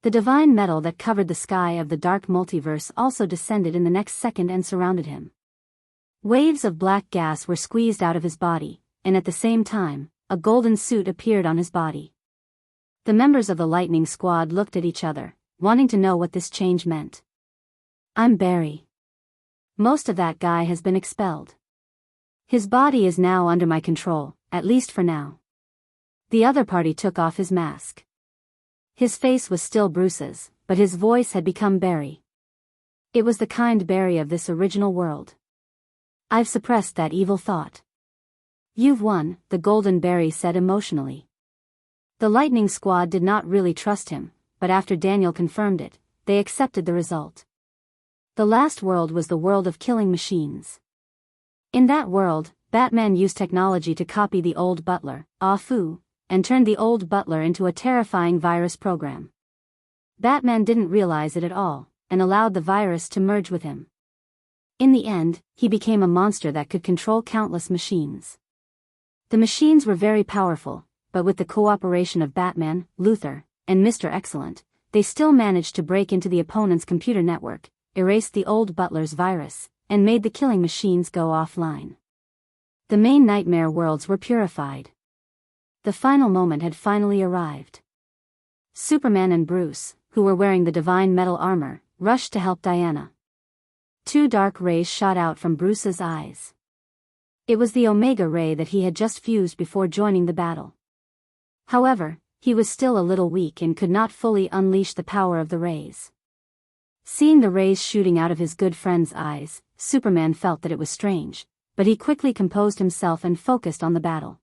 The divine metal that covered the sky of the dark multiverse also descended in the next second and surrounded him. Waves of black gas were squeezed out of his body, and at the same time, a golden suit appeared on his body. The members of the Lightning Squad looked at each other, wanting to know what this change meant. I'm Barry. Most of that guy has been expelled. His body is now under my control, at least for now. The other party took off his mask. His face was still Bruce's, but his voice had become Barry. It was the kind Barry of this original world. I've suppressed that evil thought. You've won, the Golden Barry said emotionally. The Lightning Squad did not really trust him, but after Daniel confirmed it, they accepted the result. The last world was the world of killing machines. In that world, Batman used technology to copy the old butler, Ah Fu, and turned the old butler into a terrifying virus program. Batman didn't realize it at all, and allowed the virus to merge with him. In the end, he became a monster that could control countless machines. The machines were very powerful, but with the cooperation of Batman, Luthor, and Mr. Excellent, they still managed to break into the opponent's computer network, erased the old butler's virus, and made the killing machines go offline. The main nightmare worlds were purified. The final moment had finally arrived. Superman and Bruce, who were wearing the divine metal armor, rushed to help Diana. Two dark rays shot out from Bruce's eyes. It was the Omega ray that he had just fused before joining the battle. However, he was still a little weak and could not fully unleash the power of the rays. Seeing the rays shooting out of his good friend's eyes, Superman felt that it was strange, but he quickly composed himself and focused on the battle.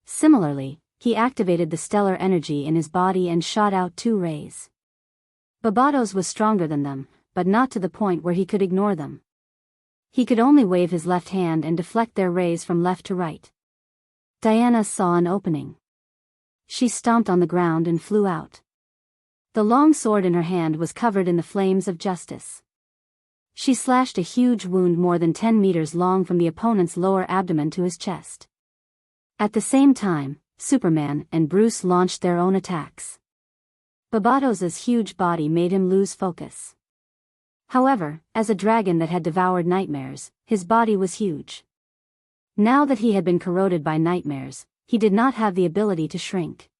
Similarly, he activated the stellar energy in his body and shot out 2 rays. Barbados was stronger than them, but not to the point where he could ignore them. He could only wave his left hand and deflect their rays from left to right. Diana saw an opening. She stomped on the ground and flew out. The long sword in her hand was covered in the flames of justice. She slashed a huge wound more than 10 meters long from the opponent's lower abdomen to his chest. At the same time, Superman and Bruce launched their own attacks. Barbados's huge body made him lose focus. However, as a dragon that had devoured nightmares, his body was huge. Now that he had been corroded by nightmares, he did not have the ability to shrink.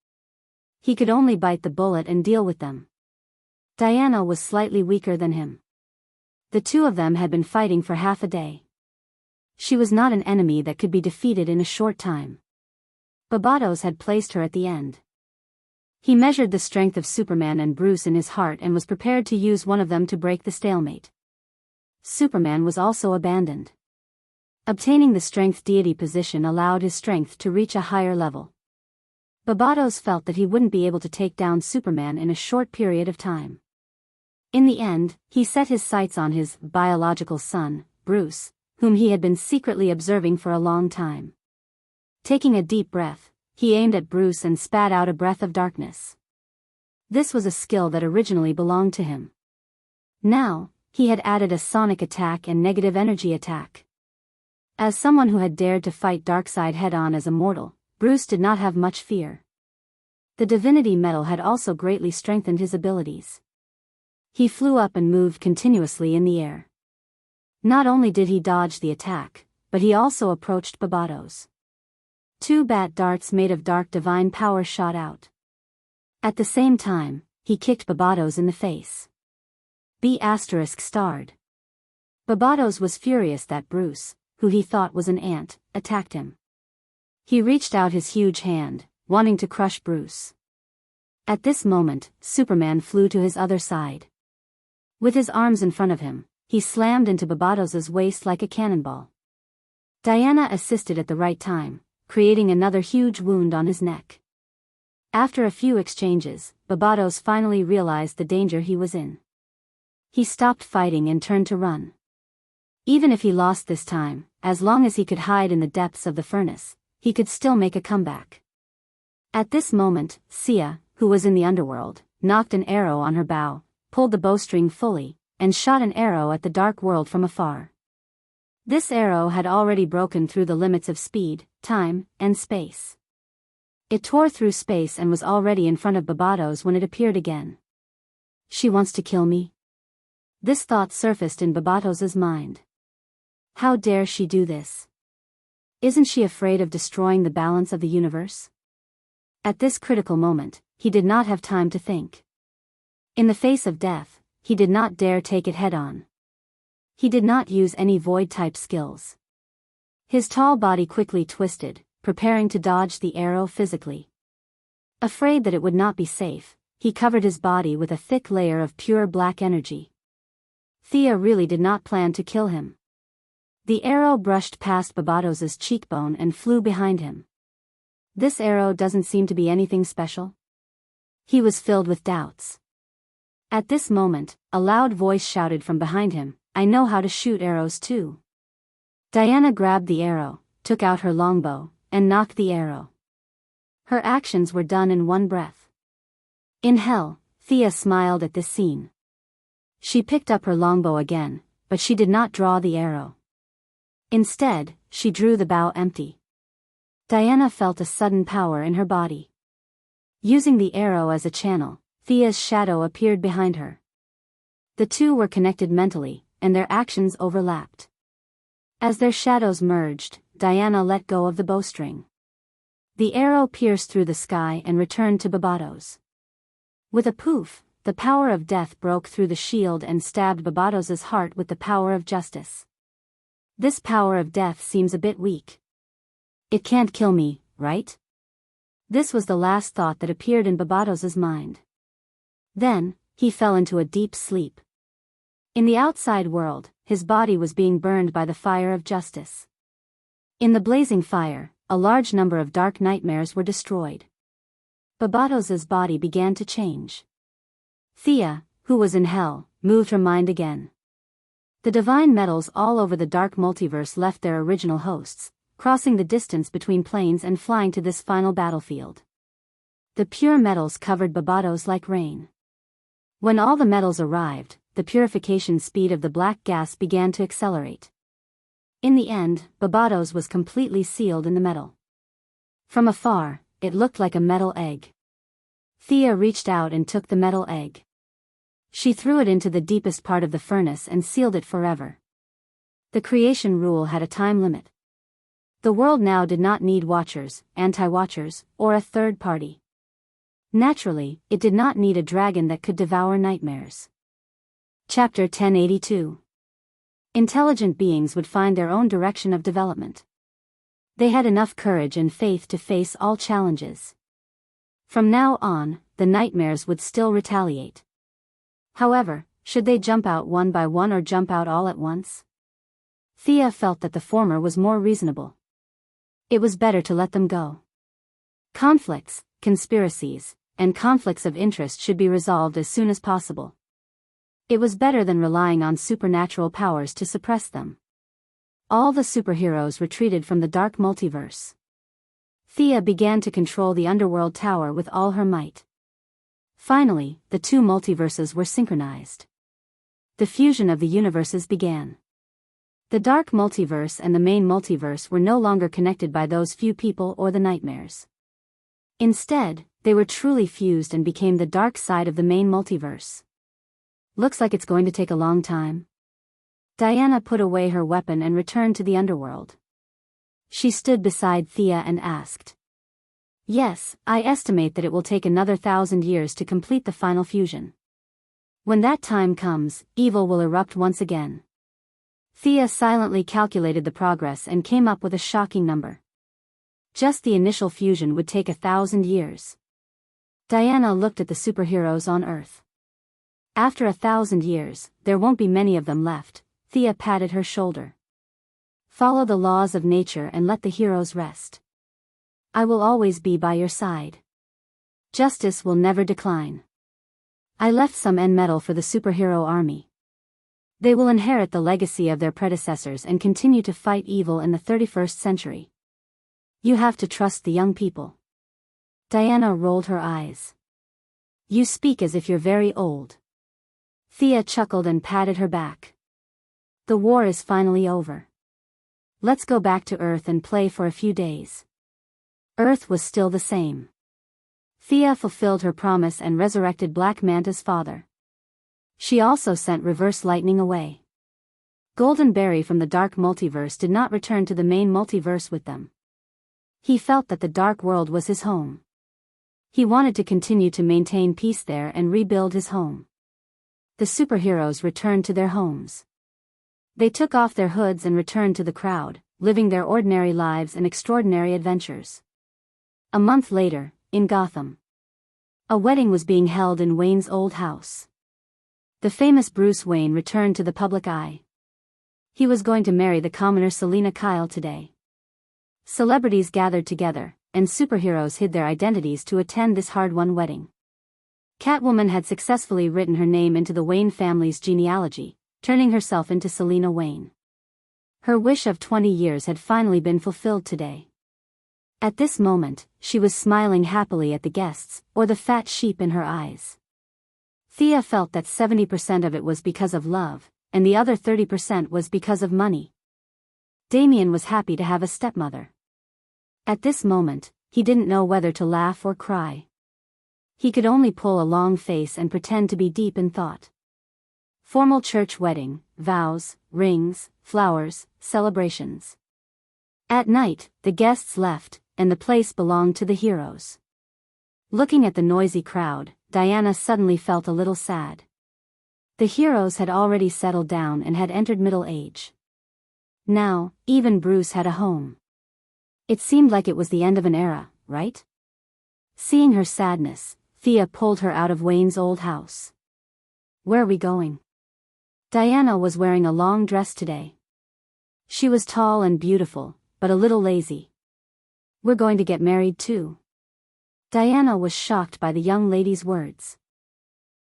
He could only bite the bullet and deal with them. Diana was slightly weaker than him. The two of them had been fighting for half a day. She was not an enemy that could be defeated in a short time. Barbados had placed her at the end. He measured the strength of Superman and Bruce in his heart and was prepared to use one of them to break the stalemate. Superman was also abandoned. Obtaining the strength deity position allowed his strength to reach a higher level. Barbados felt that he wouldn't be able to take down Superman in a short period of time. In the end, he set his sights on his biological son, Bruce, whom he had been secretly observing for a long time. Taking a deep breath, he aimed at Bruce and spat out a breath of darkness. This was a skill that originally belonged to him. Now, he had added a sonic attack and negative energy attack. As someone who had dared to fight Darkseid head-on as a mortal, Bruce did not have much fear. The divinity metal had also greatly strengthened his abilities. He flew up and moved continuously in the air. Not only did he dodge the attack, but he also approached Barbados. 2 bat darts made of dark divine power shot out. At the same time, he kicked Barbados in the face. B** starred. Barbados was furious that Bruce, who he thought was an ant, attacked him. He reached out his huge hand, wanting to crush Bruce. At this moment, Superman flew to his other side. With his arms in front of him, he slammed into Barbados's waist like a cannonball. Diana assisted at the right time, creating another huge wound on his neck. After a few exchanges, Barbados finally realized the danger he was in. He stopped fighting and turned to run. Even if he lost this time, as long as he could hide in the depths of the furnace, he could still make a comeback. At this moment, Sia, who was in the underworld, knocked an arrow on her bow, pulled the bowstring fully, and shot an arrow at the dark world from afar. This arrow had already broken through the limits of speed, time, and space. It tore through space and was already in front of Barbados when it appeared again. She wants to kill me? This thought surfaced in Barbados's mind. How dare she do this? Isn't she afraid of destroying the balance of the universe? At this critical moment, he did not have time to think. In the face of death, he did not dare take it head-on. He did not use any void-type skills. His tall body quickly twisted, preparing to dodge the arrow physically. Afraid that it would not be safe, he covered his body with a thick layer of pure black energy. Thea really did not plan to kill him. The arrow brushed past Barbados's cheekbone and flew behind him. This arrow doesn't seem to be anything special. He was filled with doubts. At this moment, a loud voice shouted from behind him, "I know how to shoot arrows too." Diana grabbed the arrow, took out her longbow, and knocked the arrow. Her actions were done in one breath. In hell, Thea smiled at this scene. She picked up her longbow again, but she did not draw the arrow. Instead, she drew the bow empty. Diana felt a sudden power in her body. Using the arrow as a channel, Thea's shadow appeared behind her. The two were connected mentally, and their actions overlapped. As their shadows merged, Diana let go of the bowstring. The arrow pierced through the sky and returned to Barbados. With a poof, the power of death broke through the shield and stabbed Barbados's heart with the power of justice. This power of death seems a bit weak. It can't kill me, right? This was the last thought that appeared in Barbados's mind. Then, he fell into a deep sleep. In the outside world, his body was being burned by the fire of justice. In the blazing fire, a large number of dark nightmares were destroyed. Babados's body began to change. Thea, who was in hell, moved her mind again. The divine metals all over the dark multiverse left their original hosts, crossing the distance between planes and flying to this final battlefield. The pure metals covered Babados like rain. When all the metals arrived, the purification speed of the black gas began to accelerate. In the end, Babados was completely sealed in the metal. From afar, it looked like a metal egg. Thea reached out and took the metal egg. She threw it into the deepest part of the furnace and sealed it forever. The creation rule had a time limit. The world now did not need watchers, anti-watchers, or a third party. Naturally, it did not need a dragon that could devour nightmares. Chapter 1082. Intelligent beings would find their own direction of development. They had enough courage and faith to face all challenges. From now on, the nightmares would still retaliate. However, should they jump out one by one or jump out all at once? Thea felt that the former was more reasonable. It was better to let them go. Conflicts, conspiracies, and conflicts of interest should be resolved as soon as possible. It was better than relying on supernatural powers to suppress them. All the superheroes retreated from the dark multiverse. Thea began to control the underworld tower with all her might. Finally, the two multiverses were synchronized. The fusion of the universes began. The dark multiverse and the main multiverse were no longer connected by those few people or the nightmares. Instead, they were truly fused and became the dark side of the main multiverse. Looks like it's going to take a long time. Diana put away her weapon and returned to the underworld. She stood beside Thea and asked. Yes, I estimate that it will take another 1,000 years to complete the final fusion. When that time comes, evil will erupt once again. Thea silently calculated the progress and came up with a shocking number. Just the initial fusion would take 1,000 years. Diana looked at the superheroes on Earth. After 1,000 years, there won't be many of them left. Thea patted her shoulder. Follow the laws of nature and let the heroes rest. I will always be by your side. Justice will never decline. I left some N metal for the superhero army. They will inherit the legacy of their predecessors and continue to fight evil in the 31st century. You have to trust the young people. Diana rolled her eyes. You speak as if you're very old. Thea chuckled and patted her back. The war is finally over. Let's go back to Earth and play for a few days. Earth was still the same. Thea fulfilled her promise and resurrected Black Manta's father. She also sent Reverse Lightning away. Golden Berry from the Dark Multiverse did not return to the main multiverse with them. He felt that the Dark World was his home. He wanted to continue to maintain peace there and rebuild his home. The superheroes returned to their homes. They took off their hoods and returned to the crowd, living their ordinary lives and extraordinary adventures. A month later, in Gotham, a wedding was being held in Wayne's old house. The famous Bruce Wayne returned to the public eye. He was going to marry the commoner Selina Kyle today. Celebrities gathered together, and superheroes hid their identities to attend this hard-won wedding. Catwoman had successfully written her name into the Wayne family's genealogy, turning herself into Selina Wayne. Her wish of 20 years had finally been fulfilled today. At this moment, she was smiling happily at the guests, or the fat sheep in her eyes. Thea felt that 70% of it was because of love, and the other 30% was because of money. Damien was happy to have a stepmother. At this moment, he didn't know whether to laugh or cry. He could only pull a long face and pretend to be deep in thought. Formal church wedding, vows, rings, flowers, celebrations. At night, the guests left, and the place belonged to the heroes. Looking at the noisy crowd, Diana suddenly felt a little sad. The heroes had already settled down and had entered middle age. Now, even Bruce had a home. It seemed like it was the end of an era, right? Seeing her sadness, Thea pulled her out of Wayne's old house. Where are we going? Diana was wearing a long dress today. She was tall and beautiful, but a little lazy. We're going to get married too. Diana was shocked by the young lady's words.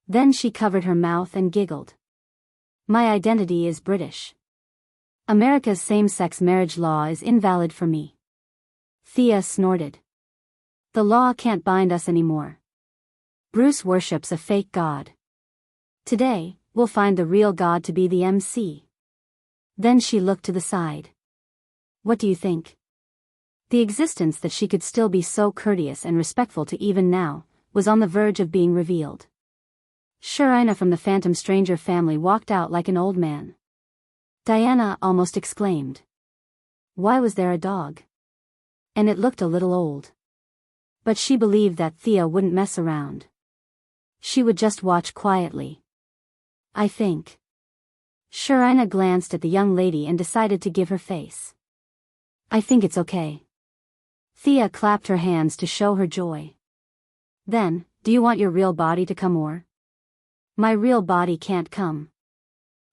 Then she covered her mouth and giggled. My identity is British. America's same-sex marriage law is invalid for me. Thea snorted. The law can't bind us anymore. Bruce worships a fake god. Today, we'll find the real god to be the MC. Then she looked to the side. What do you think? The existence that she could still be so courteous and respectful to even now, was on the verge of being revealed. Shurina from the Phantom Stranger family walked out like an old man. Diana almost exclaimed. Why was there a dog? And it looked a little old. But she believed that Thea wouldn't mess around. She would just watch quietly. I think. Shurina glanced at the young lady and decided to give her face. I think it's okay. Thea clapped her hands to show her joy. Then, do you want your real body to come or? My real body can't come.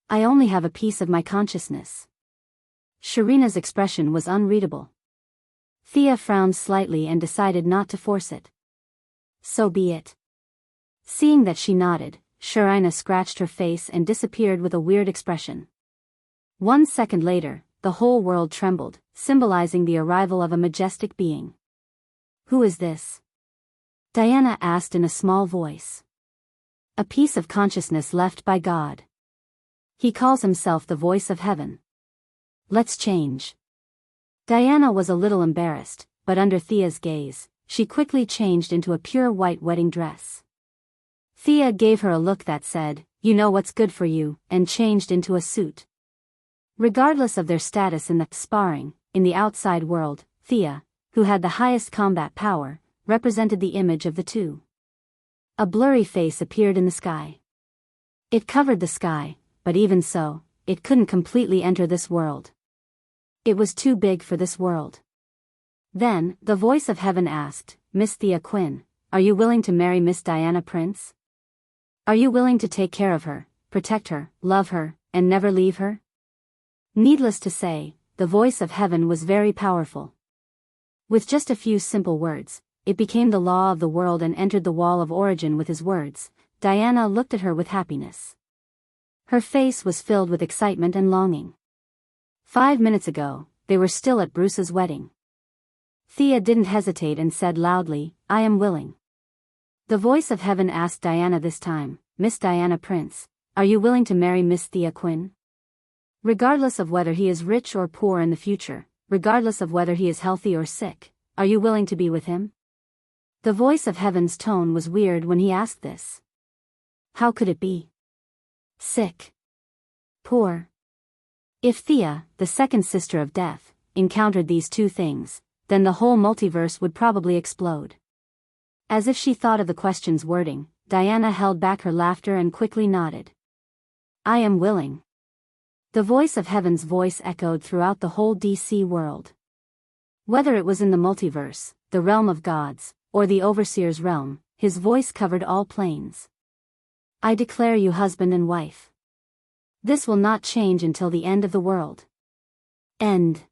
I only have a piece of my consciousness. Shurina's expression was unreadable. Thea frowned slightly and decided not to force it. So be it. Seeing that she nodded, Shurina scratched her face and disappeared with a weird expression. 1 second later, the whole world trembled, symbolizing the arrival of a majestic being. Who is this? Diana asked in a small voice. A piece of consciousness left by God. He calls himself the voice of heaven. Let's change. Diana was a little embarrassed, but under Thea's gaze, she quickly changed into a pure white wedding dress. Thea gave her a look that said, you know what's good for you, and changed into a suit. Regardless of their status in the sparring, in the outside world, Thea, who had the highest combat power, represented the image of the two. A blurry face appeared in the sky. It covered the sky, but even so, it couldn't completely enter this world. It was too big for this world. Then, the voice of heaven asked, Miss Thea Quinn, are you willing to marry Miss Diana Prince? Are you willing to take care of her, protect her, love her, and never leave her? Needless to say, the voice of heaven was very powerful. With just a few simple words, it became the law of the world and entered the wall of origin with his words. Diana looked at her with happiness. Her face was filled with excitement and longing. 5 minutes ago, they were still at Bruce's wedding. Thea didn't hesitate and said loudly, I am willing. The voice of heaven asked Diana this time, Miss Diana Prince, are you willing to marry Miss Thea Quinn? Regardless of whether he is rich or poor in the future, regardless of whether he is healthy or sick, are you willing to be with him? The voice of heaven's tone was weird when he asked this. How could it be? Sick. Poor. If Thea, the second sister of death, encountered these two things, then the whole multiverse would probably explode. As if she thought of the question's wording, Diana held back her laughter and quickly nodded. I am willing. The voice of heaven's voice echoed throughout the whole DC world. Whether it was in the multiverse, the realm of gods, or the overseer's realm, his voice covered all planes. I declare you husband and wife. This will not change until the end of the world. End.